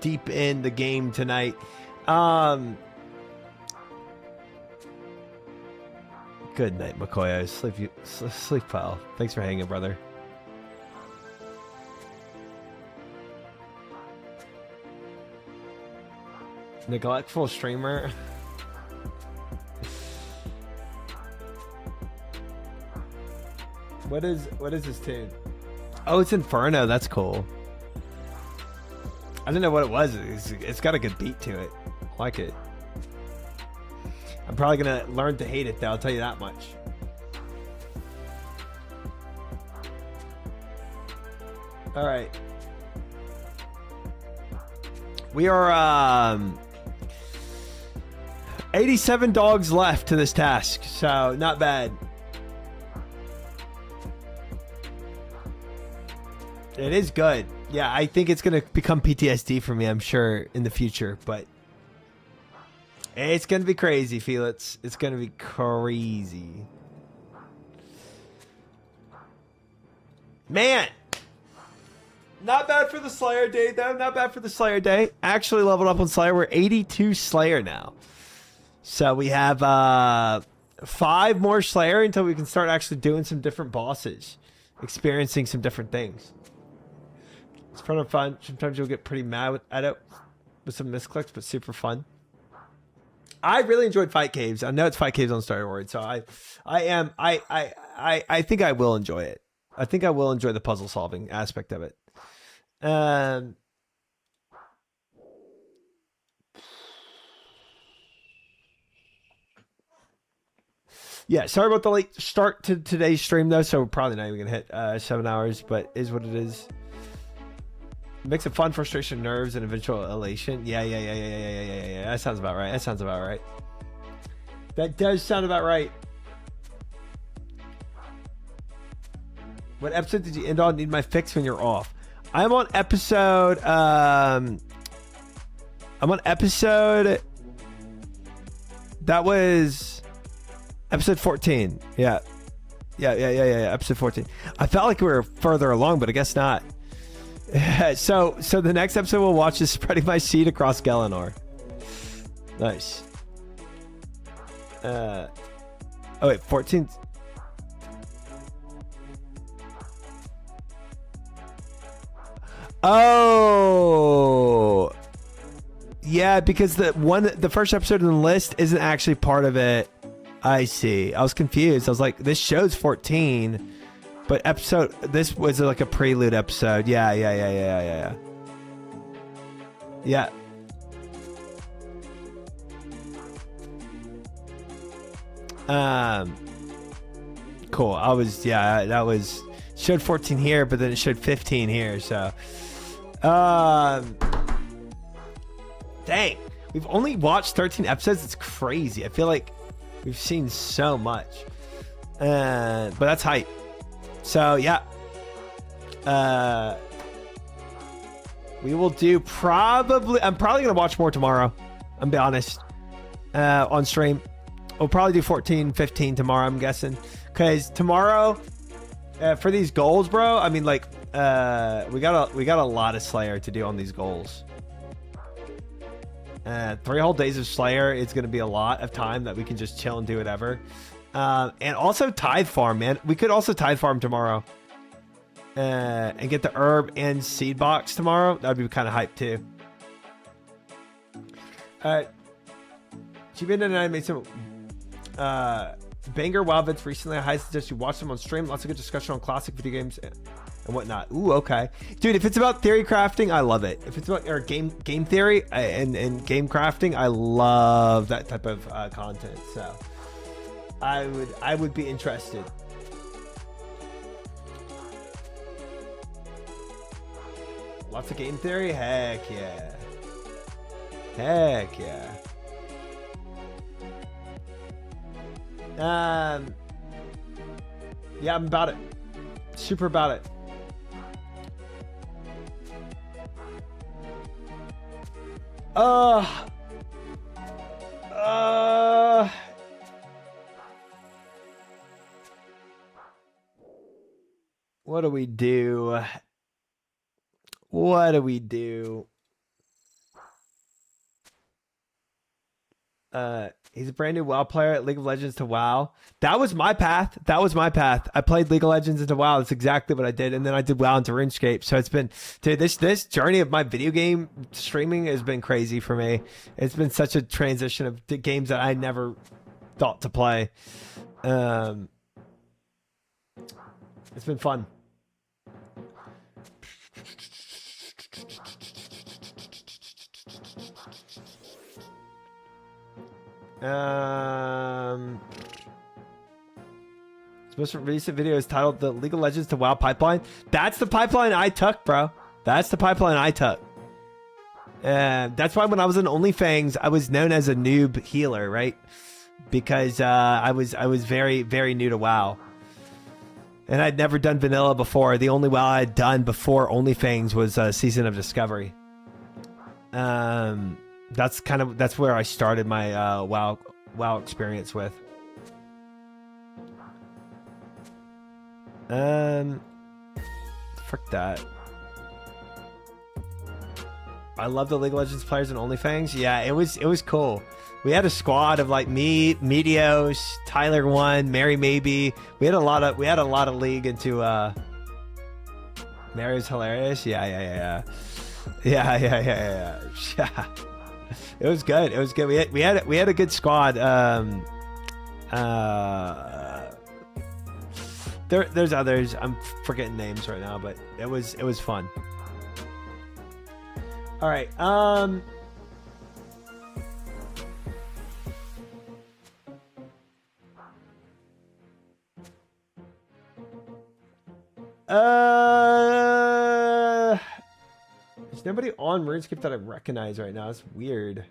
S1: deep in the game tonight. Good night, McCoy. Sleep well. Thanks for hanging, brother. Neglectful streamer. What is this tune? Oh, it's Inferno. That's cool. I didn't know what it was. It's got a good beat to it. I like it. I'm probably gonna learn to hate it though, I'll tell you that much. Alright. We are 87 dogs left to this task, so not bad. It is good. Yeah, I think it's going to become PTSD for me, I'm sure, in the future. But it's going to be crazy, Felix. It's going to be crazy. Man. Not bad for the Slayer day, though. Not bad for the Slayer day. Actually leveled up on Slayer. We're 82 Slayer now. So we have 5 more Slayer until we can start actually doing some different bosses. Experiencing some different things. It's kind of fun. Sometimes you'll get pretty mad at it with some misclicks, but super fun. I really enjoyed Fight Caves. I know it's Fight Caves on Star Wars, so I think I will enjoy it. I think I will enjoy the puzzle solving aspect of it. Yeah, sorry about the late start to today's stream though, so we're probably not even gonna hit 7 hours, but is what it is. Mix of fun, frustration, nerves, and eventual elation. Yeah. That sounds about right. That sounds about right. That does sound about right. What episode did you end on? Need my fix when you're off. I'm on episode. I'm on episode. That was episode 14. Yeah. Episode 14. I felt like we were further along, but I guess not. So the next episode we'll watch is spreading my seed across Galanor. Nice. Oh wait, 14. Oh, yeah, because the first episode in the list isn't actually part of it. I see. I was confused. I was like, this show's 14. But this was like a prelude episode. Yeah. Yeah. Cool. That was, showed 14 here, but then it showed 15 here. So, Dang. We've only watched 13 episodes. It's crazy. I feel like we've seen so much. But that's hype. So, yeah. We will do probably... I'm probably going to watch more tomorrow. I'm be honest. On stream. We'll probably do 14, 15 tomorrow, I'm guessing. Because tomorrow, for these goals, bro, I mean, like, we got a lot of Slayer to do on these goals. 3 whole days of Slayer is going to be a lot of time that we can just chill and do whatever. And also Tithe Farm, man. We could also Tithe Farm tomorrow. And get the herb and seed box tomorrow. That would be kind of hype too. She been and I made some banger WoW vids recently. I highly suggest you watch them on stream. Lots of good discussion on classic video games and whatnot. Ooh, okay, dude. If it's about theory crafting, I love it. If it's about or game theory and game crafting, I love that type of content. So I would be interested. Lots of game theory? Heck yeah. Heck yeah. Yeah, I'm about it. Super about it. What do we do? What do we do? He's a brand new WoW player at League of Legends to WoW. That was my path. That was my path. I played League of Legends into WoW. That's exactly what I did. And then I did WoW into RuneScape. So it's been, dude, this journey of my video game streaming has been crazy for me. It's been such a transition of games that I never thought to play. It's been fun. This most recent video is titled "The League of Legends to WoW Pipeline." That's the pipeline I took, bro. That's the pipeline I took. That's why when I was in OnlyFans, I was known as a noob healer, right? Because I was very, very new to WoW, and I'd never done vanilla before. The only WoW I'd done before OnlyFans was Season of Discovery. That's where I started my WoW experience with. Frick that. I love the League of Legends players in OnlyFans. Yeah, it was cool. We had a squad of like me, Medios, Tyler One, Mary Maybe. We had a lot of league into Mary's hilarious. Yeah. It was good. It was good. We had a good squad. There's others. I'm forgetting names right now, but it was fun. All right. There's nobody on RuneScape that I recognize right now. It's weird.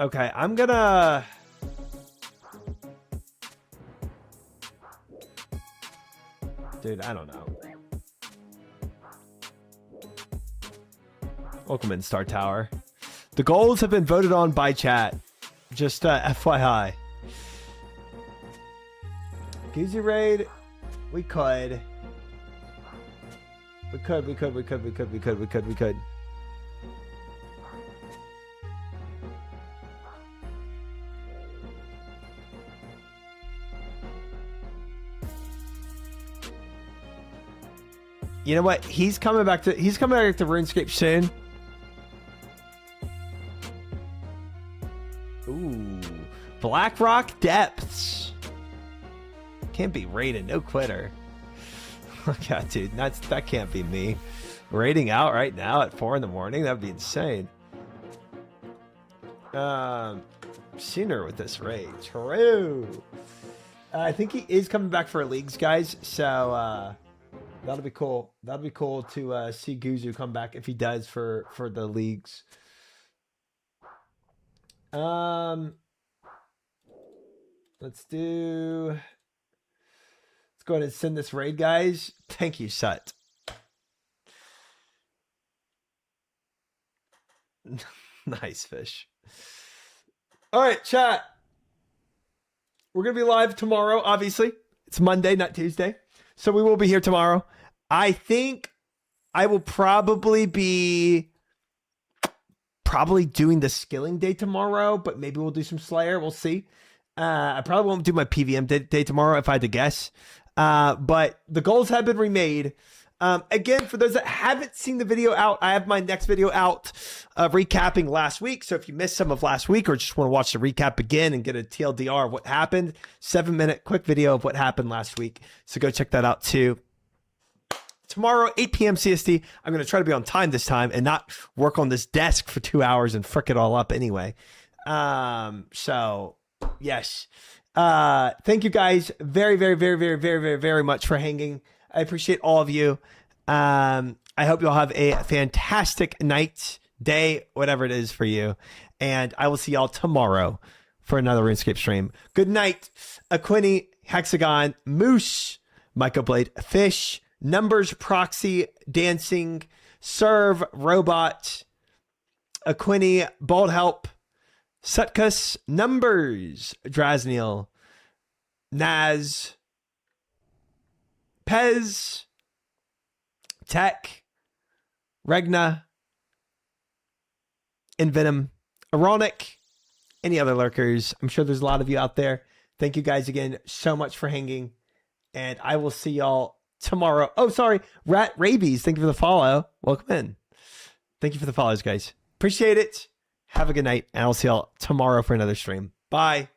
S1: Okay, I'm gonna... Dude, I don't know. Welcome in, Star Tower. The goals have been voted on by chat. Just FYI. Goozy Raid, we could. We could. You know what? He's coming back to RuneScape soon. Ooh. Blackrock Depths. Can't be raided, no quitter. Yeah, dude, that can't be me. Raiding out right now at 4 in the morning? That'd be insane. sooner with this raid. True. I think he is coming back for leagues, guys. So that'll be cool. That'll be cool to see Guzu come back if he does for the leagues. Let's go ahead and send this raid, guys. Thank you, Sut. Nice fish. All right, chat. We're going to be live tomorrow, obviously. It's Monday, not Tuesday. So we will be here tomorrow. I think I will probably be doing the skilling day tomorrow, but maybe we'll do some Slayer. We'll see. I probably won't do my PVM day tomorrow if I had to guess. But the goals have been remade. Again, for those that haven't seen the video out, I have my next video out recapping last week. So if you missed some of last week or just want to watch the recap again and get a TLDR of what happened, 7-minute quick video of what happened last week. So go check that out too. Tomorrow, 8 p.m. CST, I'm going to try to be on time this time and not work on this desk for 2 hours and frick it all up anyway. So, yes. Thank you guys very, very, very, very, very, very, very much for hanging. I appreciate all of you. I hope you'll have a fantastic night, day, whatever it is for you. And I will see y'all tomorrow for another RuneScape stream. Good night, Aquini, Hexagon, Moose, Michael Blade, Fish, Numbers, Proxy, Dancing, Serve, Robot, Aquini, Bald Help, Sutkus, Numbers, Drazneel, Naz, Pez, Tech, Regna, Invenom, Ironic, any other lurkers. I'm sure there's a lot of you out there. Thank you guys again so much for hanging. And I will see y'all tomorrow. Oh, sorry. Rat Rabies. Thank you for the follow. Welcome in. Thank you for the follows, guys. Appreciate it. Have a good night. And I'll see y'all tomorrow for another stream. Bye.